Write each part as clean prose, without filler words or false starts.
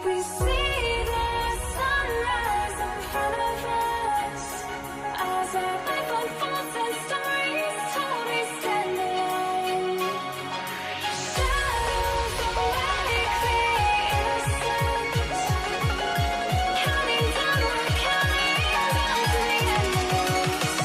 We see the sunrise in front of us as our life unfolds and stories told. We stand alone. Shadows awake the innocent, counting down, we're counting down to the endless.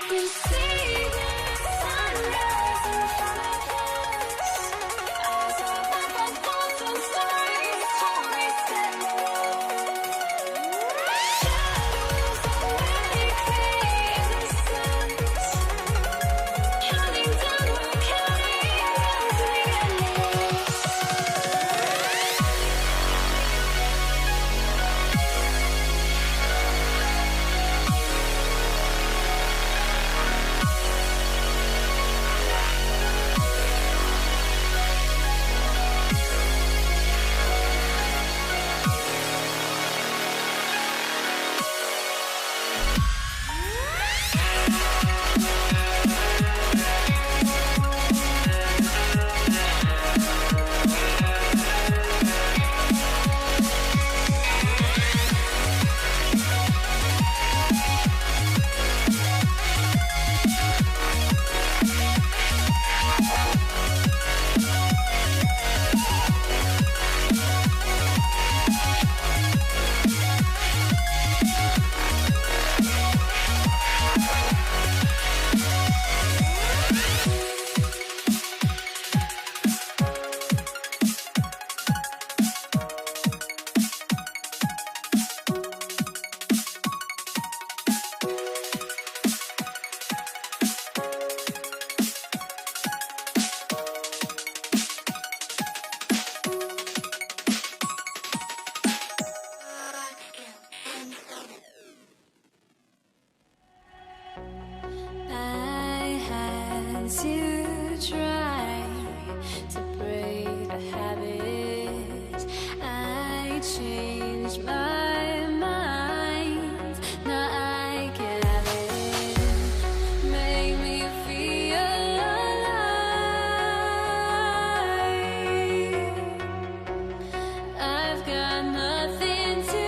We see the sunrise in front of us as our life unfolds and stories told. We stand alone. Shadows awake the innocent, counting down, we're counting down to the endless. I had to try to break a habit. I changed my mind. Now I can have it. Make me feel alive. I've got nothing to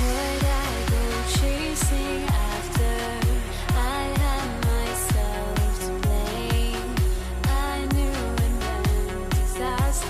would I go chasing after? I had myself to blame. I knew it meant disaster.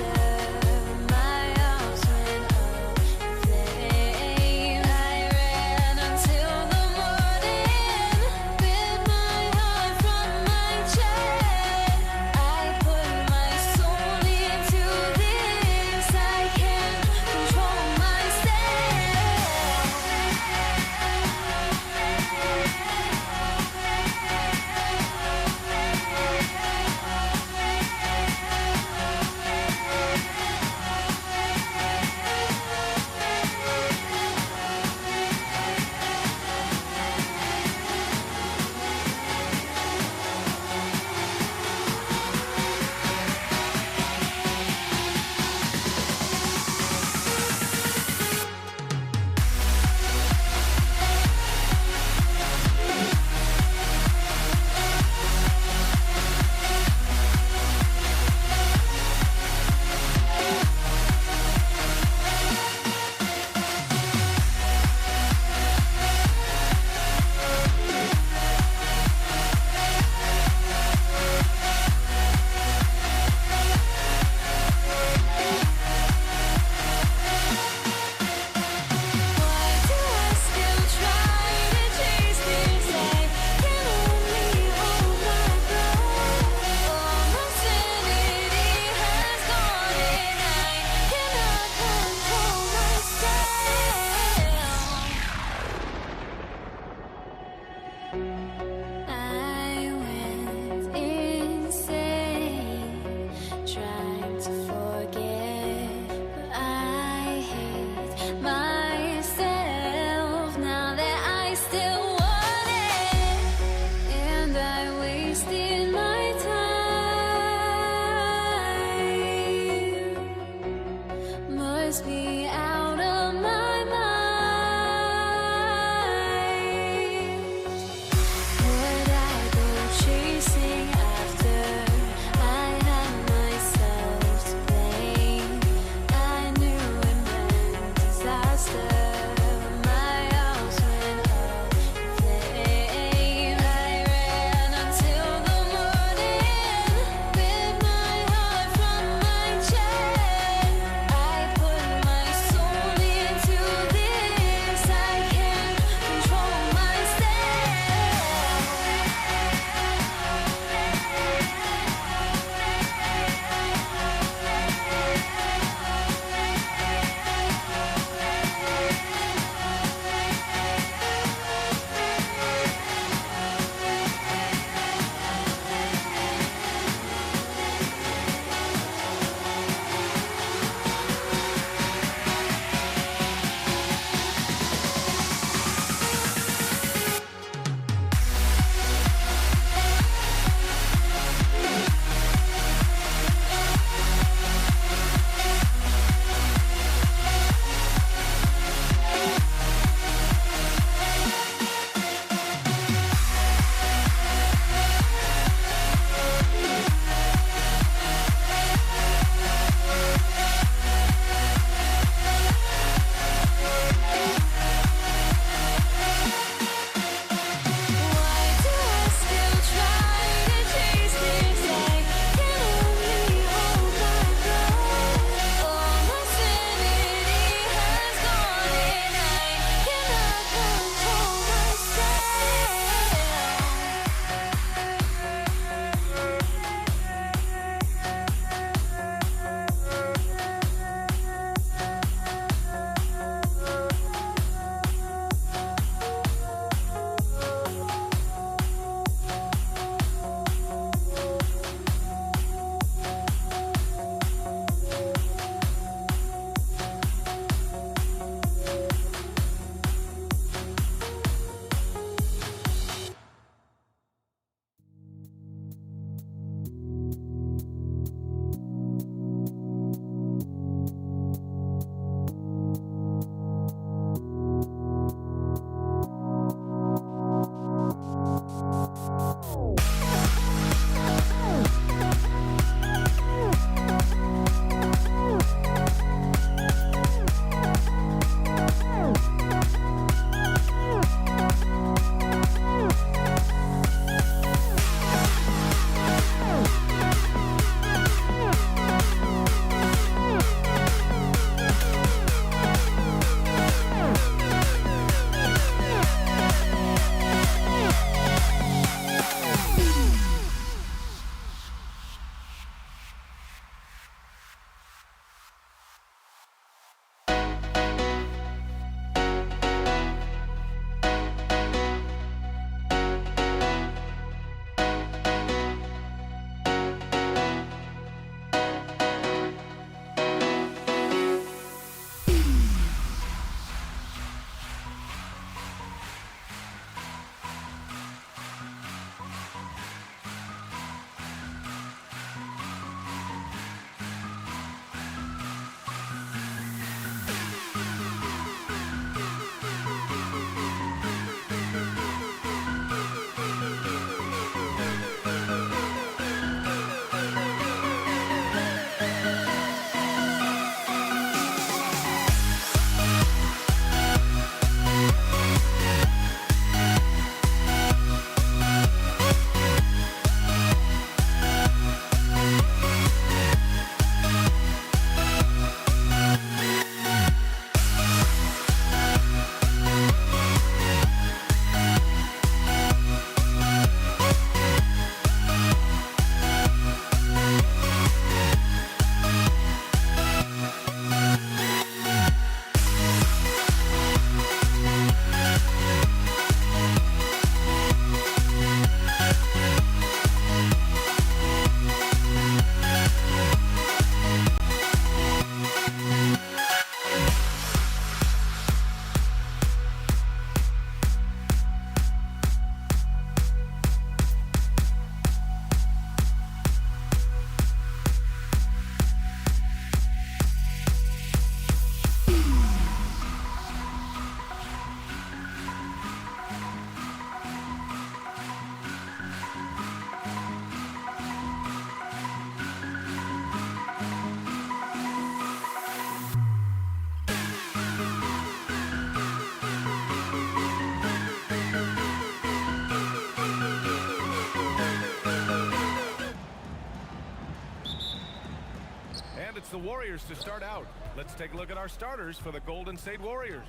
It's the Warriors to start out. Let's take a look at our starters for the Golden State Warriors.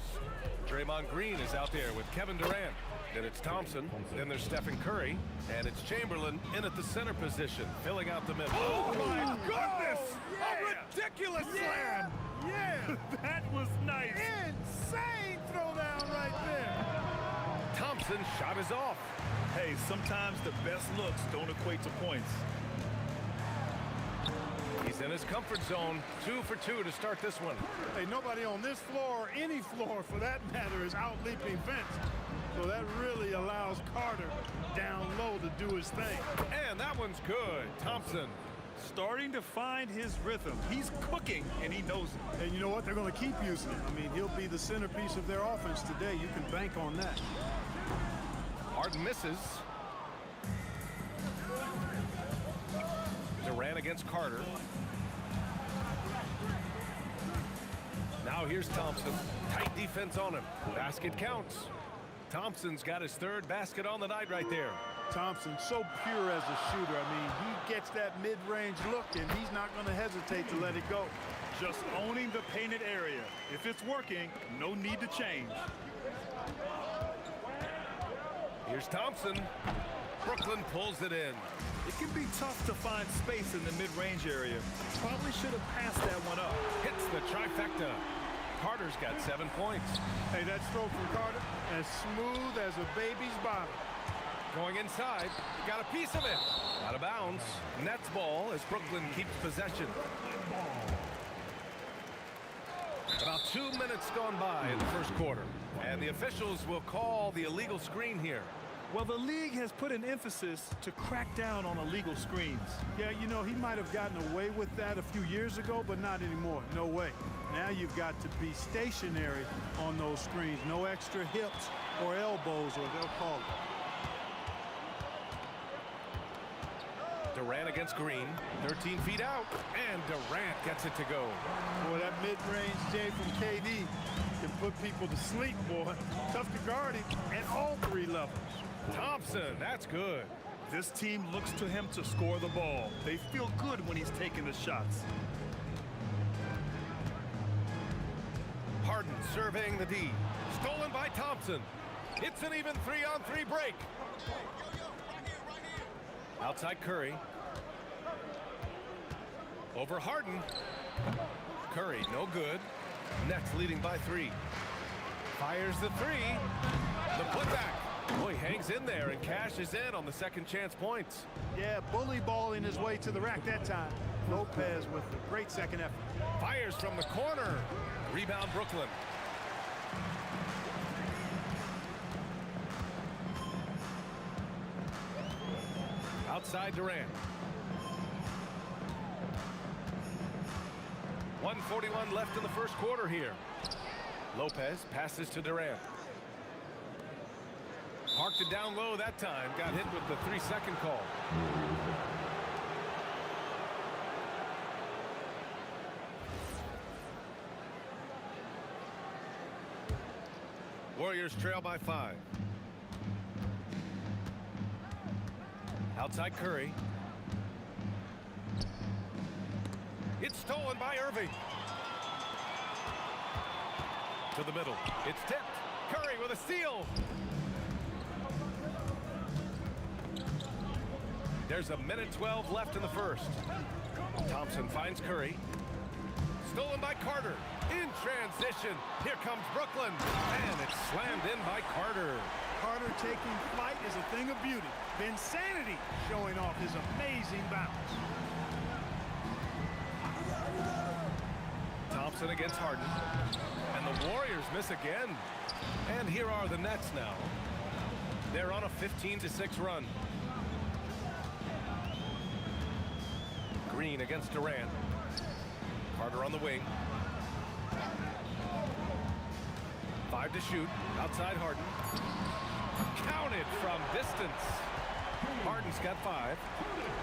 Draymond Green is out there with Kevin Durant. Then it's Thompson. Then there's Stephen Curry. And it's Chamberlain in at the center position, filling out the middle. Oh, my goodness! yeah. A ridiculous slam! Yeah! That was nice. Insane throwdown right there. Thompson's shot is off. Hey, sometimes the best looks don't equate to points. He's in his comfort zone. 2 for 2 to start this one. Hey, nobody on this floor, or any floor for that matter, is out-leaping Vince. So that really allows Carter down low to do his thing. And that one's good. Thompson. Starting to find his rhythm. He's cooking, and he knows it. And you know what? They're going to keep using him. I mean, he'll be the centerpiece of their offense today. You can bank on that. Harden misses. Durant against Carter. Now here's Thompson. Tight defense on him. Basket counts. Thompson's got his third basket on the night right there. Thompson, so pure as a shooter. I mean, he gets that mid-range look, and he's not going to hesitate to let it go. Just owning the painted area. If it's working, no need to change. Here's Thompson. Brooklyn pulls it in. It can be tough to find space in the mid-range area. Probably should have passed that one up. Hits the trifecta. Carter's got 7 points. Hey, that stroke from Carter, as smooth as a baby's bottom. Going inside, got a piece of it. Out of bounds. Nets ball as Brooklyn keeps possession. About 2 minutes gone by in the first quarter. And the officials will call the illegal screen here. Well, the league has put an emphasis to crack down on illegal screens. Yeah, you know, he might have gotten away with that a few years ago, but not anymore. No way. Now you've got to be stationary on those screens. No extra hips or elbows, or they'll call it. Durant against Green. 13 feet out. And Durant gets it to go. Boy, that mid-range J from KD can put people to sleep, boy. Tough to guard him at all 3 levels. Thompson, that's good. This team looks to him to score the ball. They feel good when he's taking the shots. Harden surveying the D. Stolen by Thompson. It's an even 3-on-3 break. Outside Curry. Over Harden. Curry, no good. Nets leading by 3. Fires the 3. The putback. Boy, hangs in there and cashes in on the second chance points. Yeah, bully balling his way to the rack that time. Lopez with a great second effort. Fires from the corner. Rebound Brooklyn. Outside Durant. 1:41 left in the first quarter here. Lopez passes to Durant. Parked it down low that time. Got hit with the 3-second call. Warriors trail by 5. Outside Curry. It's stolen by Irving. To the middle. It's tipped. Curry with a steal. There's 1:12 left in the first. Thompson finds Curry. Stolen by Carter. In transition. Here comes Brooklyn. And it's slammed in by Carter. Carter taking flight is a thing of beauty. Insanity showing off his amazing bounce. Thompson against Harden. And the Warriors miss again. And here are the Nets now. They're on a 15-6 run. Green against Durant. Carter on the wing. 5 to shoot. Outside Harden. Counted from distance. Harden's got 5.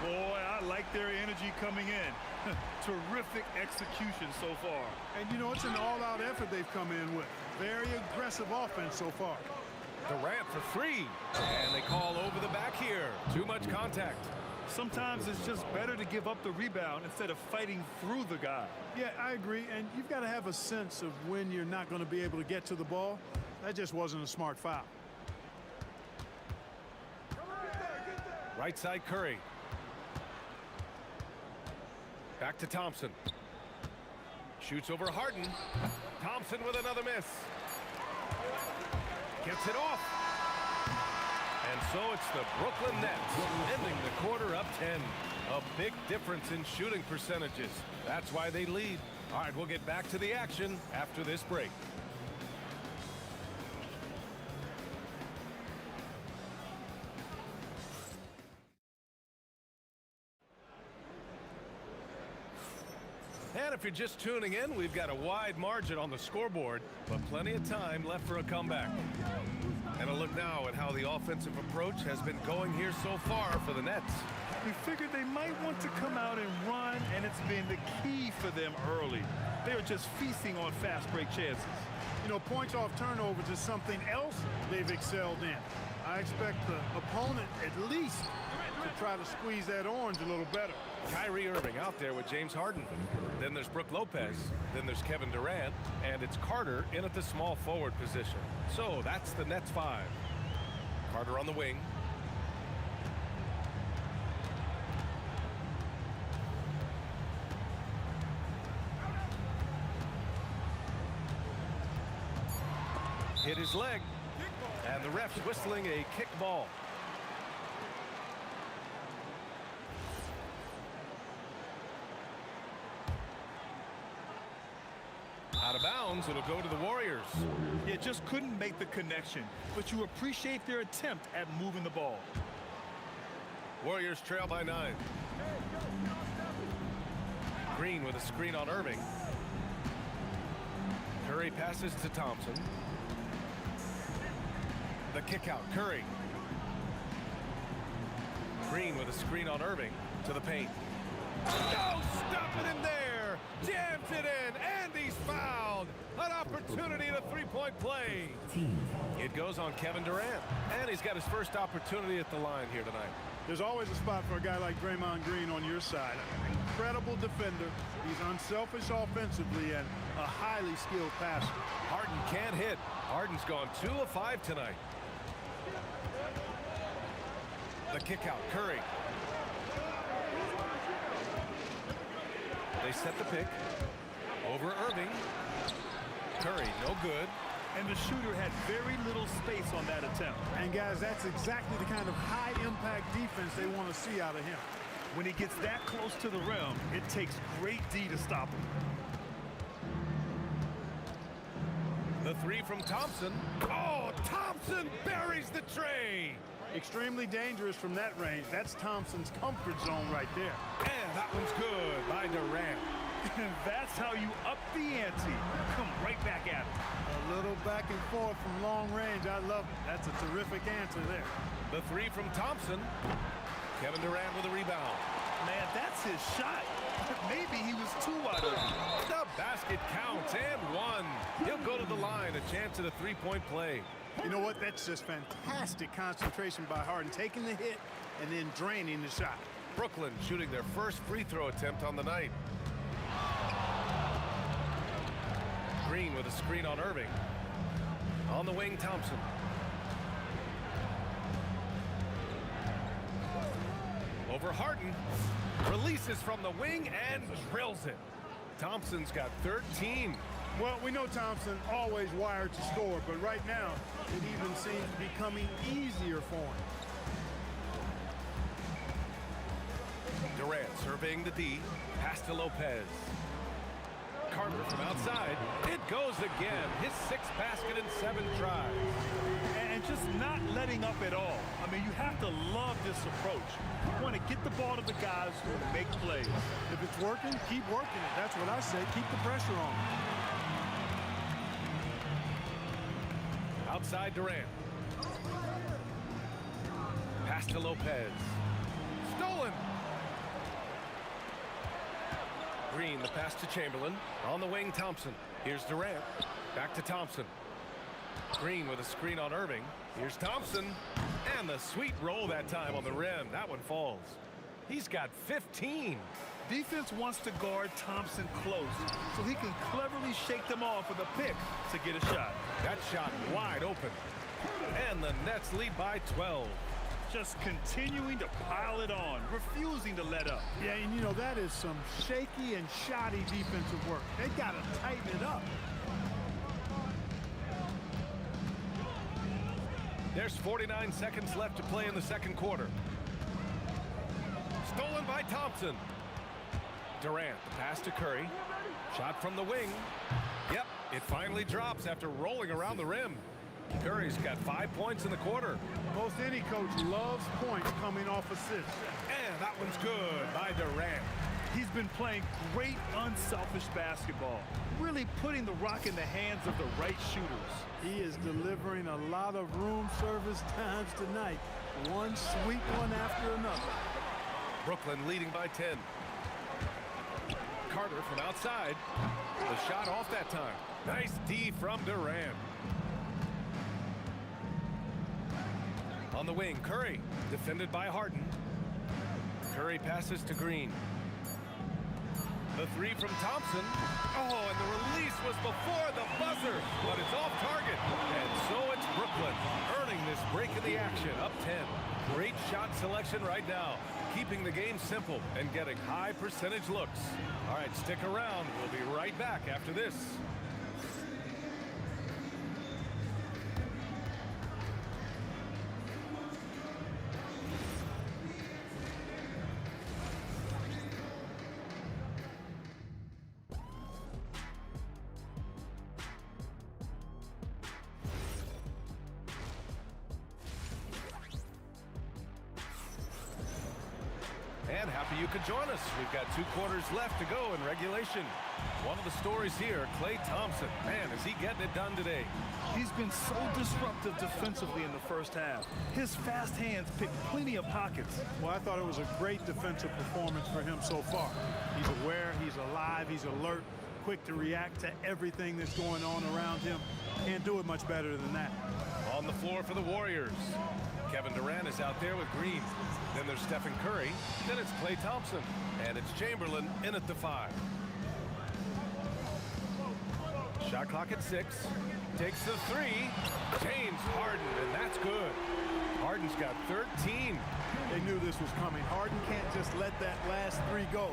Boy, I like their energy coming in. Terrific execution so far. And you know, it's an all-out effort they've come in with. Very aggressive offense so far. Durant for 3. And they call over the back here. Too much contact. Sometimes it's just better to give up the rebound instead of fighting through the guy. Yeah, I agree. And you've got to have a sense of when you're not going to be able to get to the ball. That just wasn't a smart foul. Right side Curry. Back to Thompson. Shoots over Harden. Thompson with another miss. Gets it off. And so it's the Brooklyn Nets ending the quarter up 10. A big difference in shooting percentages. That's why they lead. All right, we'll get back to the action after this break. And if you're just tuning in, we've got a wide margin on the scoreboard, but plenty of time left for a comeback. And a look now at how the offensive approach has been going here so far for the Nets. We figured they might want to come out and run, and it's been the key for them early. They're just feasting on fast break chances. You know, points off turnovers is something else they've excelled in. I expect the opponent at least to try to squeeze that orange a little better. Kyrie Irving out there with James Harden. Then there's Brook Lopez. Then there's Kevin Durant. And it's Carter in at the small forward position. So that's the Nets 5. Carter on the wing. Hit his leg. And the ref's whistling a kick ball. Out of bounds, it'll go to the Warriors. You just couldn't make the connection, but you appreciate their attempt at moving the ball. Warriors trail by 9. Green with a screen on Irving. Curry passes to Thompson. The kick out, Curry. Green with a screen on Irving to the paint. No, stop it in there. Jams it in, and he's fouled. An opportunity to three-point play. It goes on Kevin Durant, and he's got his first opportunity at the line here tonight. There's always a spot for a guy like Draymond Green on your side. An incredible defender. He's unselfish offensively and a highly skilled passer. Harden can't hit. Harden's gone 2 of 5 tonight. The kick out, Curry. They set the pick. Over Irving. Curry, no good. And the shooter had very little space on that attempt. And guys, that's exactly the kind of high-impact defense they want to see out of him. When he gets that close to the rim, it takes great D to stop him. The three from Thompson. Oh, Thompson buries the tray. Extremely dangerous from that range. That's Thompson's comfort zone right there. And that one's good by Durant. And that's how you up the ante. Come right back at him. A little back and forth from long range. I love it. That's a terrific answer there. The three from Thompson. Kevin Durant with a rebound. Man, that's his shot. Maybe he was too wide open. The basket counts and one. He'll go to the line. A chance at a three-point play. You know what? That's just fantastic concentration by Harden. Taking the hit and then draining the shot. Brooklyn shooting their first free throw attempt on the night. Green with a screen on Irving. On the wing, Thompson. Over Harden. Releases from the wing and drills it. Thompson's got 13. Well, we know Thompson always wired to score, but right now it even seems becoming easier for him. Durant surveying the D. Pass to Lopez. Carter from outside. It goes again. His 6th basket in 7 tries. And just not letting up at all. I mean, you have to love this approach. You want to get the ball to the guys who make plays. If it's working, keep working it. That's what I say. Keep the pressure on. Outside Durant. Pass to Lopez. Stolen. Green, the pass to Chamberlain. On the wing, Thompson. Here's Durant. Back to Thompson. Green with a screen on Irving. Here's Thompson. And the sweet roll that time on the rim. That one falls. He's got 15. Defense wants to guard Thompson close so he can cleverly shake them off with a pick to get a shot. That shot wide open. And the Nets lead by 12. Just continuing to pile it on, refusing to let up. Yeah, and you know, that is some shaky and shoddy defensive work. They got to tighten it up. There's 49 seconds left to play in the second quarter. Stolen by Thompson. Durant, the pass to Curry. Shot from the wing. Yep, it finally drops after rolling around the rim. Curry's got 5 points in the quarter. Most any coach loves points coming off assists. And that one's good by Durant. He's been playing great unselfish basketball, really putting the rock in the hands of the right shooters. He is delivering a lot of room service times tonight. One sweet one after another. Brooklyn leading by 10. Carter from outside. The shot off that time. Nice D from Durant. On the wing, Curry, defended by Harden. Curry passes to Green. The three from Thompson. Oh, and the release was before the buzzer, but it's off target. And so it's Brooklyn, earning this break in the action, up 10. Great shot selection right now, keeping the game simple and getting high percentage looks. All right, stick around. We'll be right back after this. And happy you could join us. We've got 2 quarters left to go in regulation. One of the stories here, Klay Thompson. Man, is he getting it done today. He's been so disruptive defensively in the first half. His fast hands pick plenty of pockets. Well, I thought it was a great defensive performance for him so far. He's aware, he's alive, he's alert, quick to react to everything that's going on around him. Can't do it much better than that. On the floor for the Warriors. Kevin Durant is out there with Green. Then there's Stephen Curry. Then it's Klay Thompson. And it's Chamberlain in at the 5. Shot clock at 6. Takes the 3. James Harden, and that's good. Harden's got 13. They knew this was coming. Harden can't just let that last 3 go.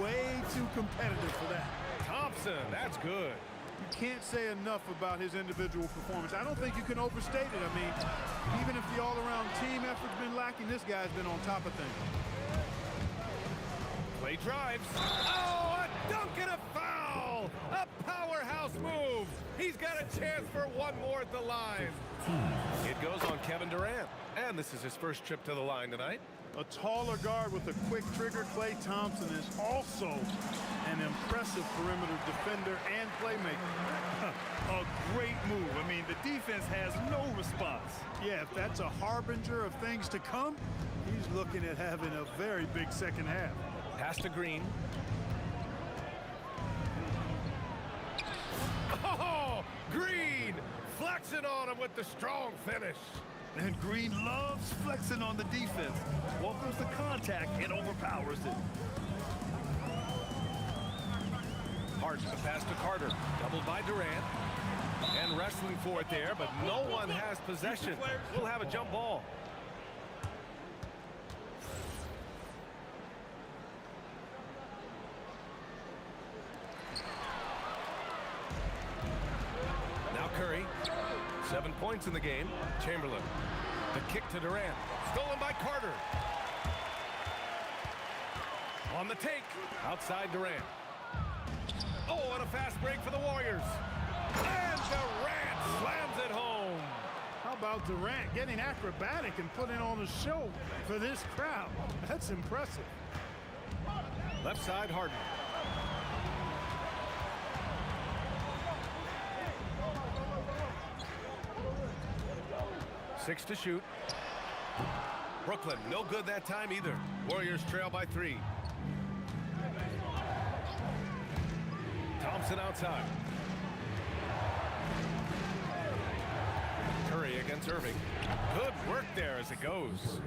Way too competitive for that. Thompson, that's good. You can't say enough about his individual performance. I don't think you can overstate it. I mean, even if the all-around team effort's been lacking, this guy's been on top of things. Klay drives. Oh, a dunk and a foul! A powerhouse move! He's got a chance for one more at the line. It goes on Kevin Durant. And this is his first trip to the line tonight. A taller guard with a quick trigger, Klay Thompson, is also an impressive perimeter defender and playmaker. A great move. I mean, the defense has no response. Yeah, if that's a harbinger of things to come, he's looking at having a very big second half. Pass to Green. Oh, Green flexing on him with the strong finish. And Green loves flexing on the defense. Welcomes the contact and overpowers it. Harden, the pass to Carter. Doubled by Durant. And wrestling for it there, but no one has possession. We'll have a jump ball. Now Curry. 7 points in the game. Chamberlain. The kick to Durant. Stolen by Carter. On the take. Outside Durant. Oh, and a fast break for the Warriors. And Durant slams it home. How about Durant getting acrobatic and putting on a show for this crowd? That's impressive. Left side, Harden. Six to shoot. Brooklyn, no good that time either. Warriors trail by 3. Thompson outside. Curry against Irving. Good work there as it goes.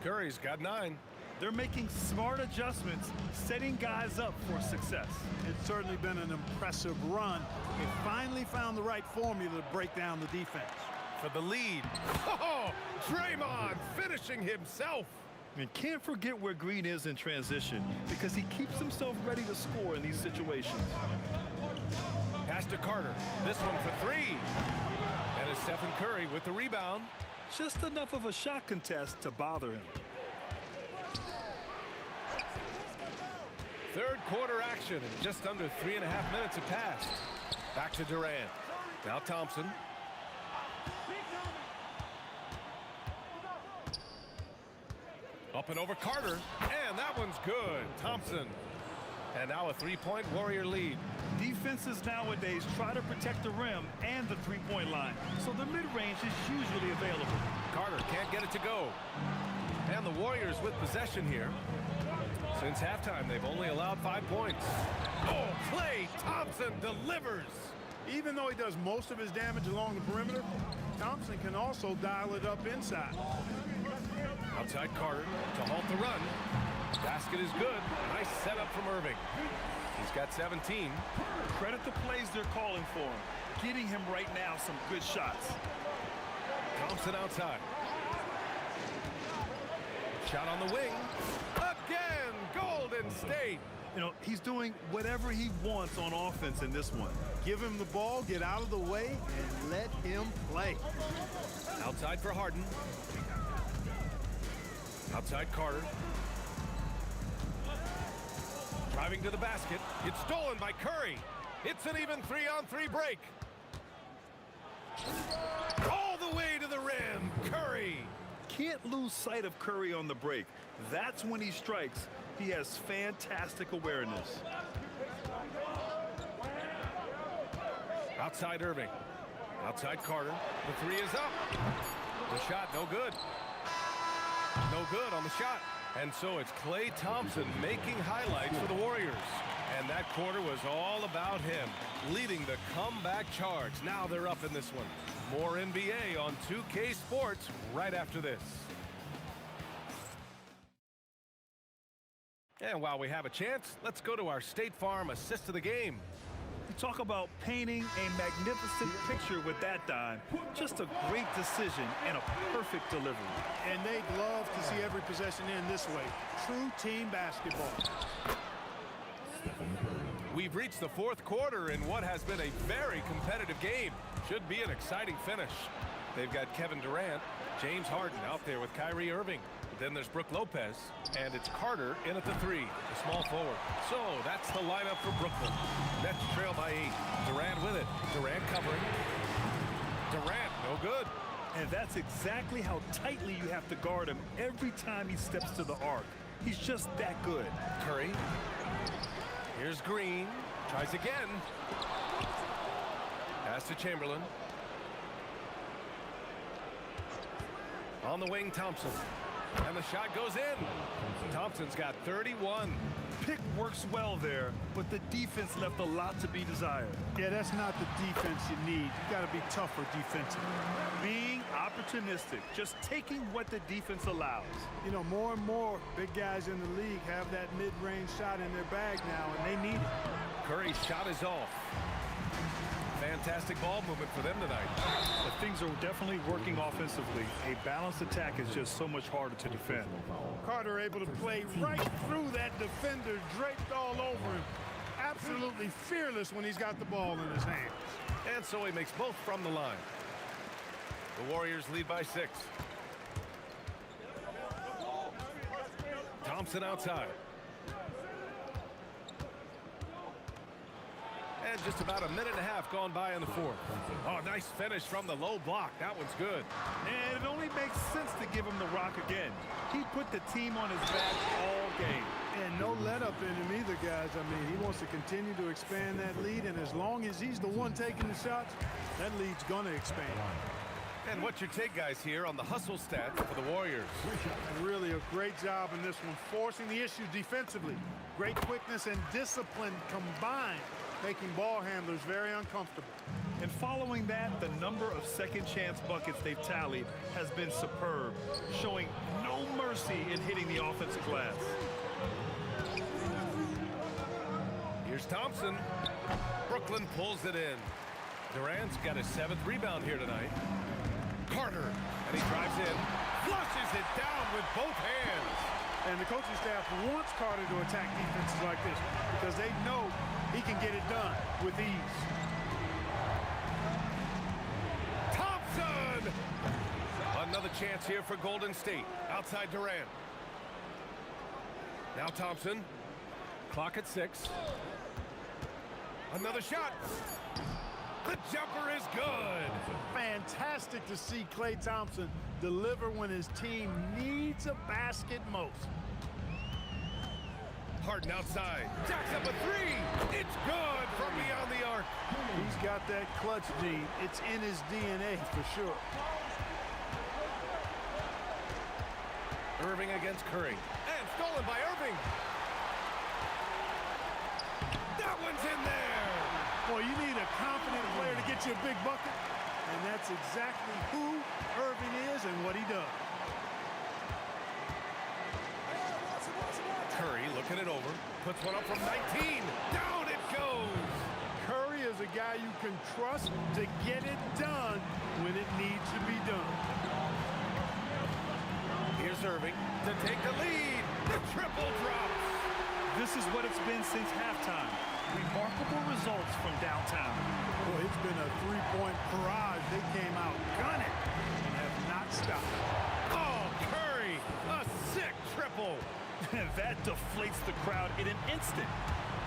Curry's got 9. They're making smart adjustments, setting guys up for success. It's certainly been an impressive run. They finally found the right formula to break down the defense. For the lead. Oh, Draymond finishing himself. And can't forget where Green is in transition because he keeps himself ready to score in these situations. Pass to Carter. This one for three. And it's Stephen Curry with the rebound. Just enough of a shot contest to bother him. Third quarter action and just under 3.5 minutes have passed. Back to Durant. Now Thompson. Up and over Carter. And that one's good. Thompson. And now a three-point Warrior lead. Defenses nowadays try to protect the rim and the three-point line, so the mid-range is usually available. Carter can't get it to go. And the Warriors with possession here. Since halftime, they've only allowed 5 points. Oh, Klay Thompson delivers. Even though he does most of his damage along the perimeter, Thompson can also dial it up inside. Outside Carter to halt the run. Basket is good. Nice setup from Irving. He's got 17. Credit the plays they're calling for him. Getting him right now some good shots. Thompson outside. Shot on the wing. Again, Golden State. You know, he's doing whatever he wants on offense in this one. Give him the ball, get out of the way, and let him play. Outside for Harden. Outside Carter. Driving to the basket. It's stolen by Curry. It's an even 3-on-3 break. All the way to the rim. Curry. Can't lose sight of Curry on the break. That's when he strikes. He has fantastic awareness. Outside Irving. Outside Carter. The three is up. The shot no good. No good on the shot. And so it's Klay Thompson making highlights for the Warriors. And that quarter was all about him, leading the comeback charge. Now they're up in this one. More NBA on 2K Sports right after this. And while we have a chance, let's go to our State Farm assist of the game. You talk about painting a magnificent picture with that dime. Just a great decision and a perfect delivery. And they'd love to see every possession end this way. True team basketball. We've reached the fourth quarter in what has been a very competitive game. Should be an exciting finish. They've got Kevin Durant, James Harden out there with Kyrie Irving. Then there's Brook Lopez, and it's Carter in at the three, the small forward. So that's the lineup for Brooklyn. Nets trail by 8. Durant with it. Durant covering. Durant, no good. And that's exactly how tightly you have to guard him every time he steps to the arc. He's just that good. Curry. Here's Green. Tries again. Pass to Chamberlain. On the wing, Thompson. And the shot goes in. Thompson's got 31. Pick works well there, but the defense left a lot to be desired. Yeah, that's not the defense you need. You got to be tougher defensively. Being opportunistic, just taking what the defense allows. You know, more and more big guys in the league have that mid-range shot in their bag now, and they need it. Curry's shot is off. Fantastic ball movement for them tonight. But things are definitely working offensively. A balanced attack is just so much harder to defend. Carter able to play right through that defender, draped all over him. Absolutely fearless when he's got the ball in his hands. And so he makes both from the line. The Warriors lead by 6. Thompson outside. And just about a minute and a half gone by in the fourth. Oh, nice finish from the low block. That one's good. And it only makes sense to give him the rock again. He put the team on his back all game. And no let up in him either, guys. I mean, he wants to continue to expand that lead, and as long as he's the one taking the shots, that lead's going to expand. And what's your take, guys, here on the hustle stats for the Warriors? Really a great job in this one, forcing the issue defensively. Great quickness and discipline combined, making ball handlers very uncomfortable. And following that, the number of second chance buckets they've tallied has been superb, showing no mercy in hitting the offensive glass. Here's Thompson. Brooklyn pulls it in. Durant's got his 7th rebound here tonight. Carter, and he drives in, flushes it down with both hands. And the coaching staff wants Carter to attack defenses like this because they know he can get it done with ease. Thompson! Another chance here for Golden State. Outside Durant. Now Thompson. Clock at 6. Another shot. The jumper is good. Fantastic to see Klay Thompson deliver when his team needs a basket most. Harden outside. Jacks up a 3. It's good from beyond the arc. He's got that clutch gene. It's in his DNA for sure. Irving against Curry. And stolen by Irving. That one's in there. Boy, you need a confident player to get you a big bucket. And that's exactly who Irving is and what he does. Curry looking it over. Puts one up from 19. Down it goes. Curry is a guy you can trust to get it done when it needs to be done. Here's Irving to take the lead. The triple drops. This is what it's been since halftime. Remarkable results from downtown. Boy, it's been a three-point barrage. They came out gunning and have not stopped. Oh, Curry, a sick triple. That deflates the crowd in an instant.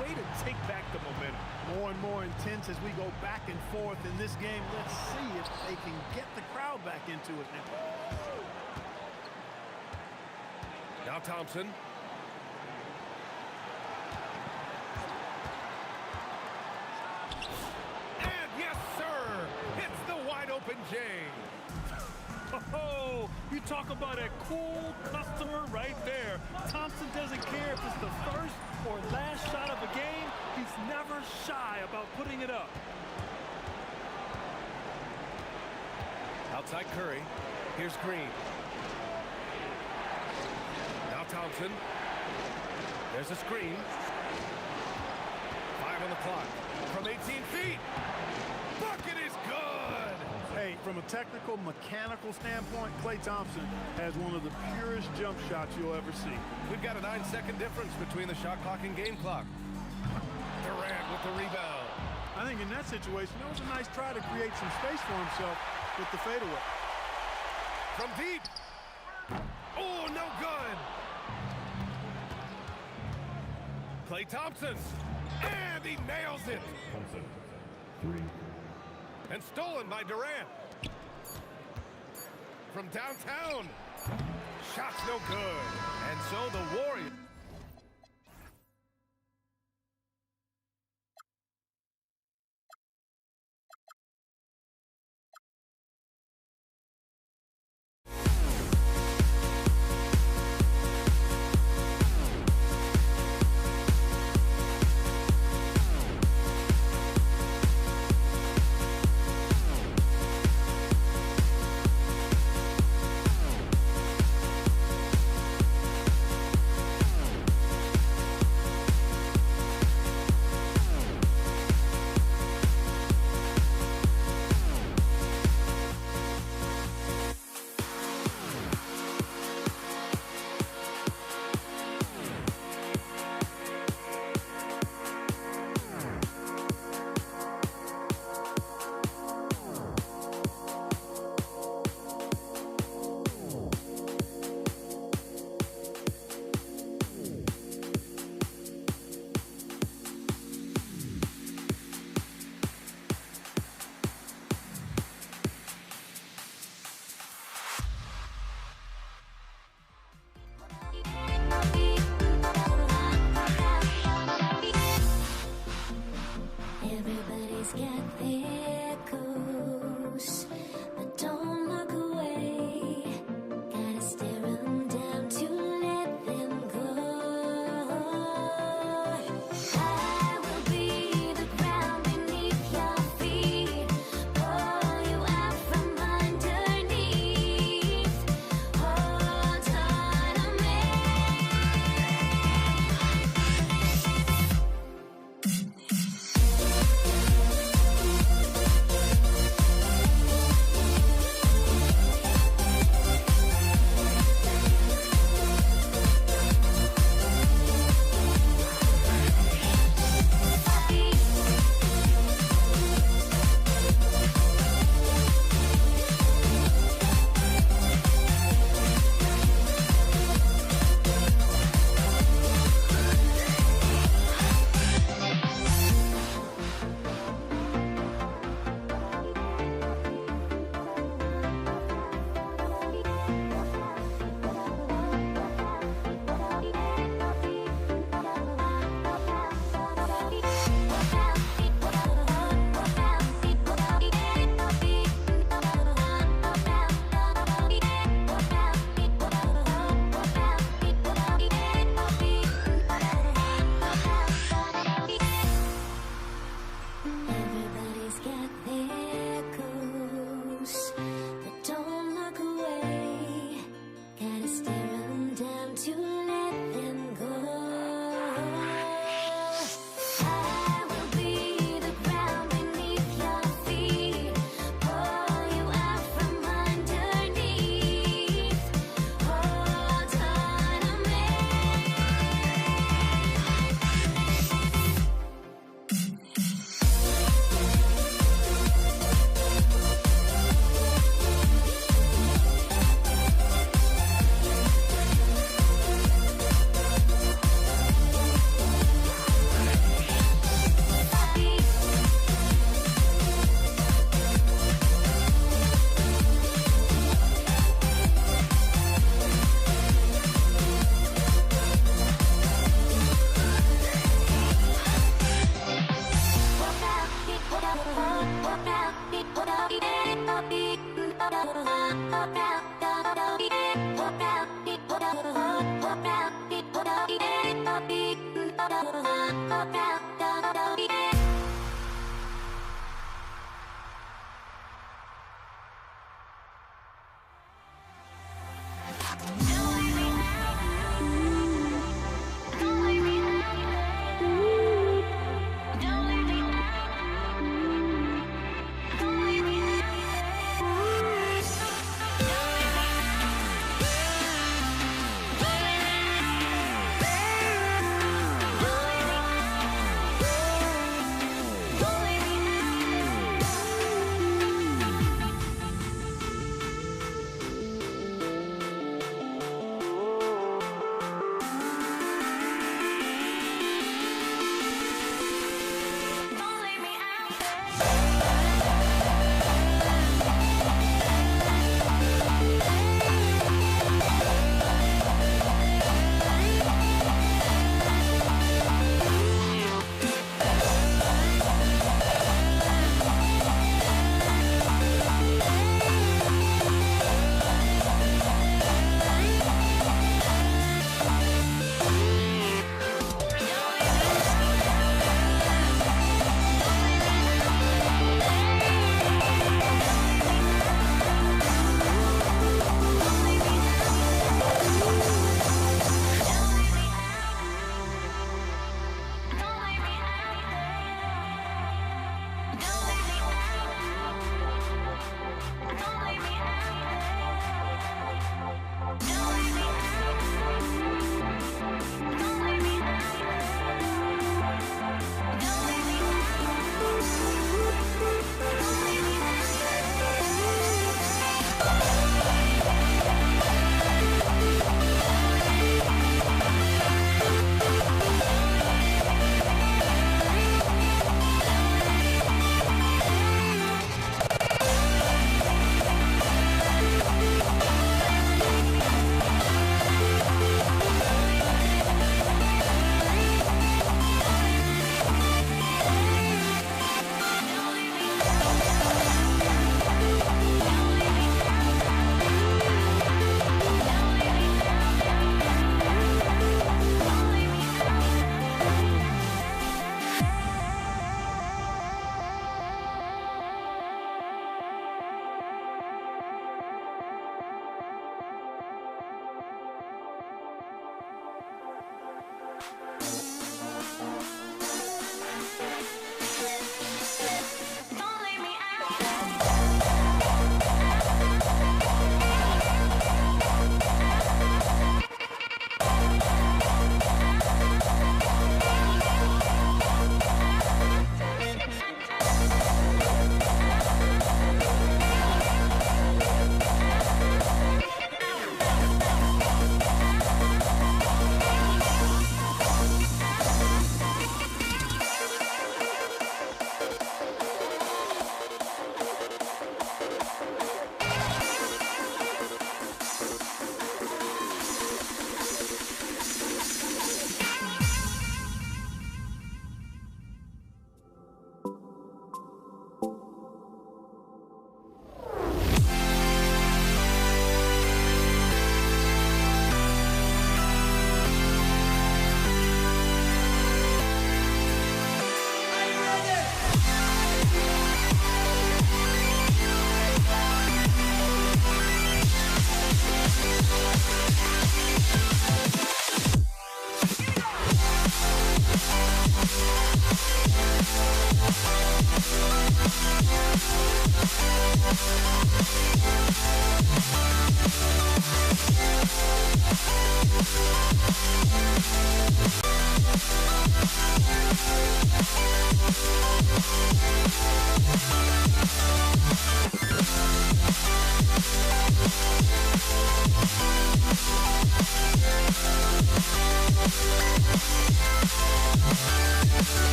Way to take back the momentum. More and more intense as we go back and forth in this game. Let's see if they can get the crowd back into it now. Now Thompson. And yes, sir, hits the wide open J. Oh, you talk about a cool customer right there. Thompson doesn't care if it's the first or last shot of the game. He's never shy about putting it up. Outside Curry. Here's Green. Now Thompson. There's a screen. 5 on the clock. From 18 feet. Bucket is good. Hey, from a technical, mechanical standpoint, Klay Thompson has one of the purest jump shots you'll ever see. We've got a 9-second difference between the shot clock and game clock. Durant with the rebound. I think in that situation, it was a nice try to create some space for himself with the fadeaway. From deep. Oh, no good. Klay Thompson. And he nails it. And stolen by Durant. From downtown. Shot's no good. And so the Warriors.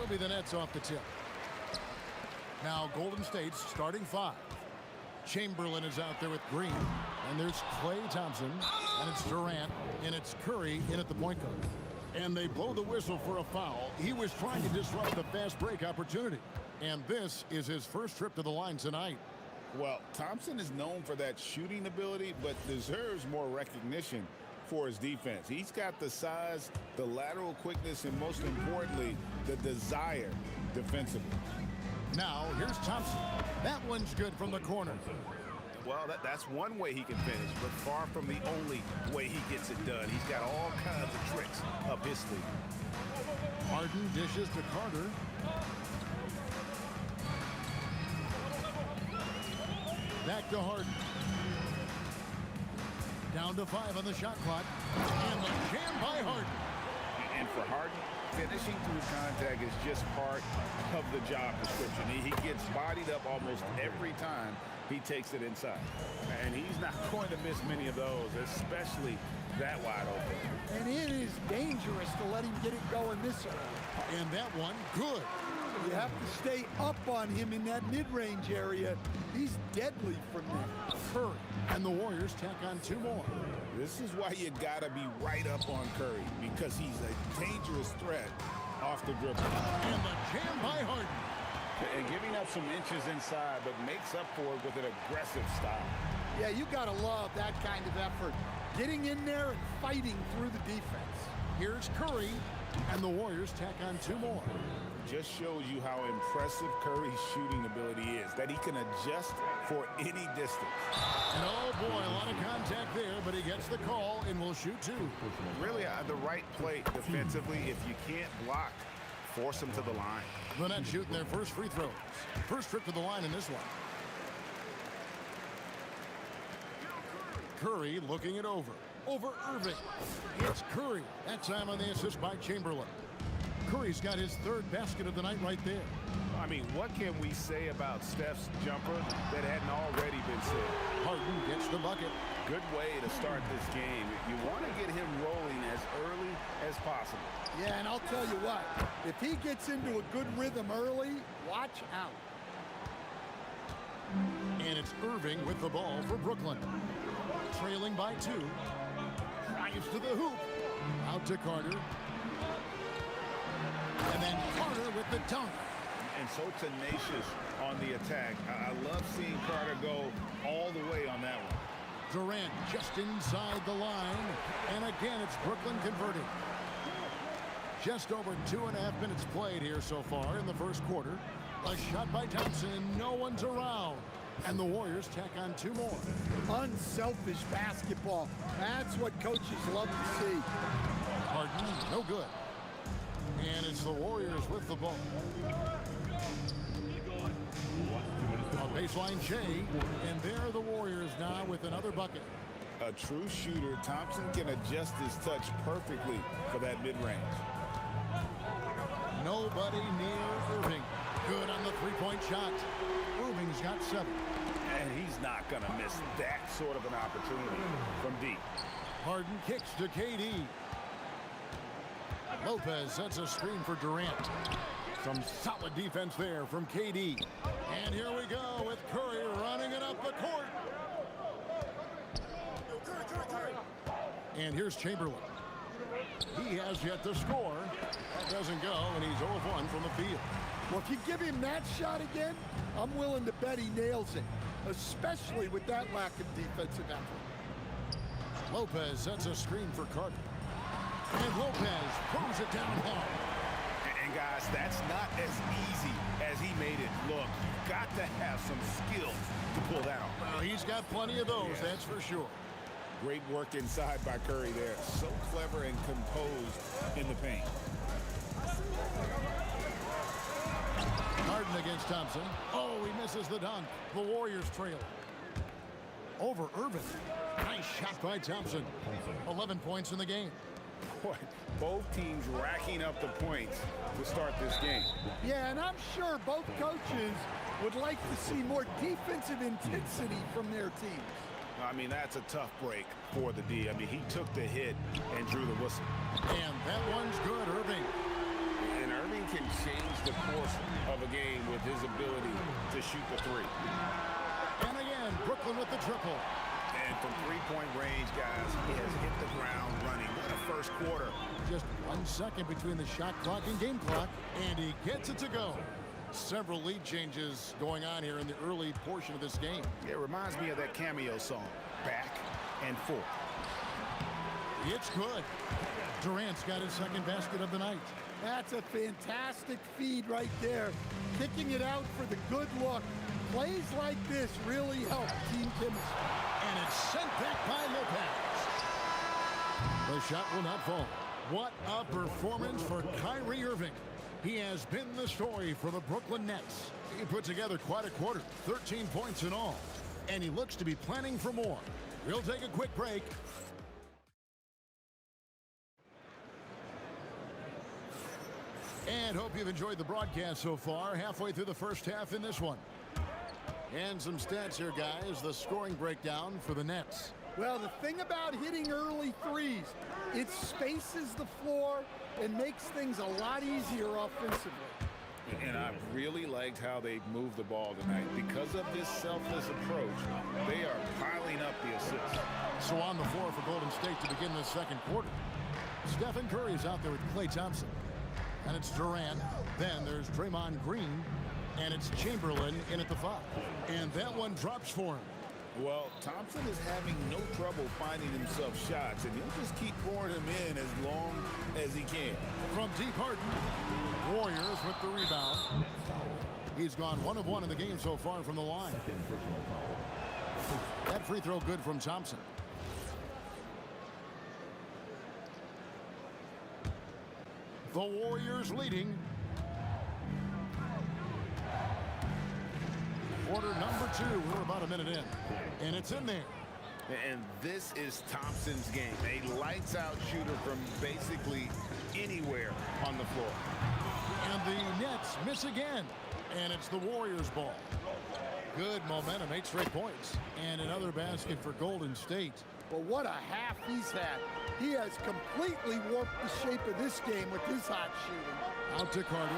He'll be the Nets off the tip. Now Golden State's starting 5. Chamberlain is out there with Green. And there's Klay Thompson. And it's Durant. And it's Curry in at the point guard. And they blow the whistle for a foul. He was trying to disrupt the fast break opportunity. And this is his first trip to the line tonight. Well, Thompson is known for that shooting ability, but deserves more recognition for his defense. He's got the size, the lateral quickness, and most importantly, the desire defensively. Now, here's Thompson. That one's good from the corner. Well, that's one way he can finish, but far from the only way he gets it done. He's got all kinds of tricks up his sleeve. Harden dishes to Carter. Back to Harden. Down to 5 on the shot clock. And the jam by Harden. And for Harden, finishing through contact is just part of the job description. He gets bodied up almost every time he takes it inside. And he's not going to miss many of those, especially that wide open. And it is dangerous to let him get it going this early. And that one, good. You have to stay up on him in that mid-range area. He's deadly from there. Curry. And the Warriors tack on 2 more. This is why you gotta be right up on Curry, because he's a dangerous threat off the dribble. And the jam by Harden. And giving up some inches inside, but makes up for it with an aggressive style. Yeah, you gotta love that kind of effort. Getting in there and fighting through the defense. Here's Curry. And the Warriors tack on 2 more. Just shows you how impressive Curry's shooting ability is, that he can adjust for any distance. And oh boy, a lot of contact there, but he gets the call and will shoot 2. Really the right play defensively. If you can't block, force him to the line. The Nets shooting their first free throws. First trip to the line in this one. Curry looking it over. Over Irving. It's Curry. That time on the assist by Chamberlain. Curry's got his 3rd basket of the night right there. I mean, what can we say about Steph's jumper that hadn't already been said? Harden gets the bucket. Good way to start this game. You want to get him rolling as early as possible. Yeah, and I'll tell you what, if he gets into a good rhythm early, watch out. And it's Irving with the ball for Brooklyn. Trailing by 2. Drives to the hoop. Out to Carter. And then Carter with the dunk. And so tenacious on the attack. I love seeing Carter go all the way on that one. Durant just inside the line. And again, it's Brooklyn converting. Just over 2.5 minutes played here so far in the first quarter. A shot by Thompson, and no one's around. And the Warriors tack on 2 more. Unselfish basketball. That's what coaches love to see. Harden, no good. And it's the Warriors with the ball. A baseline Jay, and there are the Warriors now with another bucket. A true shooter, Thompson can adjust his touch perfectly for that mid-range. Nobody near Irving. Good on the 3-point shot. Irving's got 7. And he's not going to miss that sort of an opportunity from deep. Harden kicks to KD. Lopez sets a screen for Durant. Some solid defense there from KD. And here we go with Curry running it up the court. And here's Chamberlain. He has yet to score. That doesn't go, and he's 0-1 from the field. Well, if you give him that shot again, I'm willing to bet he nails it, especially with that lack of defensive effort. Lopez sets a screen for Carter. And Lopez throws it down hard. And guys, that's not as easy as he made it look. You've got to have some skill to pull that off. Well, he's got plenty of those, that's for sure. Great work inside by Curry there. So clever and composed in the paint. Harden against Thompson. Oh, he misses the dunk. The Warriors trail. Over Irving. Nice shot by Thompson. 11 points in the game. Boy, both teams racking up the points to start this game. Yeah, and I'm sure both coaches would like to see more defensive intensity from their teams. I mean, that's a tough break for the D. I mean, he took the hit and drew the whistle. And that one's good, Irving. And Irving can change the course of a game with his ability to shoot the three. And again, Brooklyn with the triple. And from three-point range, guys, he has hit the ground running. What a first quarter. Just 1 second between the shot clock and game clock, and he gets it to go. Several lead changes going on here in the early portion of this game. It reminds me of that Cameo song, Back and Forth. It's good. Durant's got his second basket of the night. That's a fantastic feed right there. Kicking it out for the good look. Plays like this really help team chemistry. And it's sent back by Lopez. The shot will not fall. What a performance for Kyrie Irving. He has been the story for the Brooklyn Nets. He put together quite a quarter, 13 points in all. And he looks to be planning for more. We'll take a quick break. And hope you've enjoyed the broadcast so far. Halfway through the first half in this one. And some stats here, guys. The scoring breakdown for the Nets. Well, the thing about hitting early threes, it spaces the floor and makes things a lot easier offensively. And I've really liked how they've moved the ball tonight. Because of this selfless approach, they are piling up the assists. So on the floor for Golden State to begin the second quarter. Stephen Curry's out there with Klay Thompson. And it's Durant. Then there's Draymond Green. And it's Chamberlain in at the 5. And that one drops for him. Well, Thompson is having no trouble finding himself shots, and he'll just keep pouring them in as long as he can. From deep Harden, Warriors with the rebound. He's gone 1 of 1 in the game so far from the line. That free throw good from Thompson. The Warriors leading. Quarter number 2. We're about a minute in. And it's in there. And this is Thompson's game. A lights-out shooter from basically anywhere on the floor. And the Nets miss again. And it's the Warriors' ball. Good momentum, 8 straight points. And another basket for Golden State. But what a half he's had. He has completely warped the shape of this game with his hot shooting. Out to Carter.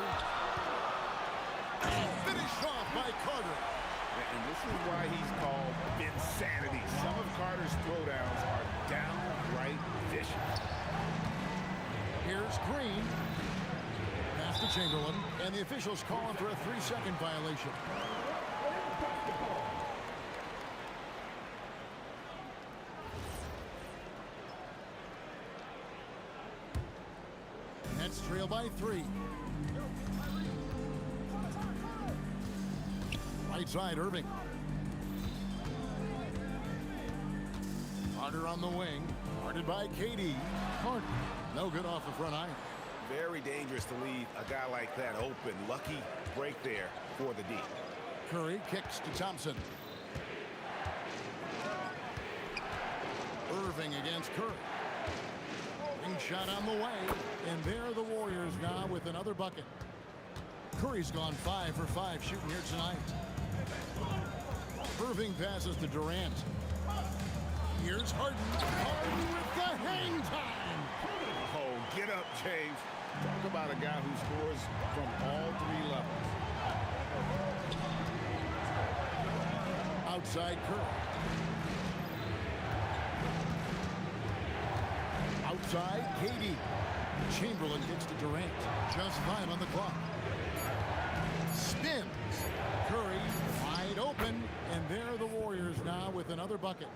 And finished off by Carter. And this is why he's called insanity. Some of Carter's throwdowns are downright vicious. Here's Green. Pass to Chamberlain. And the officials calling for a 3-second violation. Nets trail by 3. Right side, Irving. Carter on the wing. Guarded by KD. Carter. No good off the front iron. Very dangerous to leave a guy like that open. Lucky break there for the D. Curry kicks to Thompson. Irving against Curry. Ring shot on the way. And there are the Warriors now with another bucket. Curry's gone 5 for 5 shooting here tonight. Irving passes to Durant. Here's Harden. Harden with the hang time. Oh, get up, James. Talk about a guy who scores from all 3 levels. Outside Curry. Outside KD. Chamberlain gets to Durant. Just 5 on the clock. Spins. Curry wide open. And there are the Warriors now with another bucket.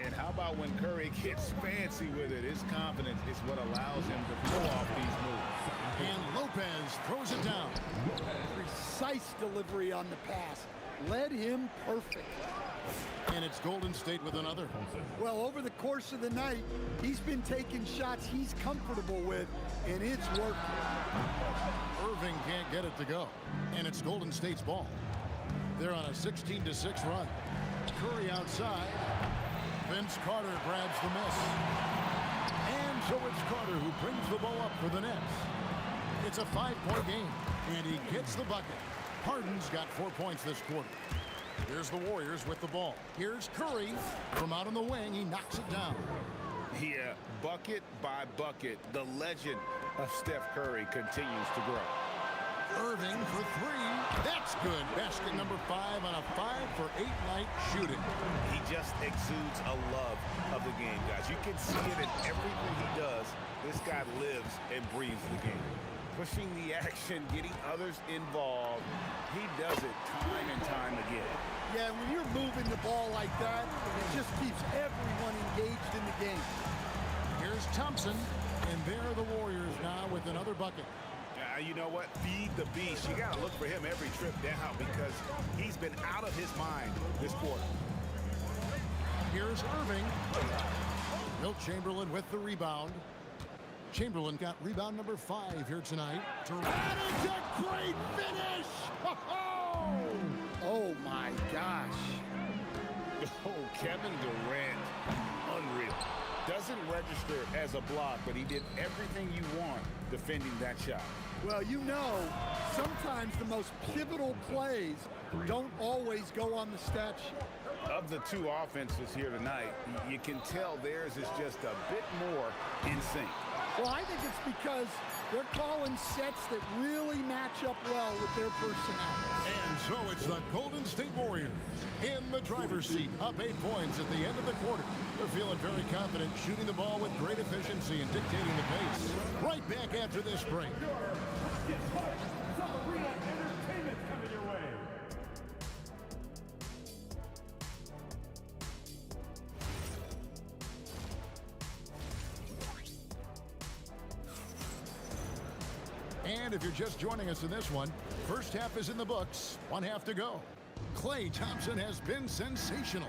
And how about when Curry gets fancy with it? His confidence is what allows him to pull off these moves. And Lopez throws it down. Precise delivery on the pass. Led him perfect. And it's Golden State with another. Well, over the course of the night, he's been taking shots he's comfortable with, and it's working. Irving can't get it to go. And it's Golden State's ball. They're on a 16-6 run. Curry outside. Vince Carter grabs the miss. And so it's Carter who brings the ball up for the Nets. It's a 5-point game, and he gets the bucket. Harden's got 4 points this quarter. Here's the Warriors with the ball. Here's Curry. From out on the wing, he knocks it down. Yeah, bucket by bucket, the legend of Steph Curry continues to grow. Irving for three. That's good. Basket number 5 on a 5-for-8 night shooting. He just exudes a love of the game, guys. You can see it in everything he does. This guy lives and breathes the game. Pushing the action, getting others involved. He does it time and time again. Yeah, when you're moving the ball like that, it just keeps everyone engaged in the game. Here's Thompson, and there are the Warriors now with another bucket. You know what? Feed the beast. You got to look for him every trip down because he's been out of his mind this quarter. Here's Irving. Wilt Chamberlain with the rebound. Chamberlain got rebound number 5 here tonight. That is a great finish! Oh my gosh. Oh, Kevin Durant, unreal. Doesn't register as a block, but he did everything you want defending that shot. Well, you know, sometimes the most pivotal plays don't always go on the stat sheet. Of the two offenses here tonight, you can tell theirs is just a bit more in sync. Well, I think it's because they're calling sets that really match up well with their personality. And so it's the Golden State Warriors in the driver's seat, up 8 points at the end of the quarter. They're feeling very confident, shooting the ball with great efficiency and dictating the pace. Right back after this break. And if you're just joining us in this one, first half is in the books, 1 half to go. Klay Thompson has been sensational.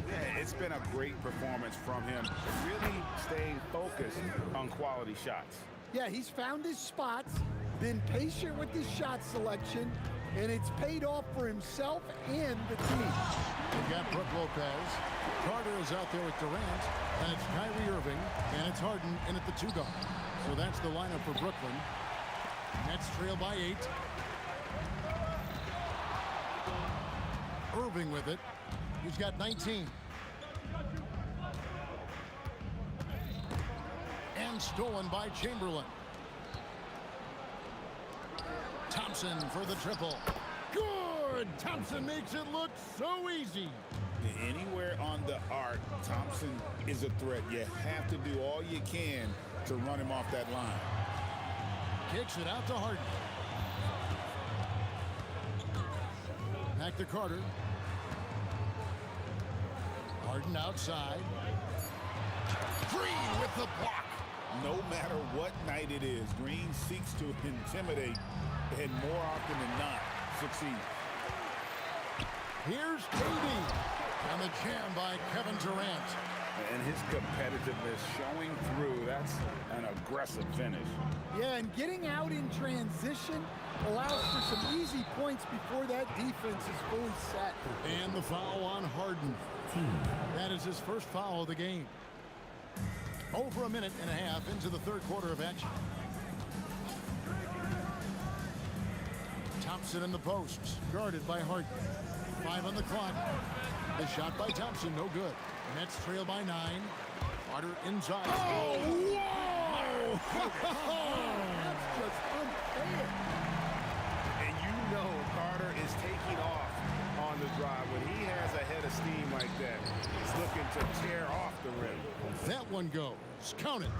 Yeah, it's been a great performance from him, really staying focused on quality shots. Yeah, he's found his spots, been patient with his shot selection, and it's paid off for himself and the team. We've got Brook Lopez. Carter is out there with Durant, and it's Kyrie Irving, and it's Harden in at the 2 guard. So that's the lineup for Brooklyn. Nets trail by 8. Irving with it. He's got 19. And stolen by Chamberlain. Thompson for the triple. Good! Thompson makes it look so easy. Anywhere on the arc, Thompson is a threat. You have to do all you can to run him off that line. Kicks it out to Harden. Back to Carter. Harden outside. Green with the block. No matter what night it is, Green seeks to intimidate and more often than not succeed. Here's KD. And the jam by Kevin Durant. And his competitiveness showing through. That's an aggressive finish. Yeah, and getting out in transition allows for some easy points before that defense is fully set. And the foul on Harden. That is his first foul of the game. Over a minute and a half into the third quarter of action. Thompson in the posts, guarded by Harden. 5 on the clock. The shot by Thompson, no good. Nets trail by 9. Carter inside. Oh, whoa! That's just unfair. And you know Carter is taking off on the drive. When he has a head of steam like that, he's looking to tear off the rim. That one goes. Count it.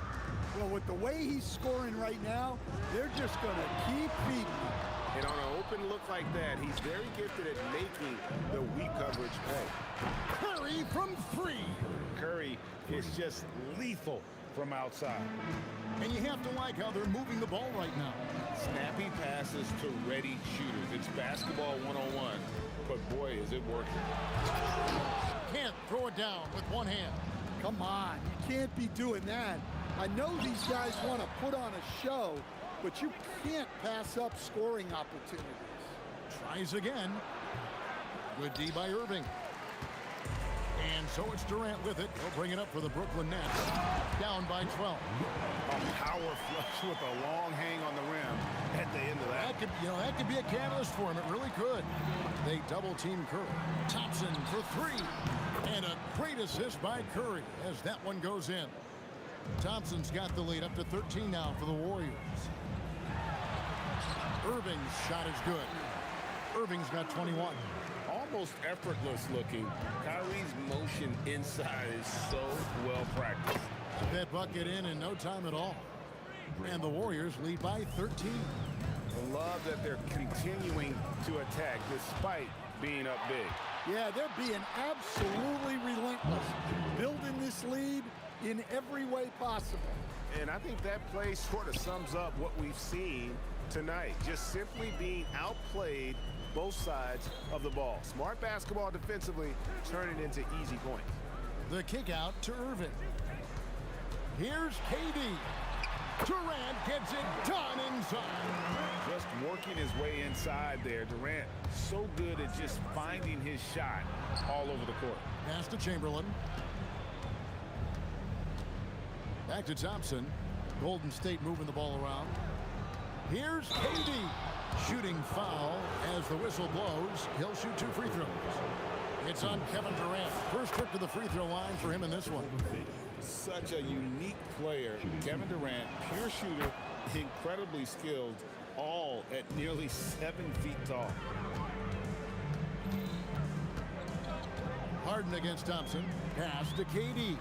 Well, with the way he's scoring right now, they're just going to keep feeding him. And on an open look like that, he's very gifted at making the weak coverage pay. Curry from 3. Curry is just lethal from outside. And you have to like how they're moving the ball right now. Snappy passes to ready shooters. It's basketball 101, but boy, is it working. Can't throw it down with one hand. Come on, you can't be doing that. I know these guys want to put on a show, but you can't pass up scoring opportunities. Tries again. Good D by Irving. And so it's Durant with it. He'll bring it up for the Brooklyn Nets. Down by 12. A power flush with a long hang on the rim at the end of that. That could be a catalyst for him. It really could. They double team Curry. Thompson for 3. And a great assist by Curry as that one goes in. Thompson's got the lead up to 13 now for the Warriors. Irving's shot is good. Irving's got 21. Almost effortless looking. Kyrie's motion inside is so well practiced. That bucket in no time at all. And the Warriors lead by 13. I love that they're continuing to attack despite being up big. Yeah, they're being absolutely relentless, building this lead in every way possible. And I think that play sort of sums up what we've seen tonight. Just simply being outplayed both sides of the ball. Smart basketball defensively, turning into easy points. The kick out to Irving. Here's KD. Durant gets it done inside. Just working his way inside there. Durant so good at just finding his shot all over the court. Pass to Chamberlain. Back to Thompson. Golden State moving the ball around. Here's KD. Shooting foul as the whistle blows. He'll shoot 2 free throws. It's on Kevin Durant. First trip to the free throw line for him in this one. Such a unique player. Kevin Durant, pure shooter, incredibly skilled, all at nearly 7 feet tall. Harden against Thompson. Pass to KD.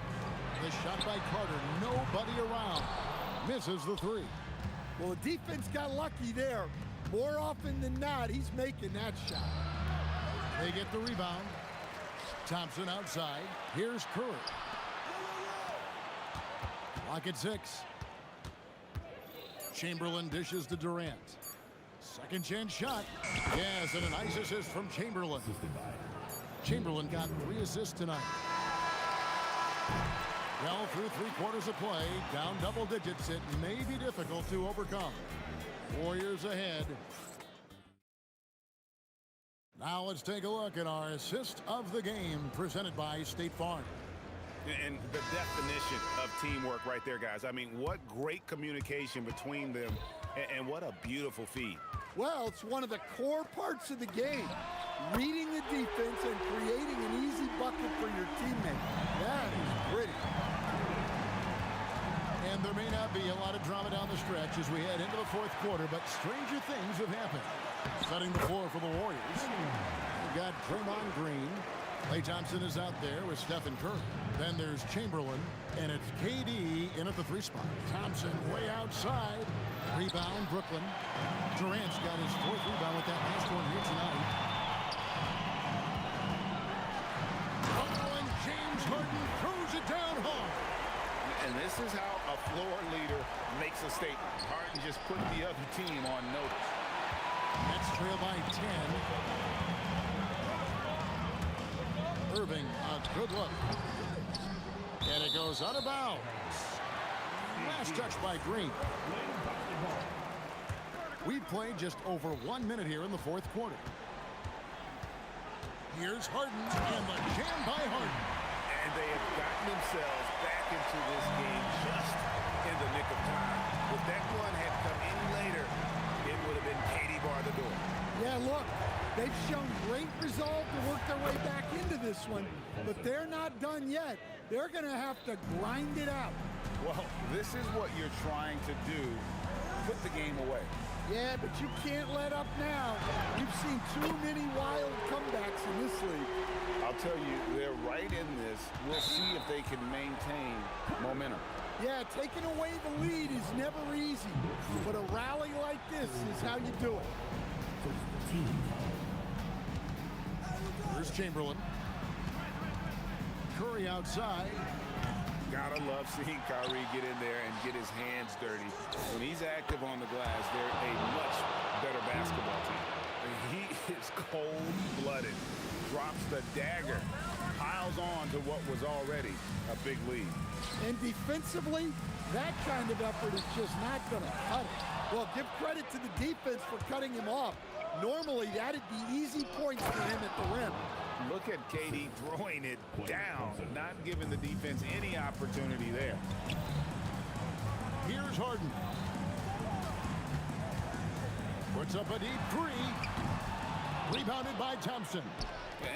The shot by Carter. Nobody around. Misses the 3. Well, the defense got lucky there. More often than not, he's making that shot. They get the rebound. Thompson outside. Here's Curry. Clock at 6. Chamberlain dishes to Durant. Second chance shot. Yes, and a nice assist from Chamberlain. Chamberlain got 3 assists tonight. Well, through 3/4 of play, down double digits, it may be difficult to overcome. Warriors ahead. Now let's take a look at our assist of the game presented by State Farm. And the definition of teamwork right there, guys. I mean, what great communication between them, and what a beautiful feed. Well, it's one of the core parts of the game. Reading the defense and creating an easy bucket for your teammate. That is pretty. And there may not be a lot of drama down the stretch as we head into the 4th quarter, but stranger things have happened. Setting the floor for the Warriors. We've got Draymond Green. Klay Thompson is out there with Stephen Curry. Then there's Chamberlain, and it's KD in at the 3 spot. Thompson way outside. Rebound, Brooklyn. Durant's got his 4th rebound with that last one here tonight. Oh, and James Harden throws it down hard. And this is how a floor leader makes a statement. Harden just put the other team on notice. Nets trail by 10. Irving, a good look. And it goes out of bounds. Last touch by Green. We've played just over 1 minute here in the 4th quarter. Here's Harden, and the jam by Harden. And they have gotten themselves back into this game just in the nick of time. If that one had come any later, it would have been Katie bar the door. Yeah, look, they've shown great resolve to work their way back into this one, but they're not done yet. They're going to have to grind it out. Well, this is what you're trying to do. Put the game away. Yeah, but you can't let up now. We've seen too many wild comebacks in this league. I'll tell you, they're right in this. We'll see if they can maintain momentum. Yeah, taking away the lead is never easy, but a rally like this is how you do it. Here's Chamberlain. Curry outside. Gotta love seeing Kyrie get in there and get his hands dirty. When he's active on the glass, they're a much better basketball team. He is cold-blooded, drops the dagger, piles on to what was already a big lead. And defensively, that kind of effort is just not going to cut it. Well, give credit to the defense for cutting him off. Normally, that'd be easy points for him at the rim. Look at KD throwing it down, not giving the defense any opportunity there. Here's Harden. Puts up a deep 3. Rebounded by Thompson.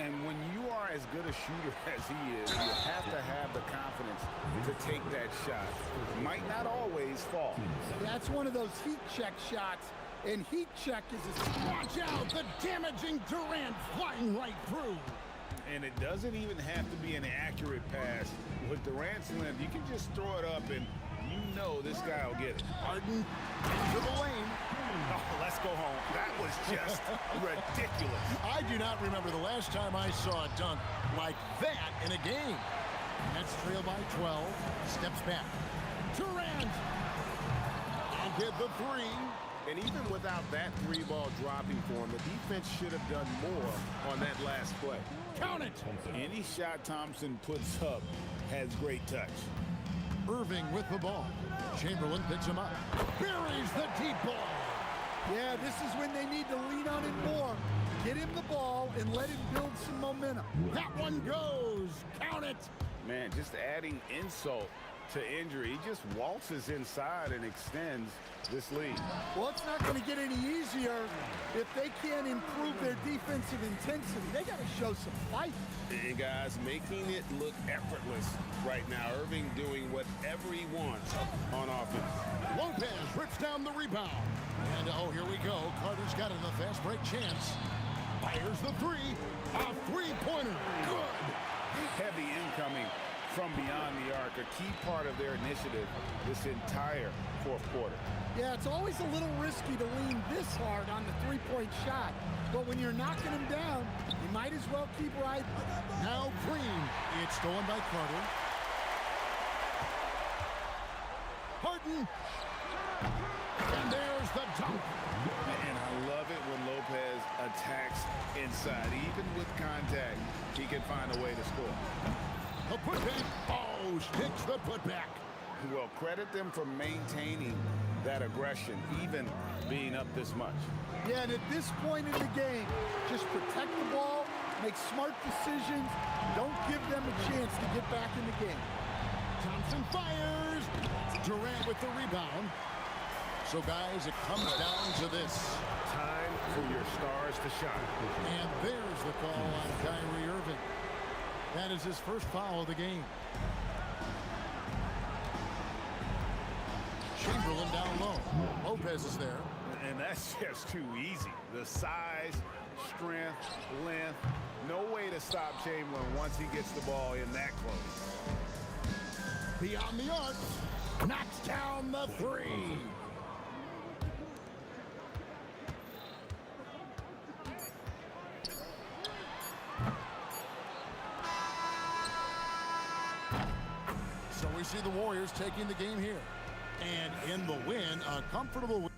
And when you are as good a shooter as he is, you have to have the confidence to take that shot. Might not always fall. That's one of those heat check shots. And heat check is a... Watch out, the damaging Durant flying right through. And it doesn't even have to be an accurate pass. With Durant's length, you can just throw it up and you know this guy will get it. Harden into the lane. Oh, let's go home. That was just ridiculous. I do not remember the last time I saw a dunk like that in a game. Nets trail by 12. Steps back. Durant. And hit the three. And even without that three-ball dropping for him, the defense should have done more on that last play. Count it. Any shot Thompson puts up has great touch. Irving with the ball. Chamberlain picks him up. Buries the deep ball. Yeah, this is when they need to lean on him more. Get him the ball and let him build some momentum. That one goes. Count it. Man, just adding insult to injury. He just waltzes inside and extends this lead. Well, it's not going to get any easier if they can't improve their defensive intensity. They got to show some fight. And guys, making it look effortless right now. Irving doing whatever he wants on offense. Lopez rips down the rebound. And oh, here we go. Carter's got it in a fast break chance. Fires the three. A three-pointer. Good. Heavy incoming from beyond the arc, a key part of their initiative this entire fourth quarter. Yeah, it's always a little risky to lean this hard on the three-point shot. But when you're knocking him down, you might as well keep riding. Now Green. It's stolen by Carter. Harden. And there's the dunk. And I love it when Lopez attacks inside. Even with contact, he can find a way to score. A putback. Oh, sticks the putback. Well, credit them for maintaining that aggression, even being up this much. Yeah, and at this point in the game, just protect the ball, make smart decisions, don't give them a chance to get back in the game. Thompson fires. Durant with the rebound. So, guys, it comes down to this. Time for your stars to shine. And there's the call on Kyrie Irving. That is his first foul of the game. Chamberlain down low. Lopez is there. And that's just too easy. The size, strength, length, no way to stop Chamberlain once he gets the ball in that close. Beyond the arc. Knocks down the three. So we see the Warriors taking the game here. And in the win, a comfortable win.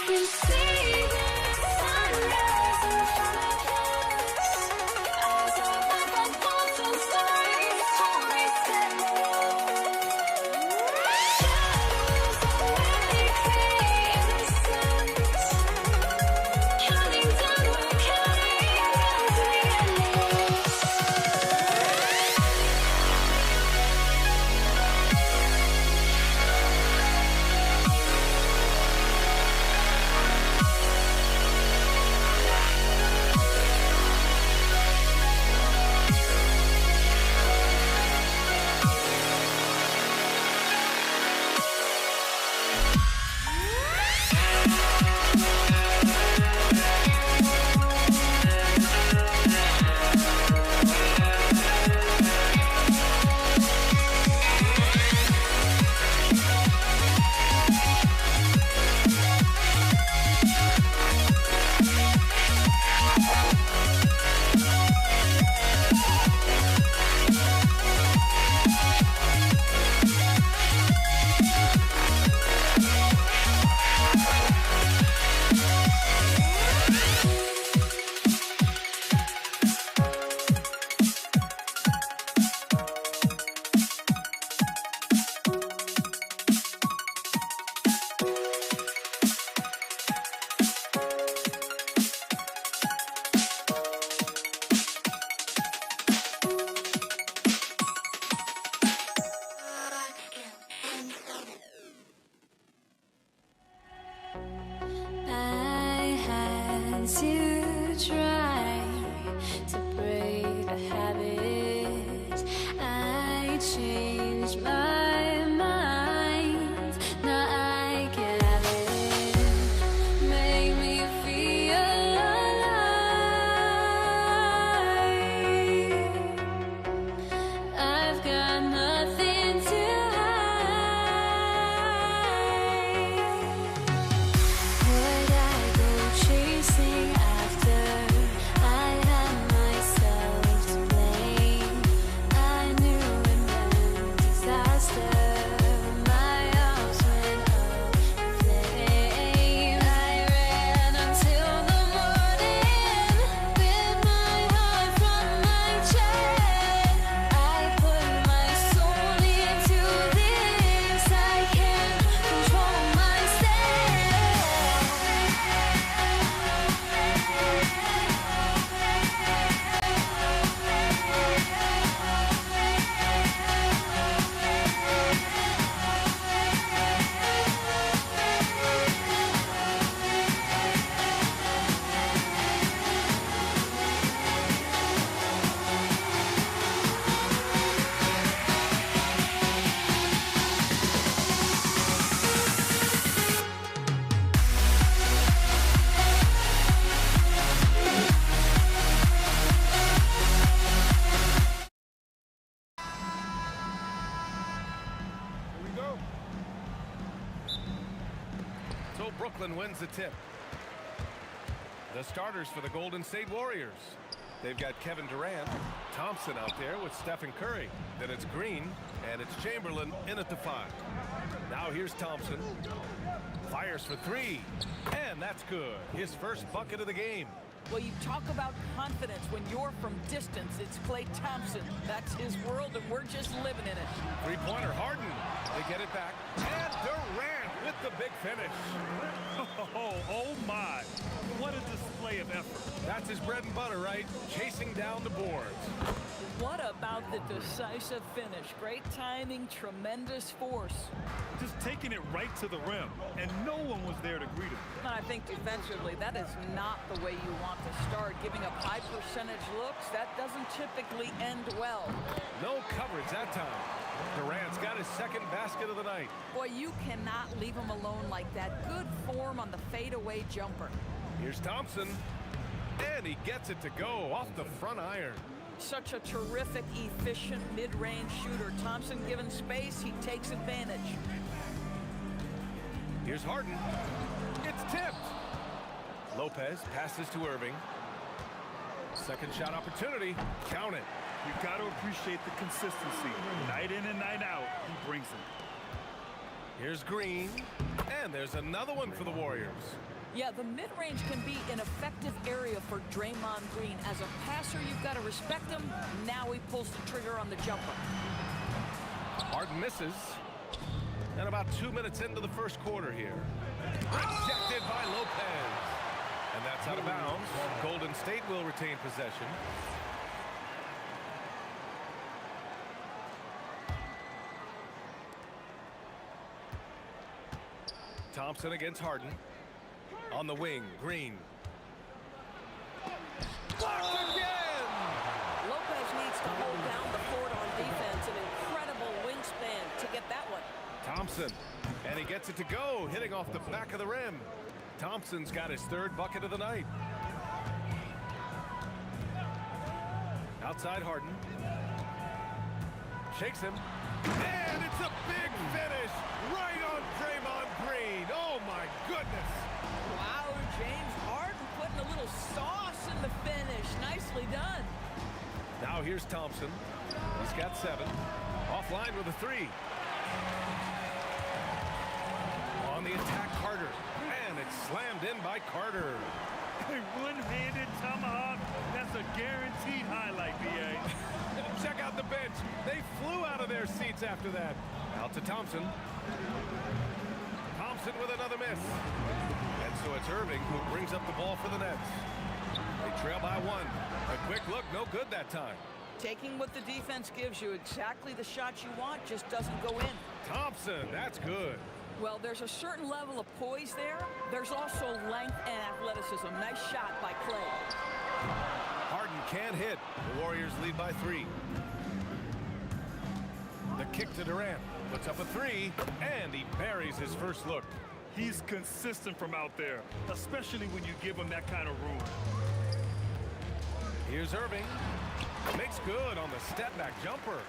You see the sunrise in front of us as our life unfolds and stories told we stand alone. Shadows of weekly innocence, counting down, we're counting as we end. I had to try to break a habit. I changed my mind. Now I can have it. Make me feel alive. I've got nothing to hide. Would I go chasing after? I had myself to blame. I knew it meant disaster. My arms went up in flames. I ran until the morning with my heart from my chest. I put my soul into this. I can't control Here we go. So Brooklyn wins the tip. The starters for the Golden State Warriors. They've got Kevin Durant, Thompson out there with Stephen Curry. Then it's Green, and it's Chamberlain in at the 5. Now here's Thompson. Fires for 3, and that's good. His first bucket of the game. Well, you talk about confidence when you're from distance. It's Klay Thompson. That's his world, and we're just living in it. Three-pointer, Harden. They get it back. And Durant with the big finish. Oh my. What a display of effort. That's his bread and butter, right? Chasing down the boards. What about the decisive finish? Great timing, tremendous force. Just taking it right to the rim, and no one was there to greet him. And I think defensively, that is not the way you want to start. Giving up high percentage looks, that doesn't typically end well. No coverage that time. Durant's got his second basket of the night. Boy, you cannot leave him alone like that. Good form on the fadeaway jumper. Here's Thompson. And he gets it to go off the front iron. Such a terrific, efficient mid-range shooter. Thompson given space, he takes advantage. Here's Harden. It's tipped. Lopez passes to Irving. Second shot opportunity. Count it. You've got to appreciate the consistency. Night in and night out, he brings it. Here's Green. And there's another one for the Warriors. Yeah, the mid-range can be an effective area for Draymond Green. As a passer, you've got to respect him. Now he pulls the trigger on the jumper. Harden misses. And about 2 minutes into the first quarter here. Rejected by Lopez. And that's out of bounds. Golden State will retain possession. Thompson against Harden. On the wing, Green. Blocked again! Lopez needs to hold down the fort on defense. An incredible wingspan to get that one. Thompson, and he gets it to go, hitting off the back of the rim. Thompson's got his third bucket of the night. Outside Harden. Shakes him. And it's a big finish right on Draymond Green. Oh, my goodness. Wow, James Harden putting a little sauce in the finish. Nicely done. Now here's Thompson. He's got 7. Offline with a 3. On the attack, Carter. And it's slammed in by Carter. A one-handed tomahawk. That's a guaranteed highlight, B.A. Check out the bench. They flew out of their seats after that. Out to Thompson. Thompson with another miss. And so it's Irving who brings up the ball for the Nets. They trail by 1. A quick look, no good that time. Taking what the defense gives you, exactly the shot you want, just doesn't go in. Thompson, that's good. Well, there's a certain level of poise there. There's also length and athleticism. Nice shot by Clay. Harden can't hit. The Warriors lead by 3. The kick to Durant. Puts up a 3, and he buries his first look. He's consistent from out there, especially when you give him that kind of room. Here's Irving. Makes good on the step-back jumper.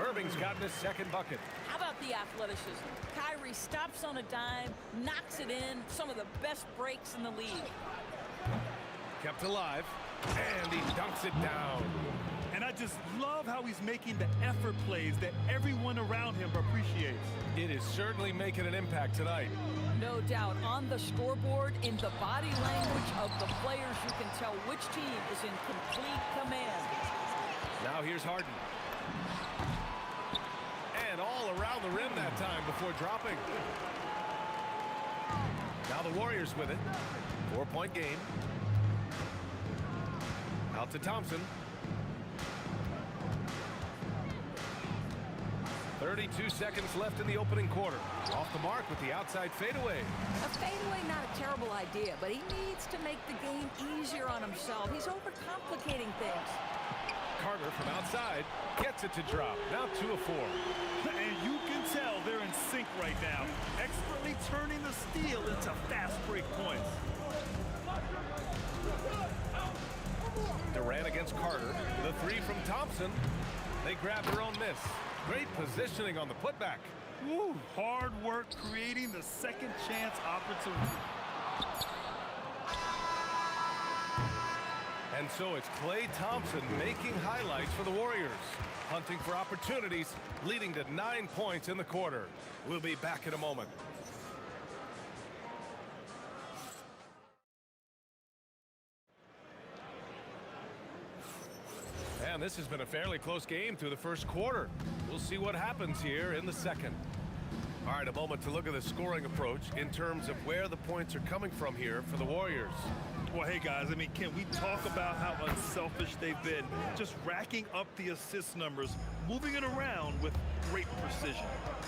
Irving's gotten his second bucket. How about the athleticism? Kyrie stops on a dime, knocks it in. Some of the best breaks in the league. Kept alive, and he dunks it down. And I just love how he's making the effort plays that everyone around him appreciates. It is certainly making an impact tonight. No doubt. On the scoreboard, in the body language of the players, you can tell which team is in complete command. Now here's Harden. And all around the rim that time before dropping. Now the Warriors with it. 4-point game. Out to Thompson. 32 seconds left in the opening quarter. Off the mark with the outside fadeaway. A fadeaway, not a terrible idea, but he needs to make the game easier on himself. He's overcomplicating things. Carter from outside gets it to drop. Now 2 of 4. And you can tell they're in sync right now, expertly turning the steal into fast break points. Durant against Carter. The 3 from Thompson. They grab their own miss. Great positioning on the putback. Woo, hard work creating the second chance opportunity. And so it's Klay Thompson making highlights for the Warriors. Hunting for opportunities, leading to 9 points in the quarter. We'll be back in a moment. And this has been a fairly close game through the first quarter. We'll see what happens here in the second. All right, a moment to look at the scoring approach in terms of where the points are coming from here for the Warriors. Well, hey, guys, I mean, can we talk about how unselfish they've been? Just racking up the assist numbers, moving it around with great precision.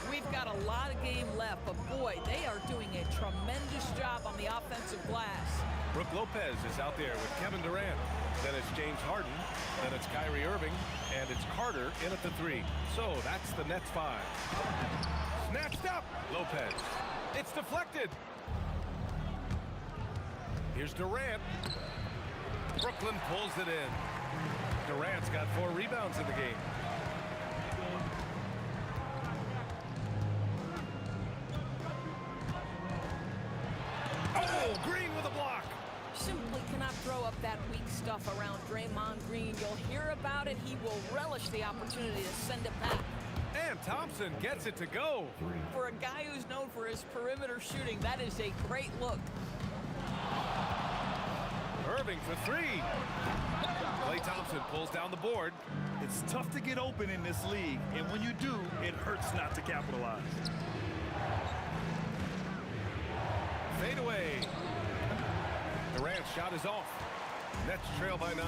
We've got a lot of game left, but boy, they are doing a tremendous job on the offensive glass. Brook Lopez is out there with Kevin Durant. Then it's James Harden. Then it's Kyrie Irving. And it's Carter in at the 3. So that's the Nets 5. Snatched up. Lopez. It's deflected. Here's Durant. Brooklyn pulls it in. Durant's got 4 rebounds in the game. Oh, Green with a block. Simply cannot throw up that weak stuff around Draymond Green. You'll hear about it. He will relish the opportunity to send it back. And Thompson gets it to go. For a guy who's known for his perimeter shooting, that is a great look. Irving for 3. Klay Thompson pulls down the board. It's tough to get open in this league, and when you do, it hurts not to capitalize. Fade away. Durant's shot is off. Nets trail by 9.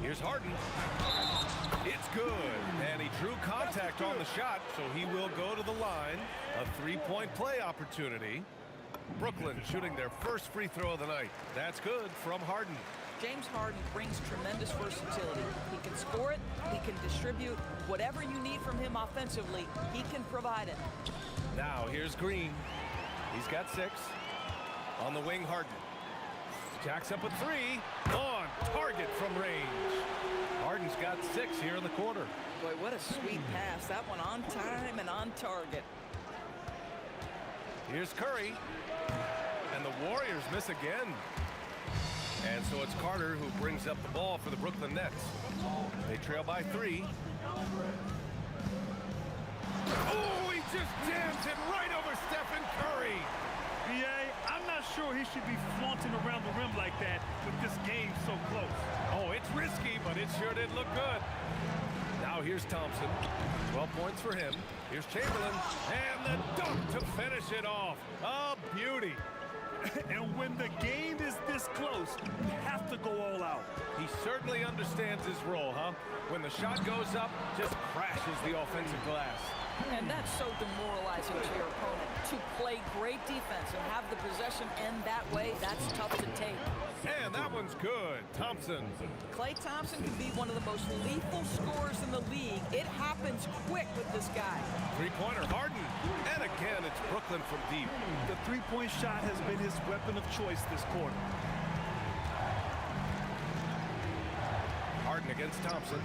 Here's Harden. It's good. And he drew contact on the shot, so he will go to the line. A 3-point play opportunity. Brooklyn shooting their first free throw of the night. That's good from Harden. James Harden brings tremendous versatility. He can score it, he can distribute. Whatever you need from him offensively, he can provide it. Now here's Green. He's got 6. On the wing, Harden. Jacks up a 3. On target from range. Harden's got 6 here in the quarter. Boy, what a sweet pass. That one on time and on target. Here's Curry. And the Warriors miss again. And so it's Carter who brings up the ball for the Brooklyn Nets. They trail by 3. Oh, he just jams it right over Stephen Curry. B.A., I'm not sure he should be flaunting around the rim like that with this game so close. Oh, it's risky, but it sure did look good. Now here's Thompson. 12 points for him. Here's Chamberlain. And the dunk to finish it off. A beauty. And when the game is this close, you have to go all out. He certainly understands his role, huh? When the shot goes up, just crashes the offensive glass. And that's so demoralizing to your opponent. To play great defense and have the possession end that way, that's tough to take. And that one's good. Thompson. Klay Thompson can be one of the most lethal scorers in the league. It happens quick with this guy. Three-pointer, Harden. And again, it's Brooklyn from deep. The three-point shot has been his weapon of choice this quarter. Harden against Thompson.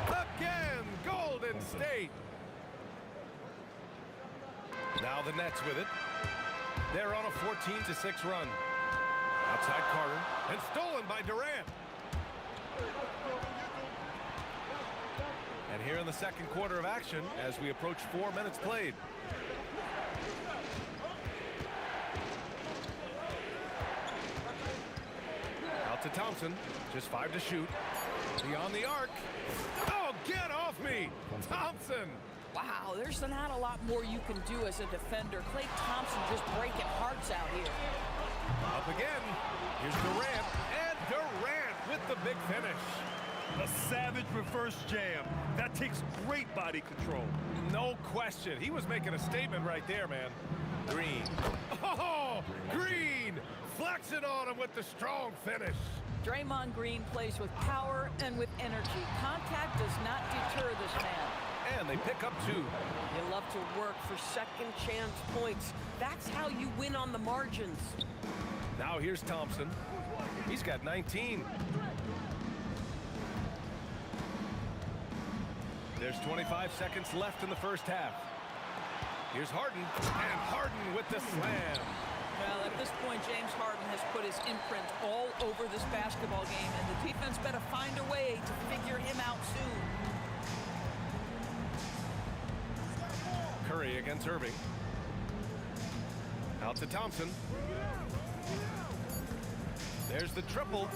Again, Golden State. Now the Nets with it. They're on a 14-6 run. Outside Carter, and stolen by Durant. And here in the second quarter of action, as we approach 4 minutes played. Out to Thompson, just 5 to shoot. Beyond the arc. Oh, get off me, Thompson. Wow, there's not a lot more you can do as a defender. Klay Thompson just breaking hearts out here. Up again. Here's Durant. And Durant with the big finish. A savage reverse jam. That takes great body control. No question. He was making a statement right there, man. Green. Oh, Green flexing on him with the strong finish. Draymond Green plays with power and with energy. Contact does not deter this man. And they pick up 2. You love to work for second chance points. That's how you win on the margins. Now here's Thompson. He's got 19. There's 25 seconds left in the first half. Here's Harden. And Harden with the slam. Well, at this point, James Harden has put his imprint all over this basketball game, and the defense better find a way to figure him out soon. Curry against Irving. Out to Thompson. There's the triple.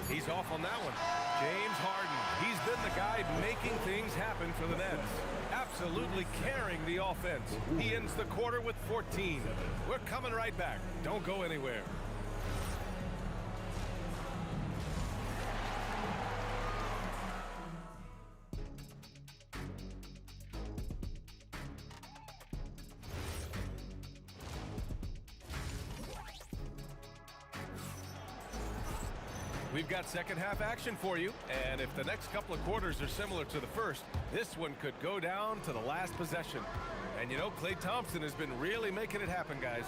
He's off on that one. James Harden. He's been the guy making things happen for the Nets. Absolutely carrying the offense. He ends the quarter with 14. We're coming right back. Don't go anywhere. We've got second half action for you, and if the next couple of quarters are similar to the first, this one could go down to the last possession. And you know, Klay Thompson has been really making it happen, guys.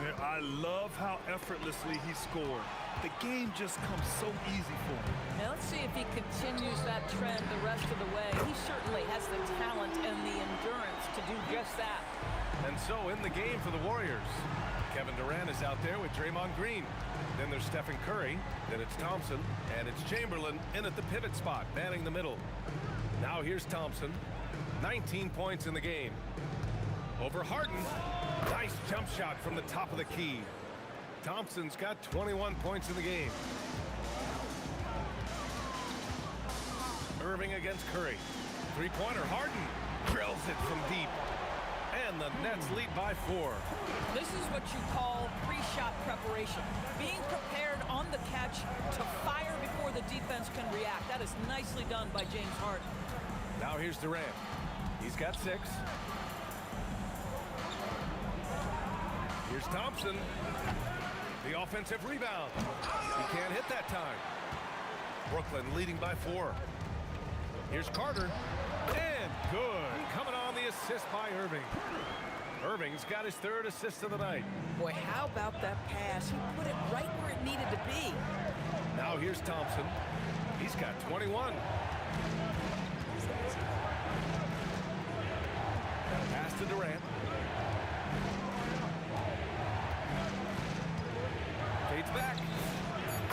Yeah, I love how effortlessly he scored. The game just comes so easy for him. Now let's see if he continues that trend the rest of the way. He certainly has the talent and the endurance to do just that. And so in the game for the Warriors, Kevin Durant is out there with Draymond Green. Then there's Stephen Curry, then it's Thompson, and it's Chamberlain in at the pivot spot, manning the middle. Now here's Thompson, 19 points in the game. Over Harden, nice jump shot from the top of the key. Thompson's got 21 points in the game. Irving against Curry. Three-pointer, Harden drills it from deep. And the Nets lead by 4. This is what you call pre-shot preparation. Being prepared on the catch to fire before the defense can react. That is nicely done by James Harden. Now here's Durant. He's got 6. Here's Thompson. The offensive rebound. He can't hit that time. Brooklyn leading by 4. Here's Carter. And good. Coming on the assist by Irving. Irving's got his 3rd assist of the night. Boy, how about that pass? He put it right where it needed to be. Now here's Thompson. He's got 21. Pass to Durant. Fades back.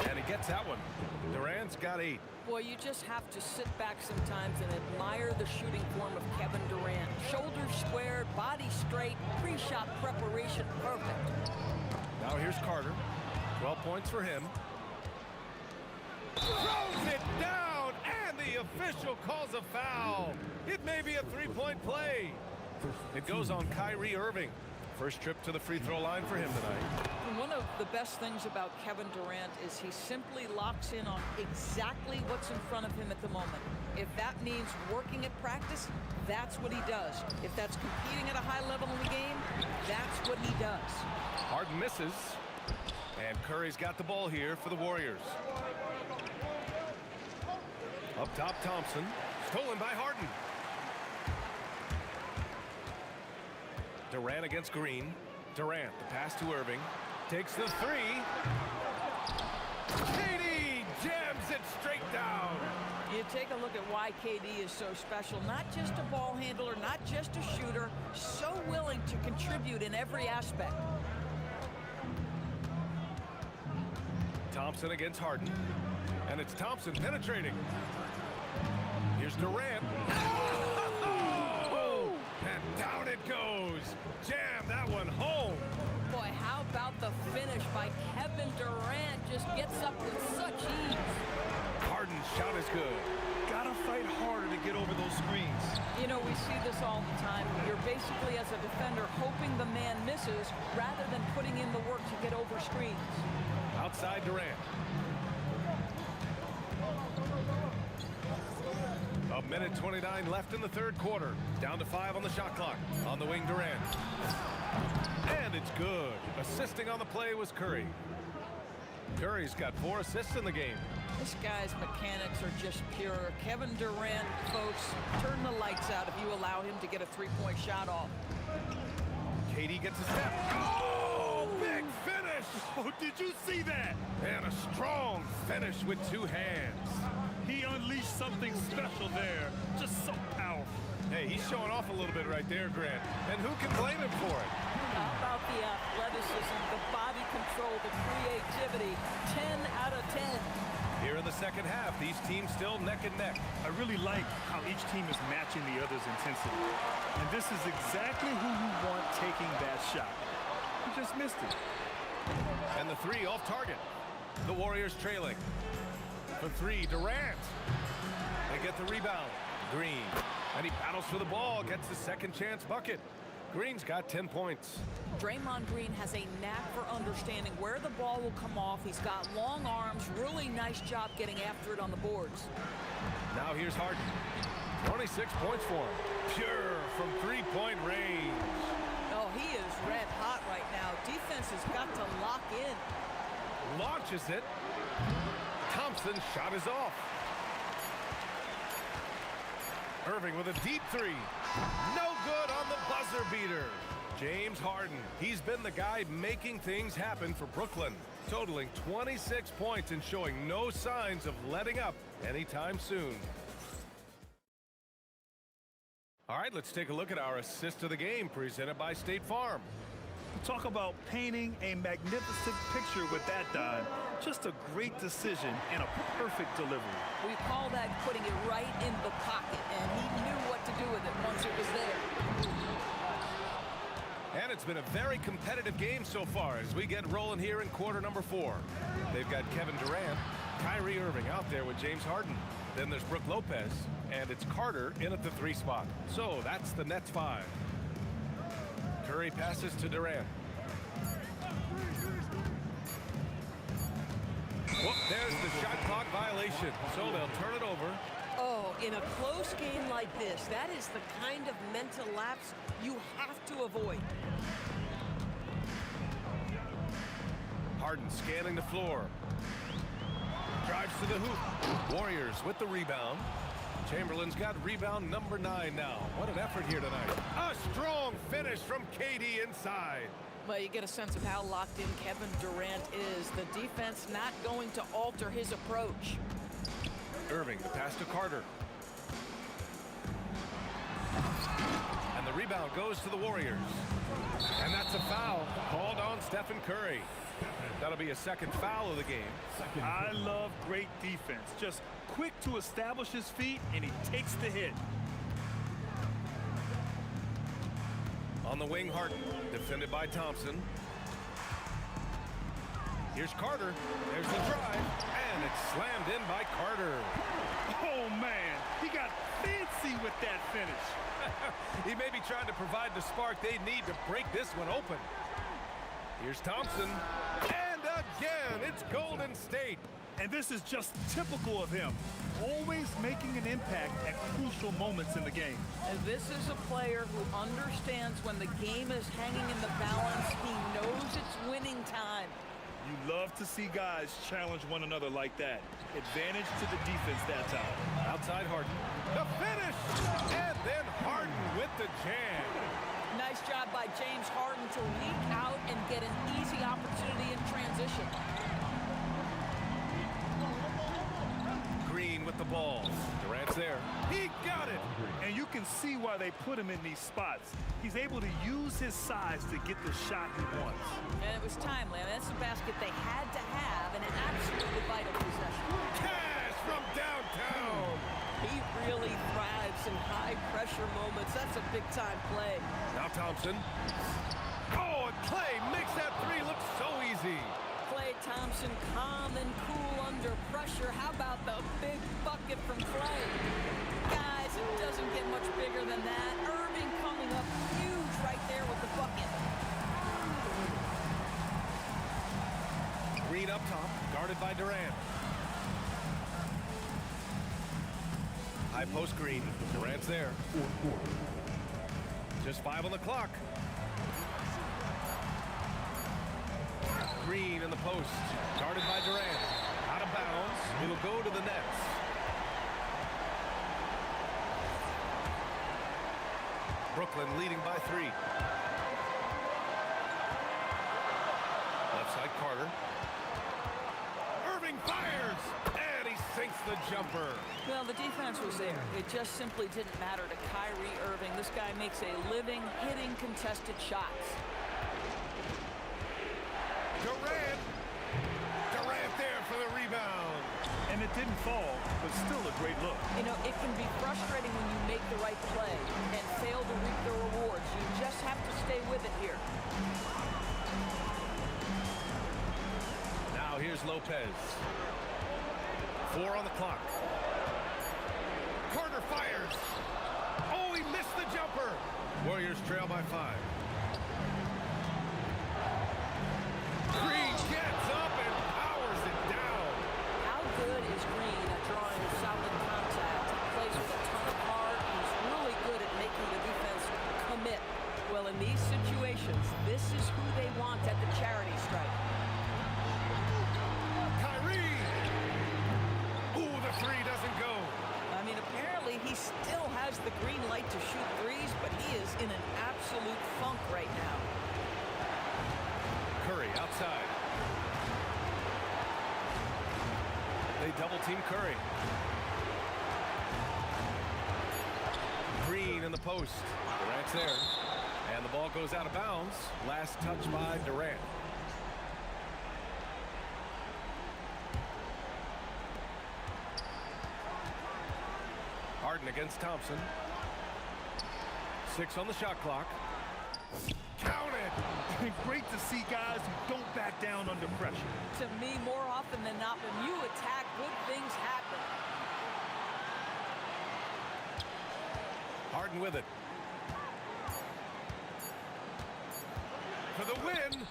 And he gets that one. Durant's got 8. Boy, you just have to sit back sometimes and admire the shooting form of Kevin Durant. Shoulders squared, body straight, pre-shot preparation perfect. Now here's Carter. 12 points for him. Throws it down, and the official calls a foul. It may be a 3-point play. It goes on Kyrie Irving. First trip to the free throw line for him tonight. One of the best things about Kevin Durant is he simply locks in on exactly what's in front of him at the moment. If that means working at practice, that's what he does. If that's competing at a high level in the game, that's what he does. Harden misses, and Curry's got the ball here for the Warriors. Up top, Thompson, stolen by Harden. Durant against Green. Durant, the pass to Irving. Takes the 3. KD jams it straight down. You take a look at why KD is so special. Not just a ball handler, not just a shooter, so willing to contribute in every aspect. Thompson against Harden. And it's Thompson penetrating. Here's Durant. Oh! And down it goes. Jam that one home. Boy, how about the finish by Kevin Durant? Just gets up with such ease. Harden's shot is good. Gotta fight harder to get over those screens. You know, we see this all the time. You're basically, as a defender, hoping the man misses rather than putting in the work to get over screens. Outside Durant. A minute 29 left in the 3rd quarter. Down to 5 on the shot clock. On the wing, Durant. And it's good. Assisting on the play was Curry. Curry's got 4 assists in the game. This guy's mechanics are just pure. Kevin Durant, folks, turn the lights out if you allow him to get a 3-point shot off. KD gets a step. Oh, big finish. Oh, did you see that? And a strong finish with 2 hands. He unleashed something special there. Just so powerful. Hey, he's showing off a little bit right there, Grant. And who can blame him for it? How about the athleticism, the body control, the creativity? 10 out of 10. Here in the second half, these teams still neck and neck. I really like how each team is matching the other's intensity. And this is exactly who you want taking that shot. He just missed it. And the 3 off target. The Warriors trailing. For 3, Durant. They get the rebound. Green. And he battles for the ball, gets the second chance bucket. Green's got 10 points. Draymond Green has a knack for understanding where the ball will come off. He's got long arms, really nice job getting after it on the boards. Now here's Harden. 26 points for him. Pure from 3-point range. Oh, he is red hot right now. Defense has got to lock in. Launches it. Thompson's shot is off. Irving with a deep three. No good on the buzzer beater. James Harden, he's been the guy making things happen for Brooklyn, totaling 26 points and showing no signs of letting up anytime soon. All right, let's take a look at our assist of the game presented by State Farm. Talk about painting a magnificent picture with that dime. Just a great decision and a perfect delivery. We call that putting it right in the pocket, and he knew what to do with it once it was there. And it's been a very competitive game so far as we get rolling here in quarter number 4. They've got Kevin Durant, Kyrie Irving out there with James Harden. Then there's Brook Lopez, and it's Carter in at the 3 spot. So that's the Nets 5. Curry passes to Durant. Whoop, there's the shot clock violation. So they'll turn it over. Oh, in a close game like this, that is the kind of mental lapse you have to avoid. Harden scanning the floor. Drives to the hoop. Warriors with the rebound. Chamberlain's got rebound number 9 now. What an effort here tonight. A strong finish from KD inside. Well, you get a sense of how locked in Kevin Durant is. The defense not going to alter his approach. Irving, the pass to Carter. And the rebound goes to the Warriors. And that's a foul called on Stephen Curry. That'll be a second foul of the game. I love great defense. Just quick to establish his feet, and he takes the hit. On the wing, Harden, defended by Thompson. Here's Carter. There's the drive, and it's slammed in by Carter. Oh, man, he got fancy with that finish. He may be trying to provide the spark they need to break this one open. Here's Thompson, and again, it's Golden State. And this is just typical of him, always making an impact at crucial moments in the game. And this is a player who understands when the game is hanging in the balance. He knows it's winning time. You love to see guys challenge one another like that. Advantage to the defense that time. Outside Harden. The finish! And then Harden with the jam. Nice job by James Harden to leak out and get an easy opportunity in transition. Green with the ball. Durant's there. He got it! And you can see why they put him in these spots. He's able to use his size to get the shot he wants. And it was timely. I mean, that's a basket they had to have, and an absolutely vital possession. Cash from downtown! He really thrives in high-pressure moments. That's a big-time play. Now Thompson. Oh, and Clay makes that 3 look so easy. Klay Thompson calm and cool under pressure. How about the big bucket from Klay? Guys, it doesn't get much bigger than that. Irving coming up huge right there with the bucket. Green up top, guarded by Durant. High post Green. Durant's there. Just 5 on the clock. Green in the post. Guarded by Durant. Out of bounds. It'll go to the Nets. Brooklyn leading by 3. Left side Carter. Irving fires! And he sinks the jumper. Well, the defense was there. It just simply didn't matter to Kyrie Irving. This guy makes a living hitting contested shots. Durant there for the rebound. And it didn't fall, but still a great look. You know, it can be frustrating when you make the right play and fail to reap the rewards. You just have to stay with it here. Now here's Lopez. 4 on the clock. Carter fires. Oh, he missed the jumper. Warriors trail by 5. Green gets up and powers it down. How good is Green at drawing solid contact? He plays with a ton of heart. He's really good at making the defense commit. Well, in these situations, this is who they want at the charity stripe. Kyrie in an absolute funk right now. Curry outside. They double team Curry. Green in the post. Durant's there. And the ball goes out of bounds. Last touch by Durant. Harden against Thompson. 6 on the shot clock. Count it! Great to see guys who don't back down under pressure. To me, more often than not, when you attack, good things happen. Harden with it. For the win.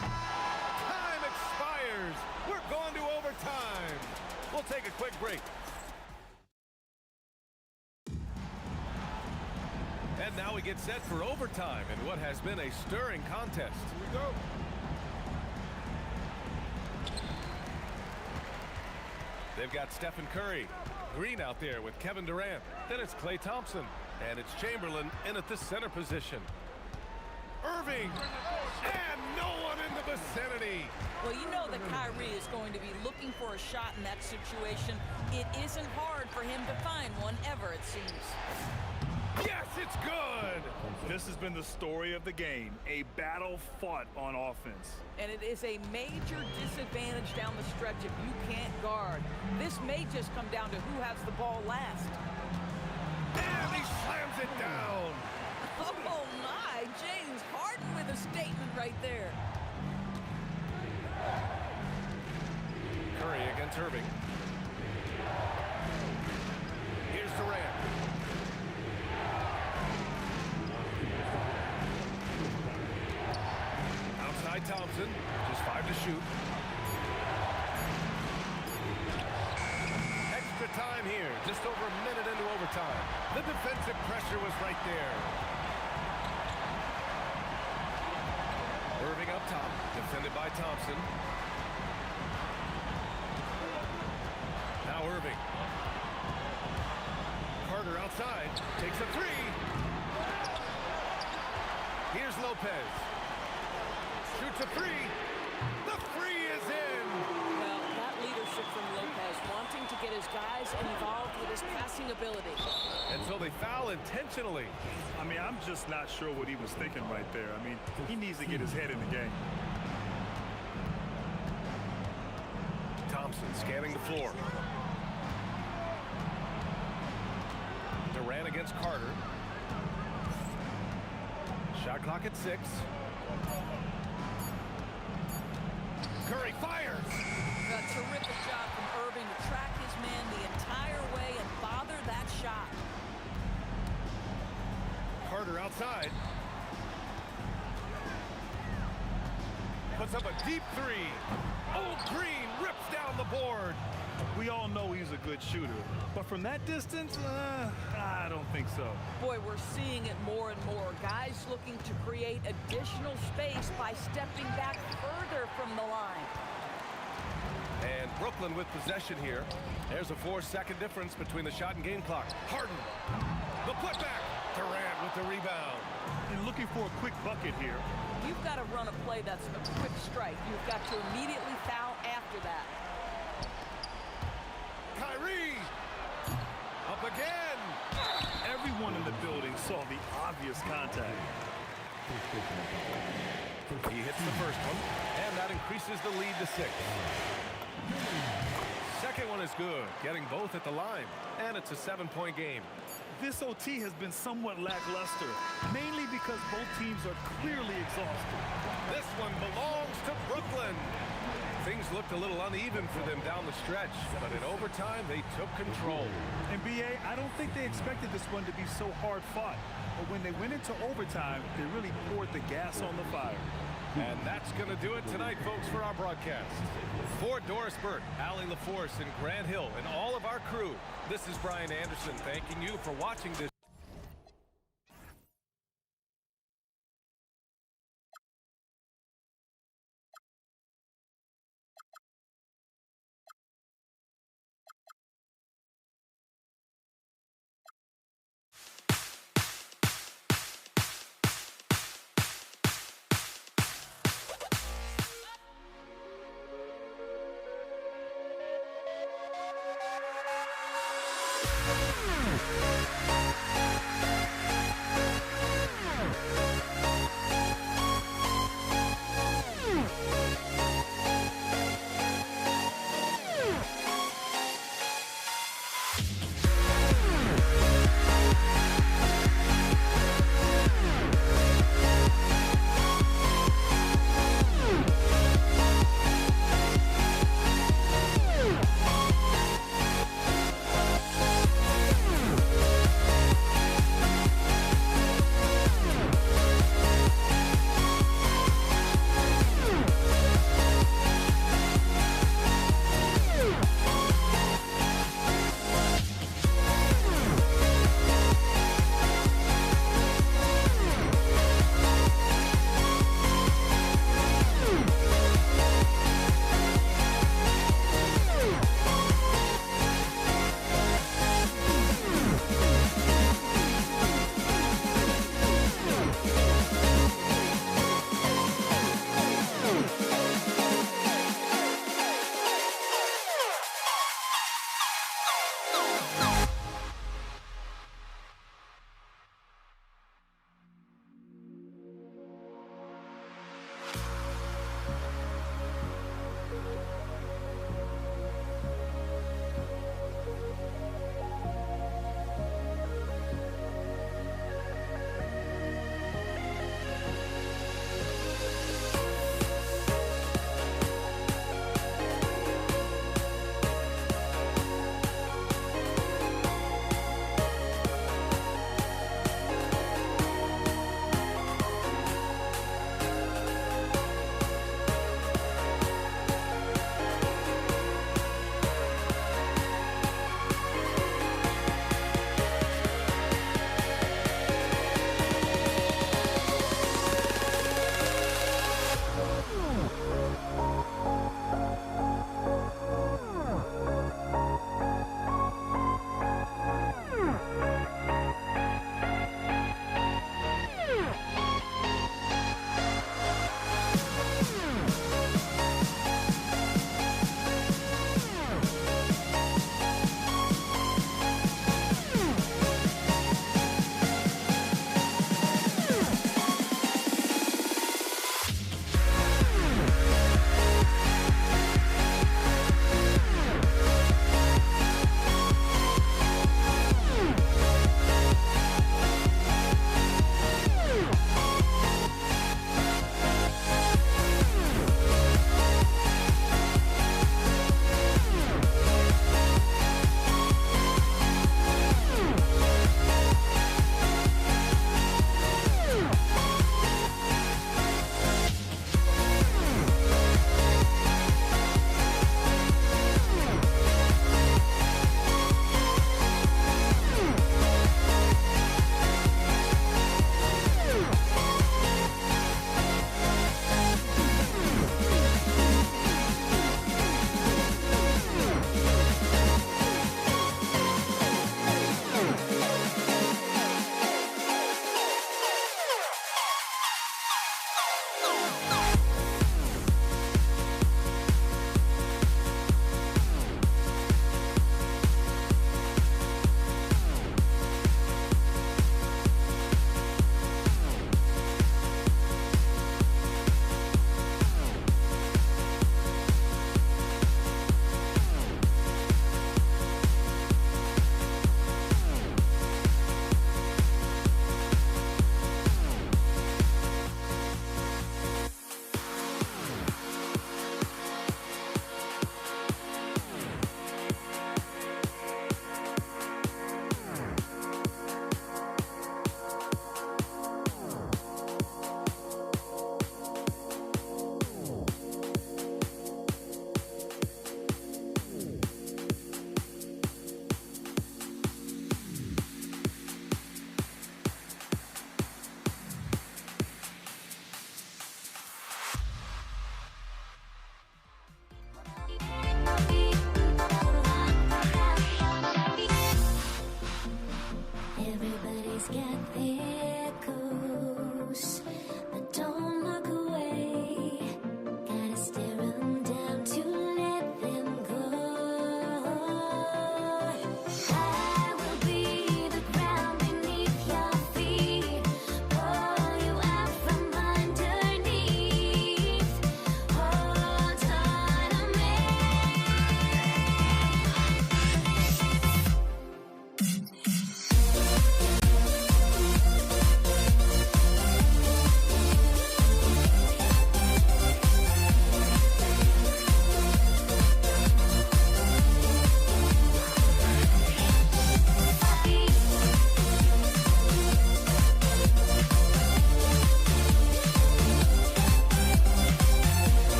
Time expires. We're going to overtime. We'll take a quick break. And now we get set for overtime in what has been a stirring contest. Here we go. They've got Stephen Curry. Green out there with Kevin Durant. Then it's Klay Thompson. And it's Chamberlain in at the center position. Irving. And no one in the vicinity. Well, you know that Kyrie is going to be looking for a shot in that situation. It isn't hard for him to find one ever, it seems. Yes, it's good. This has been the story of the game, a battle fought on offense. And it is a major disadvantage down the stretch if you can't guard. This may just come down to who has the ball last. And he slams it down. Oh my, James Harden with a statement right there. Curry against Irving. Here's Durant. Outside Thompson, just 5 to shoot. Extra time here, just over a minute into overtime. The defensive pressure was right there. Irving up top, defended by Thompson. Now Irving. Carter outside, takes a 3. Here's Lopez. Shoots a 3. The 3 is in. Well, that leadership from Lopez, wanting to get his guys involved with his passing ability. And so they foul intentionally. I mean, I'm just not sure what he was thinking right there. I mean, he needs to get his head in the game. Thompson scanning the floor. Durant against Carter. Shot clock at 6. Curry fires. A terrific job from Irving to track his man the entire way and bother that shot. Carter outside. Puts up a deep 3. Oh, Green rips down the board. We all know he's a good shooter, but from that distance, I don't think so. Boy, we're seeing it more and more. Guys looking to create additional space by stepping back further from the line. And Brooklyn with possession here. There's a 4-second difference between the shot and game clock. Harden, the putback. Durant with the rebound. And looking for a quick bucket here. You've got to run a play that's a quick strike. You've got to immediately foul after that. Kyrie, up again. Everyone in the building saw the obvious contact. He hits the first one, and that increases the lead to 6. Second one is good, getting both at the line, and it's a 7-point game. This OT has been somewhat lackluster, mainly because both teams are clearly exhausted. This one belongs to Brooklyn. Things looked a little uneven for them down the stretch, but in overtime, they took control. And BA, I don't think they expected this one to be so hard fought. But when they went into overtime, they really poured the gas on the fire. And that's going to do it tonight, folks, for our broadcast. For Doris Burt, Allie LaForce, and Grant Hill, and all of our crew, this is Brian Anderson thanking you for watching this.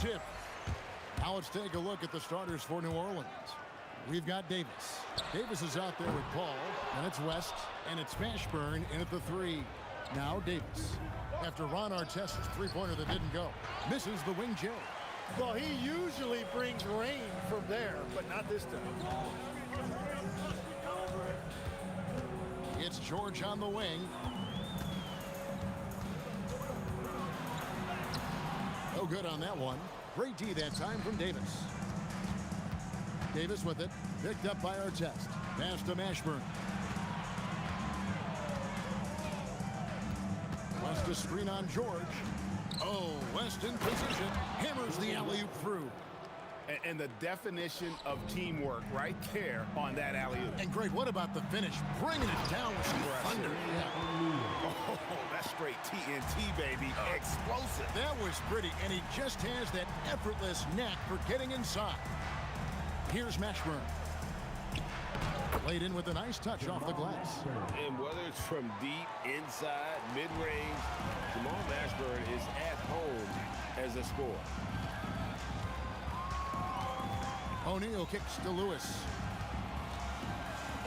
tip. Now let's take a look at the starters for New Orleans. We've got Davis. Davis is out there with Paul, and it's West, and it's Mashburn in at the 3. Now Davis. After Ron Artest's three-pointer that didn't go. Misses the wing J. Well, he usually brings rain from there, but not this time. It's George on the wing. No good on that one. Great D that time from Davis. Davis with it. Picked up by Artest. Pass to Mashburn. West to screen on George. Oh, West in position. Hammers the alley-oop through. And the definition of teamwork right there on that alley-oop. And great, what about the finish? Bringing it down with some thunder. Yeah. Oh, that's straight TNT, baby. Explosive. That was pretty, and he just has that effortless knack for getting inside. Here's Mashburn. Played in with a nice touch off the glass. And whether it's from deep, inside, mid-range, Jamal Mashburn is at home as a scorer. O'Neal kicks to Lewis.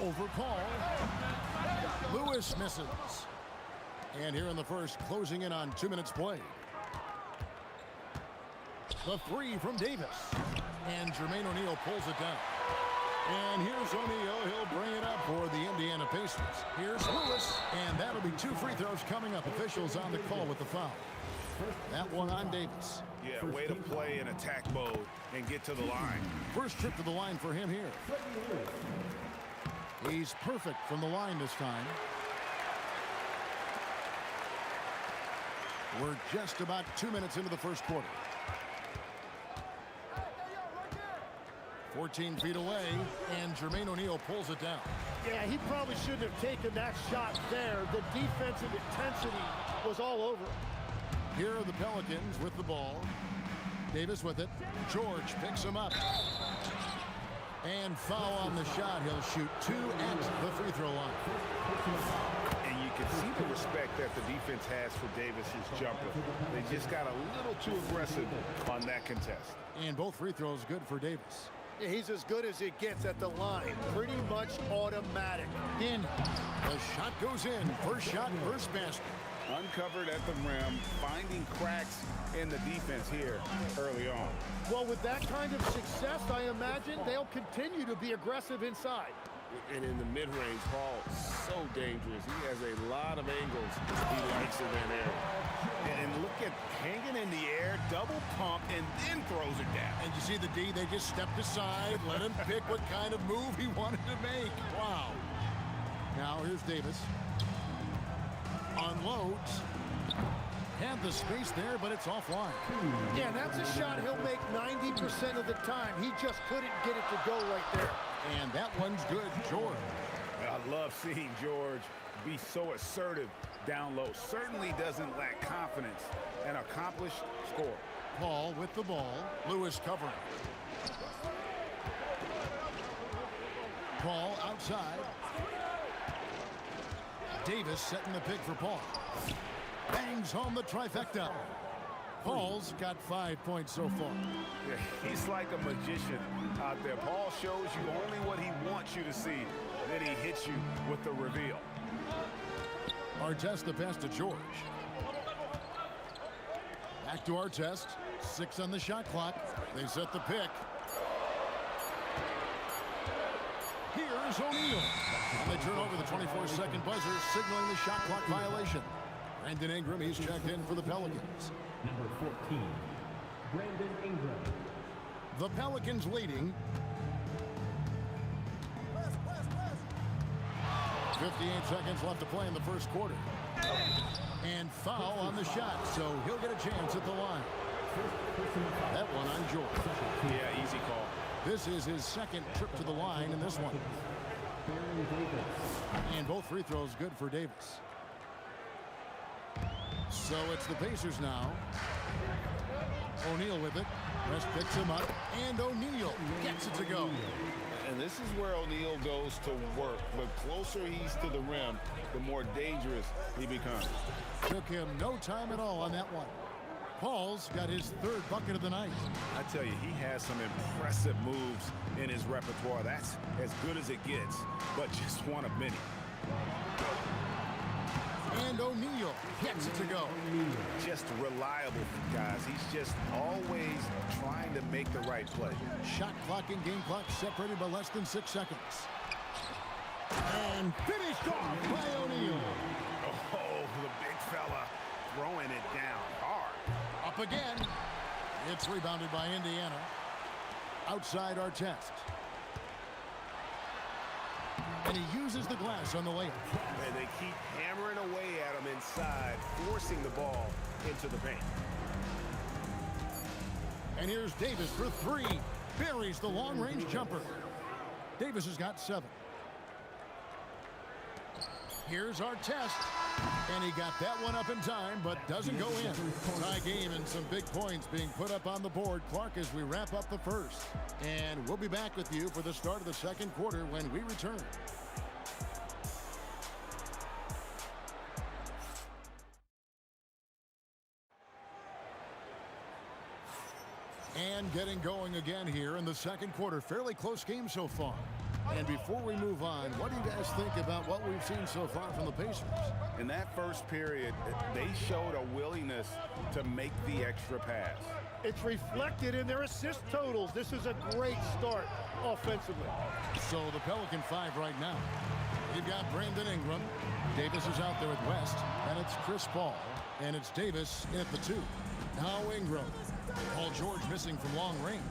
Over call. Lewis misses. And here in the first, closing in on 2 minutes played. The 3 from Davis. And Jermaine O'Neal pulls it down. And here's O'Neal. He'll bring it up for the Indiana Pacers. Here's Lewis. And that'll be 2 free throws coming up. Officials on the call with the foul. That one on Davis. Yeah, way to play in attack mode and get to the line. First trip to the line for him here. He's perfect from the line this time. We're just about 2 minutes into the first quarter. 14 feet away, and Jermaine O'Neal pulls it down. Yeah, he probably shouldn't have taken that shot there. The defensive intensity was all over. Here are the Pelicans with the ball. Davis with it. George picks him up. And foul on the shot. He'll shoot 2 at the free throw line. And you can see the respect that the defense has for Davis's jumper. They just got a little too aggressive on that contest. And both free throws good for Davis. Yeah, he's as good as it gets at the line. Pretty much automatic. In. The shot goes in. First shot, first basket. Uncovered at the rim, finding cracks in the defense here early on. Well, with that kind of success, I imagine they'll continue to be aggressive inside. And in the mid-range, Paul, so dangerous. He has a lot of angles he likes in that area. And look at hanging in the air, double pump, and then throws it down. And you see the D, they just stepped aside, let him pick what kind of move he wanted to make. Wow. Now here's Davis. Unloads. Had the space there, but it's offline. Yeah, that's a shot he'll make 90% of the time. He just couldn't get it to go right there. And that one's good, George. I love seeing George be so assertive down low. Certainly doesn't lack confidence. An accomplished scorer. Paul with the ball. Lewis covering. Paul outside. Davis setting the pick for Paul. Bangs home the trifecta. Paul's got 5 points so far. Yeah, he's like a magician out there. Paul shows you only what he wants you to see. Then he hits you with the reveal. Artest the pass to George. Back to Artest. 6 on the shot clock. They set the pick. Here's O'Neal. And they turn over the 24-second buzzer, signaling the shot clock violation. Brandon Ingram, he's checked in for the Pelicans. Number 14, Brandon Ingram. The Pelicans leading. 58 seconds left to play in the first quarter. And foul on the shot, so he'll get a chance at the line. That one on George. Yeah, easy call. This is his second trip to the line in this one. And both free throws good for Davis. So it's the Pacers now. O'Neal with it. West picks him up. And O'Neal gets it to go. And this is where O'Neal goes to work. The closer he's to the rim, the more dangerous he becomes. Took him no time at all on that one. Paul's got his third bucket of the night. I tell you, he has some impressive moves in his repertoire. That's as good as it gets, but just one of many. And O'Neal gets it to go. Just reliable, guys. He's just always trying to make the right play. Shot clock and game clock separated by less than 6 seconds. And finished off by O'Neal. Oh, the big fella throwing it down hard. Up again. It's rebounded by Indiana. Outside Artest. And he uses the glass on the layup. And they keep hammering away at him inside, forcing the ball into the paint. And here's Davis for 3. Buries the long-range jumper. Davis has got 7. Here's Artest. And he got that one up in time, but doesn't go in. Tie game and some big points being put up on the board, Clark, as we wrap up the first. And we'll be back with you for the start of the second quarter when we return. And getting going again here in the second quarter. Fairly close game so far. And before we move on, what do you guys think about what we've seen so far from the Pacers? In that first period, they showed a willingness to make the extra pass. It's reflected in their assist totals. This is a great start offensively. So the Pelican 5 right now. You've got Brandon Ingram. Davis is out there with West. And it's Chris Paul. And it's Davis in at the 2. Now Ingram. Paul George missing from long range.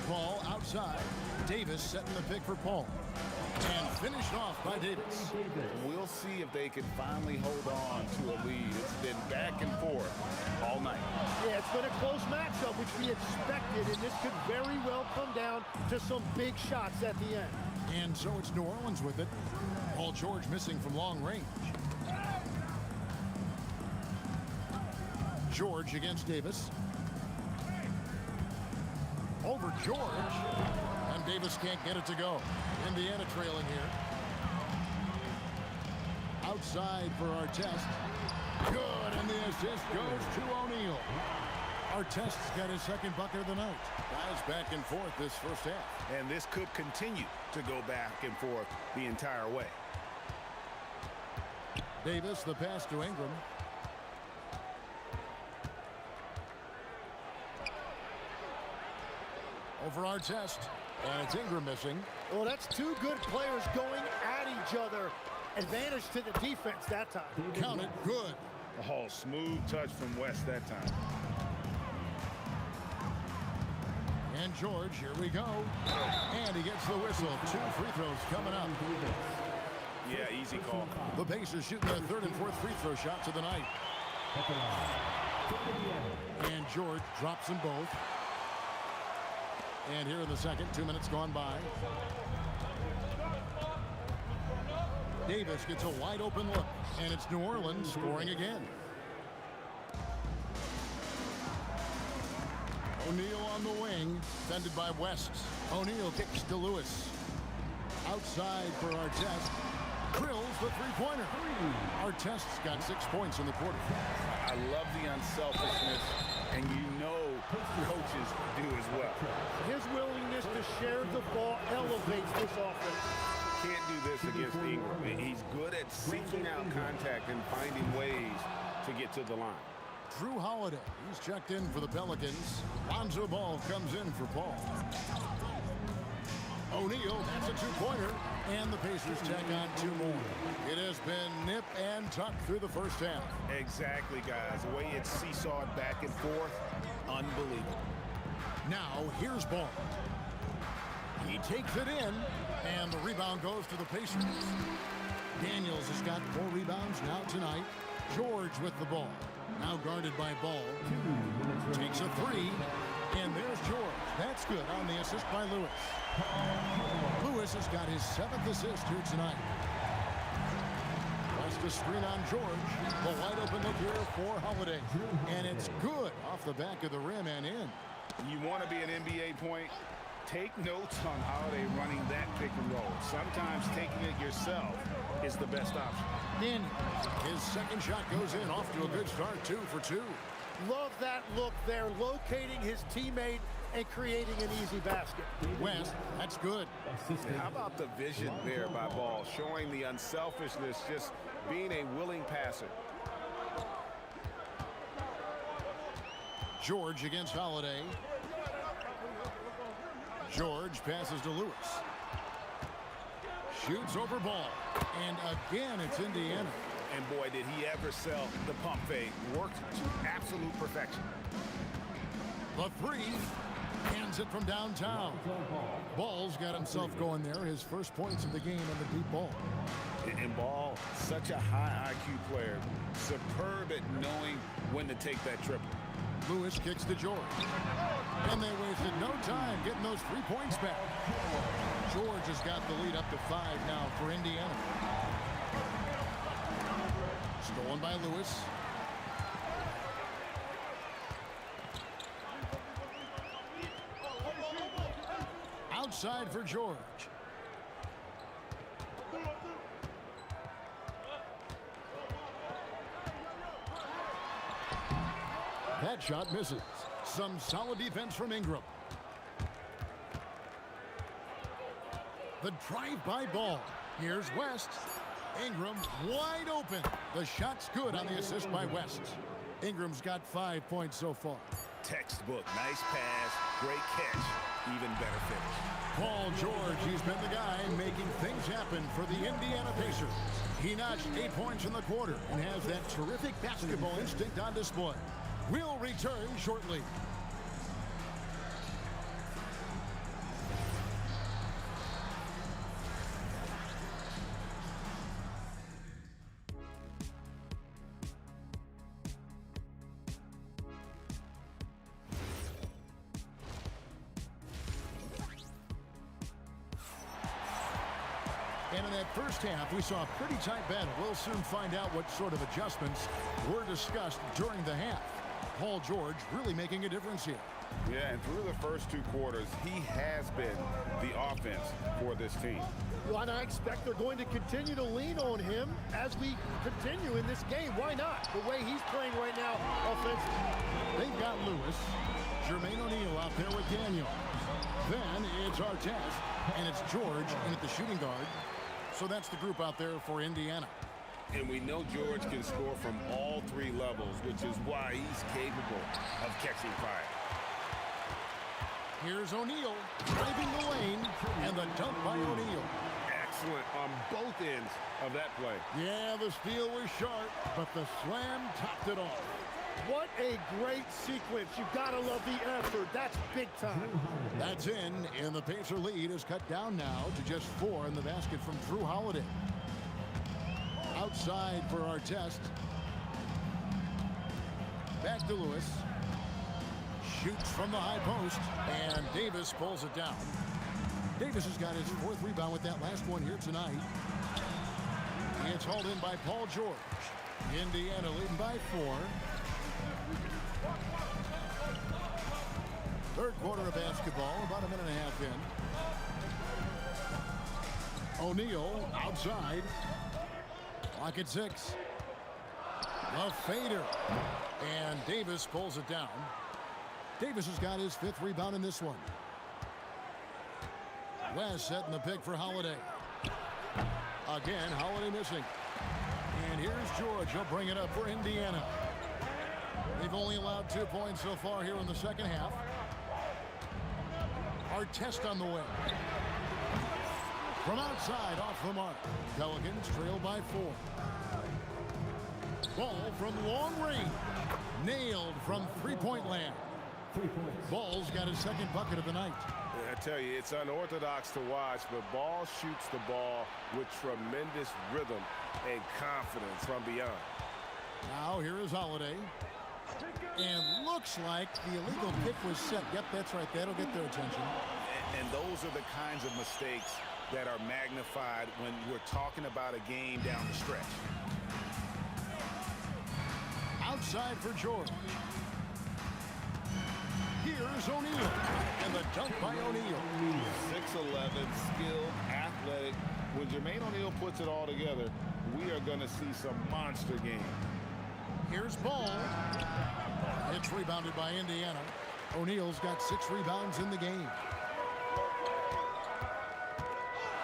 Paul outside. Davis setting the pick for Paul. And finished off by Davis. We'll see if they can finally hold on to a lead. It's been back and forth all night. Yeah, it's been a close matchup, which we expected, and this could very well come down to some big shots at the end. And so it's New Orleans with it. Paul George missing from long range. George against Davis. Over George. And Davis can't get it to go. Indiana trailing here. Outside for Artest. Good, and the assist goes to O'Neal. Artest's got his second bucket of the night. Guys back and forth this first half. And this could continue to go back and forth the entire way. Davis, the pass to Ingram. Over Artest. And it's Ingram missing. Well, that's two good players going at each other. Advantage to the defense that time. Count it. Good. Oh, smooth touch from West that time. And George, here we go. And he gets the whistle. 2 free throws coming up. Yeah, easy call. The Pacers shooting their third and fourth free throw shots of the night. And George drops them both. And here in the second, 2 minutes gone by. Davis gets a wide open look. And it's New Orleans scoring again. O'Neal on the wing, defended by West. O'Neal kicks to Lewis. Outside for Artest. Drills the three-pointer. Artest's got 6 points in the quarter. I love the unselfishness, and you know coaches do as well. His willingness to share the ball elevates this offense. Can't do this against Ingram. He's good at seeking out contact and finding ways to get to the line. Drew Holiday, he's checked in for the Pelicans. Lonzo Ball comes in for Paul. O'Neal, that's a two-pointer. And the Pacers tack on 2 more. It has been nip and tuck through the first half. Exactly, guys. The way it's seesawed back and forth, unbelievable. Now, here's Ball. He takes it in, and the rebound goes to the Pacers. Daniels has got 4 rebounds now tonight. George with the ball. Now guarded by Ball. Takes a 3, and there's George. That's good on the assist by Lewis. Lewis has got his 7th assist here tonight. West a screen on George. The wide open look here for Holiday. And it's good off the back of the rim and in. You want to be an NBA point? Take notes on Holiday running that pick and roll. Sometimes taking it yourself is the best option. Daniel, his second shot goes in, off to a good start, 2 for 2. Love that look there, locating his teammate and creating an easy basket. West, that's good. How about the vision there by Ball, showing the unselfishness, just being a willing passer. George against Holiday. George passes to Lewis. Shoots over Ball. And again, it's Indiana. And boy, did he ever sell the pump fake. Worked to absolute perfection. The three. Hands it from downtown. Ball's got himself going there. His first points of the game on the deep ball. And Ball, such a high IQ player. Superb at knowing when to take that triple. Lewis kicks to George. And they wasted no time getting those 3 points back. George has got the lead up to 5 now for Indiana. Stolen by Lewis. Outside for George. That shot misses. Some solid defense from Ingram. The drive-by Ball. Here's West. Ingram wide open. The shot's good on the assist by West. Ingram's got 5 points so far. Textbook. Nice pass. Great catch. Even better finish. Paul George, he's been the guy making things happen for the Indiana Pacers. He notched 8 points in the quarter and has that terrific basketball instinct on display. We'll return shortly. And in that first half, we saw a pretty tight battle. We'll soon find out what sort of adjustments were discussed during the half. Paul George really making a difference here. Yeah, and through the first 2 quarters, he has been the offense for this team. Well, and I expect they're going to continue to lean on him as we continue in this game. Why not? The way he's playing right now offensively. They've got Lewis. Jermaine O'Neal out there with Daniel. Then it's Artest, and it's George in at the shooting guard. So that's the group out there for Indiana. And we know George can score from all 3 levels, which is why he's capable of catching fire. Here's O'Neal driving the lane, and the dunk by O'Neal. Excellent on both ends of that play. Yeah, the steal was sharp, but the slam topped it off. What a great sequence. You've got to love the effort. That's big time. That's in, and the Pacer lead is cut down now to just 4 in the basket from Drew Holiday. Outside for Artest. Back to Lewis. Shoots from the high post, and Davis pulls it down. Davis has got his 4th rebound with that last one here tonight. It's hauled in by Paul George. Indiana leading by 4. Third quarter of basketball, about a minute and a half in. O'Neal outside. Clock at 6. A fader. And Davis pulls it down. Davis has got his 5th rebound in this one. West setting the pick for Holiday. Again, Holiday missing. And here's George. He'll bring it up for Indiana. They've only allowed 2 points so far here in the second half. Artest on the way. From outside, off the mark. Pelicans trail by 4. Ball from long range. Nailed from three-point land. 3 points. Ball's got his 2nd bucket of the night. I tell you, it's unorthodox to watch, but Ball shoots the ball with tremendous rhythm and confidence from beyond. Now here is Holiday. And looks like the illegal pick was set. Yep, that's right. That'll get their attention. And those are the kinds of mistakes that are magnified when we're talking about a game down the stretch. Outside for George. Here's O'Neal. And the dunk by O'Neal. 6'11", skilled, athletic. When Jermaine O'Neal puts puts it all together, we are going to see some monster game. Here's Ball. It's rebounded by Indiana. O'Neal's got 6 rebounds in the game.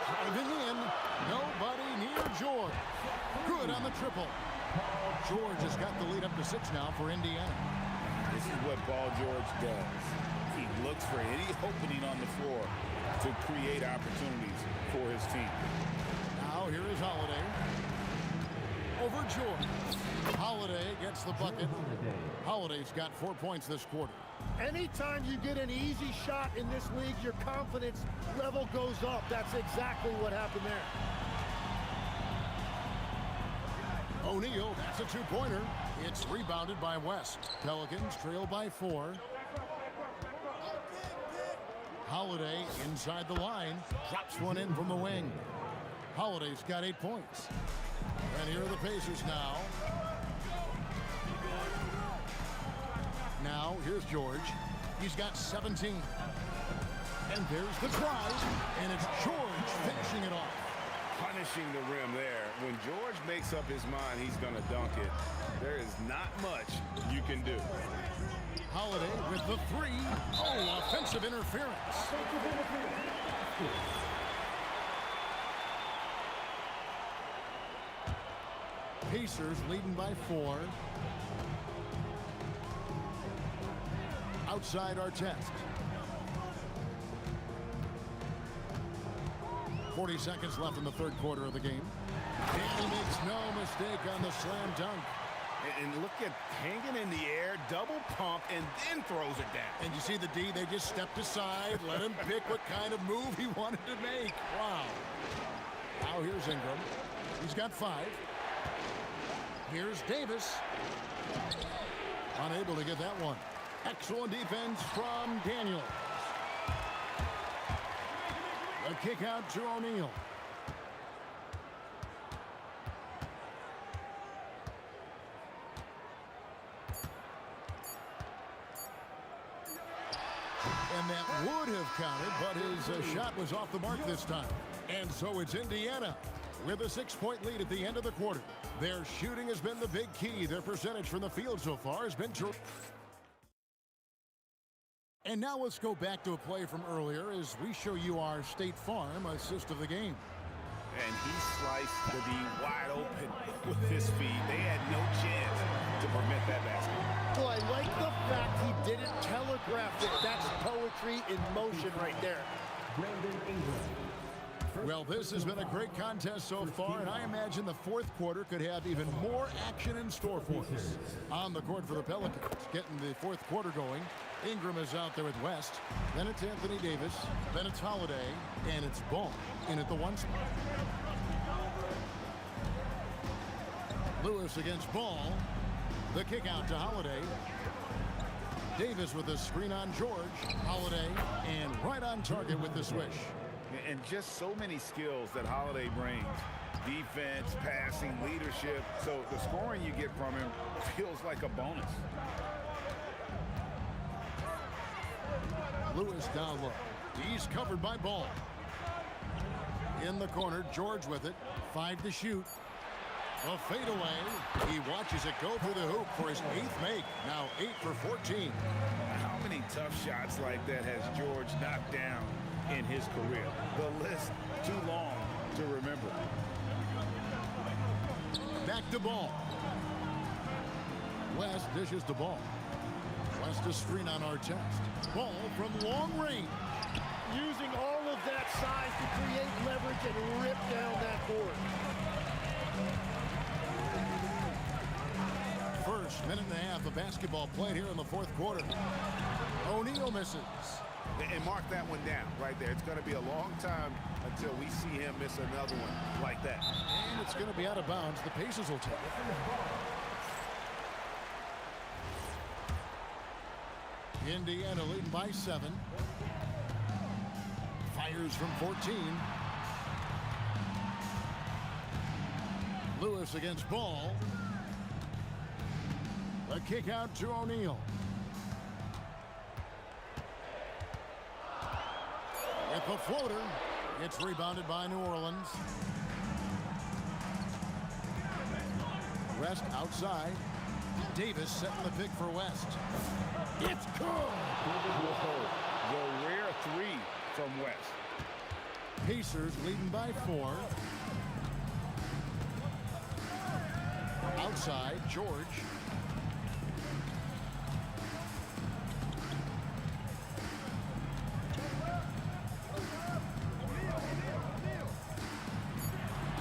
Driving in, nobody near George. Good on the triple. George has got the lead up to 6 now for Indiana. This is what Paul George does. He looks for any opening on the floor to create opportunities for his team. Now here is Holiday. Over George. Holiday gets the bucket. Holiday's got 4 points this quarter. Anytime you get an easy shot in this league, your confidence level goes up. That's exactly what happened there. O'Neal, that's a 2-pointer. It's rebounded by West. Pelicans trail by 4. Holiday inside the line. Drops one in from the wing. Holiday's got 8 points. And here are the Pacers now. Now, here's George. He's got 17. And there's the drive. And it's George finishing it off. Punishing the rim there. When George makes up his mind he's going to dunk it, there is not much you can do. Holiday with the 3. Oh, offensive interference. Pacers leading by 4. Outside Artest. 40 seconds left in the third quarter of the game. Danny makes no mistake on the slam dunk. And look at hanging in the air, double pump, and then throws it down. And you see the D, they just stepped aside, let him pick what kind of move he wanted to make. Wow. Now here's Ingram. He's got 5. Here's Davis. Unable to get that one. Excellent defense from Daniels. A kick out to O'Neal. And that would have counted, but his shot was off the mark this time. And so it's Indiana with a 6-point lead at the end of the quarter. Their shooting has been the big key. Their percentage from the field so far has been terrific. And now let's go back to a play from earlier as we show you our State Farm assist of the game. And he sliced the D wide open with his feet. They had no chance to prevent that basket. Well, I like the fact he didn't telegraph it. That's poetry in motion right there. Brandon Ingram. Well, this has been a great contest so far, and I imagine the fourth quarter could have even more action in store for us. On the court for the Pelicans, getting the fourth quarter going. Ingram is out there with West. Then it's Anthony Davis. Then it's Holiday. And it's Ball in at the 1 spot. Lewis against Ball. The kick out to Holiday. Davis with a screen on George. Holiday. And right on target with the swish. And just so many skills that Holiday brings. Defense, passing, leadership. So the scoring you get from him feels like a bonus. Lewis down low. He's covered by Ball. In the corner, George with it. 5 to shoot. A fadeaway. He watches it go through the hoop for his 8th make. Now 8 for 14. How many tough shots like that has George knocked down in his career? The list too long to remember. Back to Ball. West dishes the ball. West a screen on Artest. Ball from long range. Using all of that size to create leverage and rip down that board. First minute and a half of basketball played here in the fourth quarter. O'Neal misses. And mark that one down right there. It's going to be a long time until we see him miss another one like that. And it's going to be out of bounds. The Pacers will take it. Indiana leading by 7. Fires from 14. Lewis against Ball. A kick out to O'Neal. At the floater, it's rebounded by New Orleans. West outside. Davis setting the pick for West. It's good. Whoa, the rare three from West. Pacers leading by 4. Outside, George.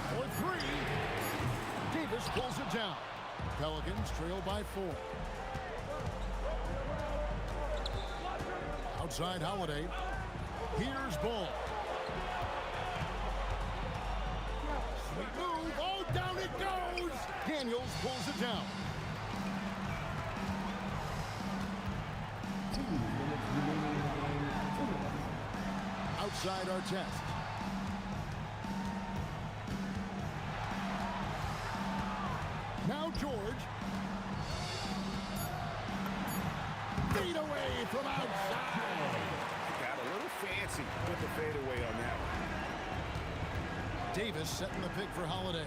For 3. Davis pulls it down. Pelicans trail by 4. Outside Holiday. Here's Ball. Sweet move. Oh, down it goes. Daniels pulls it down. 2 minutes remaining in tournament. Outside Artest. Now George. Fade away from outside. Got a little fancy with the fadeaway on that one. Davis setting the pick for Holiday.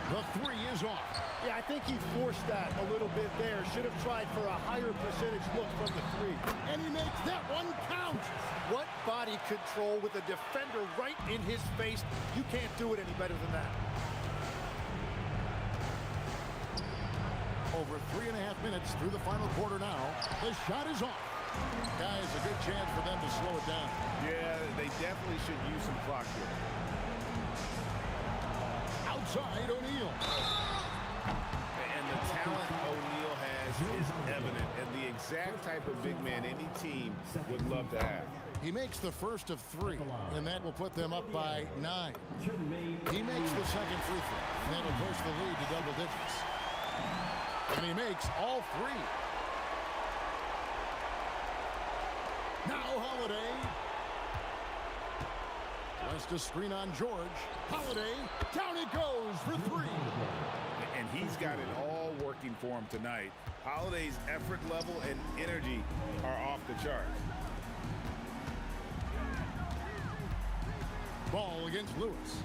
The 3 is off. Yeah, I think he forced that a little bit there. Should have tried for a higher percentage look from the 3. And he makes that one count. What body control with a defender right in his face. You can't do it any better than that. Over 3.5 minutes through the final quarter now. The shot is off. Guys, a good chance for them to slow it down. Yeah, they definitely should use some clock here. Outside O'Neal. And the talent O'Neal has is evident, and the exact type of big man any team would love to have. He makes the first of 3, and that will put them up by 9. He makes the second free throw, and that'll push the lead to double digits. And he makes all 3. Now Holiday. West a screen on George. Holiday. Down it goes for 3. And he's got it all working for him tonight. Holiday's effort level and energy are off the charts. Ball against Lewis.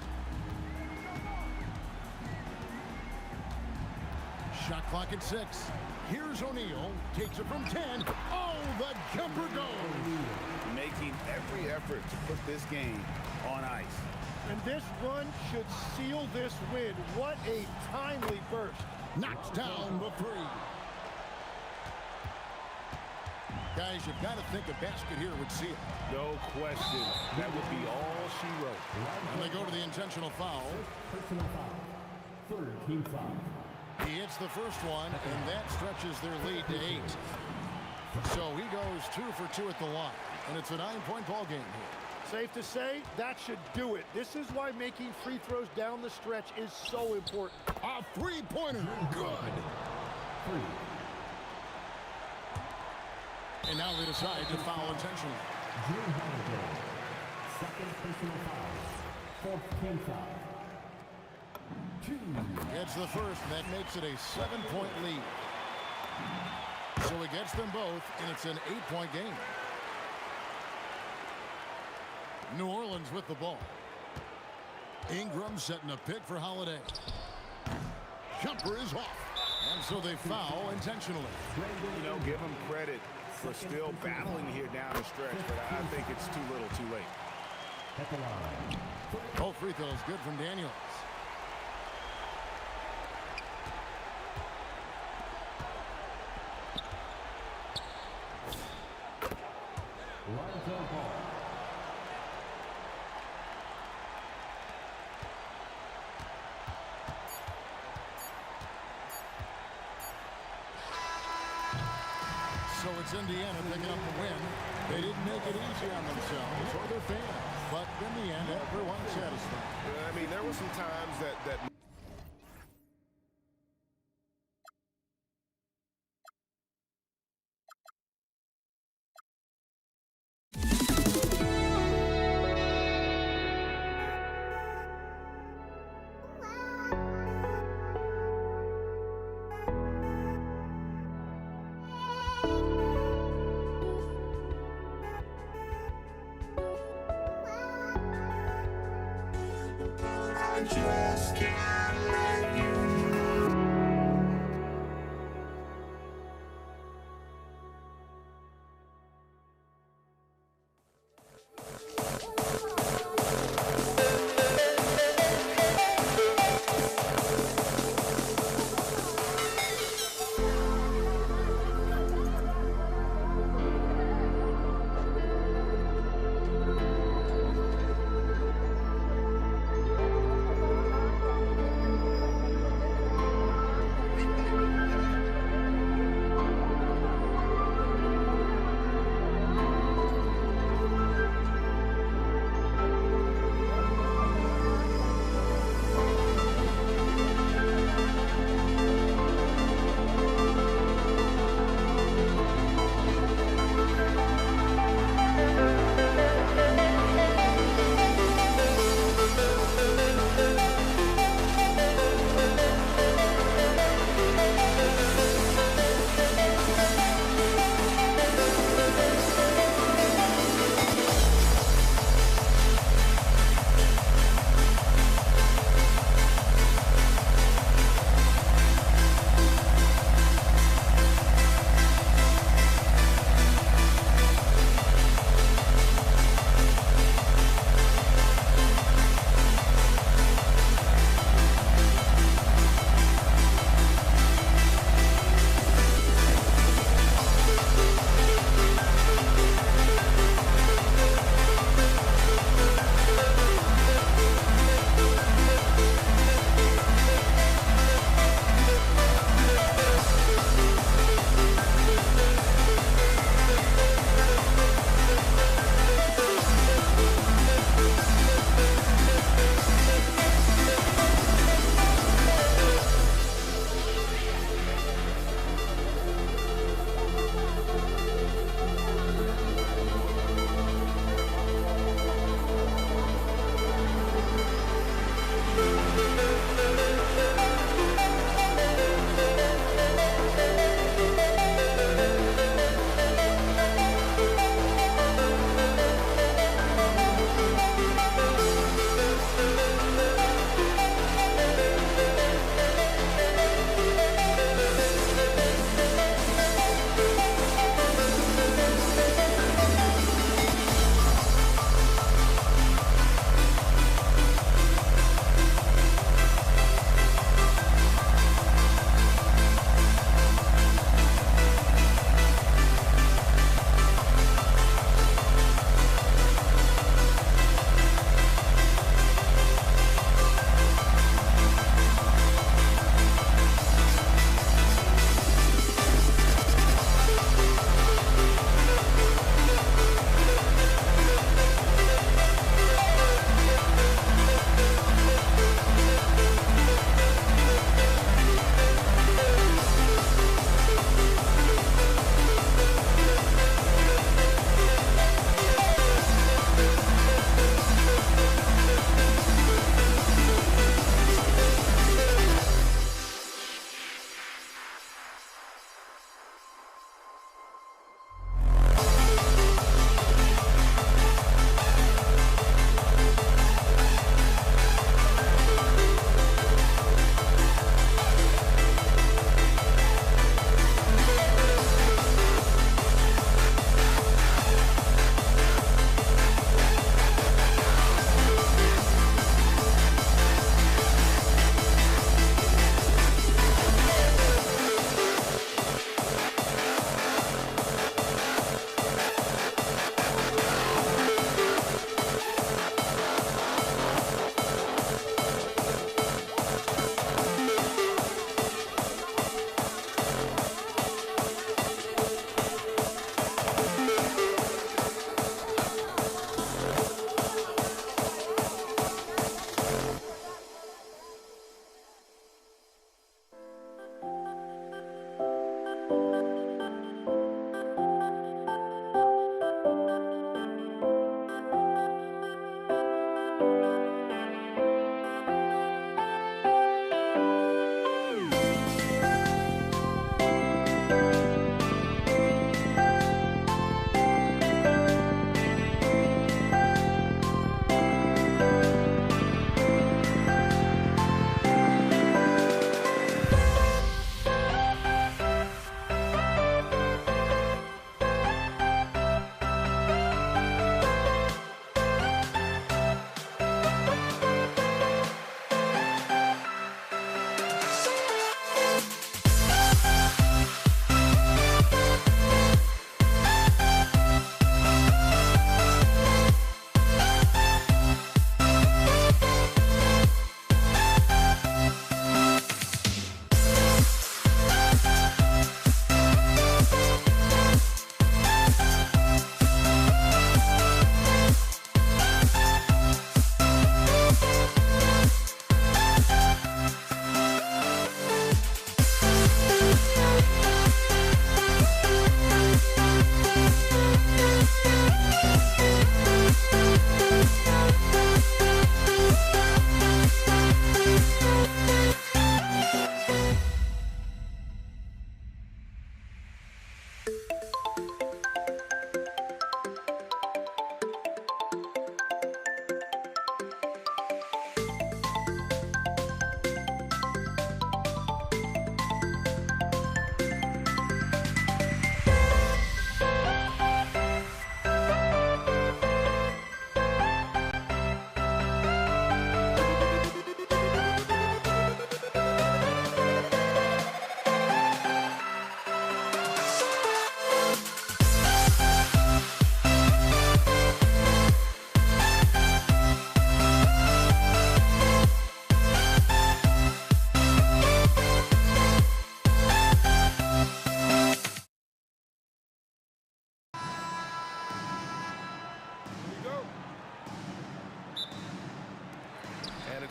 Shot clock at 6. Here's O'Neal. Takes it from 10. Oh, the jumper goes. Making every effort to put this game on ice. And this run should seal this win. What a timely burst. Knocks down the 3. Guys, you've got to think a basket here would seal. No question. That would be all she wrote. And they go to the intentional foul. Personal foul. Third team foul. He hits the first one, and that stretches their lead to 8. So he goes 2 for 2 at the line. And it's a 9-point ball game here. Safe to say, that should do it. This is why making free throws down the stretch is so important. A 3-pointer. Good. 3. And now they decide to foul intentionally. Drew Holiday. Second personal foul. Fourth team foul. 2. Gets the first, and that makes it a 7-point lead. So he gets them both, and it's an 8-point game. New Orleans with the ball. Ingram setting a pick for Holiday. Jumper is off. And so they foul intentionally. You know, give them credit for still battling here down the stretch, but I think it's too little too late. At the line. Both free throws good from Daniels. Lonzo Ball. So it's Indiana picking up the win. They didn't make it easy on themselves or their fans. But in the end, everyone's satisfied. I mean, there were some times that just can't let you know.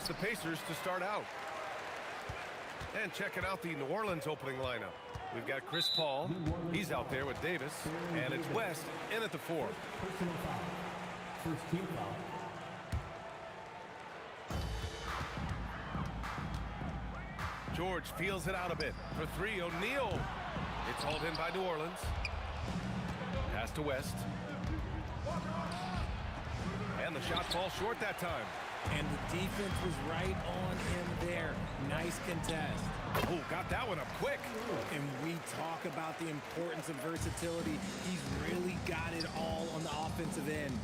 It's the Pacers to start out. And checking out the New Orleans opening lineup. We've got Chris Paul. He's out there with Davis. And it's West in at the 4. Personal foul. First team foul. George feels it out a bit. For 3, O'Neal. It's hauled in by New Orleans. Pass to West. And the shot falls short that time. And the defense was right on him there. Nice contest. Oh, got that one up quick. And we talk about the importance of versatility. He's really got it all on the offensive end.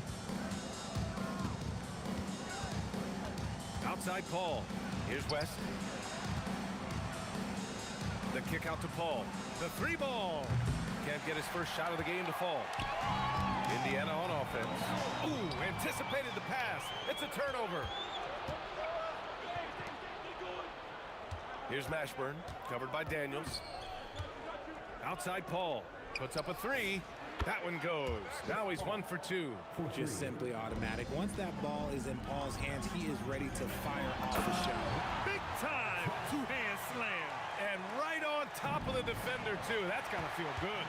Outside Paul. Here's West. The kick out to Paul. The 3 ball. Can't get his first shot of the game to fall. Indiana on offense. Ooh, anticipated the pass. It's a turnover. Here's Mashburn, covered by Daniels. Outside Paul. Puts up a 3. That one goes. Now he's 1 for 2. Just simply automatic. Once that ball is in Paul's hands, he is ready to fire off a shot. Big time two-hand slam. And right on top of the defender, too. That's got to feel good.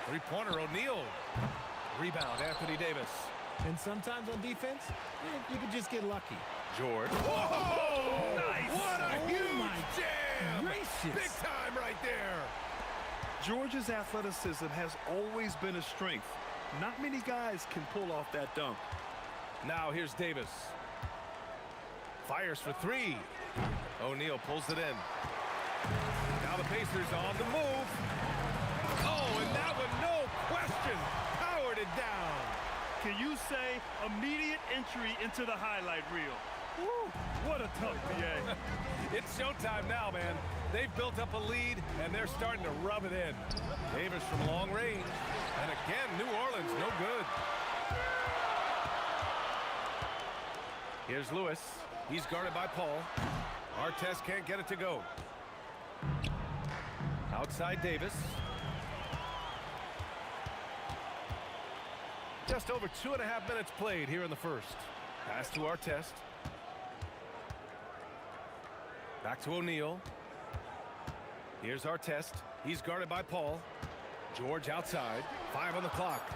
Three-pointer, O'Neal. Rebound, Anthony Davis. And sometimes on defense, you can just get lucky. George. Whoa! Nice. What a huge my jam! gracious. Big time right there. George's athleticism has always been a strength. Not many guys can pull off that dunk. Now here's Davis. Fires for 3. O'Neal pulls it in. Now the Pacers on the move. Oh, and that one, no question, powered it down. Can you say immediate entry into the highlight reel? Woo, what a tough PA. It's showtime now, man. They've built up a lead, and they're starting to rub it in. Davis from long range. And again, New Orleans, no good. Here's Lewis. He's guarded by Paul. Artest can't get it to go. Outside Davis. Just over 2.5 minutes played here in the first. Pass to Artest. Back to O'Neal. Here's Artest. He's guarded by Paul. George outside. 5 on the clock.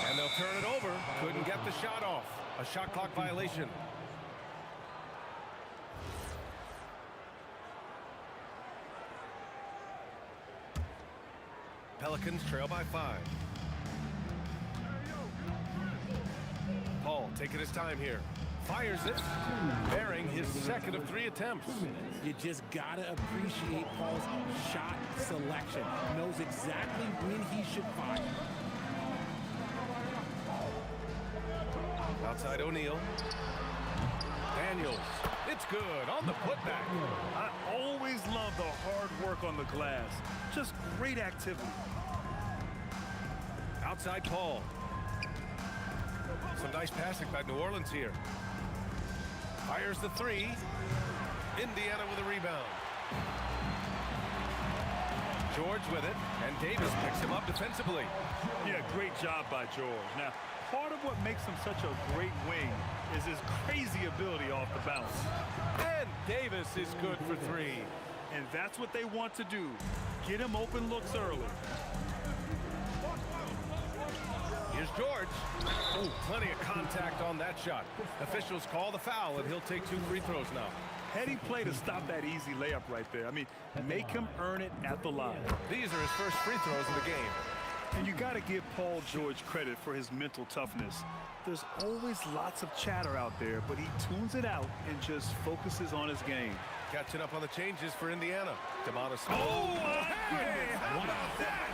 And they'll turn it over. Couldn't get the shot off. A shot clock violation. Pelicans trail by 5. Paul taking his time here. Fires it, bearing his second of 3 attempts. You just gotta appreciate Paul's shot selection. Knows exactly when he should fire. Outside O'Neal. Daniels. It's good on the putback. I always love the hard work on the glass. Just great activity. Outside Paul. Some nice passing by New Orleans here. Fires the 3. Indiana with a rebound. George with it, and Davis picks him up defensively. Yeah, great job by George. Now, part of what makes him such a great wing is his crazy ability off the bounce. And Davis is good for 3. And that's what they want to do. Get him open looks early. Here's George. Oh, plenty of contact on that shot. Officials call the foul, and he'll take 2 free throws now. Heady play to stop that easy layup right there. I mean, make him earn it at the line. These are his first free throws of the game. And you got to give Paul George credit for his mental toughness. There's always lots of chatter out there, but he tunes it out and just focuses on his game. Catching up on the changes for Indiana. Demonis. Oh, my goodness. How about that?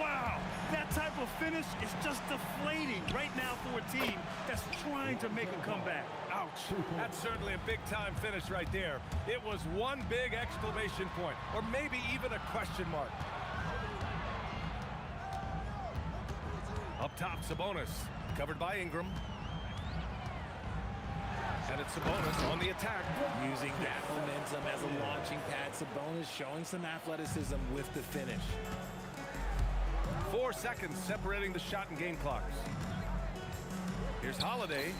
Wow. That type of finish is just deflating right now for a team that's trying to make a comeback. Ouch. That's certainly a big-time finish right there. It was one big exclamation point, or maybe even a question mark. Up top, Sabonis. Covered by Ingram. And it's Sabonis on the attack. Using that momentum as a launching pad, Sabonis showing some athleticism with the finish. 4 seconds separating the shot and game clocks. Here's Holiday.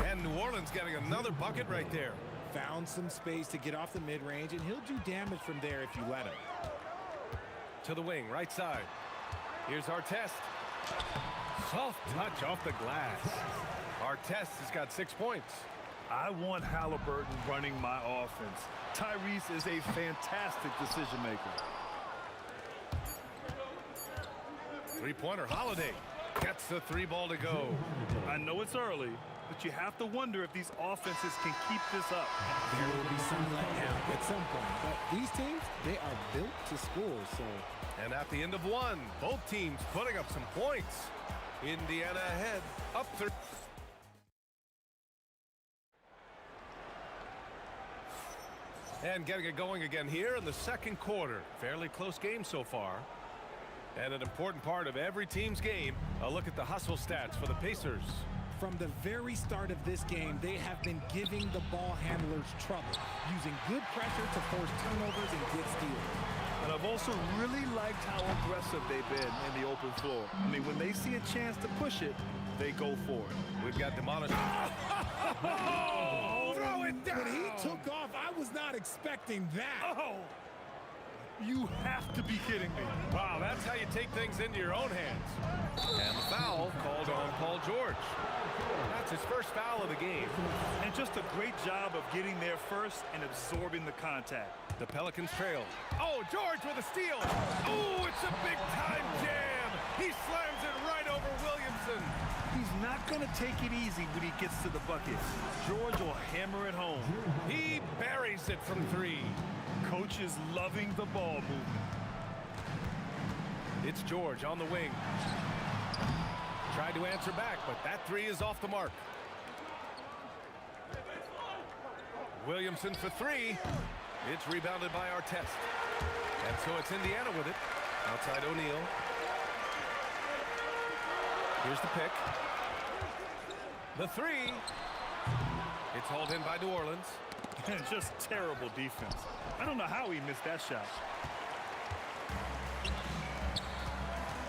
And New Orleans getting another bucket right there. Found some space to get off the mid-range, and he'll do damage from there if you let him. To the wing, right side. Here's Artest. Soft touch off the glass. Artest has got 6 points. I want Halliburton running my offense. Tyrese is a fantastic decision maker. Three-pointer, Holiday. Gets the 3 ball to go. I know it's early, but you have to wonder if these offenses can keep this up. There will be some letdown at some point, but these teams, they are built to score, so. And at the end of one, both teams putting up some points. Indiana ahead, up 3. And getting it going again here in the second quarter. Fairly close game so far. And an important part of every team's game, a look at the hustle stats for the Pacers. From the very start of this game, they have been giving the ball handlers trouble, using good pressure to force turnovers and get steals. And I've also really liked how aggressive they've been in the open floor. I mean, when they see a chance to push it, they go for it. We've got demolished. Oh, throw it down! When he took off, I was not expecting that. Oh! You have to be kidding me. Wow, that's how you take things into your own hands. And the foul called on Paul George. That's his first foul of the game. And just a great job of getting there first and absorbing the contact. The Pelicans trail. Oh, George with a steal. Oh, it's a big-time jam. He slams it right over Williamson. He's not going to take it easy when he gets to the bucket. George will hammer it home. He buries it from 3. Coach is loving the ball movement. It's George on the wing. Tried to answer back, but that 3 is off the mark. Williamson for 3. It's rebounded by Artest. And so it's Indiana with it. Outside O'Neal. Here's the pick. The 3. It's hauled in by New Orleans. Just terrible defense. I don't know how he missed that shot.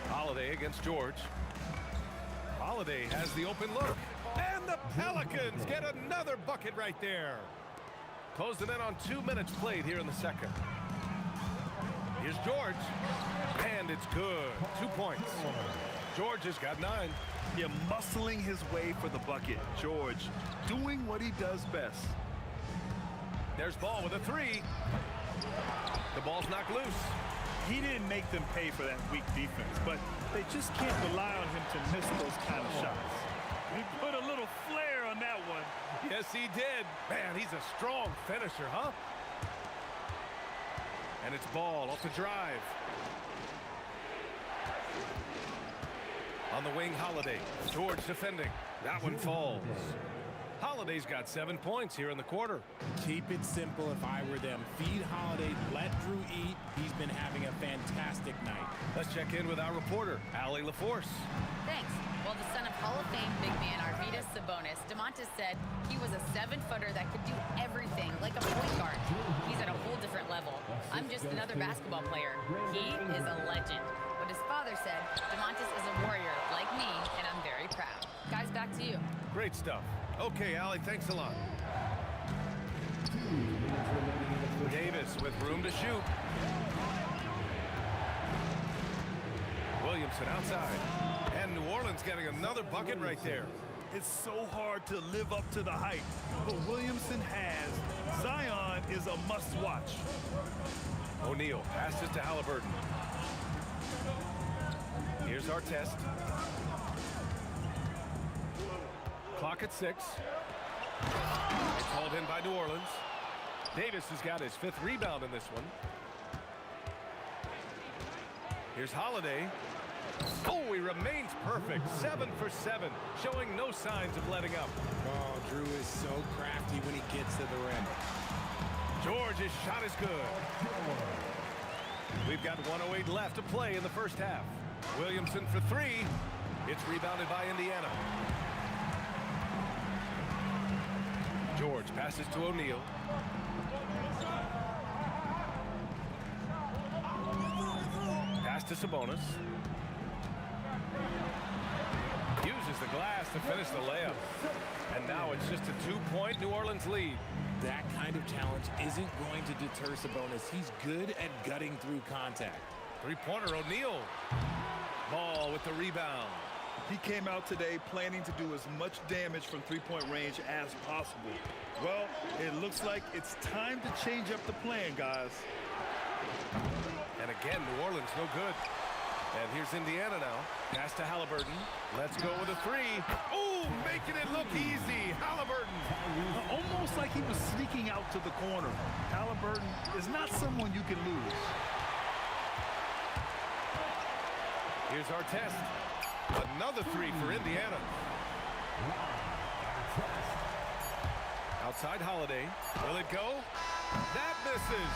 Holiday against George. Holiday has the open look. And the Pelicans get another bucket right there. Closing in on 2 minutes played here in the second. Here's George. And it's good. 2 points. George has got 9. Yeah, muscling his way for the bucket. George doing what he does best. There's Ball with a 3. The ball's knocked loose. He didn't make them pay for that weak defense, but they just can't rely on him to miss those kind of shots. He put a little flair on that one. Yes, he did. Man, he's a strong finisher, huh? And it's Ball off the drive. On the wing, Holiday. George defending. That one falls. Holiday's got 7 points here in the quarter. Keep it simple if I were them. Feed Holiday, let Drew eat. He's been having a fantastic night. Let's check in with our reporter, Allie LaForce. Thanks. Well, the son of Hall of Fame big man Arvydas Sabonis, DeMontis said he was a 7-footer that could do everything, like a point guard. He's at a whole different level. I'm just another basketball player. He is a legend. But his father said DeMontis is a warrior like me, and I'm very proud. Guys, back to you. Great stuff. Okay, Allie, thanks a lot. Davis with room to shoot. Williamson outside. And New Orleans getting another bucket right there. It's so hard to live up to the hype, but Williamson has. Zion is a must-watch. O'Neal passes to Halliburton. Here's Artest. Clock at 6. It's hauled in by New Orleans. Davis has got his 5th rebound in this one. Here's Holiday. Oh, he remains perfect. 7 for 7, showing no signs of letting up. Oh, Drew is so crafty when he gets to the rim. George's shot is good. We've got 1:08 left to play in the first half. Williamson for 3. It's rebounded by Indiana. George passes to O'Neal. Pass to Sabonis. Uses the glass to finish the layup. And now it's just a 2-point New Orleans lead. That kind of challenge isn't going to deter Sabonis. He's good at gutting through contact. Three-pointer, O'Neal. Ball with the rebound. He came out today planning to do as much damage from three-point range as possible. Well, it looks like it's time to change up the plan, guys. And again, New Orleans no good. And here's Indiana now. Pass to Halliburton. Let's go with a three. Oh, making it look easy. Halliburton. Almost like he was sneaking out to the corner. Halliburton is not someone you can lose. Here's our test. Another three for Indiana. Outside Holiday. Will it go? That misses.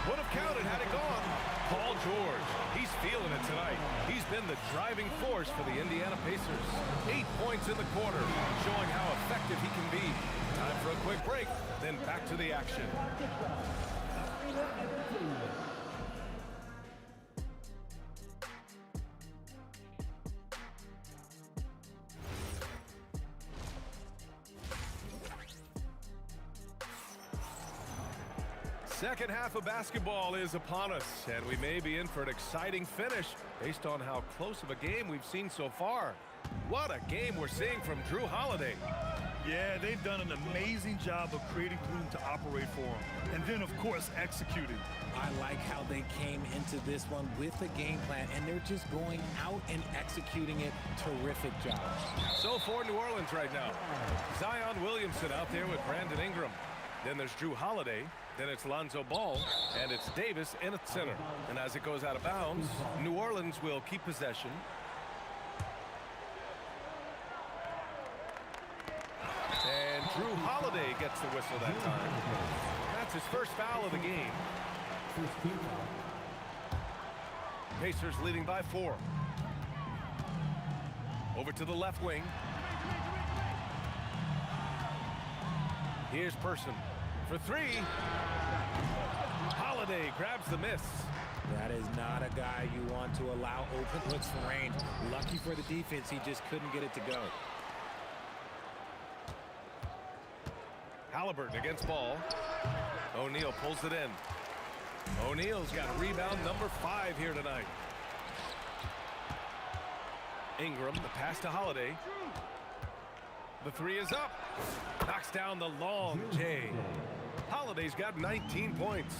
Would have counted had it gone. Paul George. He's feeling it tonight. He's been the driving force for the Indiana Pacers. 8 points in the quarter, showing how effective he can be. Time for a quick break, then back to the action. Second half of basketball is upon us, and we may be in for an exciting finish based on how close of a game we've seen so far. What a game we're seeing from Drew Holiday. Yeah, they've done an amazing job of creating room to operate for him. And then, of course, executing. I like how they came into this one with a game plan, and they're just going out and executing it. Terrific job. So for New Orleans right now, Zion Williamson out there with Brandon Ingram. Then there's Drew Holiday. Then it's Lonzo Ball, and it's Davis in at center. And as it goes out of bounds, New Orleans will keep possession. And Drew Holiday gets the whistle that time. That's his first foul of the game. Pacers leading by 4. Over to the left wing. Here's Person. For 3, Holiday grabs the miss. That is not a guy you want to allow open looks from range. Lucky for the defense, he just couldn't get it to go. Halliburton against Ball. O'Neal pulls it in. O'Neal's got rebound number 5 here tonight. Ingram, the pass to Holiday. The 3 is up. Knocks down the long J. Holiday's got 19 points.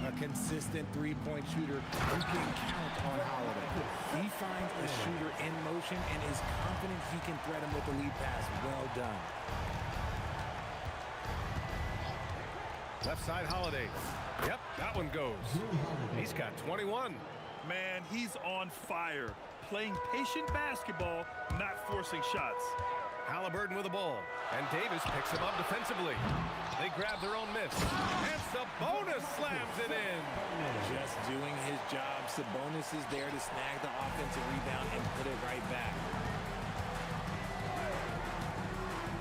A consistent three-point shooter. You can count on Holiday. He finds a shooter in motion and is confident he can thread him with the lead pass. Well done. Left side Holiday. Yep, that one goes. He's got 21. Man, he's on fire. Playing patient basketball, not forcing shots. Halliburton with the ball, and Davis picks him up defensively. They grab their own miss, and Sabonis slams it in. Just doing his job. Sabonis is there to snag the offensive rebound and put it right back.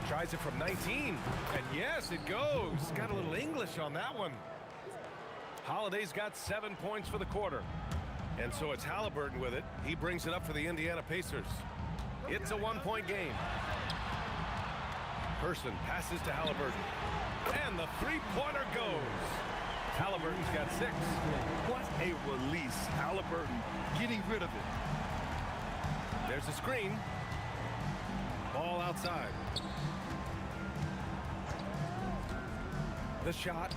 Tries it from 19, and yes, it goes. Got a little English on that one. Holiday's got 7 points for the quarter, and so it's Halliburton with it. He brings it up for the Indiana Pacers. It's a 1-point game. Person passes to Halliburton. And the three-pointer goes. Halliburton's got 6. What a release. Halliburton getting rid of it. There's a screen. Ball outside. The shot.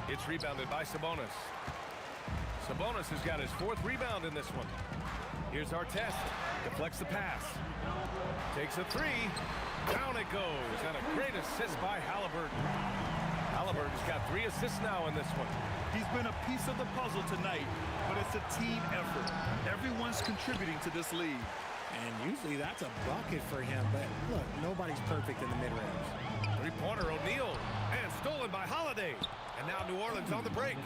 It's rebounded by Sabonis. Sabonis has got his 4th rebound in this one. Here's our test. Deflects the pass. Takes a 3. Down it goes. And a great assist by Halliburton. Halliburton's got 3 assists now in this one. He's been a piece of the puzzle tonight, but it's a team effort. Everyone's contributing to this lead. And usually that's a bucket for him, but look, nobody's perfect in the mid-range. Three-pointer O'Neal, and stolen by Holiday. And now New Orleans on the break.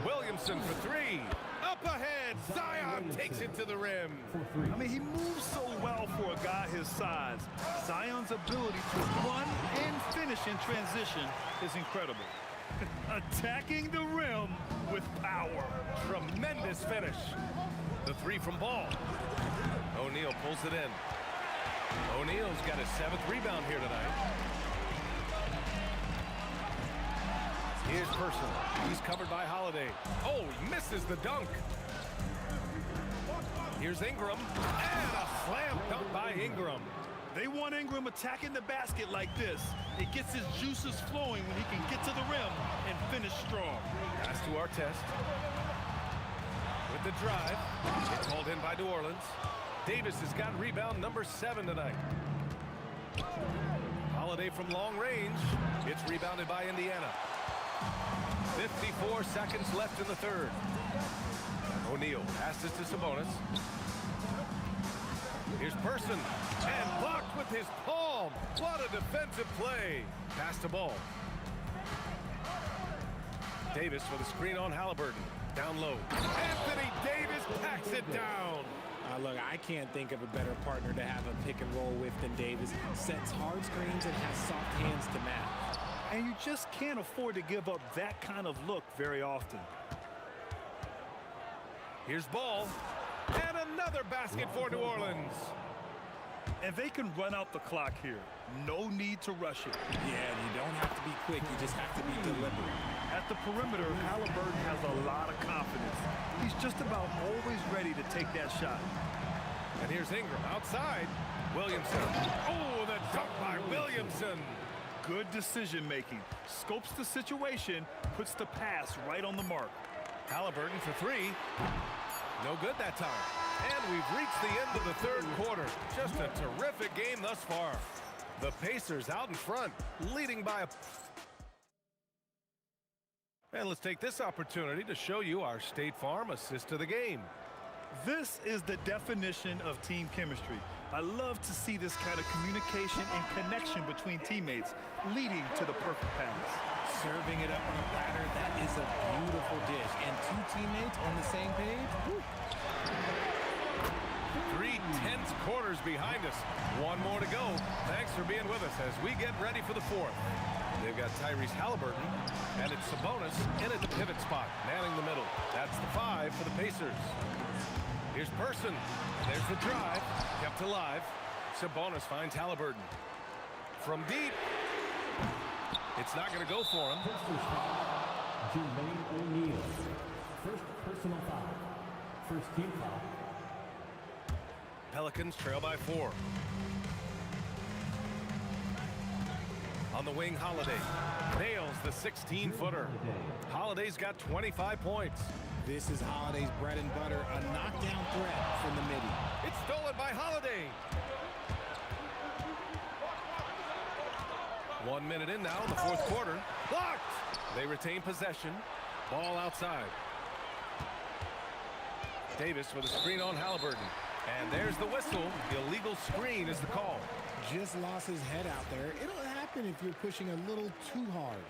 Williamson for 3. Up ahead, Zion takes it to the rim. I mean, he moves so well for a guy his size. Zion's ability to run and finish in transition is incredible. Attacking the rim with power. Tremendous finish. The 3 from Ball. O'Neal pulls it in. O'Neal's got his 7th rebound here tonight. Here's Person. He's covered by Holiday. Oh, misses the dunk. Here's Ingram. And a slam dunk by Ingram. They want Ingram attacking the basket like this. It gets his juices flowing when he can get to the rim and finish strong. Pass to our test. With the drive. It's called in by New Orleans. Davis has got rebound number 7 tonight. Holiday from long range. It's rebounded by Indiana. 54 seconds left in the third. O'Neal passes to Sabonis. Here's Person. And blocked with his palm. What a defensive play. Pass to Ball. Davis with a screen on Halliburton. Down low. Anthony Davis packs it down. Look, I can't think of a better partner to have a pick and roll with than Davis. Sets hard screens and has soft hands to match. And you just can't afford to give up that kind of look very often. Here's Ball. And another basket for New Orleans. And they can run out the clock here. No need to rush it. Yeah, you don't have to be quick. You just have to be deliberate. At the perimeter, Halliburton has a lot of confidence. He's just about always ready to take that shot. And here's Ingram outside. Williamson. Oh, the dunk by Williamson. Good decision making. Scopes the situation, puts the pass right on the mark. Halliburton for 3. No good that time. And we've reached the end of the third quarter. Just a terrific game thus far. The Pacers out in front, leading by a... And let's take this opportunity to show you our State Farm assist of the game. This is the definition of team chemistry. I love to see this kind of communication and connection between teammates, leading to the perfect pass. Serving it up on a platter, that is a beautiful dish. And 2 teammates on the same page. Woo. 3 tense quarters behind us. 1 more to go. Thanks for being with us as we get ready for the 4th. They've got Tyrese Halliburton, and it's Sabonis in at the pivot spot, manning the middle. That's the 5 for the Pacers. Here's Person. There's the drive. Kept alive. Sabonis finds Halliburton. From deep. It's not going to go for him. Jermaine O'Neal. First personal foul. First team foul. Pelicans trail by 4. On the wing, Holiday nails the 16-footer. Holiday's got 25 points. This is Holiday's bread and butter, a knockdown threat from the midi. It's stolen by Holiday. 1 minute in now in the 4th quarter. Blocked! They retain possession. Ball outside. Davis with a screen on Halliburton. And there's the whistle. Illegal screen is the call. Just lost his head out there. It'll happen if you're pushing a little too hard.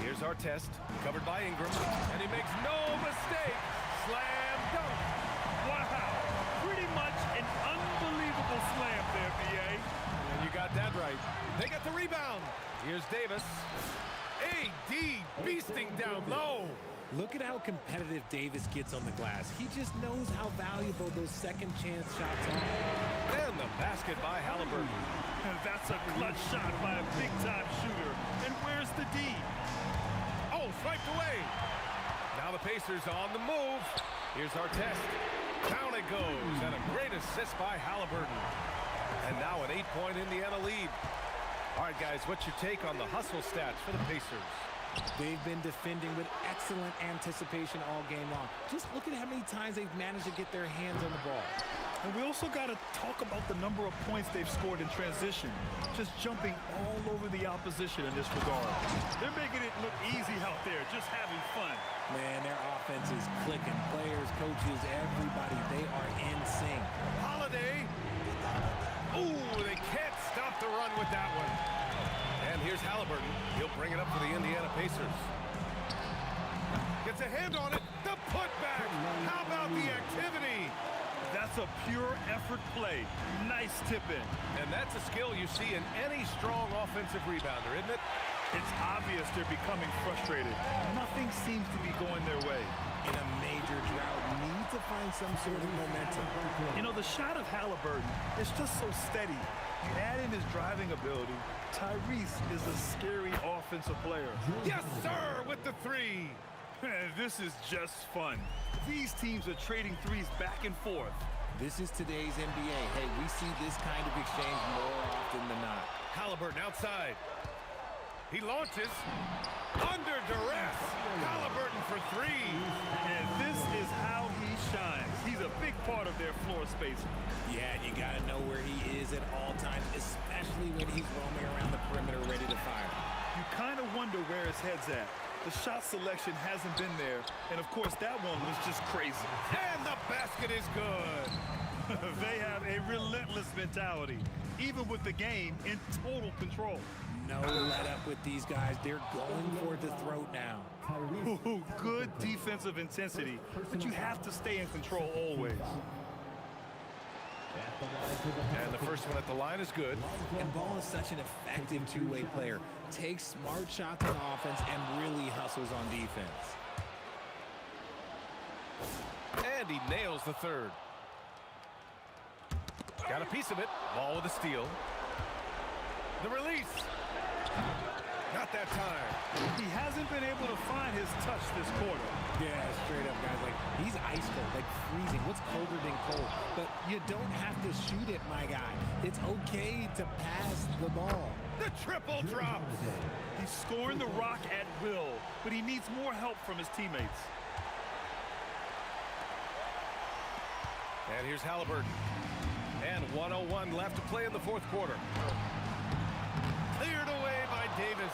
Here's our test, covered by Ingram, and he makes no mistake. Slam dunk. Wow, pretty much an unbelievable slam there, B.A. And you got that right. They got the rebound. Here's Davis. A.D. beasting down low. Look at how competitive Davis gets on the glass. He just knows how valuable those second chance shots are. And the basket by Halliburton. And that's a clutch shot by a big-time shooter. And where's the D? Oh, swiped away. Now the Pacers on the move. Here's our test. Down it goes. And a great assist by Halliburton. And now an 8-point Indiana lead. All right, guys, what's your take on the hustle stats for the Pacers? They've been defending with excellent anticipation all game long. Just look at how many times they've managed to get their hands on the ball. And we also got to talk about the number of points they've scored in transition. Just jumping all over the opposition in this regard. They're making it look easy out there, just having fun. Man, their offense is clicking. Players, coaches, everybody, they are in sync. Holiday. Ooh, they can't stop the run with that one. And here's Halliburton. He'll bring it up for the Indiana Pacers. Gets a hand on it. The putback. How about the activity? That's a pure effort play. Nice tip in. And that's a skill you see in any strong offensive rebounder, isn't it? It's obvious they're becoming frustrated. Nothing seems to be going their way. in a major drought need to find some sort of momentum. You know, the shot of Halliburton is just so steady. You add in his driving ability. Tyrese is a scary offensive player. Yes, sir, with the three. This is just fun. These teams are trading threes back and forth. This is today's NBA. Hey, we see this kind of exchange more often than not. Halliburton outside. He launches. Under duress. Halliburton for three. And this is how he shines. He's a big part of their floor spacing. Yeah, and you got to know where he is at all times, especially when he's roaming around the perimeter ready to fire. You kind of wonder where his head's at. The shot selection hasn't been there. And, of course, that one was just crazy. And the basket is good. They have a relentless mentality, even with the game in total control. No let up with these guys. They're going for the throat now. Ooh, good defensive intensity, but you have to stay in control always. And the first one at the line is good. And Ball is such an effective two-way player. Takes smart shots on offense and really hustles on defense. And he nails the third. Got a piece of it. Ball with a steal. The release. Not that time. He hasn't been able to find his touch this quarter. Yeah, straight up, guys. Like, he's ice cold, like freezing. What's colder than cold? But you don't have to shoot it, my guy. It's okay to pass the ball. The triple drop. He's scoring the rock at will, but he needs more help from his teammates. And here's Halliburton. And 1:01 left to play in the fourth quarter. Cleared away by Davis.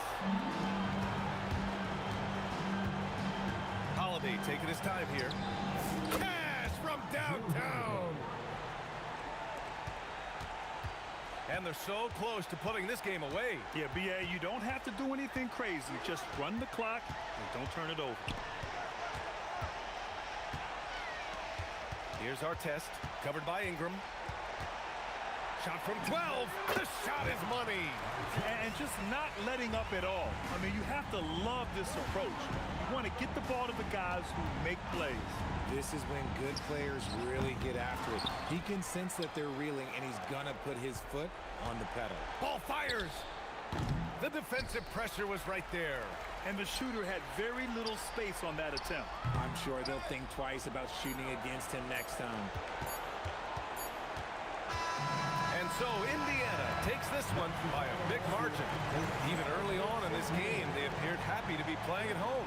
Holiday taking his time here. Cash from downtown. And they're so close to putting this game away. Yeah, B.A., you don't have to do anything crazy. Just run the clock and don't turn it over. Here's our test, covered by Ingram. Shot from 12. The shot is money. And just not letting up at all. I mean, you have to love this approach. You want to get the ball to the guys who make plays. This is when good players really get after it. He can sense that they're reeling, and he's going to put his foot on the pedal. Ball fires. The defensive pressure was right there. And the shooter had very little space on that attempt. I'm sure they'll think twice about shooting against him next time. And so Indiana takes this one by a big margin. Even early on in this game, they appeared happy to be playing at home.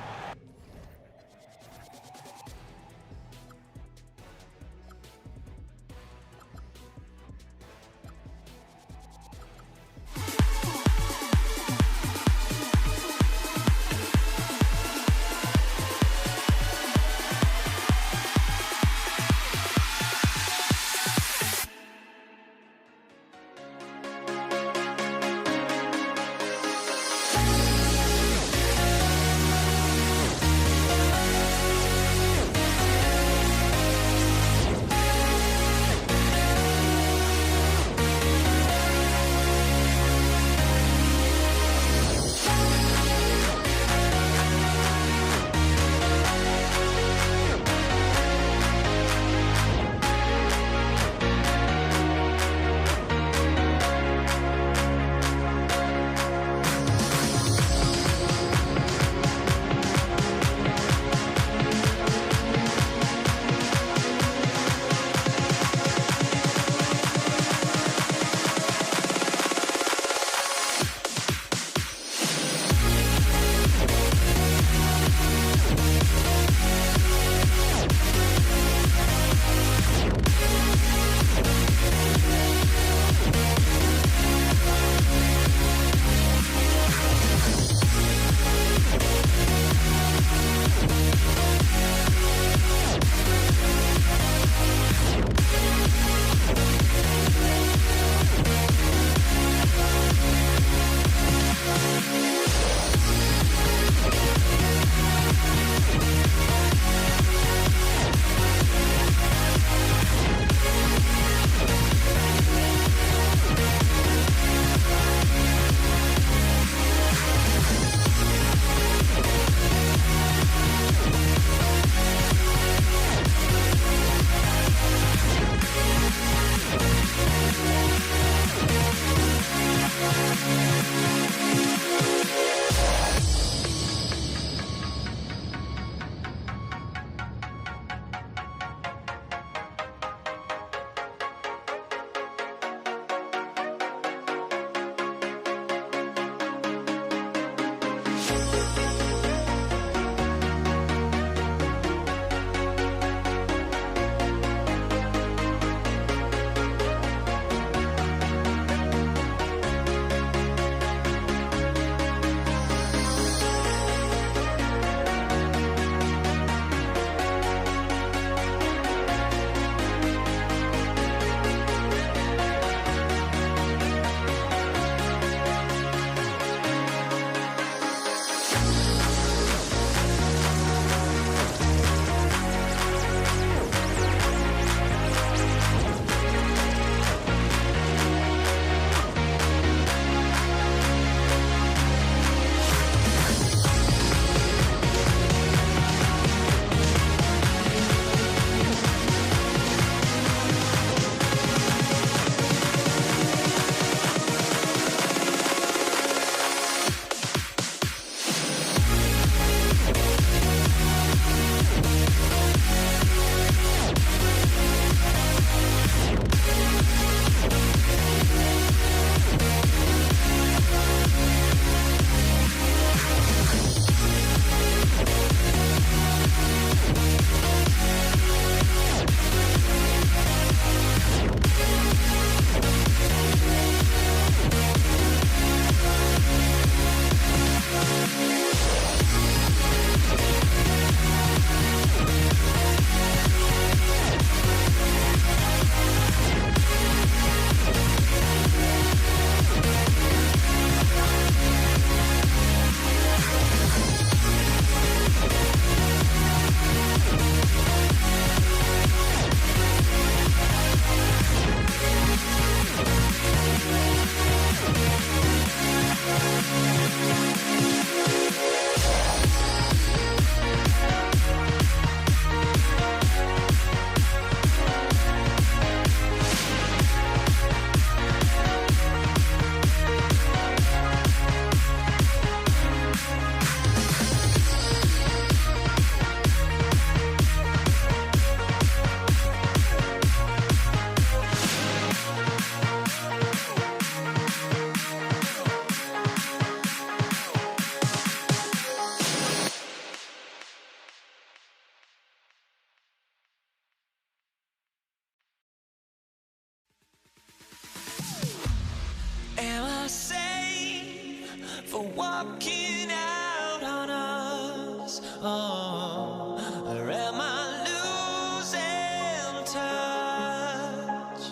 walking out on us? Oh, or am I losing touch?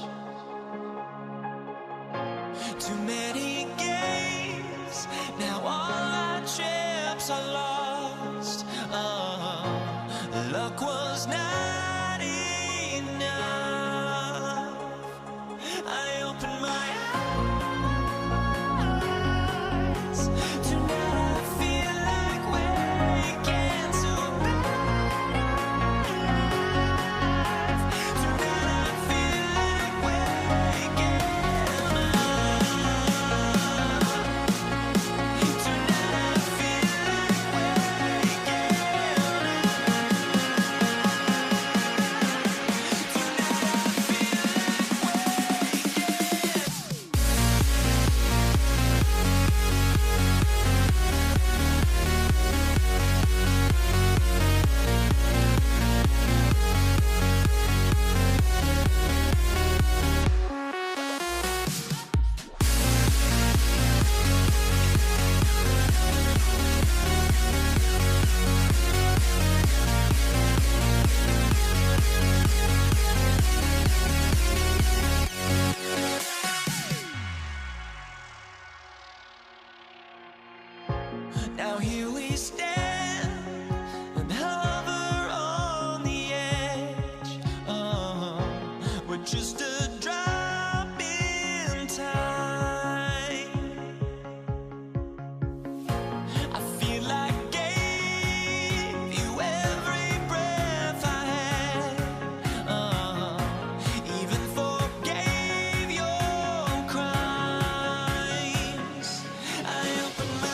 Too many games, now all our chips are lost. Oh, luck was not enough. I opened my eyes. Tonight I feel like waking to a better life. Tonight I feel like waking up. Tonight I feel like waking Now here we stand and hover on the edge. We're just a drop in time. I feel like I gave you every breath I had. Even forgave your crimes. I opened my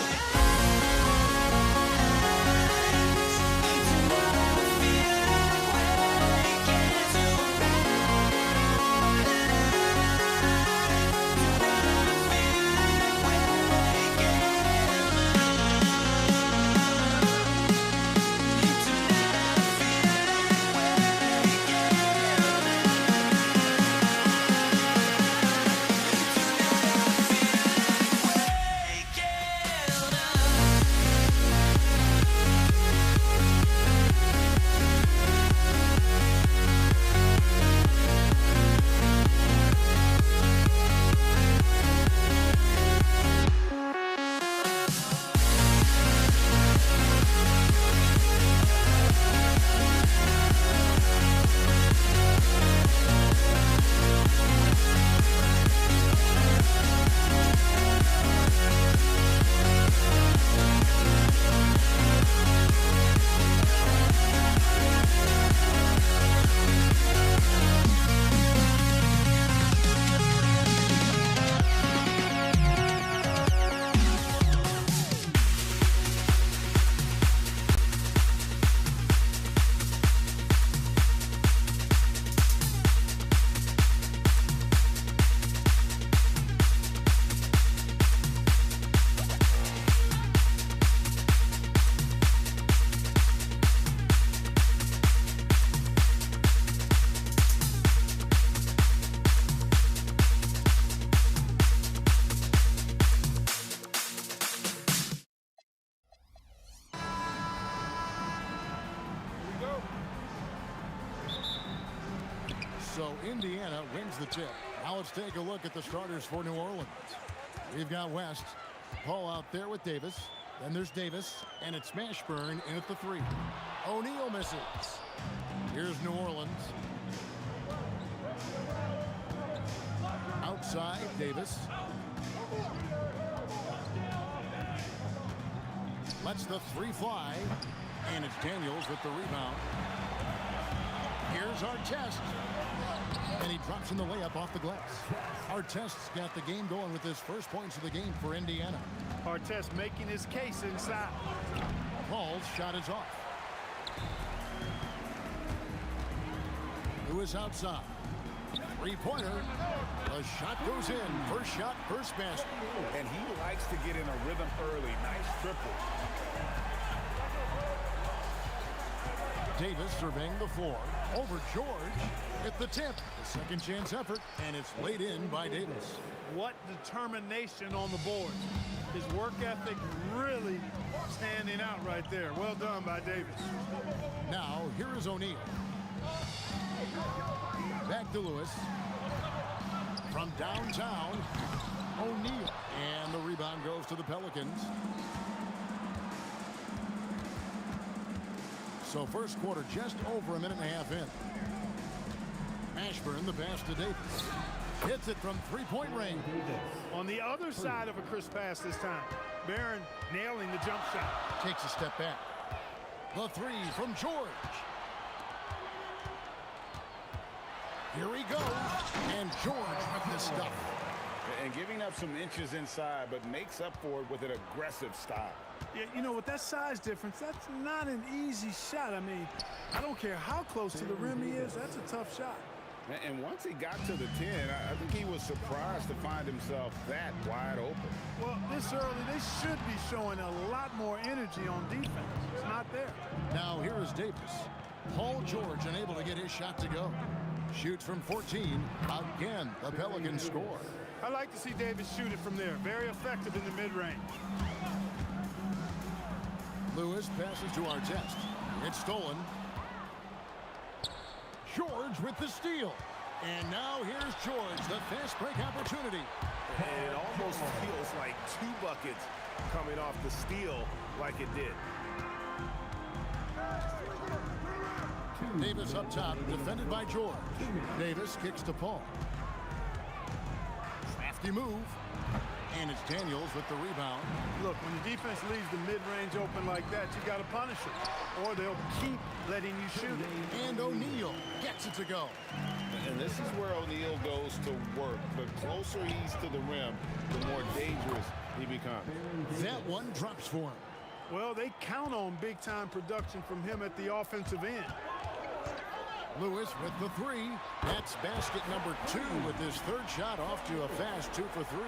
So Indiana wins the tip. Now let's take a look at the starters for New Orleans. We've got West. Paul out there with Davis. Then there's Davis, and it's Mashburn in at the 3. O'Neal misses. Here's New Orleans. Outside, Davis. Lets the 3 fly, and it's Daniels with the rebound. Here's Artest. And he drops in the layup off the glass. Artest's got the game going with his first points of the game for Indiana. Artest making his case inside. Paul's shot is off. Lewis outside. Three-pointer. The shot goes in. First shot, first basket. And he likes to get in a rhythm early. Nice triple. Davis surveying the floor. Over George at the tip. The second chance effort, and it's laid in by Davis. What determination on the board. His work ethic really standing out right there. Well done by Davis. Now, here is O'Neal. Back to Lewis. From downtown, O'Neal. And the rebound goes to the Pelicans. So first quarter just over a minute and a half in. Ashburn, the pass to Davis. Hits it from three-point range. On the other side of a crisp pass this time. Barron nailing the jump shot. Takes a step back. The three from George. Here he goes. And George with the stuff. And giving up some inches inside, but makes up for it with an aggressive style. Yeah, you know, with that size difference, that's not an easy shot. I mean, I don't care how close to the rim he is. That's a tough shot. And once he got to the 10, I think he was surprised to find himself that wide open. Well, this early, they should be showing a lot more energy on defense. It's not there. Now here is Davis. Paul George unable to get his shot to go. Shoots from 14. Again, the Pelicans score. I like to see Davis shoot it from there. Very effective in the mid-range. Lewis passes to Artest. It's stolen. George with the steal. And now here's George, the fast break opportunity. And it almost feels like 2 buckets coming off the steal like it did. Davis up top, defended by George. Davis kicks to Paul. Crafty move. And it's Daniels with the rebound. Look, when the defense leaves the mid-range open like that, you got to punish it, or they'll keep letting you shoot it. And O'Neal gets it to go. And this is where O'Neal goes to work. The closer he's to the rim, the more dangerous he becomes. That one drops for him. Well, they count on big-time production from him at the offensive end. Lewis with the three. That's basket number 2 with his third shot off to a fast 2 for 3.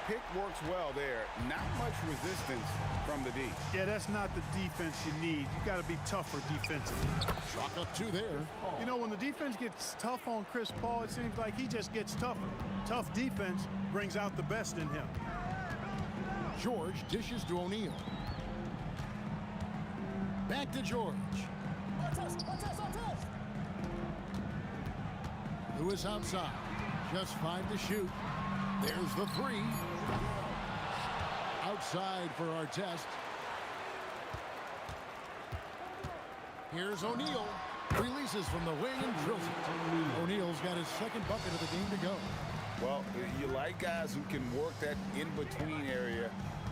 Pick works well there. Not much resistance from the D. Yeah, that's not the defense you need. You got to be tougher defensively. Chalk up 2 there. You know, when the defense gets tough on Chris Paul, it seems like he just gets tougher. Tough defense brings out the best in him. George dishes to O'Neal. Back to George. Lewis outside. Just 5 to shoot. There's the 3. Outside for Artest. Here's O'Neal. Releases from the wing and drills it. O'Neal's got his second bucket of the game to go. Well, you like guys who can work that in-between area.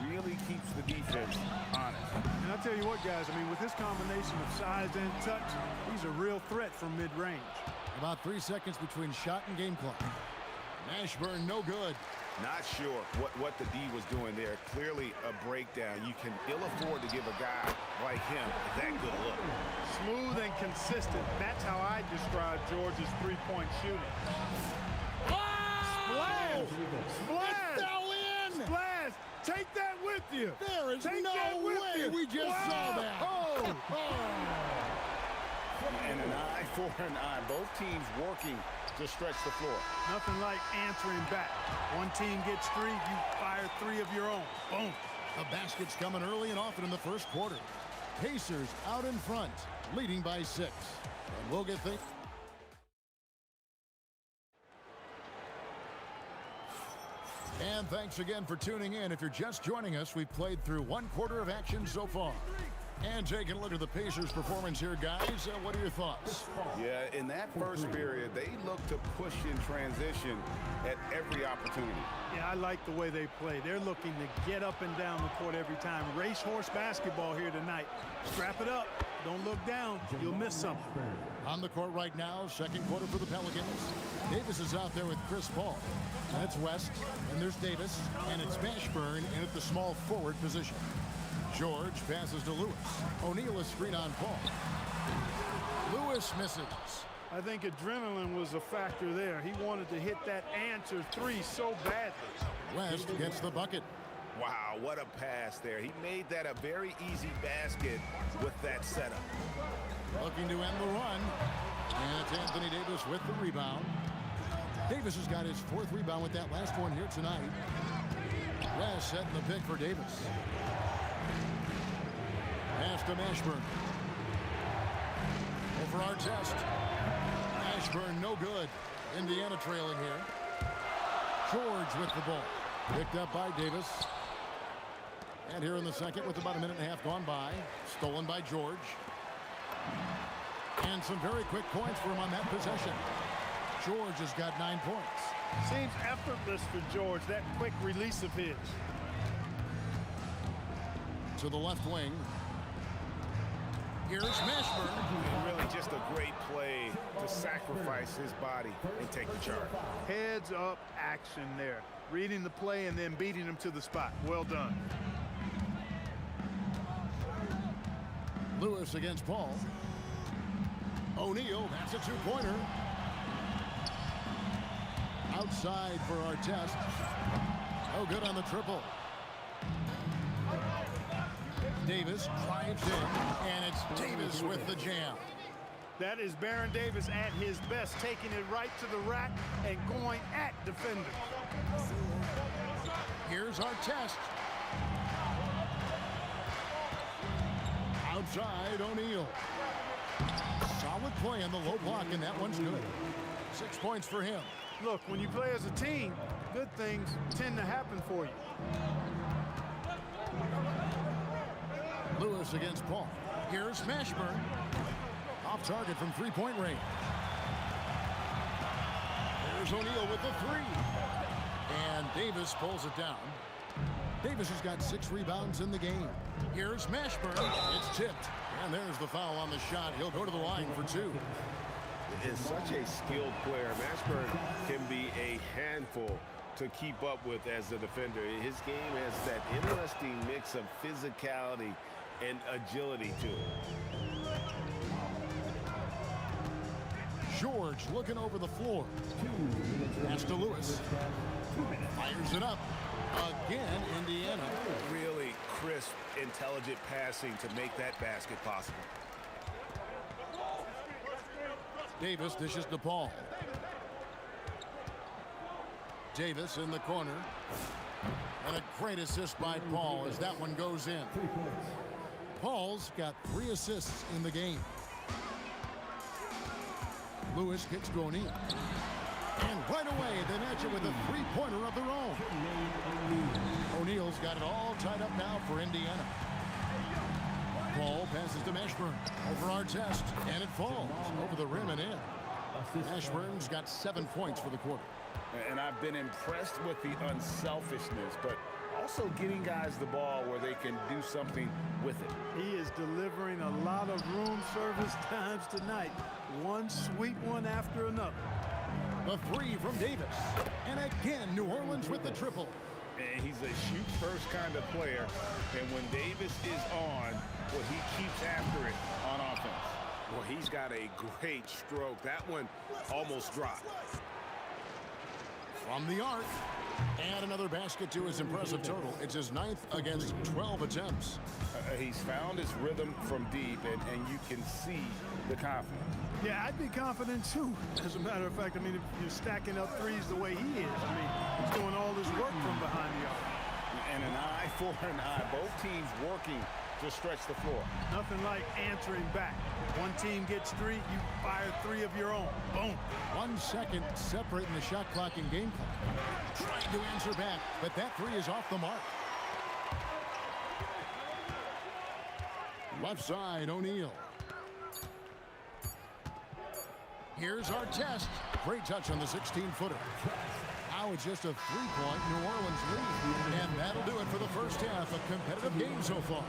Really keeps the defense honest. And I'll tell you what, guys, I mean, with this combination of size and touch, he's a real threat from mid-range. About 3 seconds between shot and game clock. Ashburn, no good. Not sure what the D was doing there. Clearly a breakdown. You can ill afford to give a guy like him that good look. Smooth and consistent. That's how I describe George's three-point shooting. Splash! Splash! It fell in! Splash! Take that with you! There is Take no that with way you. we just saw that. Oh! And an eye for an eye. Both teams working to stretch the floor. Nothing like answering back. One team gets 3, you fire 3 of your own. Boom. The basket's coming early and often in the first quarter. Pacers out in front, leading by 6. And we'll get things. And thanks again for tuning in. If you're just joining us, we've played through 1 quarter of action so far. And taking a look at the Pacers' performance here, guys. What are your thoughts? Yeah, in that first period, they looked to push in transition at every opportunity. Yeah, I like the way they play. They're looking to get up and down the court every time. Racehorse basketball here tonight. Strap it up. Don't look down. You'll miss something. On the court right now, second quarter for the Pelicans. Davis is out there with Chris Paul. That's West, and there's Davis, and it's Ashburn in at the small forward position. George passes to Lewis. O'Neal is screen on Paul. Lewis misses. I think adrenaline was a factor there. He wanted to hit that answer 3 so badly. West gets the bucket. Wow, what a pass there. He made that a very easy basket with that setup. Looking to end the run. And it's Anthony Davis with the rebound. Davis has got his 4th rebound with that last one here tonight. West setting the pick for Davis. Pass to Mashburn. Over Artest. Mashburn no good. Indiana trailing here. George with the ball. Picked up by Davis. And here in the second with about a minute and a half gone by. Stolen by George. And some very quick points for him on that possession. George has got 9 points. Seems effortless for George, that quick release of his. To the left wing. Here's Mashburn. Really just a great play to sacrifice his body and take the charge. Heads up action there. Reading the play and then beating him to the spot. Well done. Lewis against Paul. O'Neal, that's a two-pointer. Outside for Artest. No good on the triple. Davis drives in, and it's Davis with the jam. That is Baron Davis at his best, taking it right to the rack and going at defenders. Here's Artest. Outside, O'Neal. Solid play on the low block, and that one's good. 6 points for him. Look, when you play as a team, good things tend to happen for you. Lewis against Paul. Here's Mashburn. Off target from three-point range. There's O'Neal with the three. And Davis pulls it down. Davis has got 6 rebounds in the game. Here's Mashburn. It's tipped. And there's the foul on the shot. He'll go to the line for 2. Is such a skilled player. Mashburn can be a handful to keep up with as a defender. His game has that interesting mix of physicality and agility to it. George looking over the floor. Pass to Lewis. Fires it up. Again, Indiana. Really crisp, intelligent passing to make that basket possible. Davis dishes to Paul. Davis in the corner. And a great assist by Paul as that one goes in. Paul's got 3 assists in the game. Lewis kicks to O'Neal. And right away, they match it with a three-pointer of their own. O'Neal's got it all tied up now for Indiana. Paul passes to Mashburn. Over Artest, and it falls over the rim and in. Mashburn's got 7 points for the quarter. And I've been impressed with the unselfishness, but also getting guys the ball where they can do something with it. He is delivering a lot of room service times tonight. One sweet one after another. The three from Davis. And again, New Orleans with the triple. And he's a shoot-first kind of player. And when Davis is on, well, he keeps after it on offense. Well, he's got a great stroke. That one almost dropped. From the arc. And another basket to his impressive total. It's his 9th against 12 attempts. He's found his rhythm from deep, and you can see the confidence. Yeah, I'd be confident too. As a matter of fact, I mean, if you're stacking up threes the way he is, I mean, he's doing all this work from behind the arc. And an eye for an eye. Both teams working to stretch the floor. Nothing like answering back. One team gets 3, you fire 3 of your own. Boom. 1 second separating the shot clock and game clock. Trying to answer back, but that 3 is off the mark. Left side, O'Neal. Here's Artest. Great touch on the 16-footer. Now it's just a 3-point New Orleans lead. And that'll do it for the first half. A competitive game so far.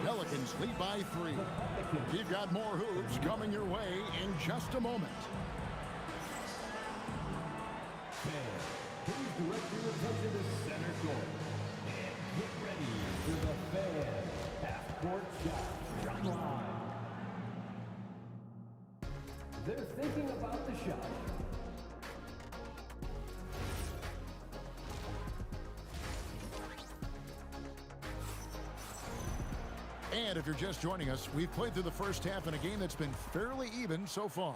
Pelicans lead by 3. You've got more hoops coming your way in just a moment. Please direct your attention to center court. And get ready for the fan half-court shot line. They're thinking about the shot. And if you're just joining us, we've played through the first half in a game that's been fairly even so far.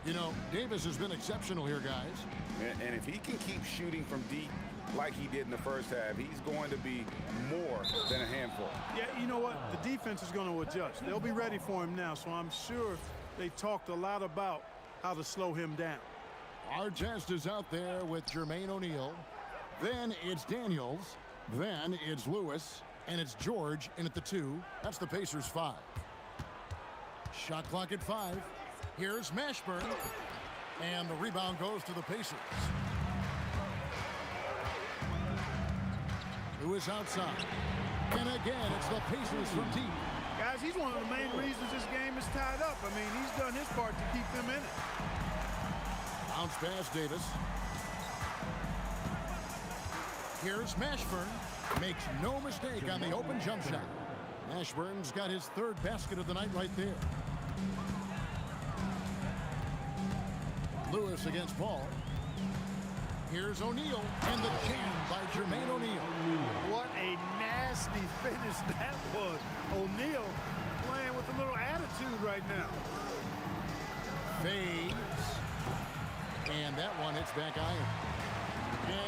You know, Davis has been exceptional here, guys. And if he can keep shooting from deep like he did in the first half, he's going to be more than a handful. Yeah, you know what? The defense is going to adjust. They'll be ready for him now, so I'm sure they talked a lot about how to slow him down. Artest is out there with Jermaine O'Neal. Then it's Daniels. Then it's Lewis. And it's George in at the 2. That's the Pacers' 5. Shot clock at 5. Here's Mashburn. And the rebound goes to the Pacers. Lewis outside. And again, it's the Pacers from deep. Guys, he's one of the main reasons this game is tied up. I mean, he's done his part to keep them in it. Bounce pass, Davis. Here's Mashburn. Makes no mistake on the open jump shot. Mashburn's got his 3rd basket of the night right there. Lewis against Paul. Here's O'Neal, and the jam by Jermaine O'Neal. What a nasty finish that was. O'Neal playing with a little attitude right now. Fades. And that one hits back iron.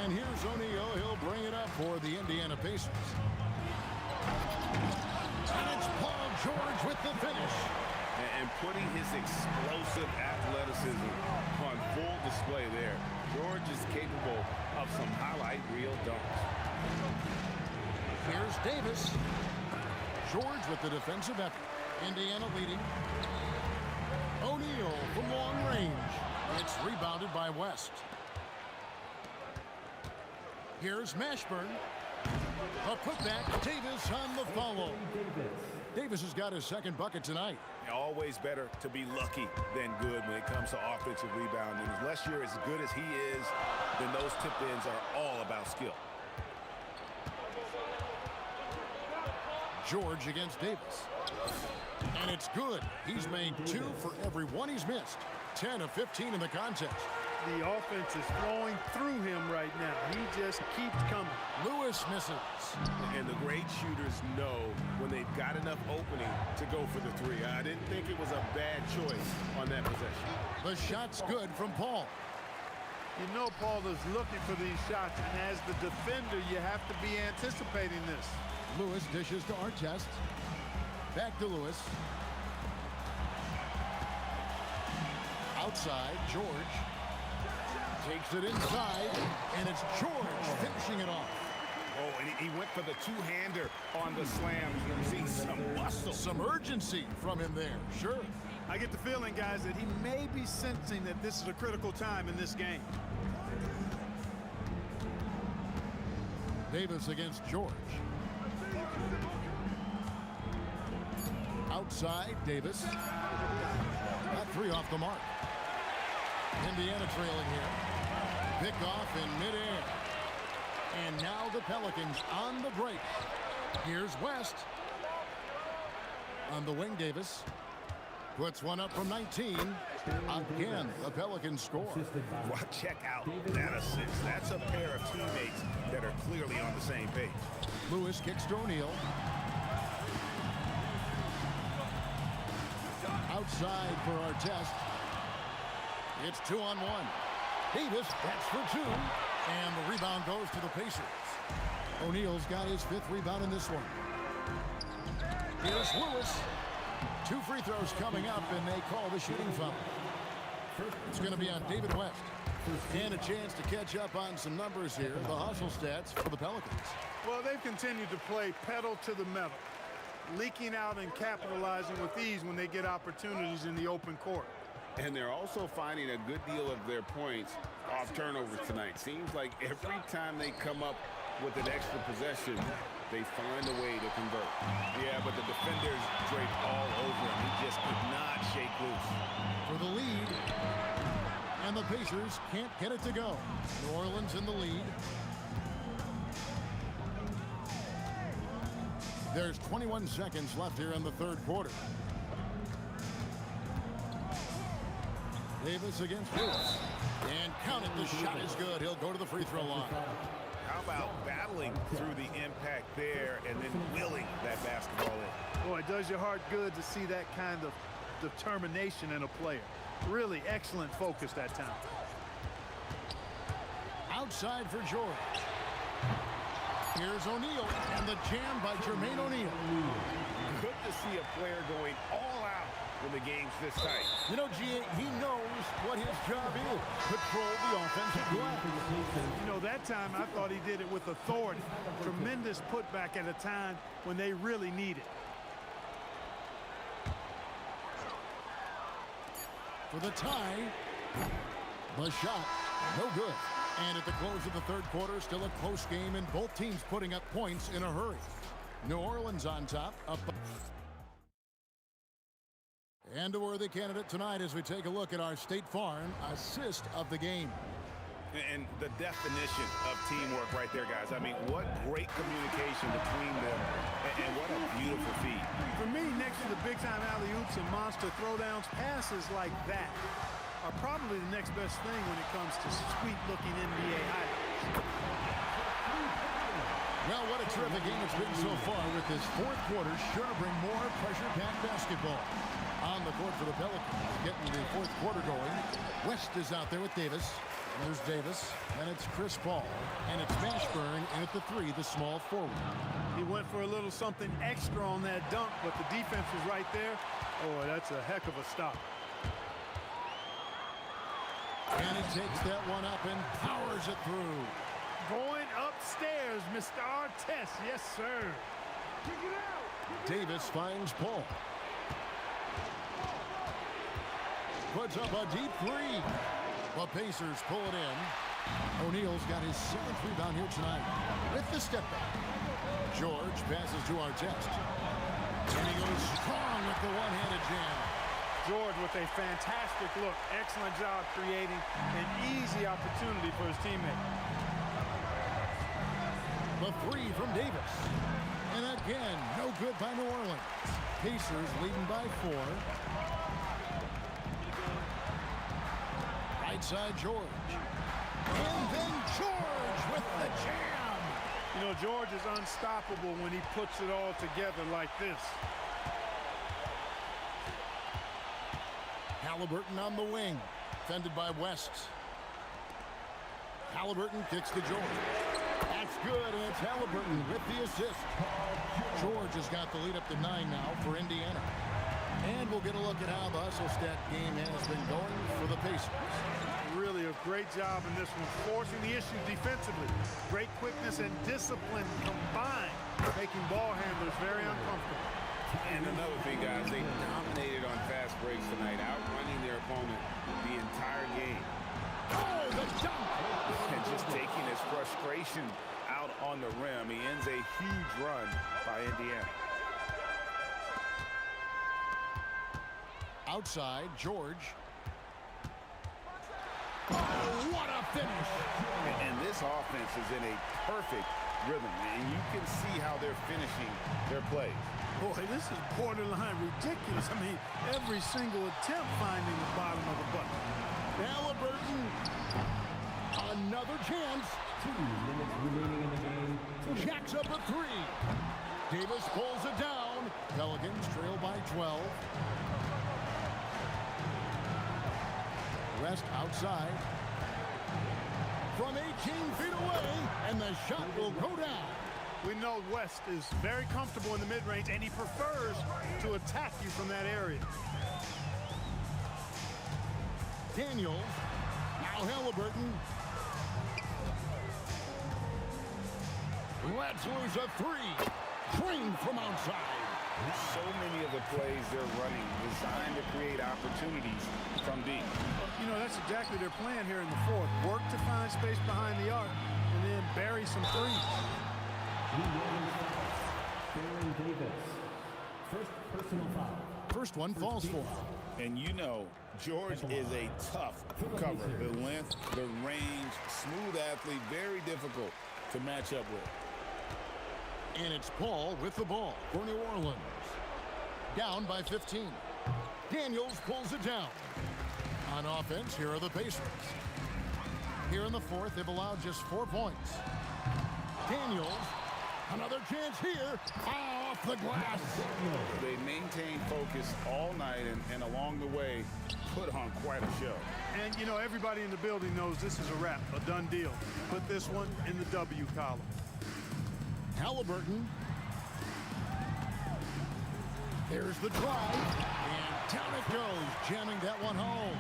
And here's O'Neal. He'll bring it up for the Indiana Pacers. And it's Paul George with the finish. And putting his explosive athleticism on full display there. George is capable of some highlight reel dunks. Here's Davis. George with the defensive effort. Indiana leading. O'Neal from long range. It's rebounded by West. Here's Mashburn. A putback. Davis on the follow. Davis has got his 2nd bucket tonight. Always better to be lucky than good when it comes to offensive rebounding. Unless you're as good as he is, then those tip-ins are all about skill. George against Davis. And it's good. He's made 2 for every one he's missed. 10 of 15 in the contest. The offense is flowing through him right now. He just keeps coming. Lewis misses. And the great shooters know when they've got enough opening to go for the 3. I didn't think it was a bad choice on that possession. The shot's good from Paul. You know Paul is looking for these shots, and as the defender, you have to be anticipating this. Lewis dishes to Artest. Back to Lewis. Outside, George. Takes it inside, and it's George finishing it off. Oh, and he went for the 2-hander on the slam. You can see some muscle. Some urgency from him there, sure. I get the feeling, guys, that he may be sensing that this is a critical time in this game. Davis against George. Outside, Davis. Got 3 off the mark. Indiana trailing here. Pick off in midair. And now the Pelicans on the break. Here's West. On the wing, Davis. Puts one up from 19. Again, the Pelicans score. Well, check out that assist. That's a pair of teammates that are clearly on the same page. Lewis kicks to O'Neal. Outside for Artest. It's 2-on-1. Davis, that's for 2. And the rebound goes to the Pacers. O'Neal's got his 5th rebound in this one. Here's Lewis. 2 free throws coming up, and they call the shooting foul. It's going to be on David West. And a chance to catch up on some numbers here. The hustle stats for the Pelicans. Well, they've continued to play pedal to the metal, leaking out and capitalizing with ease when they get opportunities in the open court. And they're also finding a good deal of their points off turnovers tonight. Seems like every time they come up with an extra possession, they find a way to convert. Yeah, but the defenders drape all over him. He just could not shake loose. For the lead. And the Pacers can't get it to go. New Orleans in the lead. There's 21 seconds left here in the 3rd quarter. Davis against Lewis. And count it, the shot is good. He'll go to the free throw line. How about battling through the impact there and then willing that basketball in? Boy, it does your heart good to see that kind of determination in a player. Really excellent focus that time. Outside for George. Here's O'Neal, and the jam by Jermaine O'Neal. Good to see a player going all out when the game's this tight. You know, G.A., he knows what his job is. Control the offensive glass. You know, that time I thought he did it with authority. Tremendous putback at a time when they really need it. For the tie, the shot, no good. And at the close of the third quarter, still a close game, and both teams putting up points in a hurry. New Orleans on top. And a worthy candidate tonight as we take a look at our State Farm assist of the game. And the definition of teamwork right there, guys. I mean, what great communication between them, and what a beautiful feat. For me, next to the big-time alley-oops and monster throwdowns, passes like that are probably the next best thing when it comes to sweet-looking NBA highlights. Well, what a terrific game it's been so far, with this fourth quarter sure to bring more pressure-packed basketball. On the court for the Pelicans, getting the fourth quarter going. West is out there with Davis. And there's Davis, and it's Chris Paul, and it's Mashburn, and at the three, the small forward. He went for a little something extra on that dunk, but the defense was right there. Oh, that's a heck of a stop. And he takes that one up and powers it through. Going upstairs, Mr. Artest. Yes, sir. Davis finds Paul. Puts up a deep three. The Pacers pull it in. O'Neal's got his seventh rebound here tonight with the step back. George passes to Artest. And he goes strong with the one-handed jam. George with a fantastic look. Excellent job creating an easy opportunity for his teammate. The three from Davis. And again, no good by New Orleans. Pacers leading by 4. Right side, George. And then George with the jam. You know, George is unstoppable when he puts it all together like this. Halliburton on the wing, defended by West. Halliburton kicks to George. That's good, and it's Halliburton with the assist. George has got the lead up to 9 now for Indiana. And we'll get a look at how the hustle stat game has been going for the Pacers. Really a great job in this one, forcing the issue defensively. Great quickness and discipline combined, making ball handlers very uncomfortable. And another thing, guys, they dominated on fast breaks tonight, outrunning their opponent the entire game. Oh, the dunk! And just taking his frustration out on the rim. He ends a huge run by Indiana. Outside, George. Oh, what a finish! And this offense is in a perfect rhythm, and you can see how they're finishing their plays. Boy, this is borderline ridiculous. I mean, every single attempt finding the bottom of the bucket. Halliburton, another chance. 2 minutes remaining in the game. Jacks up a 3. Davis pulls it down. Pelicans trail by 12. West outside. From 18 feet away, and the shot will go down. We know West is very comfortable in the mid-range, and he prefers to attack you from that area. Daniels, now Halliburton. Let's lose a 3. Trained from outside. So many of the plays they're running designed to create opportunities from deep. You know, that's exactly their plan here in the fourth. Work to find space behind the arc and then bury some threes. Baron Davis. First personal foul. First one falls for him. And you know, George is a tough cover. The length, the range, smooth athlete, very difficult to match up with. And it's Paul with the ball for New Orleans. Down by 15. Daniels pulls it down. On offense, here are the Pacers. Here in the fourth, they've allowed just 4 points. Daniels Another chance here. Off the glass. They maintained focus all night and along the way put on quite a show. And, you know, everybody in the building knows this is a wrap, a done deal. Put this one in the W column. Halliburton. There's the drive. And down it goes, jamming that one home.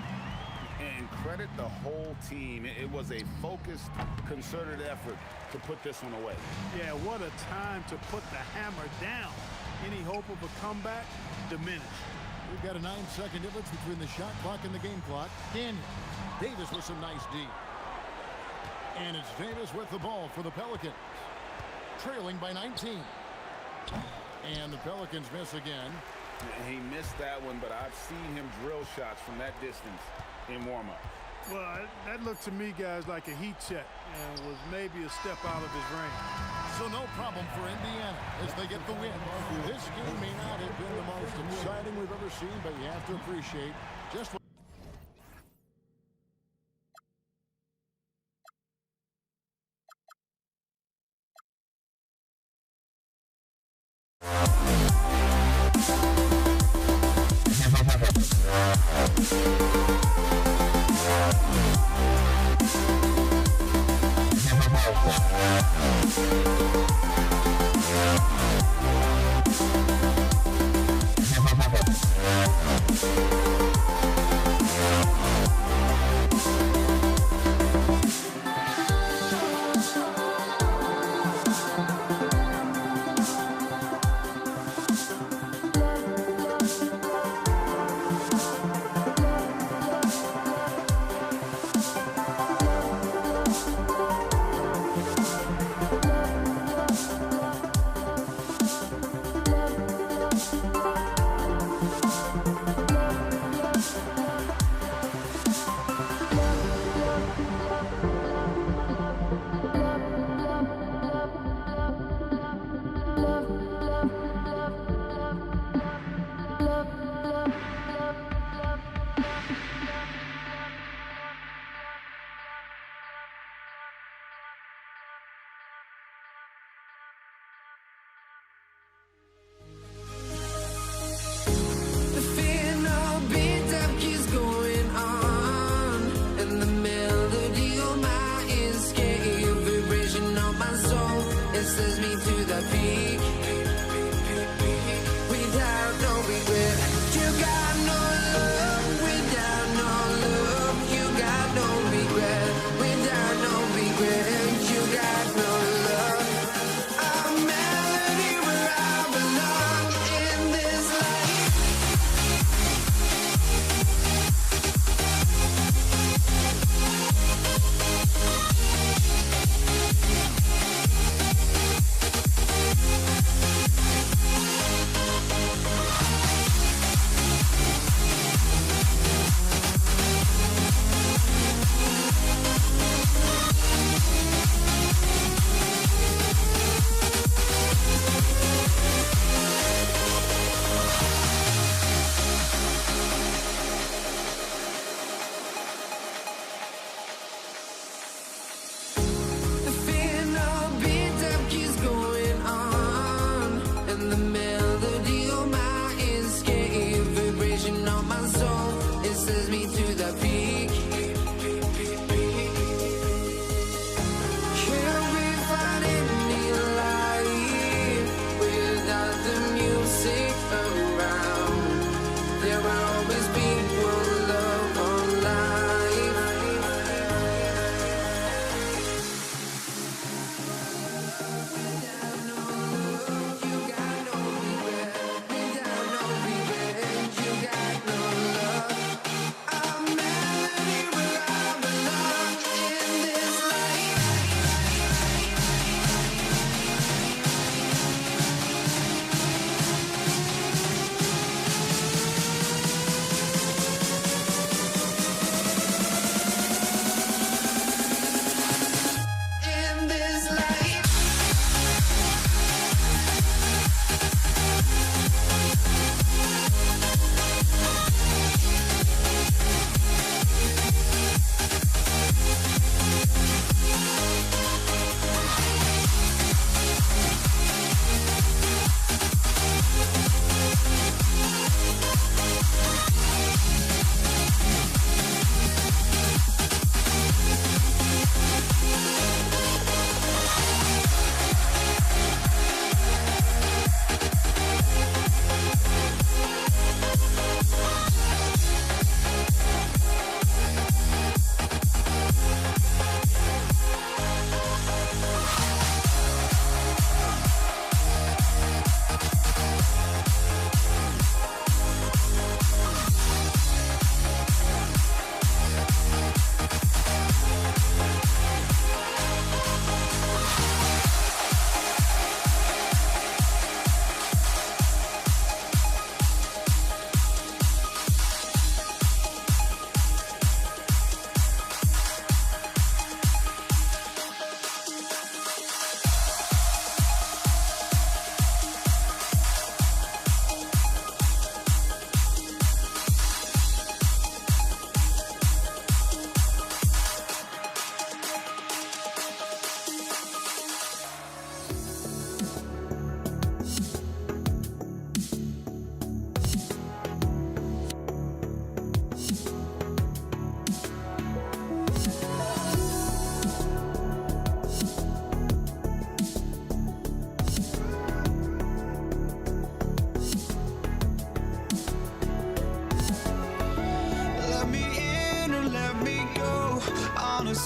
And credit the whole team. It was a focused, concerted effort to put this one away. Yeah, what a time to put the hammer down. Any hope of a comeback? Diminished. We've got a 9-second difference between the shot clock and the game clock. Daniel Davis with some nice D. And it's Davis with the ball for the Pelicans. Trailing by 19. And the Pelicans miss again. He missed that one, but I've seen him drill shots from that distance in warm-up. Well, that looked to me, guys, like a heat check and was maybe a step out of his range. So no problem for Indiana as they get the win. This game may not have been the most exciting we've ever seen, but you have to appreciate just what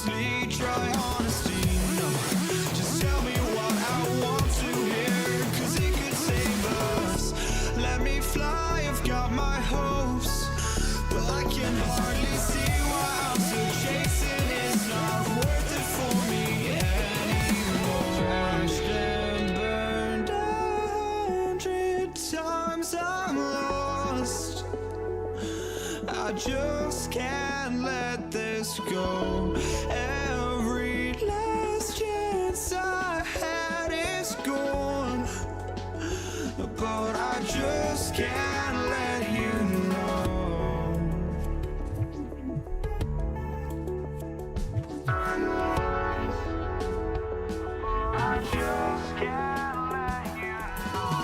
honestly, try honesty. No, just tell me what I want to hear, 'cause it could save us. Let me fly, I've got my hopes, but I can hardly see why I'm still chasing. It's not worth it for me anymore. Crashed and burned 100 times, I'm lost. I just can't let this go. Every last chance I had is gone, but I just can't let you know. I just can't let you know.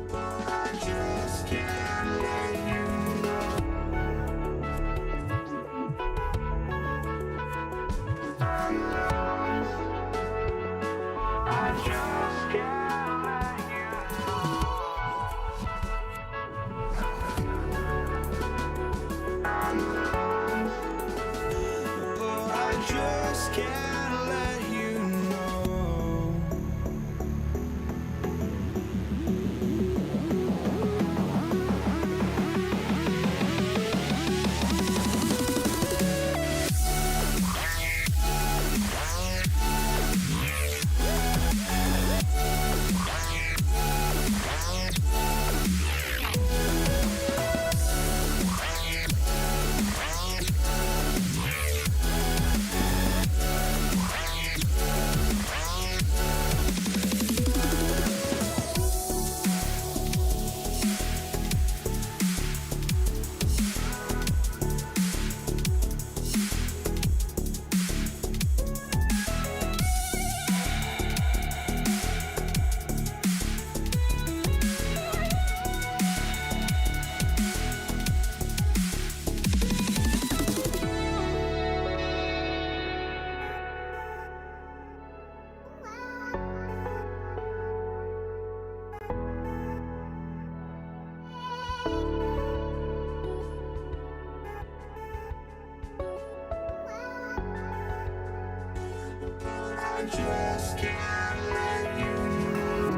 But I just can't let you know. Just can't let you know.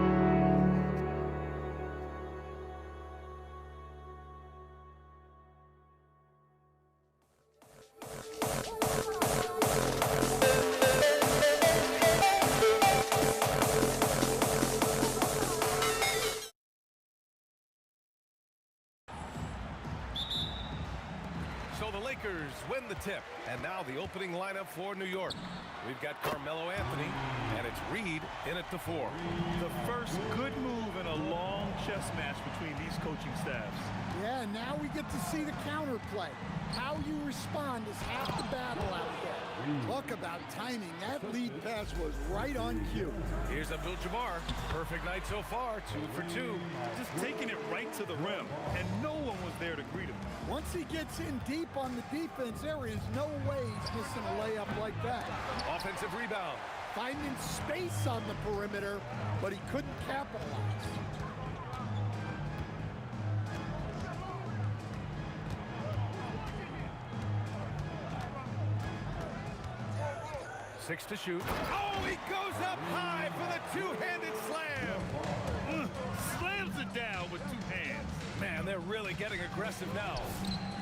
So the Lakers win the tip. And now the opening lineup for New York. We've got Carmelo Anthony, and it's Reed in at the 4. The first good move in a long chess match between these coaching staffs. Yeah, now we get to see the counterplay. How you respond is half the battle out there. Talk about timing. That lead pass was right on cue. Here's Abdul-Jabbar. Perfect night so far, 2 for 2. Just taking it right to the rim, and no one was there to greet him. Once he gets in deep on the defense, there is no way he's missing a layup like that. Offensive rebound. finding space on the perimeter, but he couldn't capitalize. Six to shoot. Oh, he goes up high for the two-handed slam. Slams it down with two hands. Man, they're really getting aggressive now.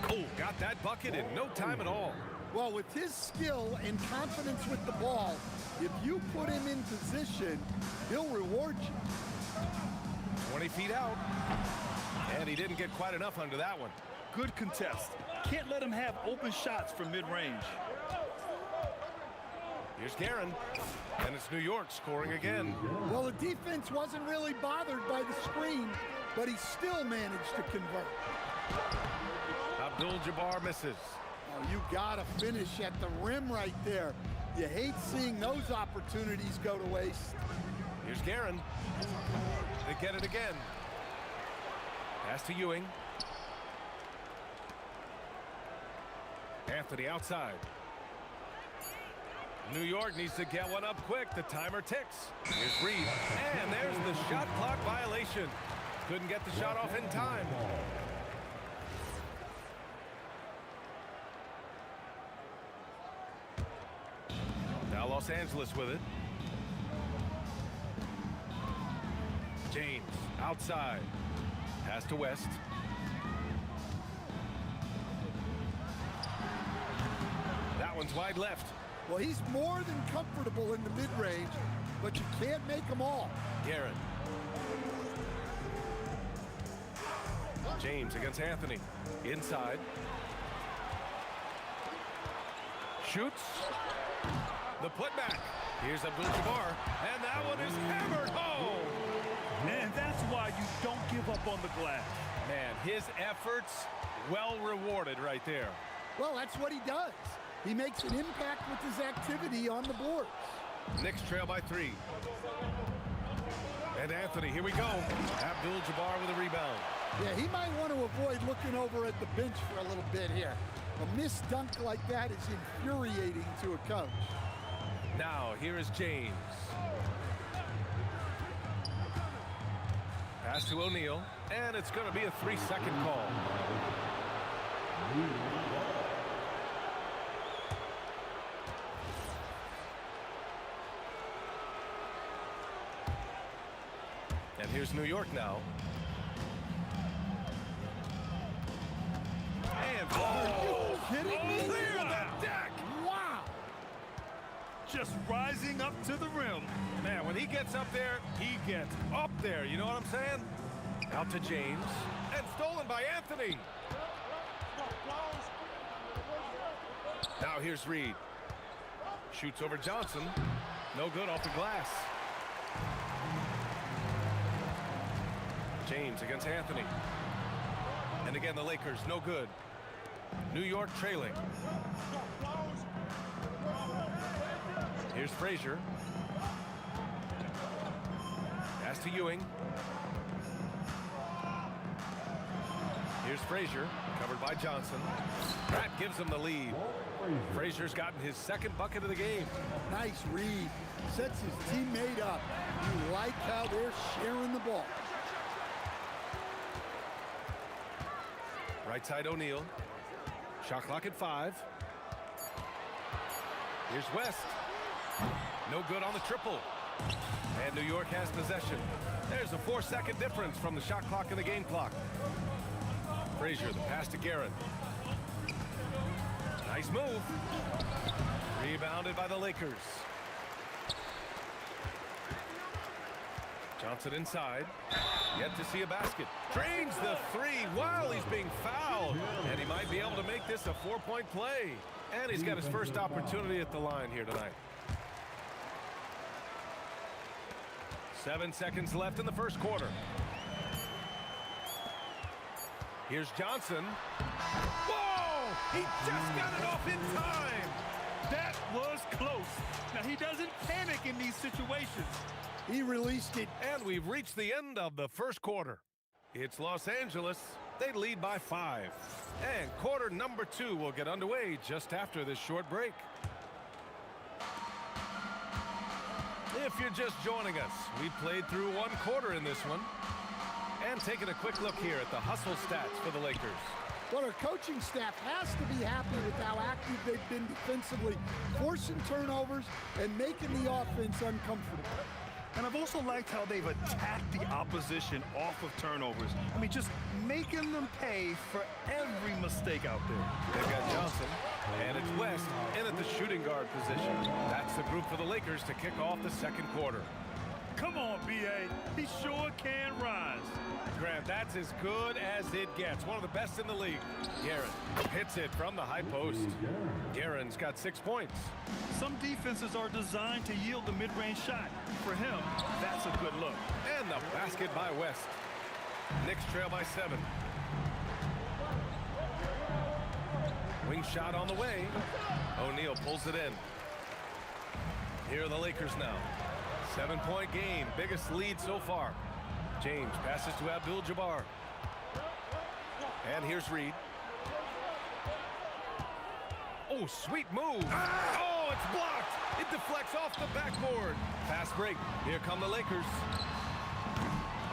Oh, got that bucket in no time at all. Well, with his skill and confidence with the ball, if you put him in position, he'll reward you. 20 feet out. And he didn't get quite enough under that one. Good contest. Can't let him have open shots from mid-range. Here's Guerin, and it's New York scoring again. Well, the defense wasn't really bothered by the screen, but he still managed to convert. Abdul-Jabbar misses. Oh, you gotta finish at the rim right there. You hate seeing those opportunities go to waste. Here's Guerin. They get it again. Pass to Ewing. Anthony outside. New York needs to get one up quick. The timer ticks. Here's Reed. And there's the shot clock violation. Couldn't get the shot off in time. Now Los Angeles with it. James outside. Pass to West. That one's wide left. Well, he's more than comfortable in the mid-range, but you can't make them all. Guerin. James against Anthony. Inside. Shoots. The putback. Here's Abdul-Jabbar. And that one is hammered home. And that's why you don't give up on the glass. Man, his efforts well rewarded right there. Well, that's what he does. He makes an impact with his activity on the boards. Knicks trail by 3. And Anthony, here we go. Abdul-Jabbar with a rebound. Yeah, he might want to avoid looking over at the bench for a little bit here. A missed dunk like that is infuriating to a coach. Now, here is James. Pass to O'Neal, and it's going to be a 3-second call. And here's New York now. And Are you kidding me? clear the deck! Wow! Just rising up to the rim. Man, when he gets up there, he gets up there. You know what I'm saying? Out to James. And stolen by Anthony. Now here's Reed. Shoots over Johnson. No good off the glass. James against Anthony. And again, the Lakers, no good. New York trailing. Here's Frazier. Pass to Ewing. Here's Frazier, covered by Johnson. That gives him the lead. Frazier's gotten his second bucket of the game. Nice read. Sets his teammate up. You like how they're sharing the ball. Right side O'Neal. Shot clock at 5. Here's West. No good on the triple. And New York has possession. There's a 4-second difference from the shot clock and the game clock. Frazier, the pass to Guerin. Nice move. Rebounded by the Lakers. Johnson inside. Yet to see a basket. Drains the 3 while he's being fouled. And he might be able to make this a 4-point play. And he's got his first opportunity at the line here tonight. 7 seconds left in the first quarter. Here's Johnson. Whoa! He just got it off in time. That was close. Now, he doesn't panic in these situations. He released it. And we've reached the end of the first quarter. It's Los Angeles. They lead by 5. And quarter number 2 will get underway just after this short break. If you're just joining us, we played through one quarter in this one. And taking a quick look here at the hustle stats for the Lakers. Well, our coaching staff has to be happy with how active they've been defensively, forcing turnovers and making the offense uncomfortable. And I've also liked how they've attacked the opposition off of turnovers. I mean, just making them pay for every mistake out there. They've got Johnson, and it's West in at the shooting guard position. That's the group for the Lakers to kick off the second quarter. Come on, B.A. He sure can rise. Grant, that's as good as it gets. One of the best in the league. Guerin hits it from the high post. Guerin's got 6 points. Some defenses are designed to yield the mid-range shot. For him, that's a good look. And the basket by West. Knicks trail by 7. Wing shot on the way. O'Neal pulls it in. Here are the Lakers now. 7-point game, biggest lead so far. James passes to Abdul-Jabbar. And here's Reed. Oh, sweet move. Oh, it's blocked. It deflects off the backboard. Fast break. Here come the Lakers.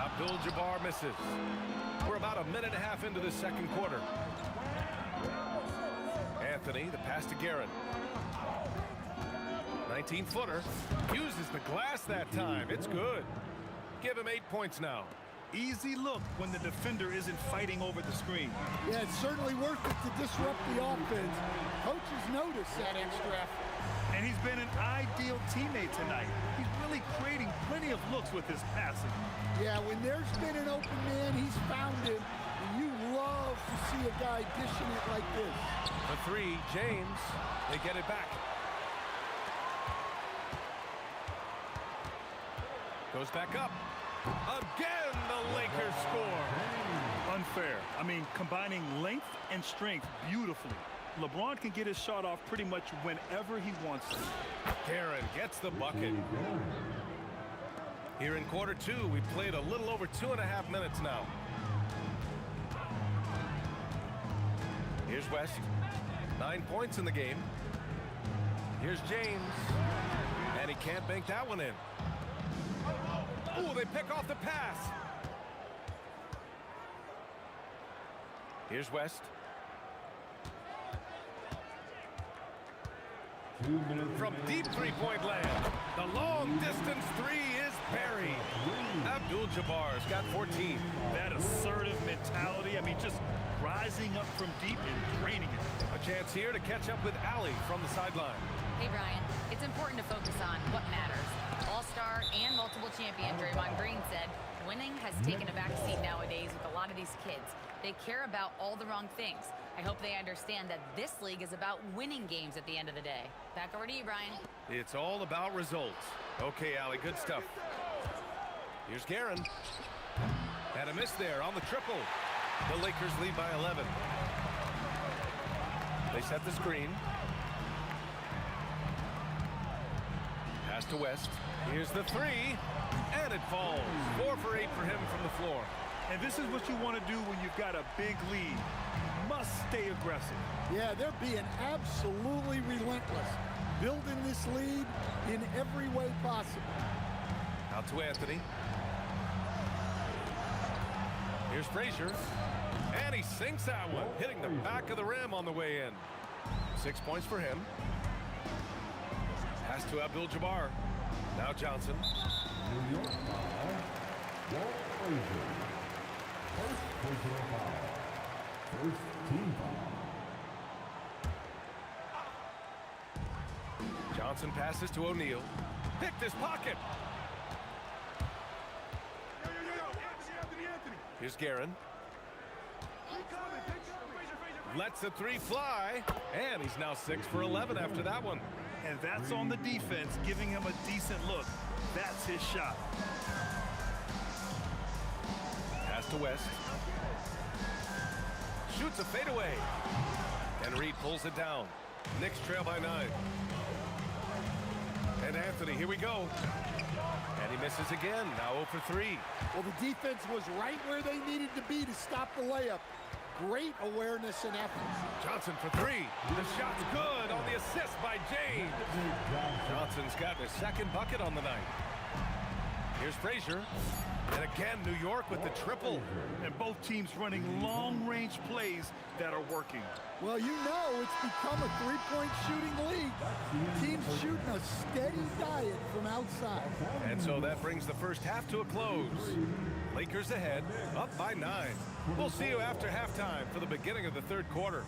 Abdul-Jabbar misses. We're about a minute and a half into the second quarter. Anthony, the pass to Guerin. 19-footer. Uses the glass that time. It's good. Give him 8 points now. Easy look when the defender isn't fighting over the screen. Yeah, it's certainly worth it to disrupt the offense. Coaches notice that extra effort. And he's been an ideal teammate tonight. He's really creating plenty of looks with his passing. Yeah, when there's been an open man, he's found him. And you love to see a guy dishing it like this. The 3, James. They get it back. Goes back up. Again, the Lakers score. Unfair. I mean, combining length and strength beautifully. LeBron can get his shot off pretty much whenever he wants to. Guerin gets the bucket. Here in quarter 2, we've played a little over 2.5 minutes now. Here's West. 9 points in the game. Here's James. And he can't bank that one in. Oh, they pick off the pass. Here's West. From deep three-point land. The long-distance 3 is buried. Abdul-Jabbar's got 14. That assertive mentality, I mean, just rising up from deep and draining it. A chance here to catch up with Allie from the sideline. Hey, Brian, it's important to focus on what matters. All-star and multiple champion Draymond Green said, winning has taken a backseat nowadays with a lot of these kids. They care about all the wrong things. I hope they understand that this league is about winning games at the end of the day. Back over to you, Brian. It's all about results. Okay, Allie, good stuff. Here's Guerin. Had a miss there on the triple. The Lakers lead by 11. They set the screen. Pass to West. Here's the 3, and it falls. 4 for 8 for him from the floor. And this is what you want to do when you've got a big lead. Must stay aggressive. Yeah, they're being absolutely relentless, building this lead in every way possible. Out to Anthony. Here's Frazier. And he sinks that one, hitting the back of the rim on the way in. 6 points for him. Pass to Abdul-Jabbar. Now Johnson. New York foul. Walt Frazier. First personal foul. First team foul. Johnson passes to O'Neal. Picked his pocket. Here's Guerin. Lets the 3 fly. And he's now 6 for 11 after that one. And that's on the defense, giving him a decent look. That's his shot. Pass to West. Shoots a fadeaway. And Reed pulls it down. Knicks trail by 9. And Anthony, here we go. And he misses again, now 0 for 3. Well, the defense was right where they needed to be to stop the layup. great awareness and effort. Johnson for three. The shot's good on the assist by James. Johnson's got his second bucket on the night. Here's Frazier. And again, New York with the triple. And both teams running long-range plays that are working. Well, you know it's become a three-point shooting league. Teams shooting a steady diet from outside. And so that brings the first half to a close. Lakers ahead, up by 9. We'll see you after halftime for the beginning of the third quarter.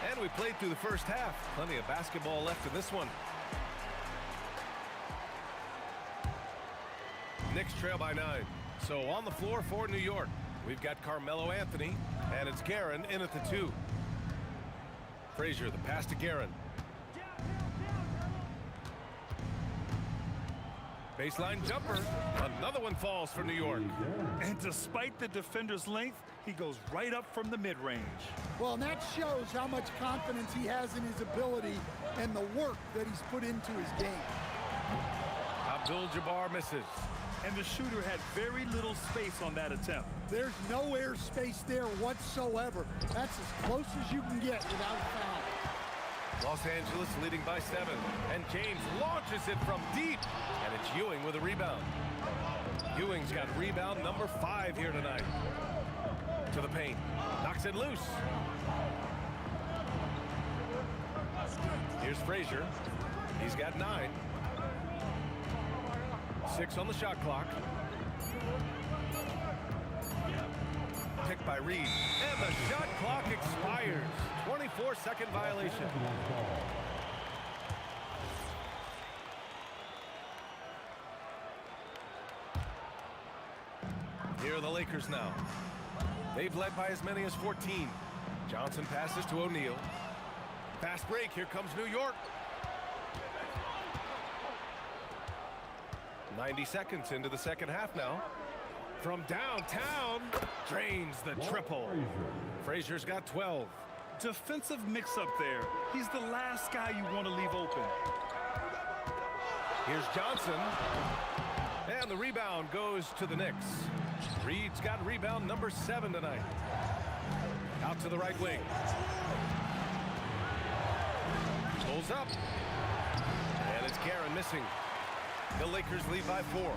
And we played through the first half. Plenty of basketball left in this one. Knicks trail by 9. So on the floor for New York, we've got Carmelo Anthony, and it's Guerin in at the 2. Frazier, the pass to Guerin. Baseline jumper. Another one falls for New York. And despite the defender's length, he goes right up from the mid-range. Well, and that shows how much confidence he has in his ability and the work that he's put into his game. Abdul-Jabbar misses. And the shooter had very little space on that attempt. There's no air space there whatsoever. That's as close as you can get without a foul. Los Angeles leading by 7. And James launches it from deep. And it's Ewing with a rebound. Ewing's got rebound number 5 here tonight. To the paint. Knocks it loose. Here's Frazier. He's got 9. 6 on the shot clock. Picked by Reed. And the shot clock expires. 24-second violation. Here are the Lakers now. They've led by as many as 14. Johnson passes to O'Neal. Fast break. Here comes New York. 90 seconds into the second half now. From downtown, drains the triple. Frazier's got 12. Defensive mix-up there. He's the last guy you want to leave open. Here's Johnson. And the rebound goes to the Knicks. Reed's got rebound number 7 tonight. Out to the right wing. Pulls up. And it's Guerin missing. The Lakers lead by 4.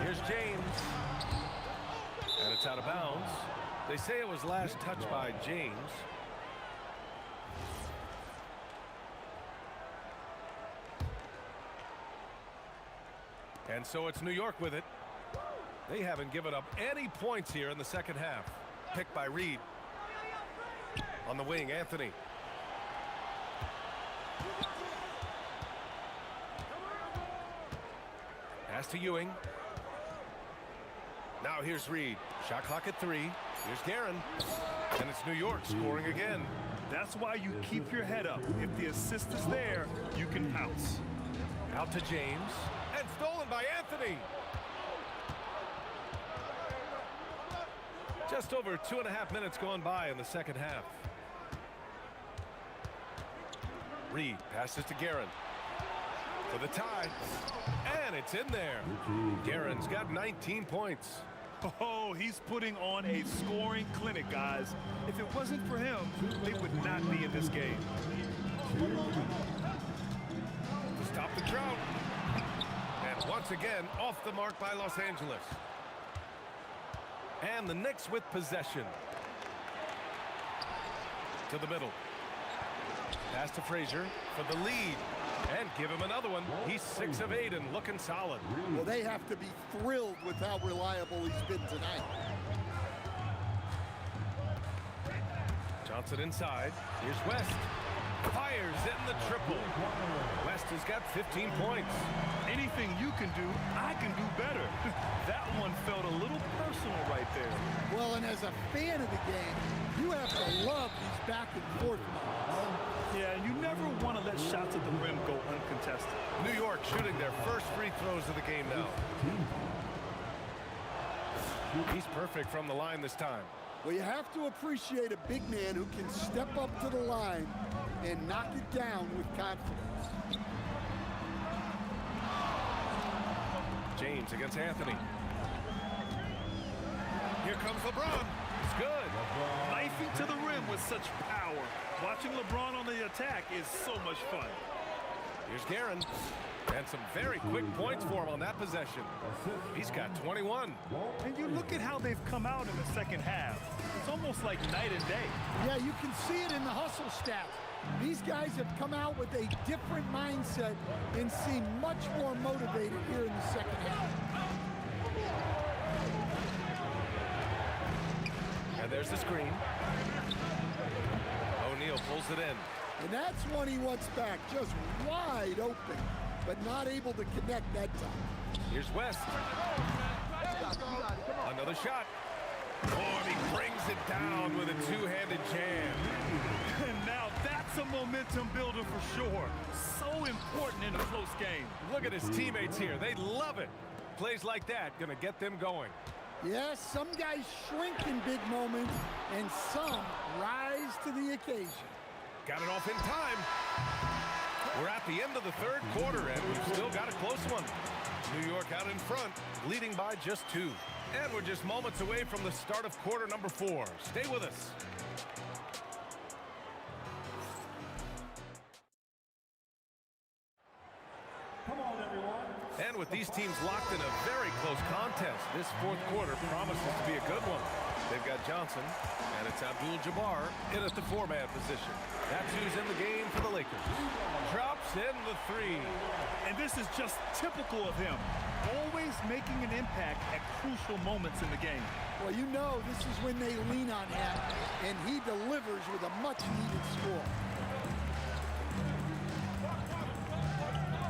Here's James. And it's out of bounds. They say it was last touched by James. And so it's New York with it. They haven't given up any points here in the second half. Picked by Reed. On the wing, Anthony. Pass to Ewing. Now here's Reed. Shot clock at 3. Here's Guerin. And it's New York scoring again. That's why you keep your head up. If the assist is there, you can pounce. Out to James. And stolen by Anthony. Just over 2.5 minutes gone by in the second half. Reed passes to Guerin. For the tie. And it's in there. Guerin's got 19 points. Oh, he's putting on a scoring clinic, guys. If it wasn't for him, they would not be in this game. To stop the drought. And once again, off the mark by Los Angeles. And the Knicks with possession. To the middle. Pass to Frazier for the lead. And give him another one. He's 6 of 8 and looking solid. Well, they have to be thrilled with how reliable he's been tonight. Johnson inside. Here's West. Fires in the triple. West has got 15 points. Anything you can do, I can do better. That one felt a little personal right there. Well, and as a fan of the game, you have to love these back and forth moments. Yeah, And you never want to let shots at the rim go uncontested. New York shooting their first free throws of the game now. He's perfect from the line this time. Well, you have to appreciate a big man who can step up to the line and knock it down with confidence. James against Anthony. Here comes LeBron. It's good. Knifing to the rim with such power. Watching LeBron on the attack is so much fun. Here's Guerin. And some very quick points for him on that possession. He's got 21. And you look at how they've come out in the second half. It's almost like night and day. Yeah, you can see it in the hustle stats. These guys have come out with a different mindset and seem much more motivated here in the second half. And there's the screen. O'Neal pulls it in. And that's one he wants back, just wide open, but not able to connect that time. Here's West. Another shot. Oh, and he brings it down with a two-handed jam. And now that's a momentum builder for sure. So important in a close game. Look at his teammates here. They love it. Plays like that gonna get them going. Yes, some guys shrink in big moments, and some rise to the occasion. Got it off in time. We're at the end of the third quarter, and we've still got a close one. New York out in front, leading by just 2. And we're just moments away from the start of quarter number 4. Stay with us. Come on, everyone. And with these teams locked in a very close contest, this fourth quarter promises to be a good one. They've got Johnson, and it's Abdul-Jabbar in at the 4-man position. That's who's in the game for the Lakers. Drops in the 3. And this is just typical of him. Always making an impact at crucial moments in the game. Well, you know this is when they lean on him, and he delivers with a much-needed score.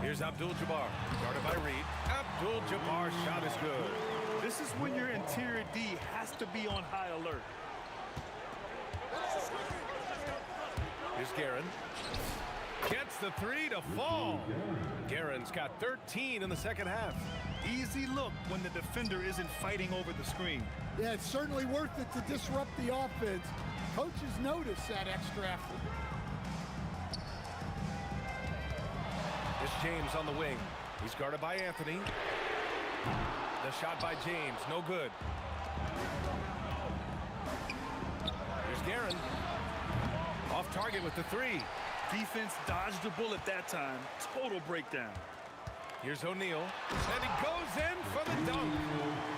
Here's Abdul-Jabbar, guarded by Reed. Abdul-Jabbar's shot is good. This is when your interior D has to be on high alert. Here's Guerin. Gets the 3 to fall. Guerin's got 13 in the second half. Easy look when the defender isn't fighting over the screen. Yeah, it's certainly worth it to disrupt the offense. Coaches notice that extra effort. Here's James on the wing. He's guarded by Anthony. The shot by James, no good. Here's Guerin. Off target with the 3. Defense dodged the bullet that time. Total breakdown. Here's O'Neal. And he goes in for the dunk.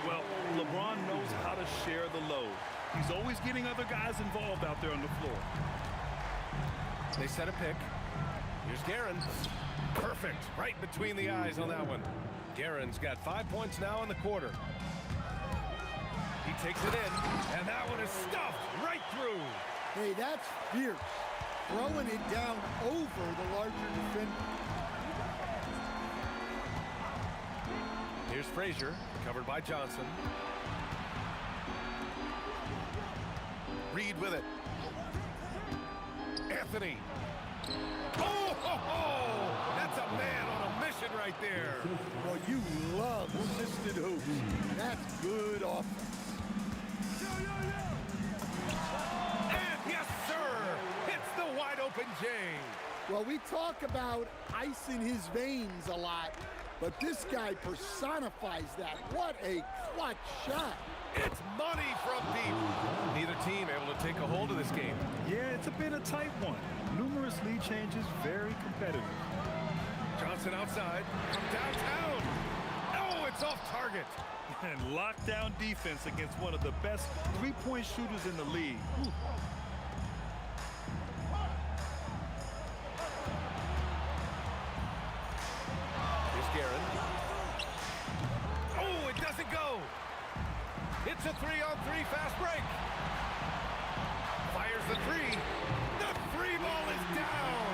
Well, LeBron knows how to share the load. He's always getting other guys involved out there on the floor. They set a pick. Here's Guerin. Perfect. Right between the eyes on that one. Guerin's got 5 points now in the quarter. He takes it in, and that one is stuffed right through. Hey, that's fierce. Throwing it down over the larger defender. Here's Frazier, covered by Johnson. Reed with it. Anthony. Oh, ho, ho! That's a man on a mission right there. Well, you love assisted hoops. That's good offense. And yes, sir, hits the wide open J. Well, we talk about ice in his veins a lot, but this guy personifies that. What a clutch shot. It's money from deep. Neither team able to take a hold of this game. Yeah, it's a bit of a tight one. Numerous lead changes, very competitive. Johnson outside, from downtown. Oh, it's off target. And lockdown defense against one of the best three-point shooters in the league. Whew. Here's Guerin. Oh, it doesn't go. It's a 3-on-3 fast break. Fires the 3. The 3 ball is down.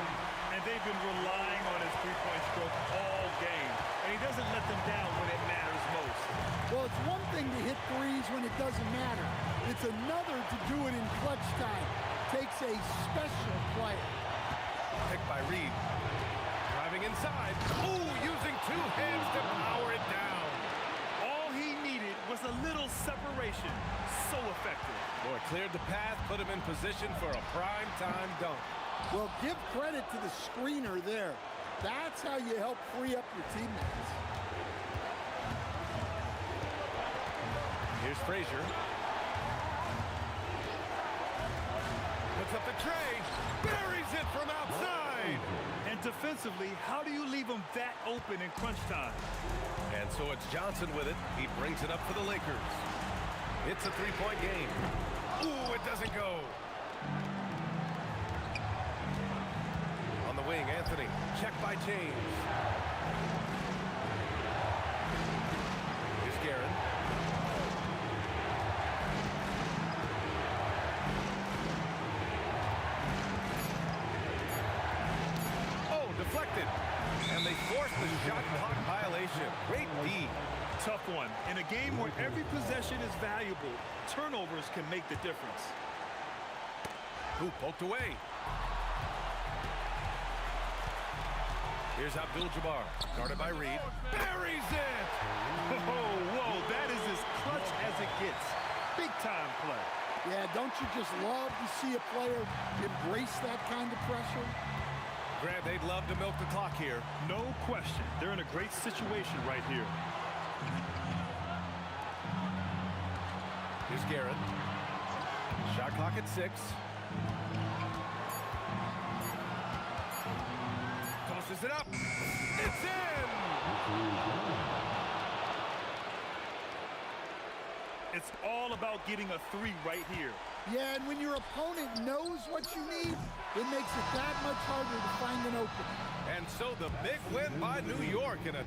And they've been relying on his three-point stroke all game. And he doesn't let them down when it matters most. Well, it's one thing to hit threes when it doesn't matter. It's another to do it in clutch time. Takes a special player. inside. Ooh, using two hands to power it down. All he needed was a little separation. So effective. Boy, cleared the path, put him in position for a prime-time dunk. Well, give credit to the screener there. That's how you help free up your teammates. Here's Frazier. Puts up the tray. Buries it from outside. And defensively, how do you leave him that open in crunch time? And so it's Johnson with it. He brings it up for the Lakers. It's a three-point game. Ooh, it doesn't go. On the wing, Anthony. Check by James. Here's Guerin. Oh, deflected. And they force the shot clock violation. Great D. Tough one. In a game where every possession is valuable, turnovers can make the difference. Who poked away? Here's Abdul-Jabbar, guarded by Reed. Buries it! Whoa, that is as clutch as it gets. Big time play. Yeah, don't you just love to see a player embrace that kind of pressure? Grant, they'd love to milk the clock here. No question. They're in a great situation right here. Here's Guerin. Shot clock at 6. Tosses it up. It's in! It's all about getting a three right here. Yeah, and when your opponent knows what you need, it makes it that much harder to find an opening. And so the big win by New York in a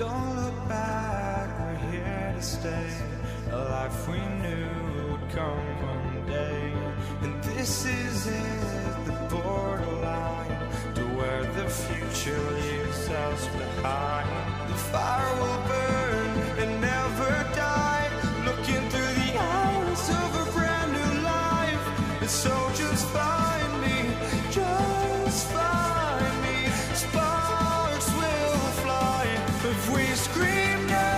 Don't look back, we're here to stay. A life we knew would come one day. And this is it, the borderline to where the future leaves us behind. The fire will burn and never die, looking through the eyes of a brand new life. And so just find me, just find me. Sparks will fly if we scream no.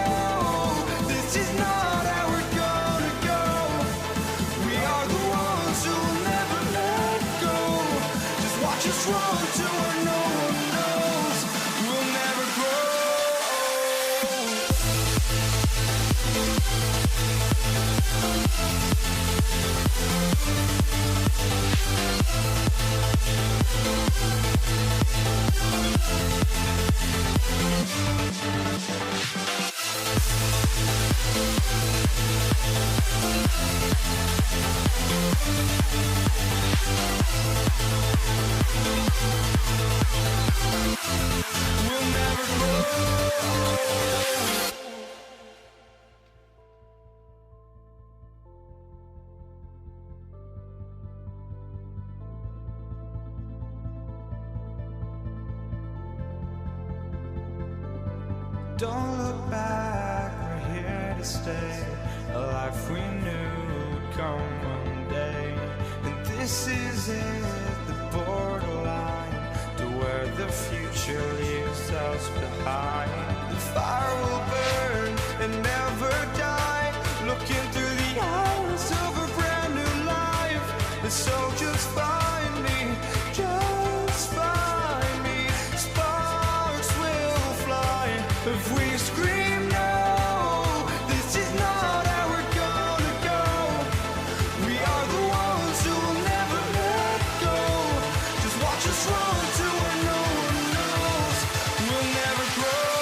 This is not how we're gonna go. We are the ones who'll never let go. Just watch us run to where no one knows. We'll never grow. We'll never grow. Don't look back, we're here to stay. A life we knew would come one day. And this is it, the borderline to where the future leaves us behind. The fire will burn and never die, looking through the eyes of a brand new life. And so just find me, just find me. Sparks will fly if we scream no. This is not how we're gonna go. We are the ones who will never let go. Just watch us run to where no one knows. We'll never grow.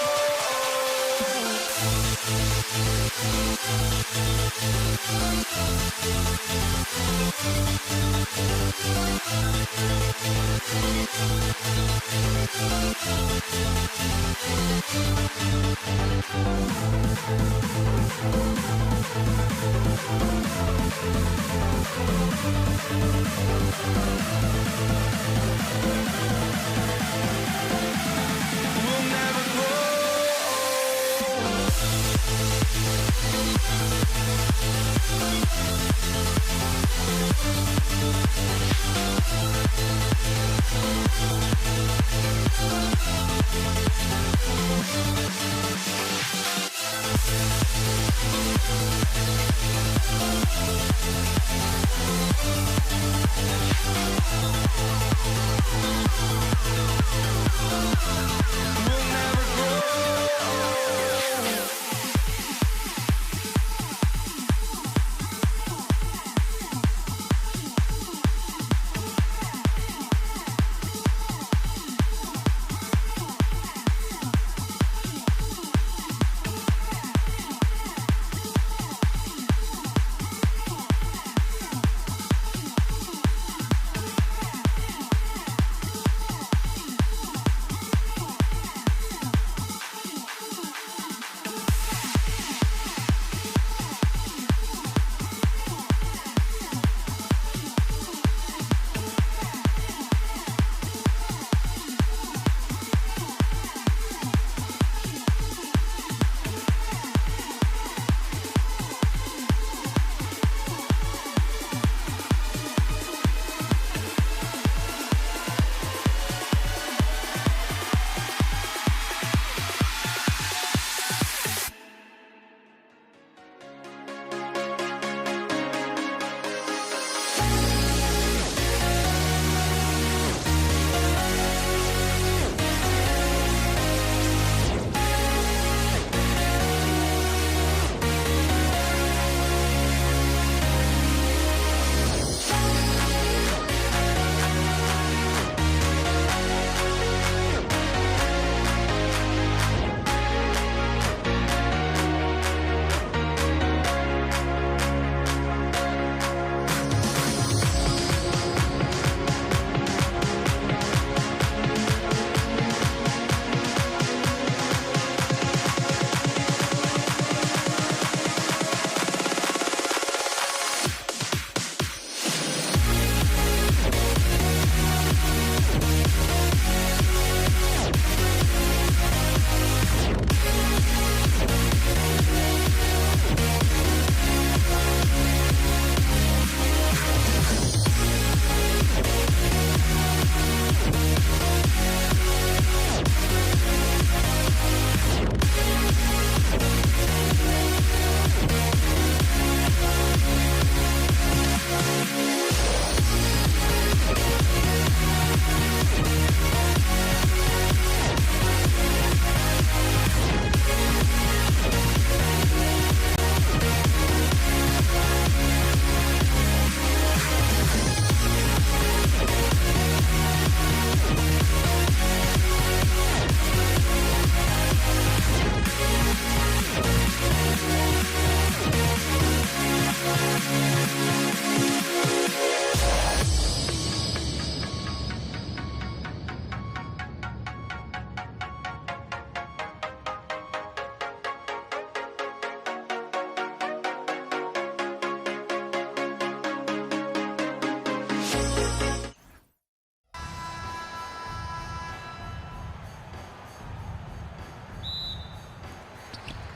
We'll never grow. We'll never grow.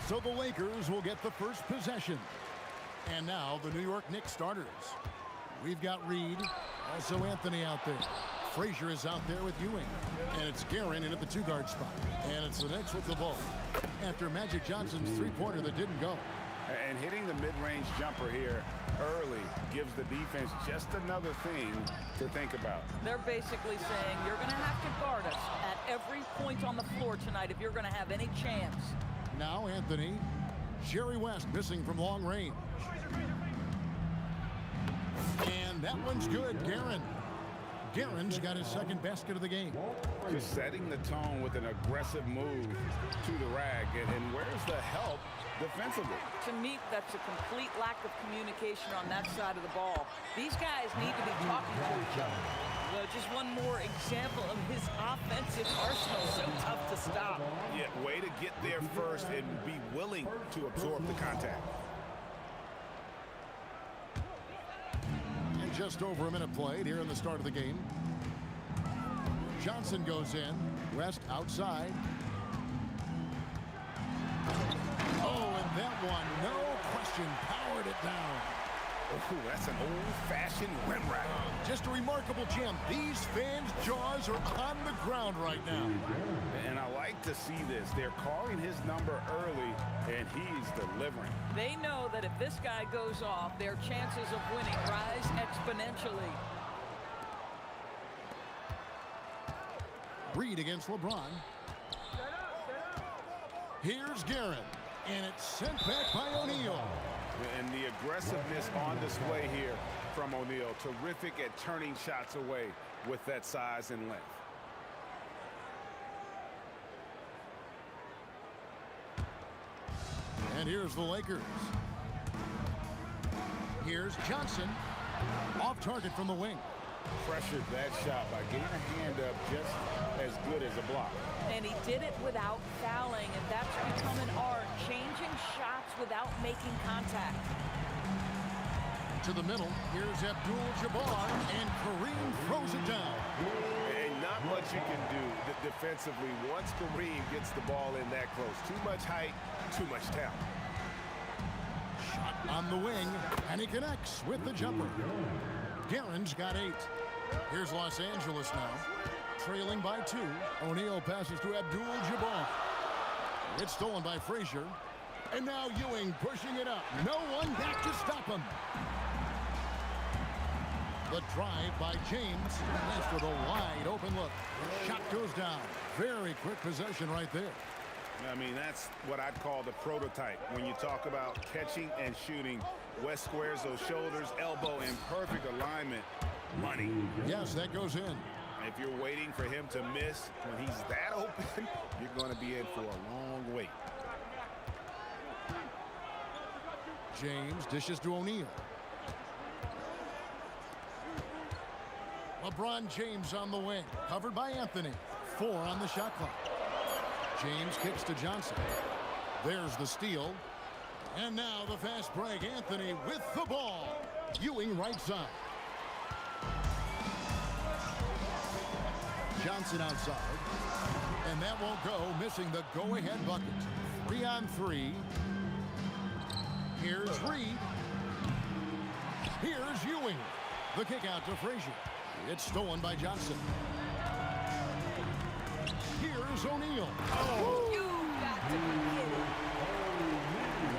So the Lakers will get the first possession. And now the New York Knicks starters. We've got Reed, also Anthony out there. Frazier is out there with Ewing. And it's Guerin in at the two-guard spot. And it's the Knicks with the ball after Magic Johnson's three-pointer that didn't go. And hitting the mid-range jumper here early gives the defense just another thing to think about. They're basically saying you're going to have to guard us at every point on the floor tonight if you're going to have any chance. Now Anthony. Jerry West missing from long range. And that one's good. Guerin's got his second basket of the game. Just setting the tone with an aggressive move to the rack. And where's the help defensively? To me, that's a complete lack of communication on that side of the ball. These guys need to be talking to each other. Just one more example of his offensive arsenal. So tough to stop. Yeah, way to get there first and be willing to absorb the contact. And just over a minute played here in the start of the game. Johnson goes in. West outside. Oh, and that one, no question, powered it down. Oh, that's an old-fashioned rim rack. Just a remarkable jam. These fans' jaws are on the ground right now. And I like to see this. They're calling his number early, and he's delivering. They know that if this guy goes off, their chances of winning rise exponentially. Reed against LeBron. Here's Guerin, and it's sent back by O'Neal. And the aggressiveness on display here from O'Neal. Terrific at turning shots away with that size and length. And here's the Lakers. Here's Johnson. Off target from the wing. Pressured that shot by getting a hand up just as good as a block. And he did it without fouling, and that's become an art, changing shots without making contact. To the middle, here's Abdul-Jabbar, and Kareem throws it down. And not much you can do defensively once Kareem gets the ball in that close. Too much height, too much talent. Shot on the wing, and he connects with the jumper. Guerin's got 8. Here's Los Angeles now, trailing by 2. O'Neal passes to Abdul-Jabbar. It's stolen by Frazier. And now Ewing pushing it up. No one back to stop him. The drive by James. That's with a wide open look. Shot goes down. Very quick possession right there. I mean, that's what I'd call the prototype. When you talk about catching and shooting, West squares those shoulders, elbow in perfect alignment. Money. Yes, that goes in. If you're waiting for him to miss when he's that open, you're going to be in for a long wait. James dishes to O'Neal. LeBron James on the wing, covered by Anthony. 4 on the shot clock. James kicks to Johnson. There's the steal. And now the fast break. Anthony with the ball. Ewing right side. Johnson outside. And that won't go, missing the go-ahead bucket. 3 on 3. Here's Reed. Here's Ewing. The kick out to Frazier. It's stolen by Johnson. Here's O'Neal. Oh, you got to be kidding.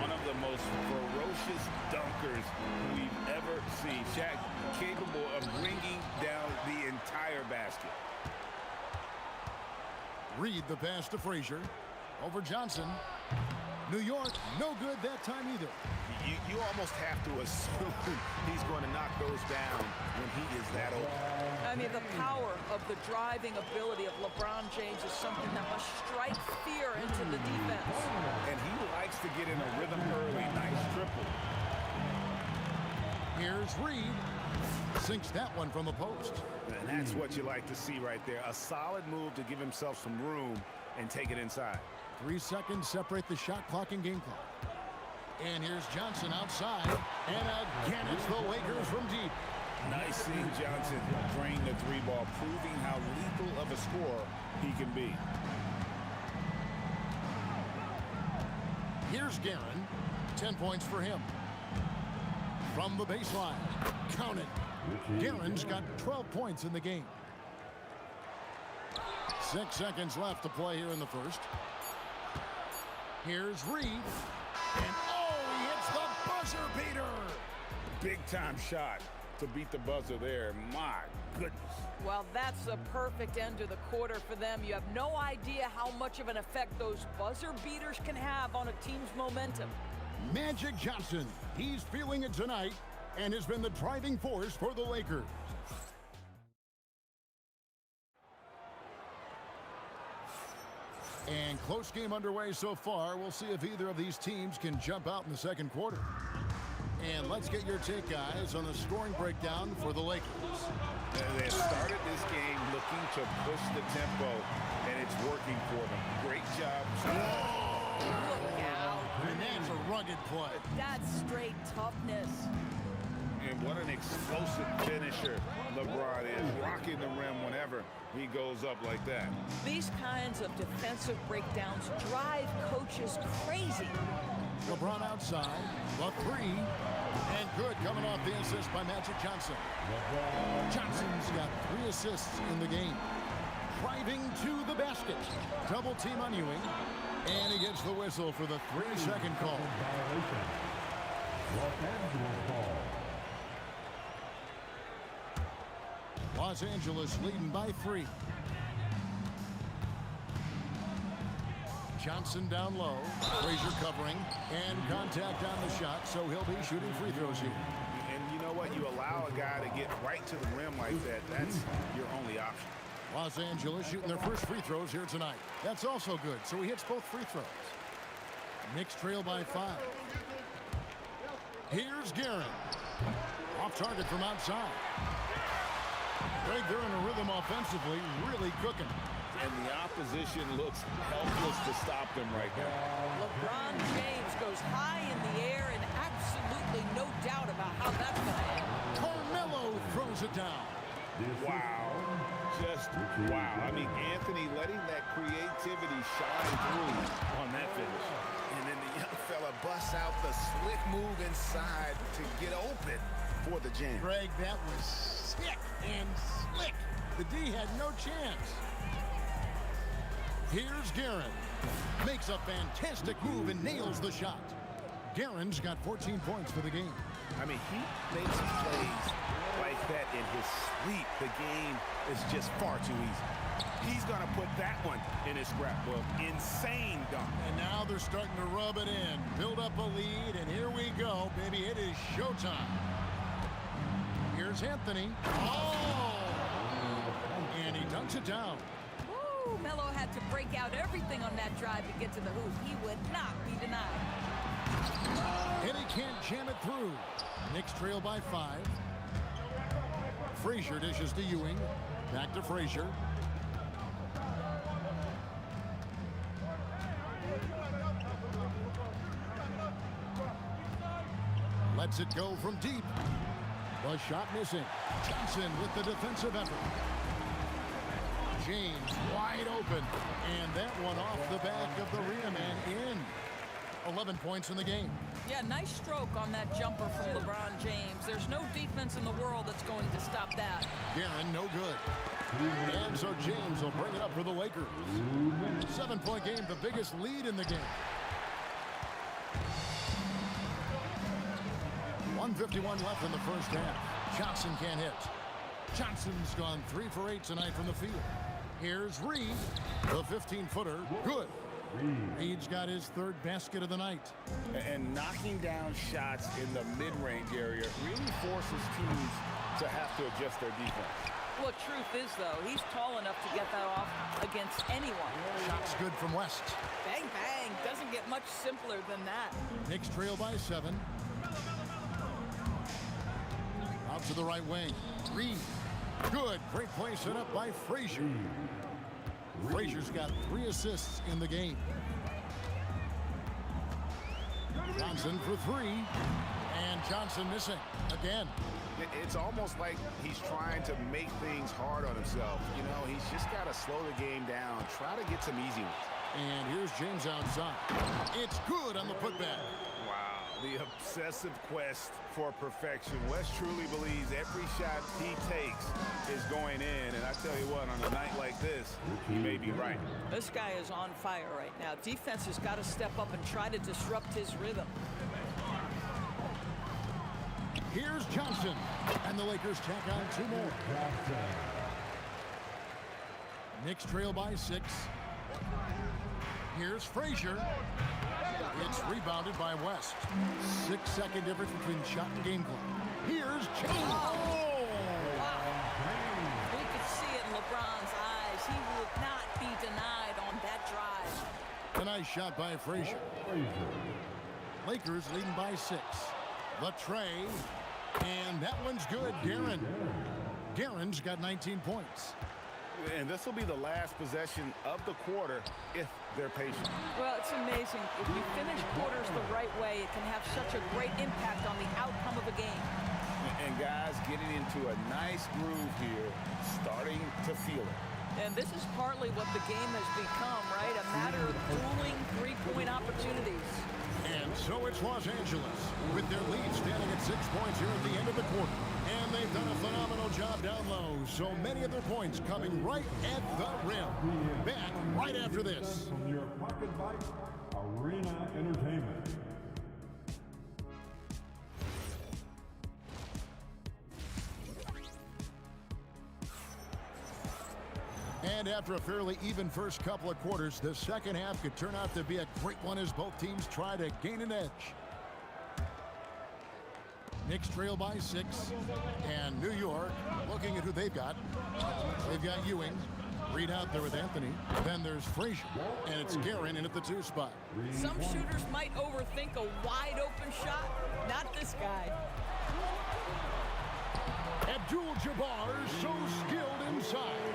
One of the most ferocious dunkers we've ever seen. Shaq capable of bringing down the entire basket. Reed the pass to Frazier. Over Johnson. New York, no good that time either. You almost have to assume he's going to knock those down when he is that open. I mean, the power of the driving ability of LeBron James is something that must strike fear into the defense. And he likes to get in a rhythm early. Nice triple. Here's Reed. Sinks that one from the post. And that's what you like to see right there. A solid move to give himself some room and take it inside. 3 seconds separate the shot clock and game clock. And here's Johnson outside. And again, it's the Lakers from deep. Nice seeing Johnson drain the three ball, proving how lethal of a scorer he can be. Here's Guerin. 10 points for him. From the baseline. Count it. Guerin's got 12 points in the game. 6 seconds left to play here in the first. Here's Reed. And oh, he hits the buzzer beater. Big time shot to beat the buzzer there. My goodness. Well, that's the perfect end to the quarter for them. You have no idea how much of an effect those buzzer beaters can have on a team's momentum. Magic Johnson, he's feeling it tonight and has been the driving force for the Lakers. And close game underway so far. We'll see if either of these teams can jump out in the second quarter. And let's get your take, guys, on the scoring breakdown for the Lakers. They started this game looking to push the tempo, and it's working for them. Great job. Look out. And that's a rugged play. That's straight toughness. And what an explosive finisher LeBron is, rocking the rim whenever he goes up like that. These kinds of defensive breakdowns drive coaches crazy. LeBron outside, the three, and good coming off the assist by Magic Johnson. Johnson's got 3 assists in the game. Driving to the basket. Double team on Ewing, and he gets the whistle for the 3-second call. Los Angeles leading by 3. Johnson down low. Frazier covering. And contact on the shot, so he'll be shooting free throws here. And you know what? You allow a guy to get right to the rim like that. That's your only option. Los Angeles shooting their first free throws here tonight. That's also good, so he hits both free throws. Knicks trail by 5. Here's Guerin. Off target from outside. Greg, they're in a rhythm offensively, really cooking. And the opposition looks helpless to stop them right now. LeBron James goes high in the air, and absolutely no doubt about how that's going to end. Carmelo throws it down. Wow. Just wow. I mean, Anthony letting that creativity shine through on that finish. And then the young fella busts out the slick move inside to get open for the jam. Greg, that was sick and slick. The D had no chance. Here's Guerin. Makes a fantastic move and nails the shot. Guerin's got 14 points for the game. I mean, he makes plays like that in his sleep. The game is just far too easy. He's going to put that one in his scrapbook. Insane dunk. And now they're starting to rub it in. Build up a lead, and here we go, baby. It is showtime. Here's Anthony. Oh! And he dunks it down. Woo! Melo had to break out everything on that drive to get to the hoop. He would not be denied. And he can't jam it through. Knicks trail by 5. Frazier dishes to Ewing. Back to Frazier. Lets it go from deep. The shot missing. Johnson with the defensive effort. James wide open. And that one off the back of the rim and in. 11 points in the game. Yeah, nice stroke on that jumper from LeBron James. There's no defense in the world that's going to stop that. Guerin, no good. And so James will bring it up for the Lakers. 7-point game, the biggest lead in the game. 1:51 left in the first half. Johnson can't hit. Johnson's gone 3 for 8 tonight from the field. Here's Reed. The 15-footer. Good. Reed's got his 3rd basket of the night. And knocking down shots in the mid-range area really forces teams to have to adjust their defense. Well, truth is, though, he's tall enough to get that off against anyone. Shots good from West. Bang, bang. Doesn't get much simpler than that. Knicks trail by 7. Out to the right wing. Reed. Good. Great play set up by Frazier. Frazier's got 3 assists in the game. Johnson for 3. And Johnson missing again. It's almost like he's trying to make things hard on himself. You know, he's just got to slow the game down, try to get some easy ones. And here's James outside. It's good on the putback. Wow, the obsessive quest for perfection. Wes truly believes every shot he takes is going in. And I tell you what, on a night like this, he may be right. This guy is on fire right now. Defense has got to step up and try to disrupt his rhythm. Here's Johnson. And the Lakers tack on 2 more. Knicks trail by 6. Here's Frazier. It's rebounded by West. 6-second difference between shot and game clock. Here's James. Oh! Wow. We could see it in LeBron's eyes. He would not be denied on that drive. A nice shot by Frazier. Lakers leading by 6. The tray. And that one's good. Guerin's got 19 points. And this will be the last possession of the quarter if they're patient. Well, it's amazing. If you finish quarters the right way, it can have such a great impact on the outcome of a game. And guys getting into a nice groove here, starting to feel it. And this is partly what the game has become, right? A matter of dueling three-point opportunities. And so it's Los Angeles, with their lead standing at 6 points here at the end of the quarter. And they've done a phenomenal job down low, so many of their points coming right at the rim. Back right after this. From your Pocket Bike Arena Entertainment. And after a fairly even first couple of quarters, the second half could turn out to be a great one as both teams try to gain an edge. Knicks trail by 6. And New York, looking at who they've got. They've got Ewing. Reed out there with Anthony. Then there's Frazier. And it's Guerin in at the 2 spot. Some shooters might overthink a wide open shot. Not this guy. Abdul-Jabbar so skilled inside.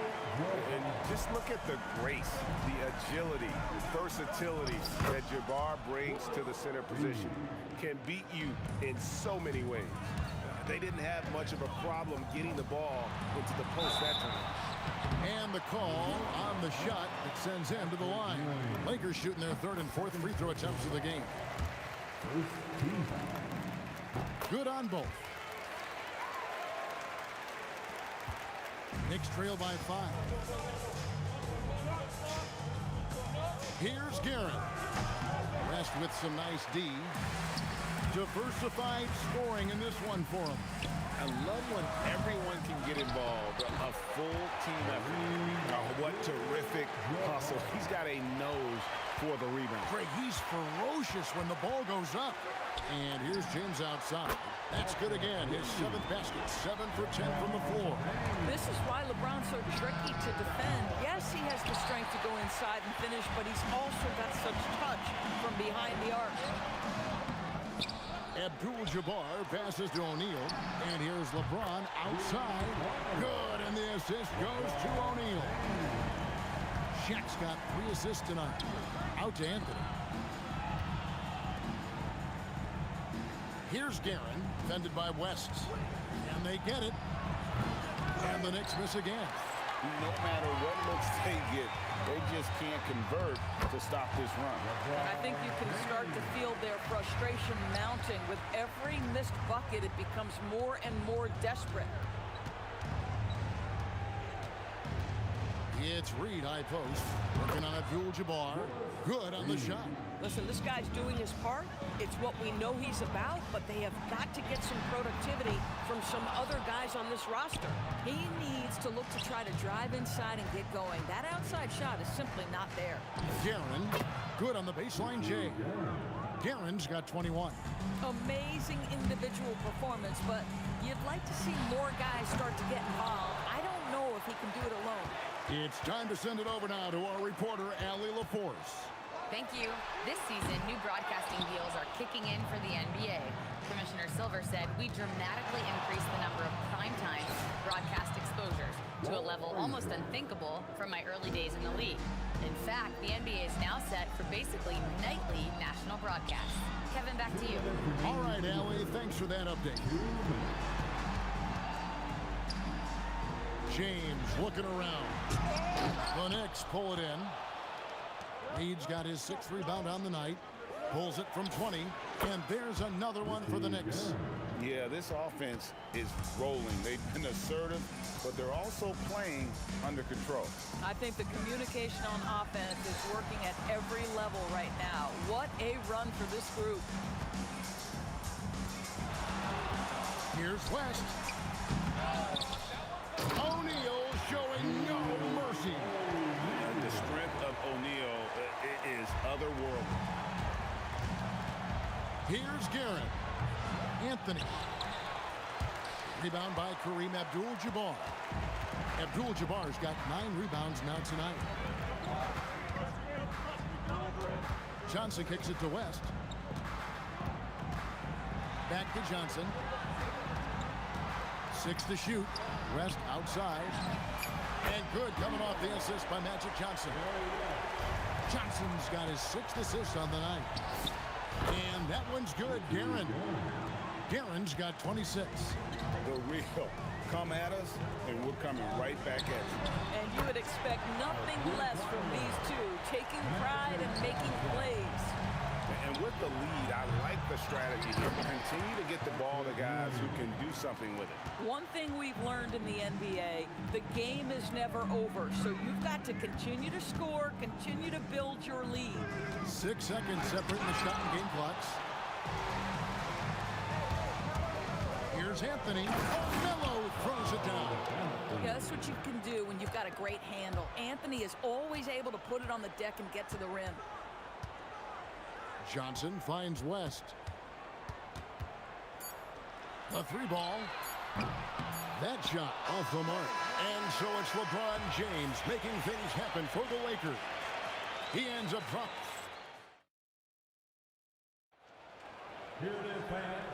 And just look at the grace, the agility, versatility that Jabbar brings to the center position. Can beat you in so many ways. They didn't have much of a problem getting the ball into the post that time. And the call on the shot that sends him to the line. Lakers shooting their 3rd and 4th free throw attempts of the game. Good on both. Knicks trail by 5. Here's Guerin. Rest with some nice D. Diversified scoring in this one for him. I love when everyone can get involved. A full team effort. What terrific hustle. He's got a nose for the rebound. Greg, he's ferocious when the ball goes up. And here's James outside. That's good again. His 7th basket. 7 for 10 from the floor. This is why LeBron's so tricky to defend. Yes, he has the strength to go inside and finish, but he's also got such touch from behind the arc. Abdul-Jabbar passes to O'Neal. And here's LeBron outside. Good, and the assist goes to O'Neal. Shaq's got 3 assists tonight. Out to Anthony. Here's Guerin, defended by West. And they get it. And the Knicks miss again. No matter what looks they get, they just can't convert to stop this run. And I think you can start to feel their frustration mounting. With every missed bucket, it becomes more and more desperate. It's Reed, high post. Working on Abdul-Jabbar. Good on the shot. Listen, this guy's doing his part. It's what we know he's about, but they have got to get some productivity from some other guys on this roster. He needs to look to try to drive inside and get going. That outside shot is simply not there. Guerin, good on the baseline J. Guerin's got 21. Amazing individual performance, but you'd like to see more guys start to get involved. I don't know if he can do it alone. It's time to send it over now to our reporter, Allie LaForce. Thank you. This season, new broadcasting deals are kicking in for the NBA. Commissioner Silver said we dramatically increased the number of primetime broadcast exposures to a level almost unthinkable from my early days in the league. In fact, the NBA is now set for basically nightly national broadcasts. Kevin, back to you. All right, Allie, thanks for that update. James looking around. The Knicks pull it in. Reed's got his 6th rebound on the night. Pulls it from 20. And there's another one for the Knicks. Yeah, this offense is rolling. They've been assertive, but they're also playing under control. I think the communication on offense is working at every level right now. What a run for this group. Here's West. O'Neal showing no mercy. The strength of O'Neal is otherworldly. Here's Garrett. Anthony. Rebound by Kareem Abdul-Jabbar. Abdul-Jabbar's got 9 rebounds now tonight. Johnson kicks it to West. Back to Johnson. 6 to shoot. West outside. And good coming off the assist by Magic Johnson. Johnson's got his 6th assist on the night. And that one's good. Guerin's got 26. The real. Come at us, and we're coming right back at you. And you would expect nothing less from these two, taking pride and making plays. And with the lead, I like the strategy here. Continue to get the ball to guys who can do something with it. One thing we've learned in the NBA, the game is never over. So you've got to continue to score, continue to build your lead. 6 seconds separating the shot and game clocks. Here's Anthony. Melo throws it down. Yeah, that's what you can do when you've got a great handle. Anthony is always able to put it on the deck and get to the rim. Johnson finds West. The 3 ball. That shot off the mark. And so it's LeBron James making things happen for the Lakers. He ends up dropping.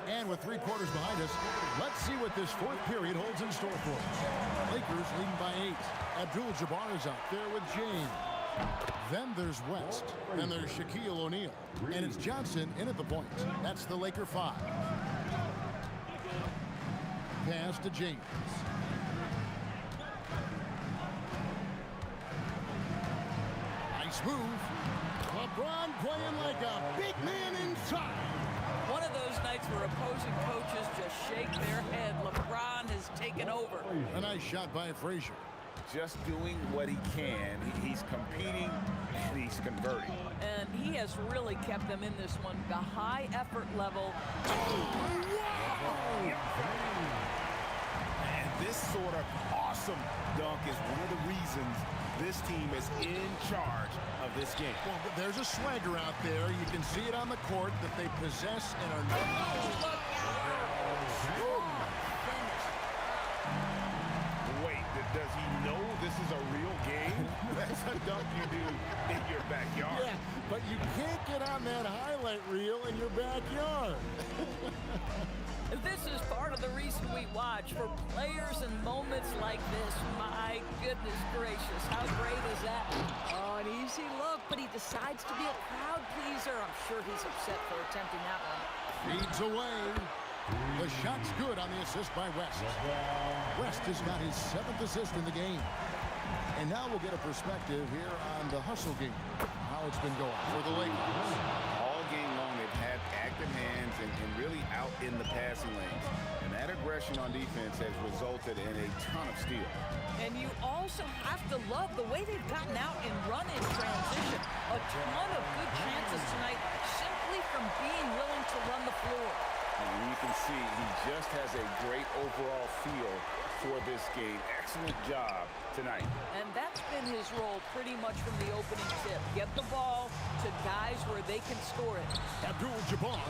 And with 3 quarters behind us, let's see what this 4th period holds in store for us. Lakers leading by 8. Abdul-Jabbar is out there with James. Then there's West. Then there's Shaquille O'Neal. And it's Johnson in at the point. That's the Laker 5. Pass to James. Nice move. LeBron playing like a big man inside. One of those nights where opposing coaches just shake their head. LeBron has taken over. A nice shot by Frazier. Just doing what he can. He's competing and he's converting. And he has really kept them in this one. The high effort level. And this sort of awesome dunk is one of the reasons this team is in charge of this game. Well, but there's a swagger out there. You can see it on the court that they possess and are Wait, does he know this is a real game? That's a dunk you do in your backyard. Yeah, but you can't get on that highlight reel in your backyard. This is part of the reason we watch, for players and moments like this. My goodness gracious, how great is that? Oh, an easy look, but he decides to be a crowd pleaser. I'm sure he's upset for attempting that one. Feeds away. The shot's good on the assist by West. West has got his 7th assist in the game. And now we'll get a perspective here on the hustle game, how it's been going for the Lakers. All game long, they've had active hands and really out in the passing lanes. And that aggression on defense has resulted in a ton of steals. And you also have to love the way they've gotten out and run in transition. A ton of good chances tonight simply from being willing to run the floor. And you can see he just has a great overall feel for this game. Excellent job tonight. And that's been his role pretty much from the opening tip. Get the ball to guys where they can score it. Abdul-Jabbar,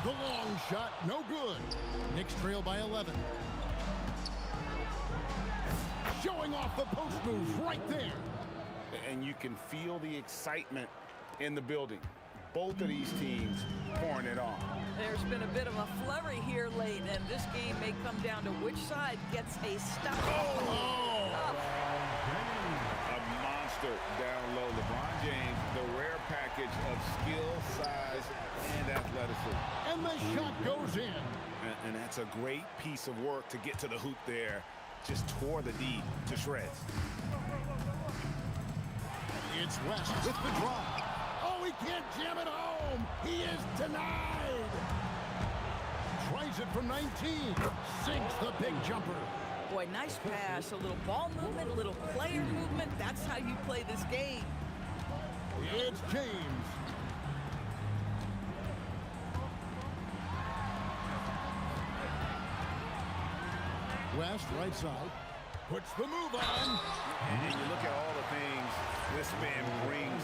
the long shot, no good. Knicks trail by 11. Showing off the post move right there. And you can feel the excitement in the building. Both of these teams pouring it on. There's been a bit of a flurry here late, and this game may come down to which side gets a stop. A monster down low. LeBron James, the rare package of skill, size, and athleticism. And the shot goes in. And that's a great piece of work to get to the hoop there just tore the D to shreds. It's West with the drive. Oh, he can't jam it home. He is denied. Tries it from 19. Sinks the big jumper. Boy, nice pass. A little ball movement, a little player movement. That's how you play this game. It's James. West, right side. Puts the move on. And you look at all the things this man brings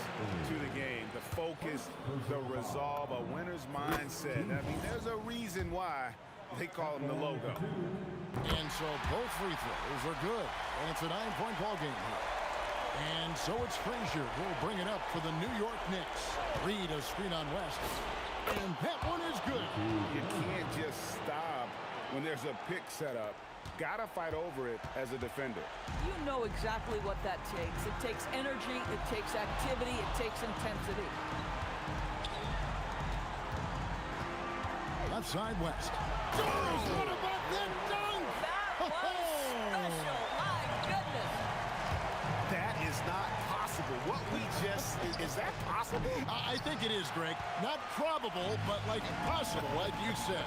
to the game. The focus, the resolve, a winner's mindset. I mean, there's a reason why they call him the logo. And so both free throws are good. And it's a 9-point ball game here. And so it's Frazier who will bring it up for the New York Knicks. Reed a screen on West. And that one is good. You can't just stop when there's a pick set up. Gotta fight over it as a defender. You know exactly what that takes. It takes energy, it takes activity, it takes intensity. Left side, West. What about that dunk? That was special. My goodness. That is not possible. What we just, is that possible? I think it is, Greg. Not probable, but like possible, like you said.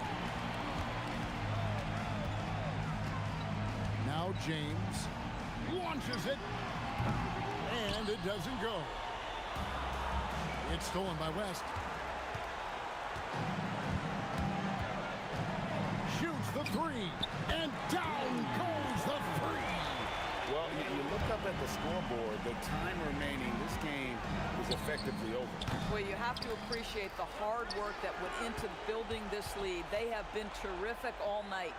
Now James launches it, and it doesn't go. It's stolen by West. Shoots the three, and down goes the three. Well, you look up at the scoreboard, the time remaining, this game is effectively over. Well, you have to appreciate the hard work that went into building this lead. They have been terrific all night.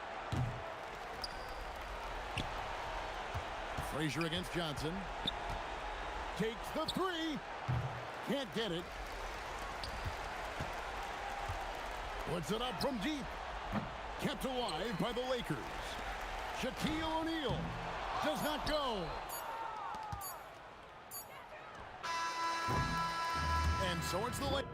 Frazier against Johnson. Takes the three. Can't get it. Puts it up from deep. Kept alive by the Lakers. Shaquille O'Neal does not go. And so it's the Lakers.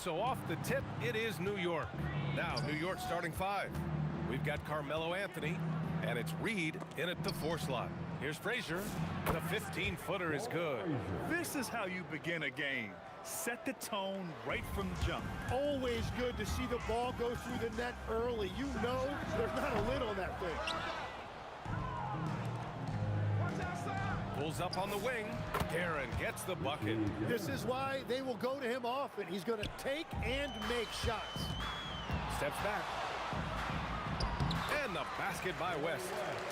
So off the tip, it is New York. Now, New York starting 5. We've got Carmelo Anthony, and it's Reed in at the 4 slot. Here's Frazier. The 15-footer is good. This is how you begin a game. Set the tone right from the jump. Always good to see the ball go through the net early. You know there's not a lid on that thing. Pulls up on the wing. Aaron gets the bucket. This is why they will go to him often. He's going to take and make shots. Steps back. And the basket by West.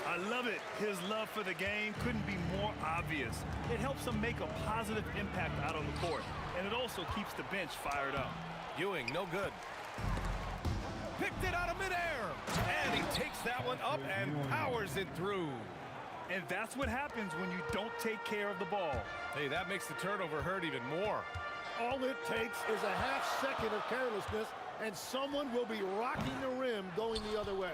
I love it. His love for the game couldn't be more obvious. It helps him make a positive impact out on the court. And it also keeps the bench fired up. Ewing, no good. Picked it out of midair. And he takes that one up and powers it through. And that's what happens when you don't take care of the ball. Hey, that makes the turnover hurt even more. All it takes is a half second of carelessness, and someone will be rocking the rim going the other way.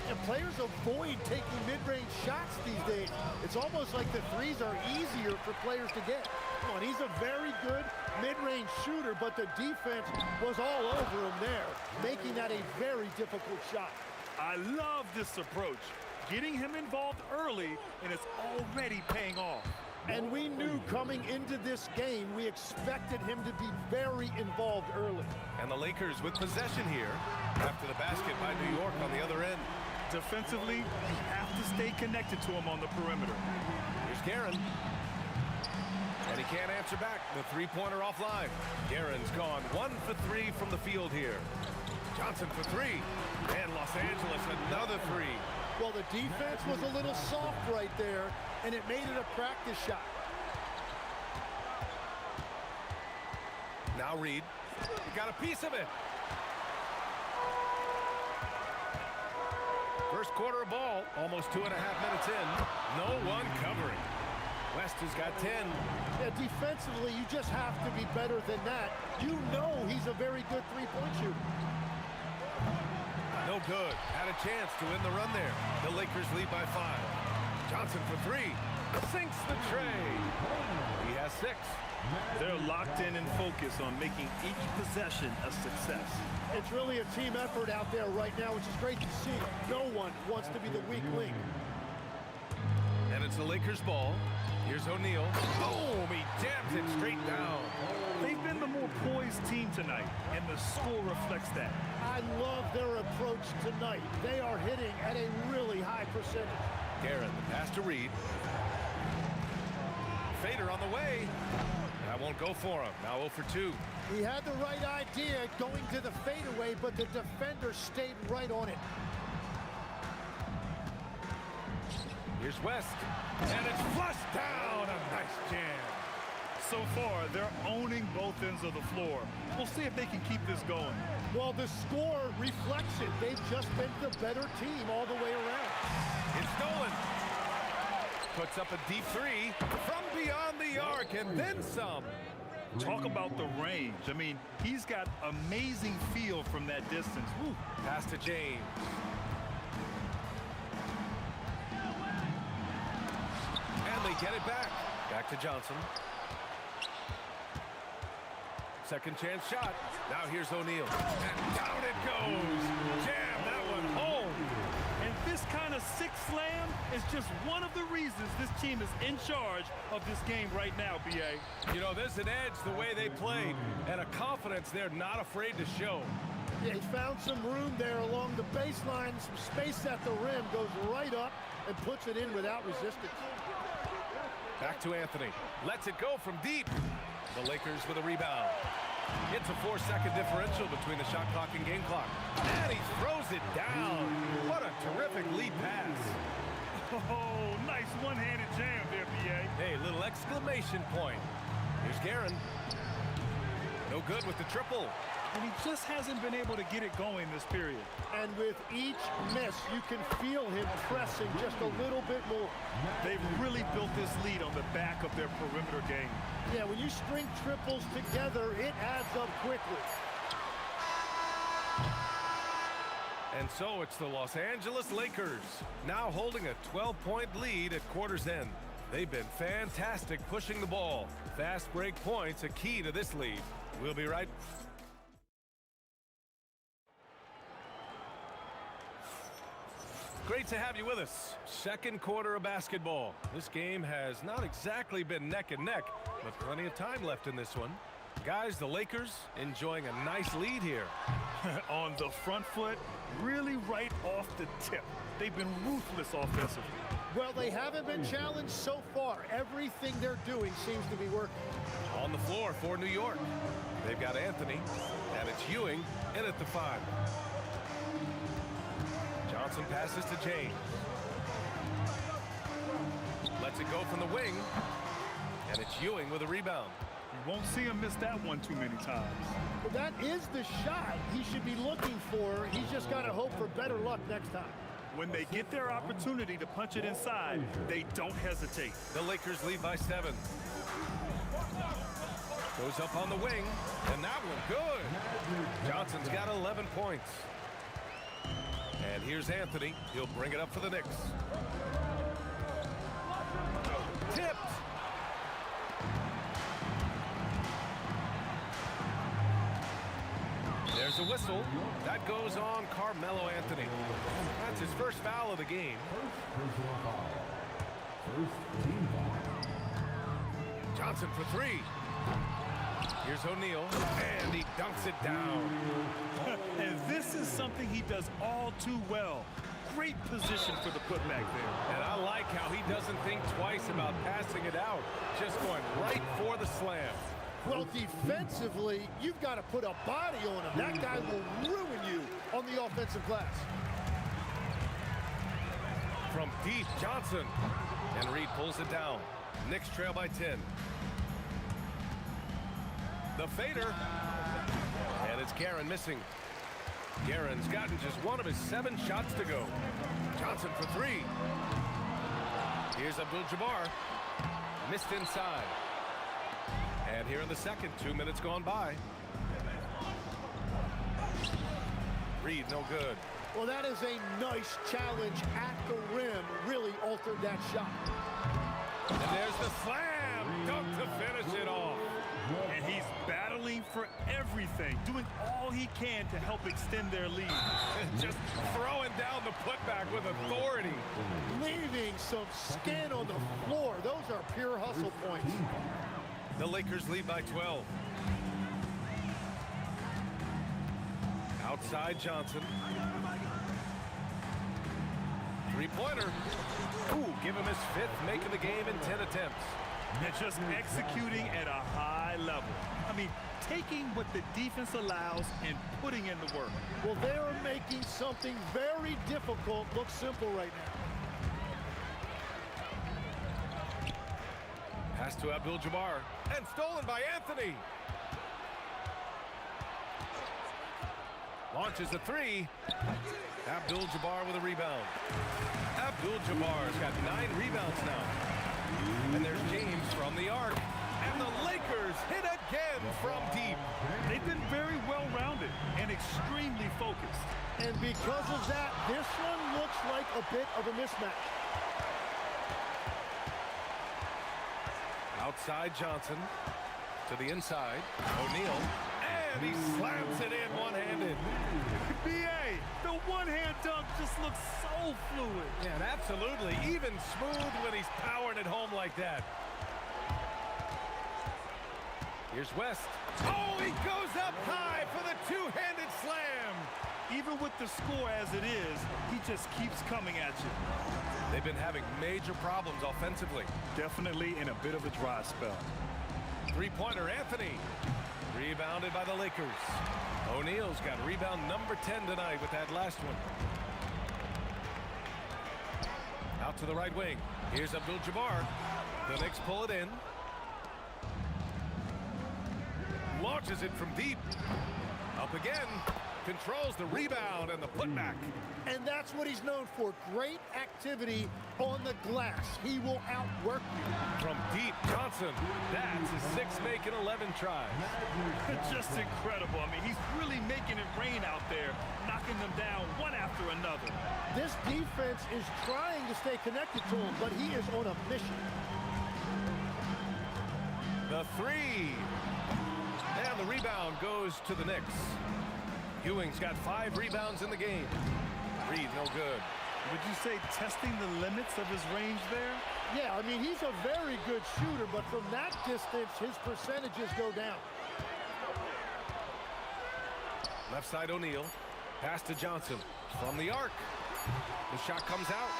And players avoid taking mid-range shots these days. It's almost like the threes are easier for players to get. Well, he's a very good mid-range shooter, but the defense was all over him there, making that a very difficult shot. I love this approach. Getting him involved early, and it's already paying off. And we knew coming into this game, we expected him to be very involved early. And the Lakers with possession here after the basket by New York on the other end. Defensively, you have to stay connected to him on the perimeter. Here's Guerin. And he can't answer back. The three-pointer offline. Guerin's gone 1 for 3 from the field here. Johnson for 3. And Los Angeles another 3. Well, the defense was a little soft right there, and it made it a practice shot. Now Reed. He got a piece of it. First quarter of ball, almost 2.5 minutes in. No one covering. West has got 10. Yeah, defensively, you just have to be better than that. You know he's a very good three-point shooter. No good. Had a chance to win the run there. The Lakers lead by 5. Johnson for 3. Sinks the tray. He has 6. They're locked in and focused on making each possession a success. It's really a team effort out there right now, which is great to see. No one wants to be the weak link. And it's the Lakers ball. Here's O'Neal. Boom! He jams it straight down. They've been the more poised team tonight, and the score reflects that. I love their approach tonight. They are hitting at a really high percentage. Guerin, the pass to Reed. Fader on the way. That won't go for him. Now 0 for 2. He had the right idea going to the fadeaway, but the defender stayed right on it. Here's West. And it's flushed down. A nice jam. So far, they're owning both ends of the floor. We'll see if they can keep this going. Well, the score reflects it. They've just been the better team all the way around. It's stolen. Puts up a deep 3 from beyond the arc and then some. Talk about the range. I mean, he's got amazing feel from that distance. Woo. Pass to James. And they get it back. Back to Johnson. Second chance shot. Now here's O'Neal. And down it goes. Jam that one home. And this kind of six slam is just one of the reasons this team is in charge of this game right now, B.A. You know, there's an edge the way they played and a confidence they're not afraid to show. Yeah, he found some room there along the baseline, some space at the rim, goes right up and puts it in without resistance. Back to Anthony. Lets it go from deep. The Lakers with a rebound. It's a 4-second differential between the shot clock and game clock. And he throws it down. What a terrific lead pass. Oh, nice one-handed jam there, B.A. Hey, little exclamation point. Here's Guerin. No good with the triple. And he just hasn't been able to get it going this period. And with each miss, you can feel him pressing just a little bit more. They've really built this lead on the back of their perimeter game. Yeah, when you string triples together, it adds up quickly. And so it's the Los Angeles Lakers, now holding a 12-point lead at quarter's end. They've been fantastic pushing the ball. Fast break points a key to this lead. We'll be right. Great to have you with us. Second quarter of basketball. This game has not exactly been neck and neck, but plenty of time left in this one. Guys, the Lakers enjoying a nice lead here. On the front foot, really right off the tip. They've been ruthless offensively. Well, they haven't been challenged so far. Everything they're doing seems to be working. On the floor for New York. They've got Anthony, and it's Ewing in at the 5. Johnson passes to James. Lets it go from the wing, and it's Ewing with a rebound. You won't see him miss that one too many times. But that is the shot he should be looking for. He's just got to hope for better luck next time. When they get their opportunity to punch it inside, they don't hesitate. The Lakers lead by 7. Goes up on the wing, and that one good. Johnson's got 11 points. And here's Anthony. He'll bring it up for the Knicks. Tipped. There's a whistle. That goes on Carmelo Anthony. That's his first foul of the game. Johnson for three. Here's O'Neal, and he dunks it down. And this is something he does all too well. Great position for the putback there. And I like how he doesn't think twice about passing it out, just going right for the slam. Well, defensively, you've got to put a body on him. That guy will ruin you on the offensive glass. From deep, Johnson. And Reed pulls it down. Knicks trail by 10. The fader. And it's Guerin missing. Guerin's gotten just one of his 7 shots to go. Johnson for three. Here's Abdul-Jabbar. Missed inside. And here in the second, 2 minutes gone by. Reed, no good. Well, that is a nice challenge at the rim. Really altered that shot. And there's the slam. Dunk to finish it off. And he's battling for everything, doing all he can to help extend their lead. Just throwing down the putback with authority. Leaving some skin on the floor. Those are pure hustle points. The Lakers lead by 12. Outside Johnson. Three-pointer. Ooh, give him his 5th, making the game in 10 attempts. And just executing at a high level. I mean, taking what the defense allows and putting in the work. Well, they are making something very difficult look simple right now. Pass to Abdul-Jabbar. And stolen by Anthony. Launches a three. Abdul-Jabbar with a rebound. Abdul-Jabbar's got 9 rebounds now. And there's James from the arc. And the Lakers hit again from deep. They've been very well-rounded and extremely focused. And because of that, this one looks like a bit of a mismatch. Outside Johnson. To the inside. O'Neal. And he slams it in one-handed. B.A., the one-hand dunk just looks so fluid. Yeah, and absolutely. Even smooth when he's powering it home like that. Here's West. Oh, he goes up high for the two-handed slam. Even with the score as it is, he just keeps coming at you. They've been having major problems offensively. Definitely in a bit of a dry spell. Three-pointer, Anthony. Rebounded by the Lakers. O'Neal's got rebound number 10 tonight with that last one. Out to the right wing. Here's Abdul-Jabbar. The Knicks pull it in. Launches it from deep. Up again. Controls the rebound and the putback. And that's what he's known for. Great activity on the glass. He will outwork you. From deep, Johnson. That's his 6th make in 11 tries. Just incredible. I mean, he's really making it rain out there, knocking them down one after another. This defense is trying to stay connected to him, but he is on a mission. The three. And the rebound goes to the Knicks. Ewing's got 5 rebounds in the game. Reed, no good. Would you say testing the limits of his range there? Yeah, I mean, he's a very good shooter, but from that distance, his percentages go down. Left side O'Neal. Pass to Johnson. From the arc. The shot comes out.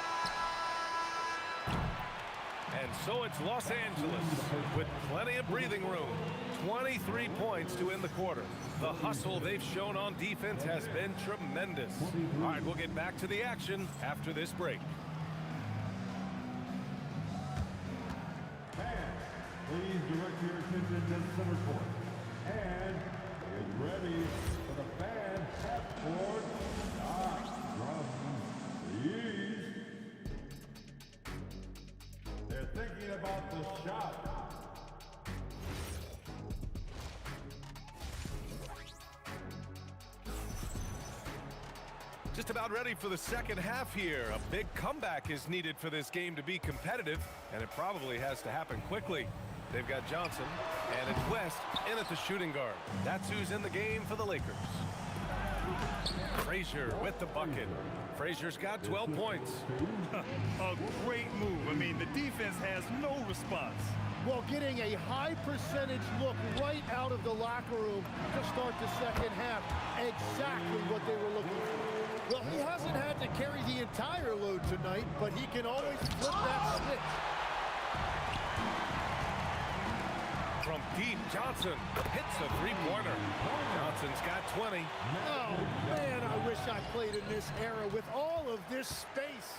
And so it's Los Angeles with plenty of breathing room. 23 points to end the quarter. The hustle they've shown on defense has been tremendous. All right, we'll get back to the action after this break. Please direct your attention to center court. And get ready for the fan half-court shot from the East. They're thinking about the shot. Just about ready for the second half here. A big comeback is needed for this game to be competitive, and it probably has to happen quickly. They've got Johnson, and it's West in at the shooting guard. That's who's in the game for the Lakers. Frazier with the bucket. Frazier's got 12 points. A great move. I mean, the defense has no response. Well, getting a high percentage look right out of the locker room to start the second half. Exactly what they were looking for. Well, he hasn't had to carry the entire load tonight, but he can always flip that switch. From deep, Johnson hits a three-pointer. Johnson's got 20. Oh, man, I wish I played in this era with all of this space.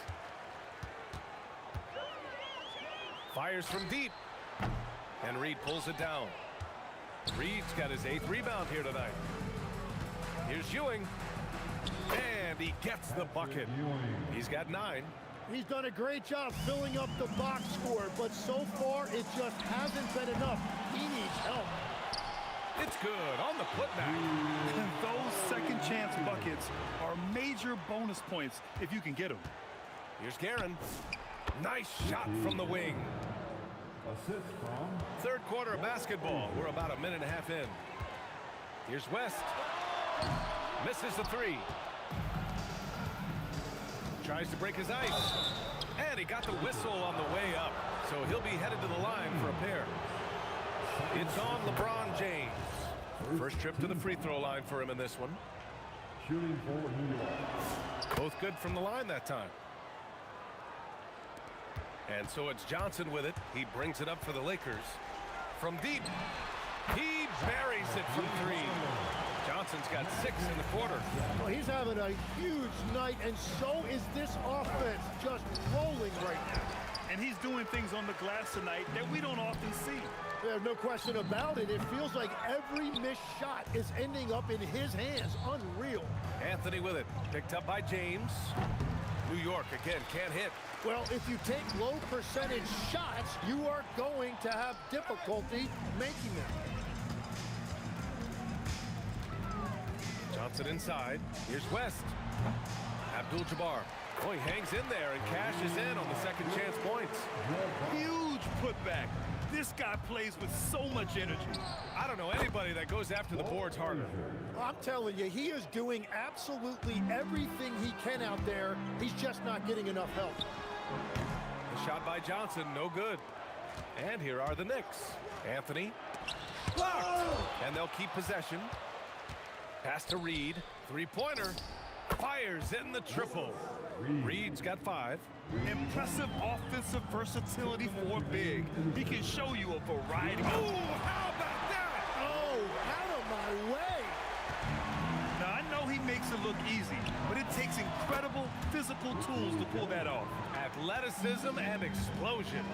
Fires from deep. And Reed pulls it down. Reed's got his 8th rebound here tonight. Here's Ewing. And he gets the bucket. He's got 9. He's done a great job filling up the box score, but so far it just hasn't been enough. He needs help. It's good on the putback. And those second chance buckets are major bonus points if you can get them. Here's Guerin. Nice shot from the wing. Assist from Third quarter of basketball. We're about a minute and a half in. Here's West. Misses the 3. Tries to break his ice. And he got the whistle on the way up. So he'll be headed to the line for a pair. It's on LeBron James. First trip to the free throw line for him in this one. shooting for New York. Both good from the line that time. And so it's Johnson with it. He brings it up for the Lakers. From deep, he buries it from 3. Johnson's got 6 in the quarter. Well, he's having a huge night, and so is this offense, just rolling right now. And he's doing things on the glass tonight that we don't often see. There's no question about it. It feels like every missed shot is ending up in his hands. Unreal. Anthony with it. Picked up by James. New York, again, can't hit. Well, if you take low percentage shots, you are going to have difficulty making them. Johnson inside. Here's West. Abdul-Jabbar. Oh, he hangs in there and cashes in on the second chance points. Huge putback. This guy plays with so much energy. I don't know anybody that goes after the boards harder. I'm telling you, he is doing absolutely everything he can out there. He's just not getting enough help. The shot by Johnson, no good. And here are the Knicks. Anthony. Blocked. And they'll keep possession. Pass to Reed. Three-pointer. Fires in the triple. Reed's got 5. Impressive offensive versatility for big. He can show you a variety. Oh, how about that? Oh, out of my way. Now, I know he makes it look easy, but it takes incredible physical tools to pull that off. Athleticism and explosion.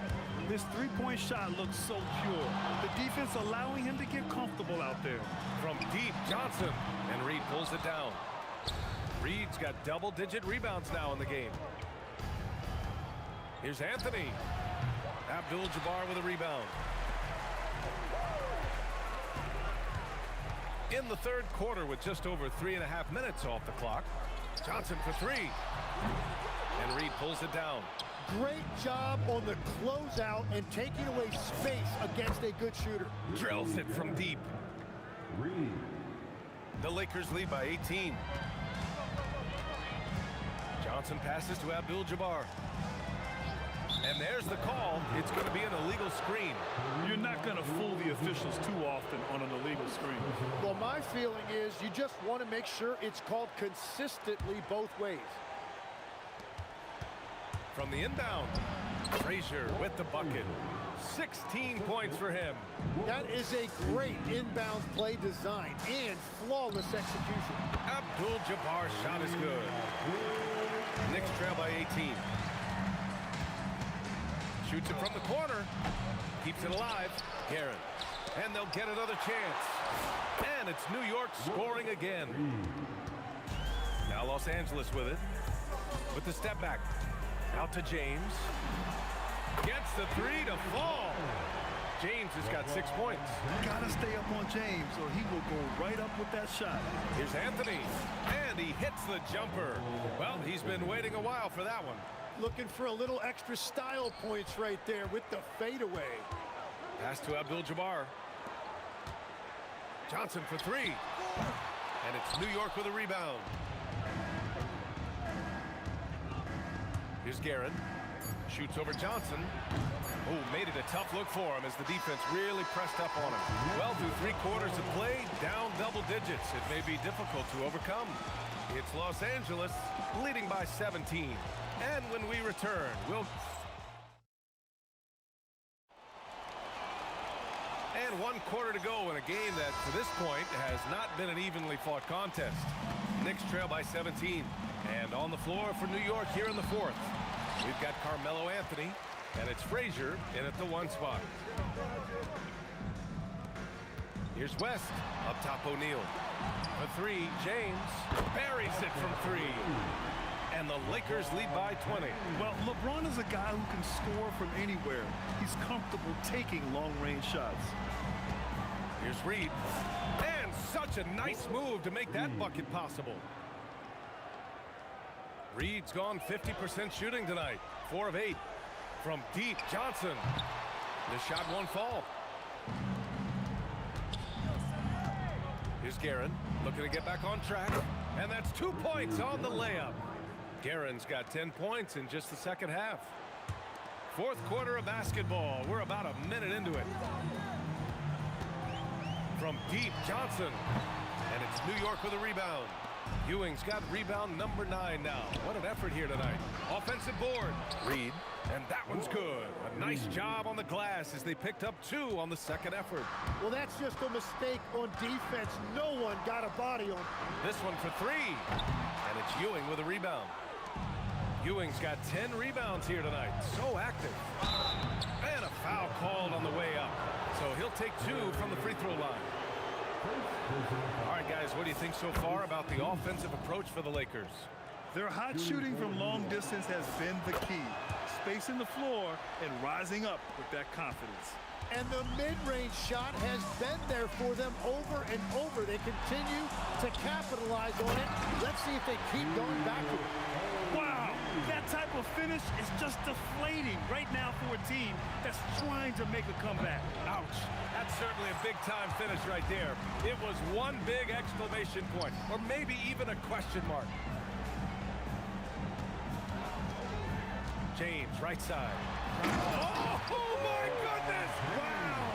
This three-point shot looks so pure. The defense allowing him to get comfortable out there. From deep, Johnson. And Reed pulls it down. Reed's got double-digit rebounds now in the game. Here's Anthony. Abdul-Jabbar with a rebound. In the third quarter with just over 3.5 minutes off the clock. Johnson for 3. And Reed pulls it down. Great job on the closeout and taking away space against a good shooter. Drills it from deep. Reed. The Lakers lead by 18. Johnson passes to Abdul-Jabbar. And there's the call. It's going to be an illegal screen. You're not going to fool the officials too often on an illegal screen. Well, my feeling is you just want to make sure it's called consistently both ways. From the inbound, Frazier with the bucket. 16 points for him. That is a great inbound play design and flawless execution. Abdul-Jabbar's shot is good. Knicks trail by 18. Shoots it from the corner. Keeps it alive. Guerin. And they'll get another chance. And it's New York scoring again. Now Los Angeles with it. With the step back. Out to James. Gets the 3 to fall. James has got 6 points. Gotta stay up on James or he will go right up with that shot. Here's Anthony. And he hits the jumper. Well, he's been waiting a while for that one. Looking for a little extra style points right there with the fadeaway. Pass to Abdul-Jabbar. Johnson for 3. And it's New York with a rebound. Here's Guerin. Shoots over Johnson. Oh, made it a tough look for him as the defense really pressed up on him. Well, through 3 quarters of play, down double digits. It may be difficult to overcome. It's Los Angeles leading by 17. And when we return, And 1 quarter to go in a game that, to this point, has not been an evenly fought contest. Knicks trail by 17. And on the floor for New York here in the 4th. We've got Carmelo Anthony, and it's Frazier in at the 1 spot. Here's West, up top O'Neal. For 3, James buries it from 3. And the Lakers lead by 20. Well, LeBron is a guy who can score from anywhere. He's comfortable taking long-range shots. Here's Reed. And such a nice move to make that bucket possible. Reed's gone 50% shooting tonight. 4 of 8. From deep, Johnson. The shot won't fall. Here's Guerin, looking to get back on track. And that's 2 points on the layup. Guerin's got 10 points in just the second half. 4th quarter of basketball. We're about a minute into it. From deep, Johnson. And it's New York with a rebound. Ewing's got rebound number 9 now. What an effort here tonight. Offensive board. Reed. And that one's good. A nice job on the glass as they picked up 2 on the second effort. Well, that's just a mistake on defense. No one got a body on. This one for 3. And it's Ewing with a rebound. Ewing's got 10 rebounds here tonight. So active. And a foul called on the way up. So he'll take 2 from the free throw line. All right, guys, what do you think so far about the offensive approach for the Lakers? Their hot shooting from long distance has been the key. Spacing the floor and rising up with that confidence. And the mid-range shot has been there for them over and over. They continue to capitalize on it. Let's see if they keep going back to it. Wow, that type of finish is just deflating right now for a team that's trying to make a comeback. Ouch. That's certainly a big-time finish right there. It was one big exclamation point, or maybe even a question mark. James, right side. Oh my goodness! Wow!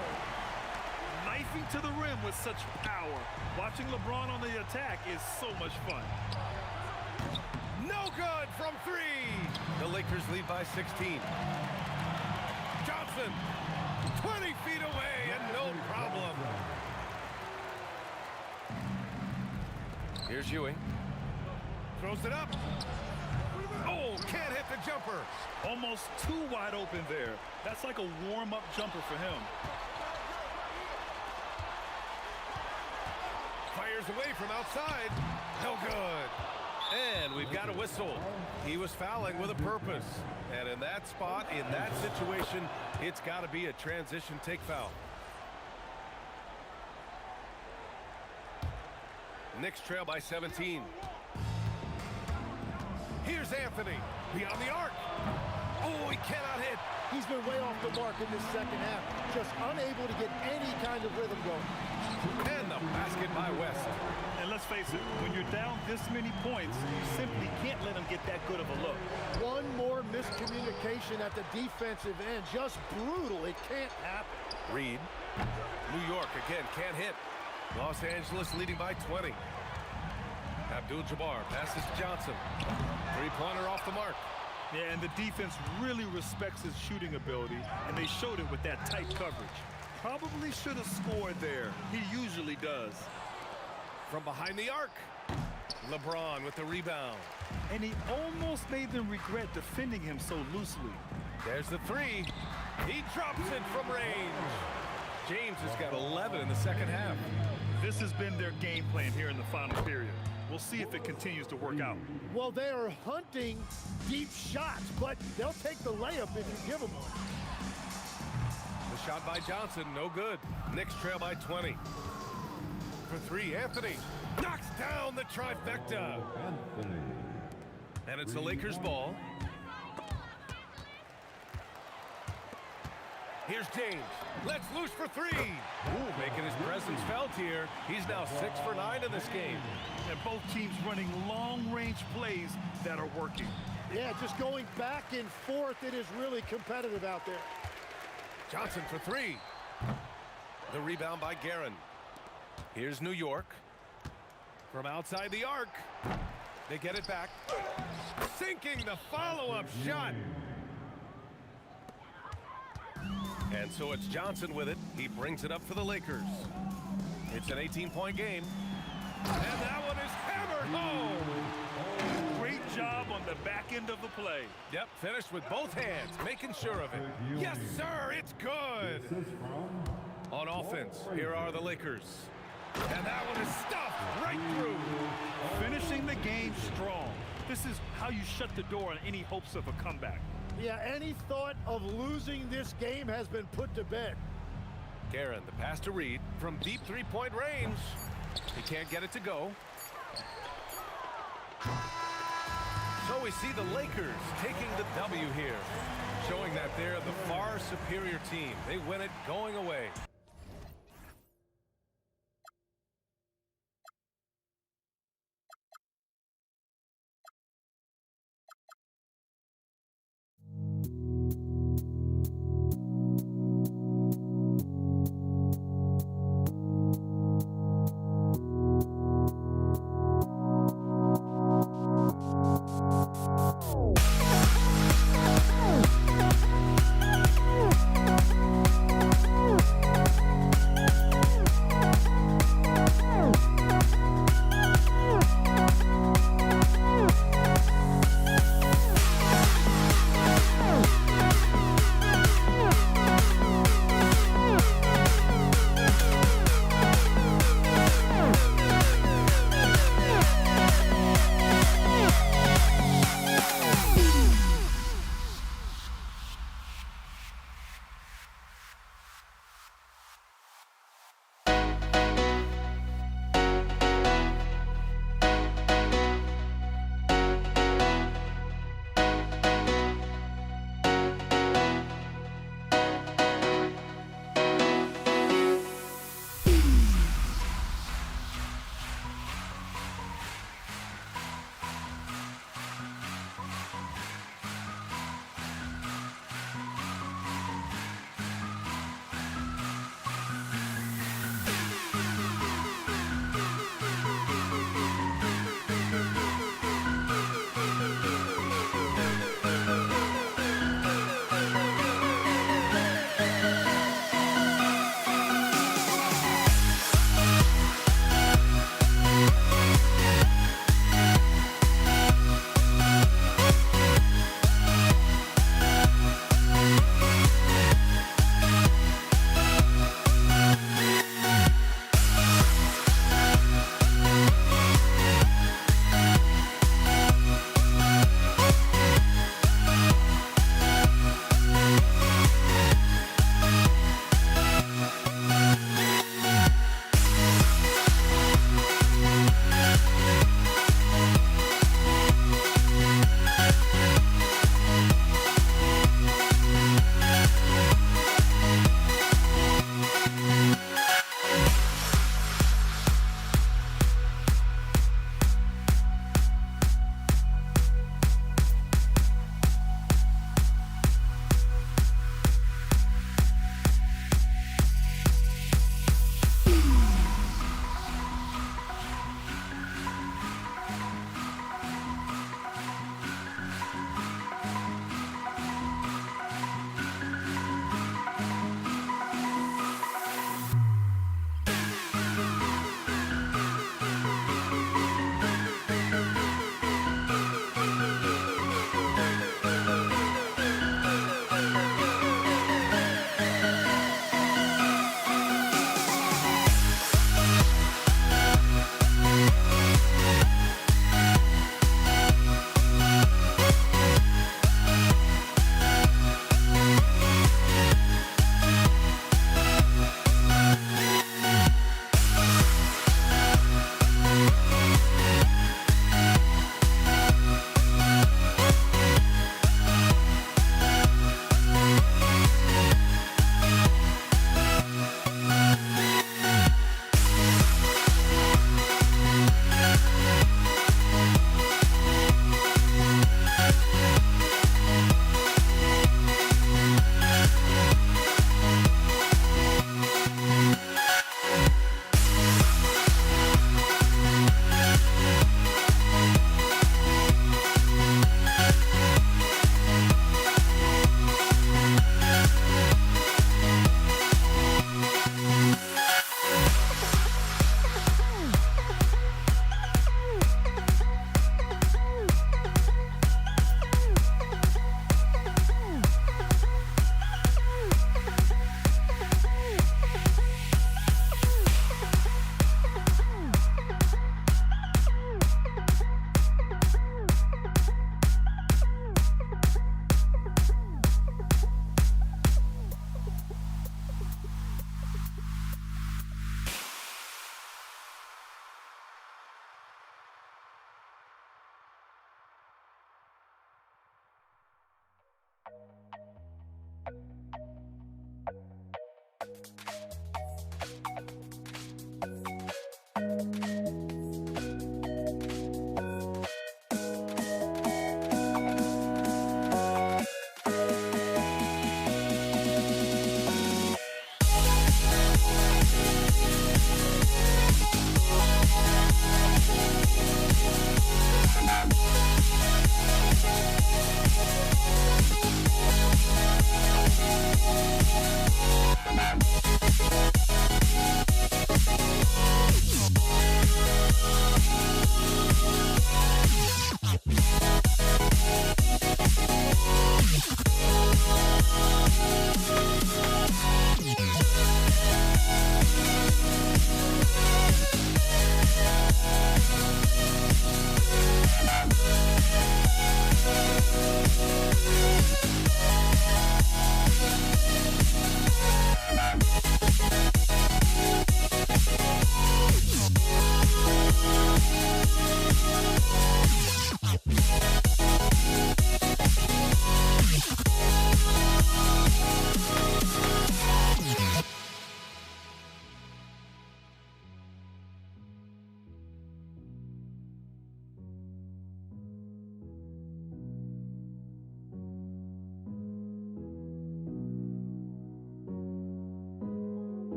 Knifing to the rim with such power. Watching LeBron on the attack is so much fun. No good from 3. The Lakers lead by 16. Johnson, 20 feet away and no problem. Here's Ewing. Throws it up. Oh, can't hit the jumper. Almost too wide open there. That's like a warm-up jumper for him. Fires away from outside. No good. And we've got a whistle. He was fouling with a purpose. And in that spot, in that situation, it's got to be a transition take foul. Knicks trail by 17. Here's Anthony. Beyond the arc. Oh, he cannot hit. He's been way off the mark in this second half. Just unable to get any kind of rhythm going. And the basket by West. And let's face it, when you're down this many points, you simply can't let him get that good of a look. One more miscommunication at the defensive end. Just brutal. It can't happen. Reed. New York again can't hit. Los Angeles leading by 20. Abdul-Jabbar passes to Johnson. 3-pointer off the mark. Yeah, and the defense really respects his shooting ability, and they showed it with that tight coverage. Probably should have scored there. He usually does. From behind the arc. LeBron with the rebound. And he almost made them regret defending him so loosely. There's the 3. He drops it from range. James has got 11 in the second half. This has been their game plan here in the final period. We'll see if it continues to work out. Well, they are hunting deep shots, but they'll take the layup if you give them one. The shot by Johnson, no good. Knicks trail by 20. For 3, Anthony knocks down the trifecta. And it's the Lakers' ball. Here's James. Let's loose for 3. Ooh, making his presence felt here. He's now 6 for 9 in this game. And both teams running long-range plays that are working. Yeah, just going back and forth. It is really competitive out there. Johnson for three. The rebound by Guerin. Here's New York. From outside the arc. They get it back. Sinking the follow-up shot. And so it's Johnson with it. He brings it up for the Lakers. It's an 18-point game. And that one is hammered home. Great job on the back end of the play. Yep, finished with both hands, making sure of it. Yes, sir, it's good. On offense, here are the Lakers. And that one is stuffed right through. Finishing the game strong. This is how you shut the door on any hopes of a comeback. Yeah, any thought of losing this game has been put to bed. Guerin, the pass to Reed from deep three-point range. He can't get it to go. So we see the Lakers taking the W here, showing that they're the far superior team. They win it going away.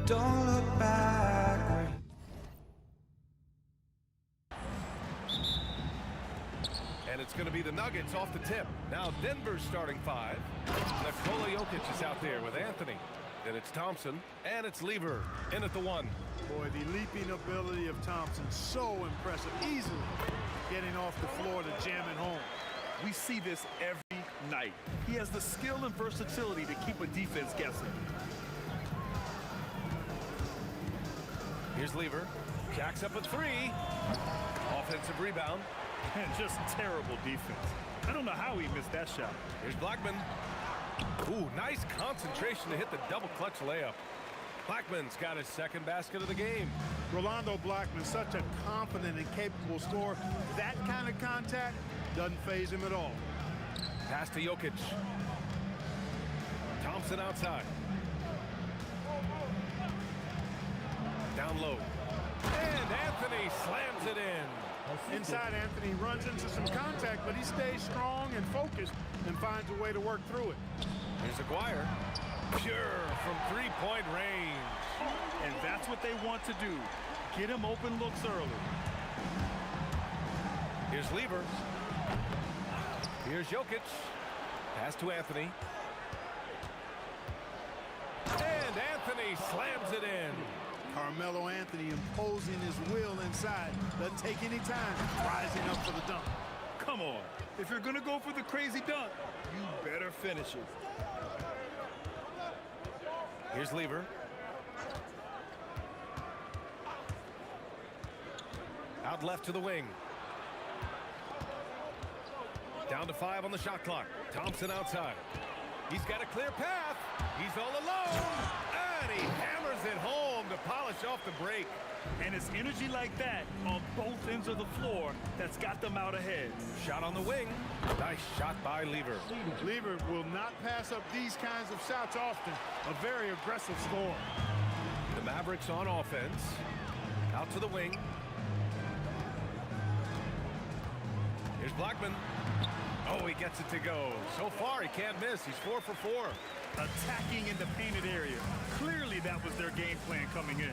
Don't look backward. And it's going to be the Nuggets off the tip. Now Denver's starting 5. Nikola Jokic is out there with Anthony. Then it's Thompson, and it's Lever in at the 1. Boy, the leaping ability of Thompson, so impressive. Easily getting off the floor to jam it home. We see this every night. He has the skill and versatility to keep a defense guessing. Here's Lever. Jacks up a 3. Offensive rebound. And just terrible defense. I don't know how he missed that shot. Here's Blackman. Ooh, nice concentration to hit the double clutch layup. Blackman's got his second basket of the game. Rolando Blackman, such a confident and capable scorer. That kind of contact doesn't faze him at all. Pass to Jokic. Thompson outside. Down low. And Anthony slams it in. Inside, Anthony runs into some contact, but he stays strong and focused and finds a way to work through it. Here's Aguirre. Pure from three-point range. And that's what they want to do. Get him open looks early. Here's Lever. Here's Jokic. Pass to Anthony. And Anthony slams it in. Carmelo Anthony imposing his will inside. Doesn't take any time. Rising up for the dunk. Come on. If you're going to go for the crazy dunk, you better finish it. Here's Lever. Out left to the wing. Down to 5 on the shot clock. Thompson outside. He's got a clear path. He's all alone. And he hammers it home to polish off the break. And it's energy like that on both ends of the floor that's got them out ahead. Shot on the wing. Nice shot by Lever. Lever will not pass up these kinds of shots often. A very aggressive score. The Mavericks on offense. Out to the wing. Here's Blackman. Oh, he gets it to go. So far, he can't miss. He's 4 for 4. Attacking in the painted area. Clearly, that was their game plan coming in.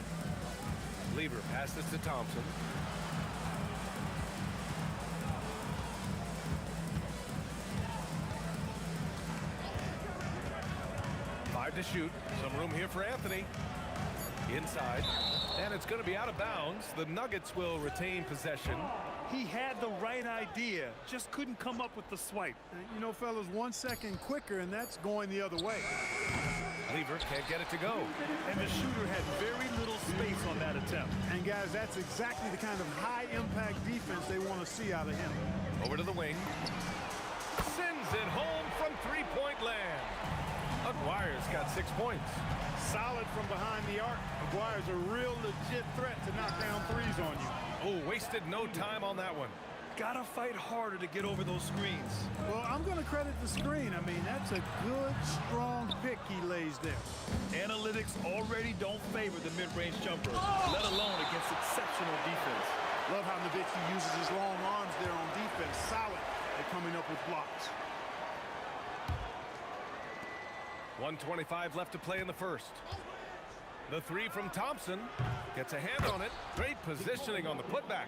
Lever passes to Thompson. Five to shoot. Some room here for Anthony. Inside. And it's going to be out of bounds. The Nuggets will retain possession. He had the right idea, just couldn't come up with the swipe. You know, fellas, 1 second quicker, and that's going the other way. Lever can't get it to go. And the shooter had very little space on that attempt. And, guys, that's exactly the kind of high-impact defense they want to see out of him. Over to the wing. Sends it home from three-point land. Aguirre's got 6 points. Solid from behind the arc. Aguirre's a real legit threat to knock down threes on you. Oh, wasted no time on that one. Gotta fight harder to get over those screens. Well, I'm going to credit the screen. I mean, that's a good, strong pick he lays there. Analytics already don't favor the mid-range jumper, let alone against exceptional defense. Love how Nowitzki uses his long arms there on defense. Solid at coming up with blocks. 1:25 left to play in the first. The 3 from Thompson. Gets a hand on it. Great positioning on the putback.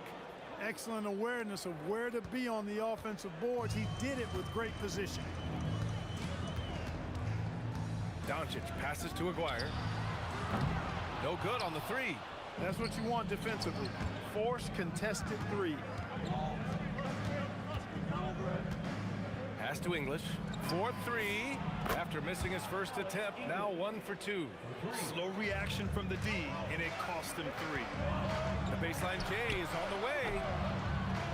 Excellent awareness of where to be on the offensive boards. He did it with great position. Doncic passes to Aguirre. No good on the 3. That's what you want defensively. Force contested 3. Pass to English. 4-3. After missing his first attempt, now 1 for 2. Slow reaction from the D, and it cost him 3. The baseline J is on the way.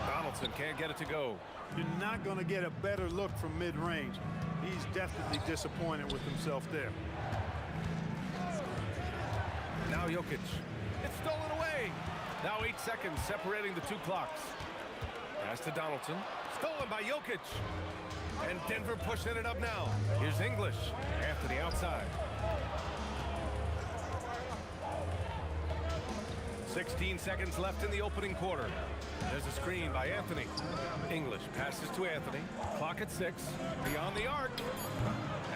Donaldson can't get it to go. You're not going to get a better look from mid-range. He's definitely disappointed with himself there. Now Jokic. It's stolen away. Now 8 seconds separating the 2 clocks. Pass to Donaldson. Stolen by Jokic. And Denver pushing it up now. Here's English. Anthony outside. 16 seconds left in the opening quarter. There's a screen by Anthony. English passes to Anthony. Clock at 6. Beyond the arc.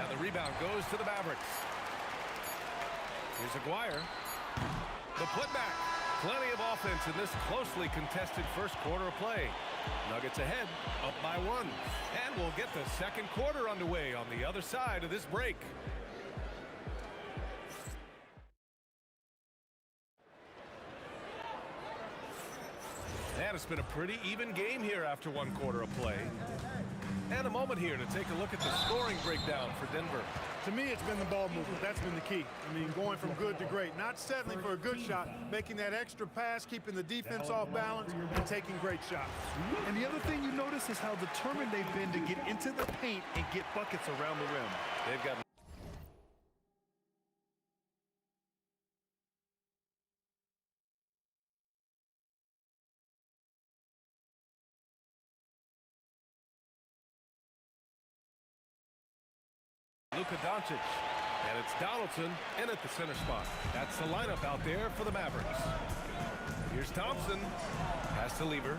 And the rebound goes to the Mavericks. Here's Aguirre. The putback. Plenty of offense in this closely contested first quarter of play. Nuggets ahead, up by 1. And we'll get the second quarter underway on the other side of this break. And it's been a pretty even game here after 1 quarter of play. And a moment here to take a look at the scoring breakdown for Denver. To me, it's been the ball movement. That's been the key. I mean, going from good to great. Not settling for a good shot, making that extra pass, keeping the defense off balance, and taking great shots. And the other thing you notice is how determined they've been to get into the paint and get buckets around the rim. They've got Luka Doncic, and it's Donaldson in at the center spot. That's the lineup out there for the Mavericks. Here's Thompson, pass to Lever.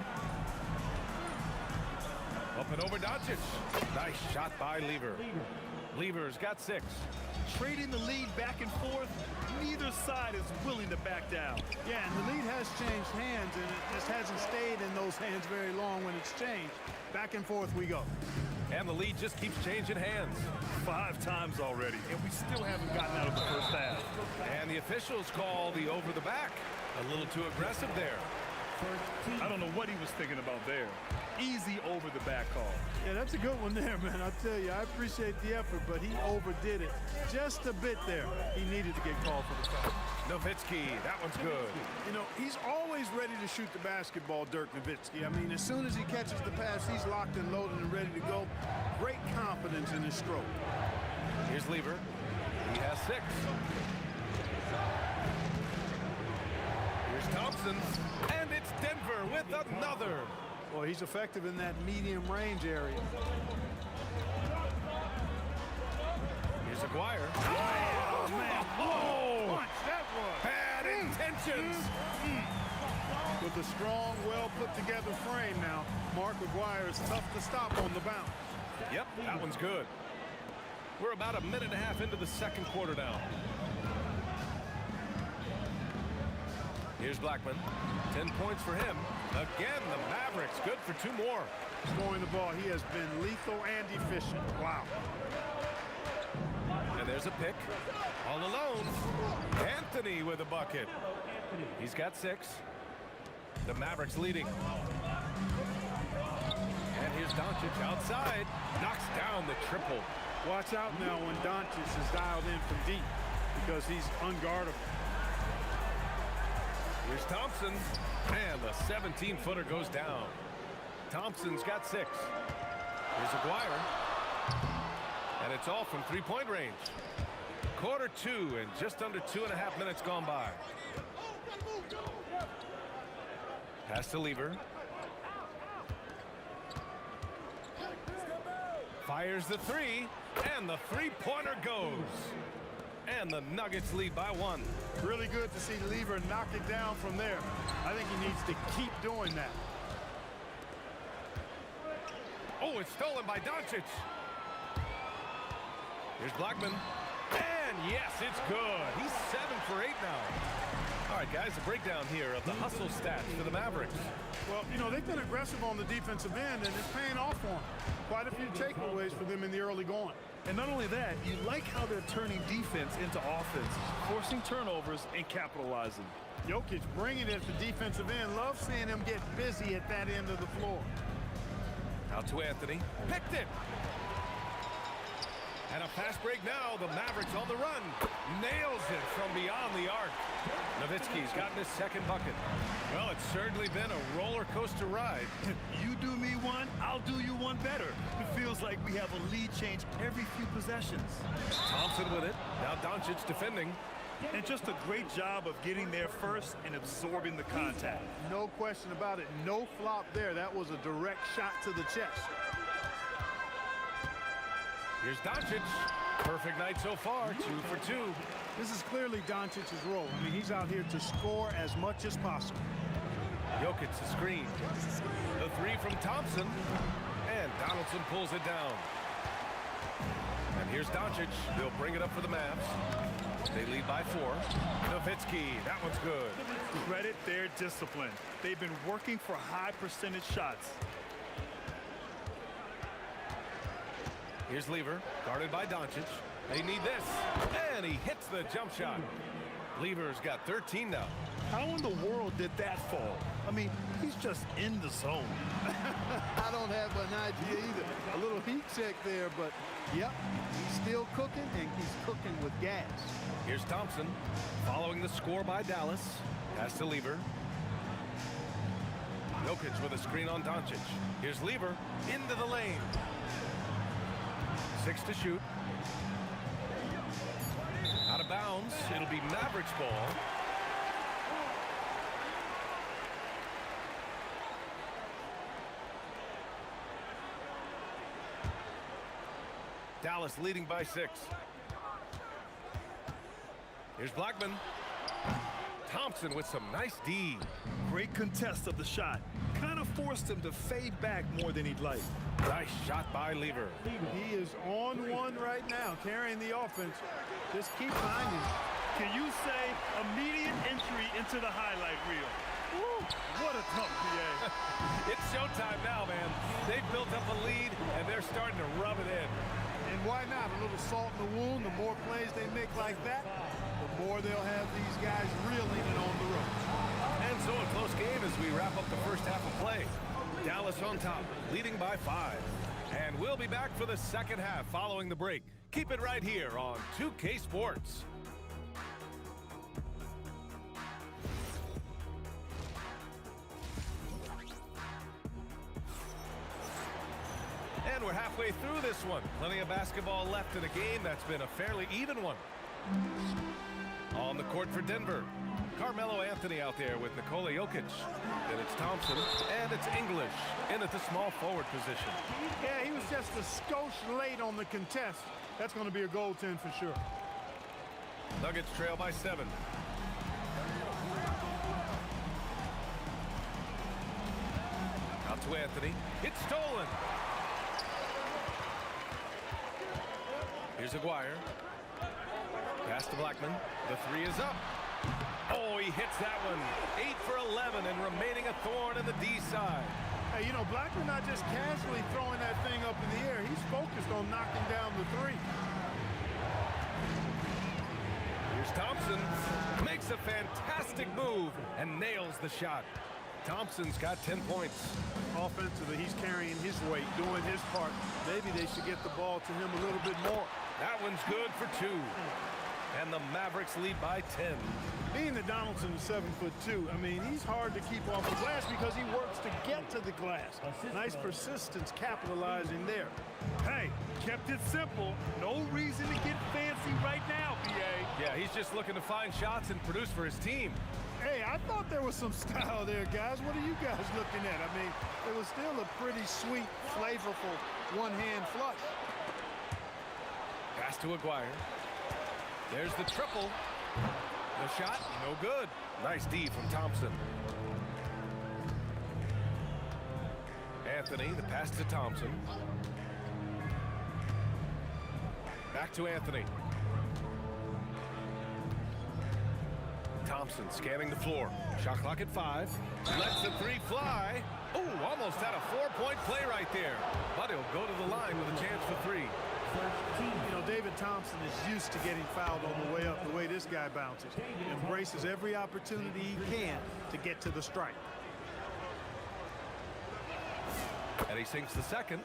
Up and over Doncic. Nice shot by Lever. Lever's got 6. Trading the lead back and forth, neither side is willing to back down. Yeah, and the lead has changed hands, and it just hasn't stayed in those hands very long when it's changed. Back and forth we go. And the lead just keeps changing hands. 5 times already, and we still haven't gotten out of the first half. And the officials call the over the back. A little too aggressive there. I don't know what he was thinking about there. Easy over the back call. Yeah, that's a good one there, man. I tell you, I appreciate the effort, but he overdid it just a bit there. He needed to get called for the foul. Nowitzki, that one's good. You know, he's always ready to shoot the basketball, Dirk Nowitzki. I mean, as soon as he catches the pass, he's locked and loaded and ready to go. Great confidence in his stroke. Here's Lever. He has 6. Here's Thompson. And it's Denver with another. Well, he's effective in that medium range area. Here's Aguirre. Oh, man. Oh! Punch, that was. Bad intentions. With a strong, well-put-together frame now, Mark Aguirre is tough to stop on the bounce. Yep, that one's good. We're about a minute and a half into the second quarter now. Here's Blackman. 10 points for him. Again, the Mavericks good for 2 more. Scoring the ball, he has been lethal and efficient. Wow. And there's a pick. All alone. Anthony with a bucket. He's got 6. The Mavericks leading. And here's Doncic outside. Knocks down the triple. Watch out now when Doncic is dialed in from deep because he's unguardable. Here's Thompson. And the 17-footer goes down. Thompson's got 6. Here's Aguirre. And it's all from 3-point range. Quarter 2 and just under 2.5 minutes gone by. Pass to Lever. Fires the 3, and the 3-pointer goes. And the Nuggets lead by 1. Really good to see Lever knock it down from there. I think he needs to keep doing that. Oh, it's stolen by Doncic. Here's Blackman. And yes, it's good. He's 7 for 8 now. All right, guys, a breakdown here of the hustle stats for the Mavericks. Well, you know, they've been aggressive on the defensive end, and it's paying off for them. Quite a few takeaways for them in the early going. And not only that, you like how they're turning defense into offense, forcing turnovers and capitalizing. Jokic bringing it at the defensive end. Love seeing him get busy at that end of the floor. Out to Anthony. Picked it. And a fast break now. The Mavericks on the run. Nails it from beyond the arc. Nowitzki's gotten his second bucket. Well, it's certainly been a roller coaster ride. You do me one, I'll do you one better. It feels like we have a lead change every few possessions. Thompson with it. Now Doncic defending. And just a great job of getting there first and absorbing the contact. No question about it. No flop there. That was a direct shot to the chest. Here's Doncic. Perfect night so far. 2 for 2. This is clearly Doncic's role. I mean, he's out here to score as much as possible. Jokic the screen. The 3 from Thompson. And Donaldson pulls it down. And here's Doncic. He'll bring it up for the Mavs. They lead by 4. Nowitzki, that one's good. Credit their discipline. They've been working for high percentage shots. Here's Lever, guarded by Doncic. They need this, and he hits the jump shot. Lever's got 13 now. How in the world did that fall? I mean, he's just in the zone. I don't have an idea either. A little heat check there, but yep, he's still cooking, and he's cooking with gas. Here's Thompson, following the score by Dallas. Pass to Lever. Jokic with a screen on Doncic. Here's Lever into the lane. 6 to shoot. Out of bounds. It'll be Mavericks ball. Dallas leading by 6. Here's Blackman. Thompson with some nice D. Great contest of the shot. Kind of forced him to fade back more than he'd like. Nice shot by Lever. He is on one right now, carrying the offense. Just keep finding. Can you say immediate entry into the highlight reel? Woo, what a tough PA. It's showtime now, man. They've built up a lead, and they're starting to rub it in. And why not? A little salt in the wound. The more plays they make like that, the more they'll have these guys reeling and on the road. And so a close game as we wrap up the first half of play. Dallas on top, leading by 5. And we'll be back for the second half following the break. Keep it right here on 2K Sports. And we're halfway through this one. Plenty of basketball left in a game that's been a fairly even one. On the court for Denver, Carmelo Anthony out there with Nikola Jokic. Then it's Thompson, and it's English in at the small forward position. Yeah, he was just a skosh late on the contest. That's going to be a goaltend for sure. Nuggets trail by 7. Out to Anthony. It's stolen. Here's Aguirre. Pass to Blackman. The 3 is up. Oh, he hits that one. 8 for 11 and remaining a thorn in the D side. Hey, you know, Blackman not just casually throwing that thing up in the air. He's focused on knocking down the 3. Here's Thompson. Makes a fantastic move and nails the shot. Thompson's got 10 points. Offensively, he's carrying his weight, doing his part. Maybe they should get the ball to him a little bit more. That one's good for 2. And the Mavericks lead by 10. Being that Donaldson is 7'2", I mean, he's hard to keep off the glass because he works to get to the glass. Nice persistence capitalizing there. Hey, kept it simple. No reason to get fancy right now, BA. Yeah, he's just looking to find shots and produce for his team. Hey, I thought there was some style there, guys. What are you guys looking at? I mean, it was still a pretty sweet, flavorful one-hand flush. Pass to Aguirre. There's the triple. The shot, no good. Nice D from Thompson. Anthony, the pass to Thompson. Back to Anthony. Thompson scanning the floor. Shot clock at 5. Lets the 3 fly. Oh, almost had a 4-point play right there. But he'll go to the line with a chance for 3. You know, David Thompson is used to getting fouled on the way up the way this guy bounces. Embraces every opportunity he can to get to the strike. And he sinks the second.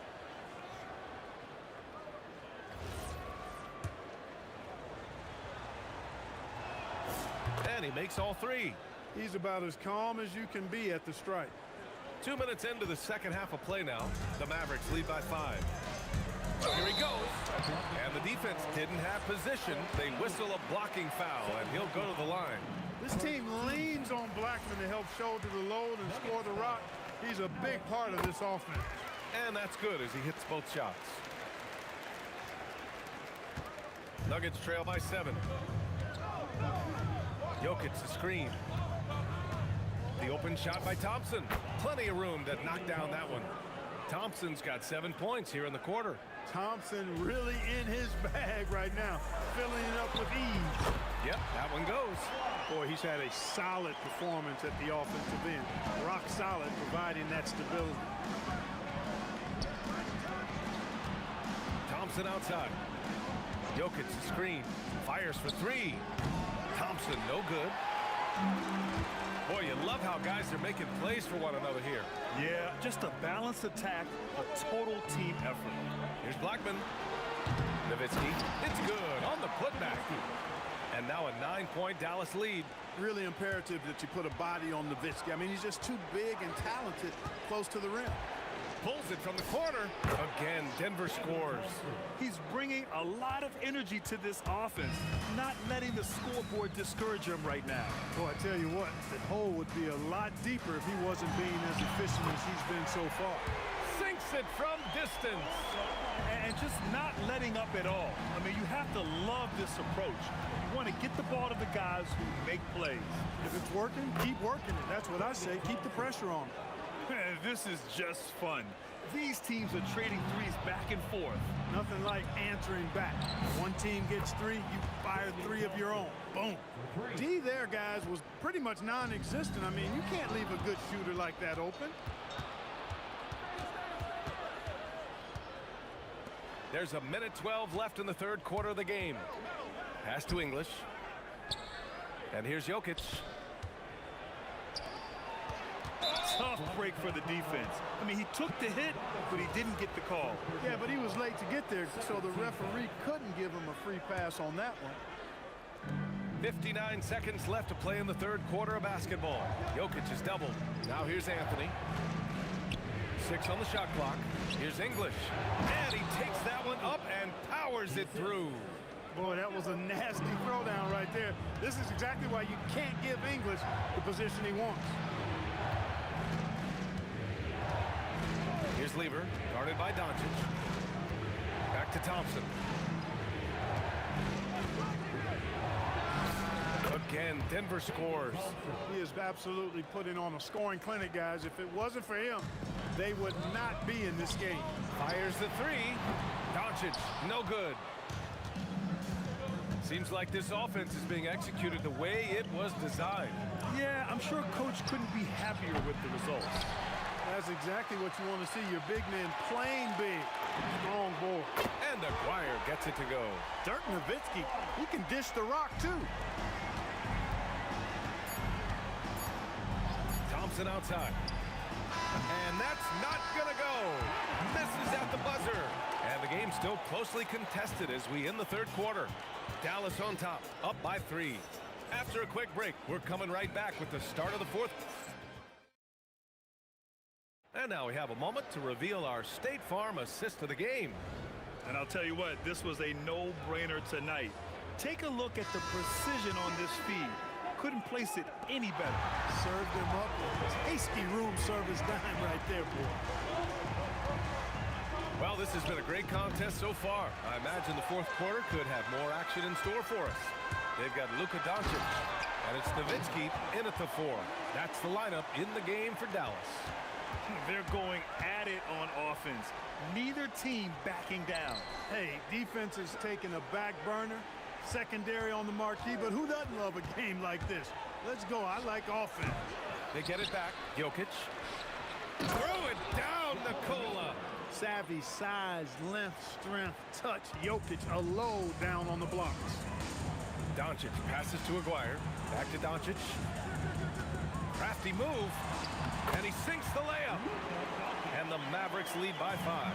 And he makes all 3. He's about as calm as you can be at the strike. 2 minutes into the second half of play now. The Mavericks lead by 5. Here he goes. And the defense didn't have position. They whistle a blocking foul, and he'll go to the line. This team leans on Blackman to help shoulder the load and score the rock. He's a big part of this offense. And that's good as he hits both shots. Nuggets trail by 7. Jokic the screen. The open shot by Thompson. Plenty of room to knock down that one. Thompson's got 7 points here in the quarter. Thompson really in his bag right now, filling it up with ease. Yep, that one goes. Boy, he's had a solid performance at the offensive end. Rock solid, providing that stability. Thompson outside. Jokic the screen. Fires for three. Thompson, no good. Boy, you love how guys are making plays for one another here. Yeah, just a balanced attack, a total team effort. Here's Blackman. Nowitzki. It's good on the putback. And now a 9-point Dallas lead. Really imperative that you put a body on Nowitzki. I mean, he's just too big and talented close to the rim. Pulls it from the corner. Again, Denver scores. He's bringing a lot of energy to this offense, not letting the scoreboard discourage him right now. Boy, I tell you what, the hole would be a lot deeper if he wasn't being as efficient as he's been so far. Sinks it from distance. And just not letting up at all. I mean, you have to love this approach. You want to get the ball to the guys who make plays. If it's working, keep working it. That's what I say. Keep the pressure on. This is just fun. These teams are trading threes back and forth. Nothing like answering back. One team gets three, you fire three of your own. Boom. D there, guys, was pretty much non-existent. I mean, you can't leave a good shooter like that open. There's a minute 12 left in the third quarter of the game. Pass to English. And here's Jokic. Tough break for the defense. I mean, he took the hit, but he didn't get the call. Yeah, but he was late to get there, so the referee couldn't give him a free pass on that one. 59 seconds left to play in the third quarter of basketball. Jokic is doubled. Now here's Anthony. 6 on the shot clock. Here's English. And he takes that one up and powers it through. Boy, that was a nasty throwdown right there. This is exactly why you can't give English the position he wants. Here's Lever, guarded by Doncic. Back to Thompson. Again, Denver scores. He is absolutely putting on a scoring clinic, guys. If it wasn't for him, they would not be in this game. Fires the three. Doncic, no good. Seems like this offense is being executed the way it was designed. Yeah, I'm sure Coach couldn't be happier with the results. That's exactly what you want to see. Your big men playing big. Strong ball. And Aguirre gets it to go. Dirk Nowitzki, he can dish the rock too. Thompson outside. And that's not gonna go. Misses at the buzzer. And the game's still closely contested as we end the third quarter. Dallas on top, up by 3. After a quick break, we're coming right back with the start of the fourth. And now we have a moment to reveal our State Farm assist of the game. And I'll tell you what, this was a no-brainer tonight. Take a look at the precision on this feed. Couldn't place it any better. Served him up with tasty room service dime right there, boy. Well, this has been a great contest so far. I imagine the fourth quarter could have more action in store for us. They've got Luka Doncic, and it's Nowitzki in at the 4. That's the lineup in the game for Dallas. They're going at it on offense. Neither team backing down. Hey, defense is taking a back burner. Secondary on the marquee, but who doesn't love a game like this? Let's go. I like offense. They get it back. Jokic. Throw it down, Nikola. Savvy, size, length, strength, touch. Jokic, a low down on the blocks. Doncic passes to Aguirre. Back to Doncic. Crafty move. And he sinks the layup. And the Mavericks lead by 5.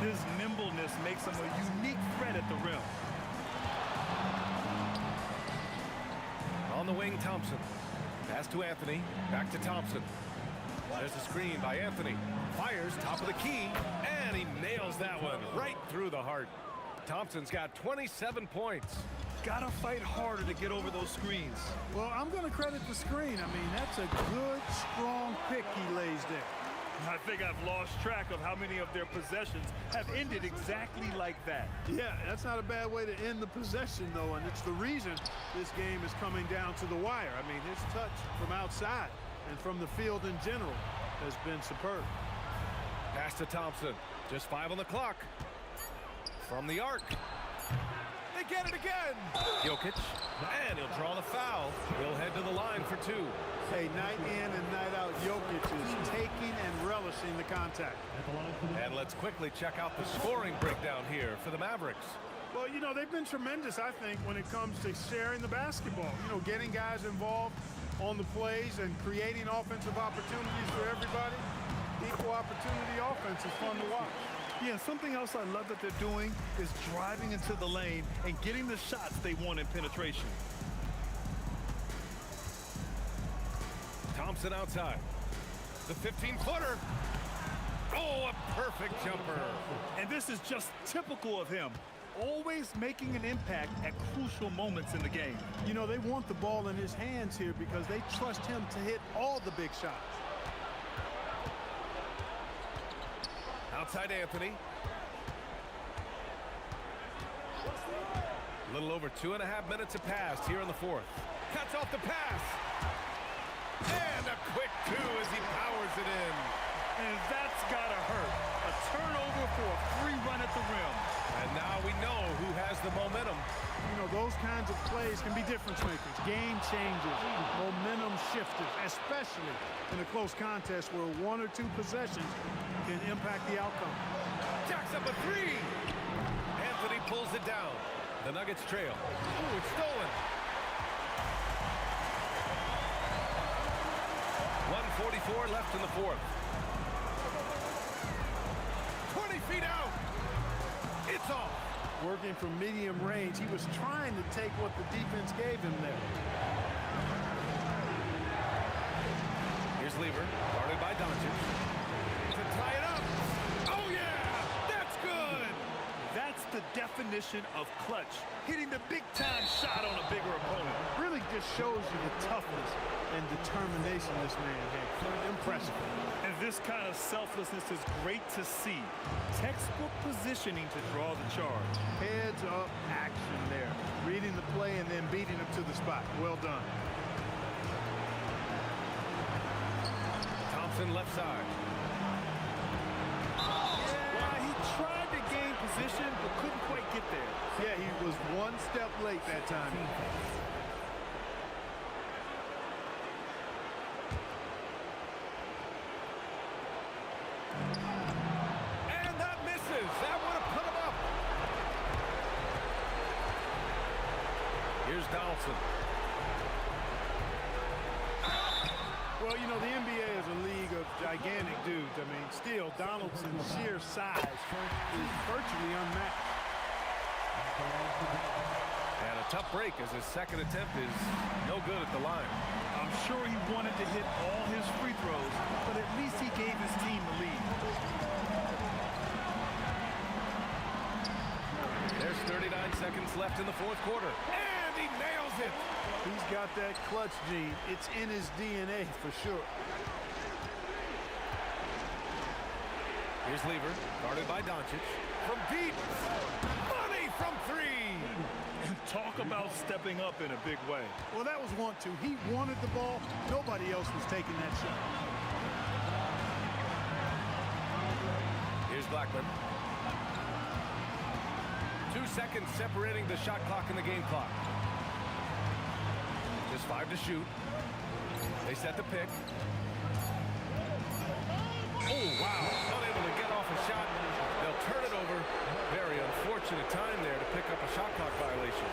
His nimbleness makes him a unique threat at the rim. On the wing, Thompson. Pass to Anthony. Back to Thompson. There's a screen by Anthony. Fires top of the key. And he nails that one right through the heart. Thompson's got 27 points. Gotta fight harder to get over those screens. Well, I'm going to credit the screen. I mean, that's a good, strong pick he lays there. I think I've lost track of how many of their possessions have ended exactly like that. Yeah, that's not a bad way to end the possession, though, and it's the reason this game is coming down to the wire. I mean, his touch from outside and from the field in general has been superb. Pass to Thompson. Just 5 on the clock. From the arc. They get it again. Jokic. And he'll draw the foul. He'll head to the line for 2. Hey, night in and night out, Jokic is taking and relishing the contact. And let's quickly check out the scoring breakdown here for the Mavericks. Well, you know, they've been tremendous, I think, when it comes to sharing the basketball. You know, getting guys involved on the plays and creating offensive opportunities for everybody. Equal opportunity offense is fun to watch. Yeah, something else I love that they're doing is driving into the lane and getting the shots they want in penetration. Thompson outside. The 15-footer. Oh, a perfect jumper. And this is just typical of him. Always making an impact at crucial moments in the game. You know, they want the ball in his hands here because they trust him to hit all the big shots. Outside Anthony. A little over 2.5 minutes have passed here in the 4th. Cuts off the pass. And a quick 2 as he powers it in. And that's gotta hurt. A turnover for a free run at the rim. And now we know who has the momentum. You know, those kinds of plays can be difference makers, game changers, momentum shifters, especially in a close contest where 1 or 2 possessions can impact the outcome. Jacks up a 3. Anthony pulls it down. The Nuggets trail. Ooh, it's stolen. 1:44 left in the 4th. 20 feet out. It's off. Working from medium range, he was trying to take what the defense gave him there. Here's Lever, guarded by Doncic. To tie it up. Oh, yeah! That's good! That's the definition of clutch. Hitting the big-time shot on a bigger opponent. Really just shows you the toughness and determination this man had. Impressive. And this kind of selflessness is great to see. Textbook positioning to draw the charge. Heads up action there. Reading the play and then beating him to the spot. Well done. Thompson left side. Yeah, he tried to gain position but couldn't quite get there. Yeah, he was 1 step late that time. And that misses. That would have put him up. Here's Donaldson. Well, you know, the NBA is a league of gigantic dudes. I mean, still, Donaldson's sheer size is virtually unmatched. And a tough break as his second attempt is no good at the line. I'm sure he wanted to hit all his free throws, but at least he gave his team the lead. There's 39 seconds left in the 4th quarter. And he nails it. He's got that clutch gene. It's in his DNA for sure. Here's Lever, guarded by Doncic. From deep. Money from 3. Talk about stepping up in a big way. Well, that was 1-2. He wanted the ball. Nobody else was taking that shot. Here's Blackman. 2 seconds separating the shot clock and the game clock. Just 5 to shoot. They set the pick. Oh, wow. Unable to get off a shot. They'll turn it over. Very unfortunate time there to pick up a shot clock violation.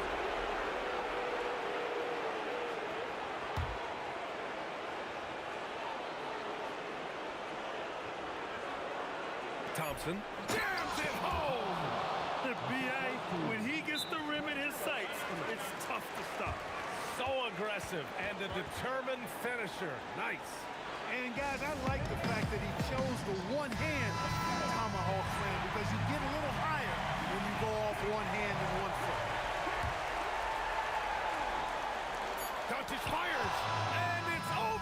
Thompson jams it home. The BA, when he gets the rim in his sights, it's tough to stop. So aggressive and a determined finisher. Nice. And guys, I like the fact that he chose the one-hand tomahawk slam because you get a little higher when you go off one hand and 1 foot. Doncic fires, and it's over.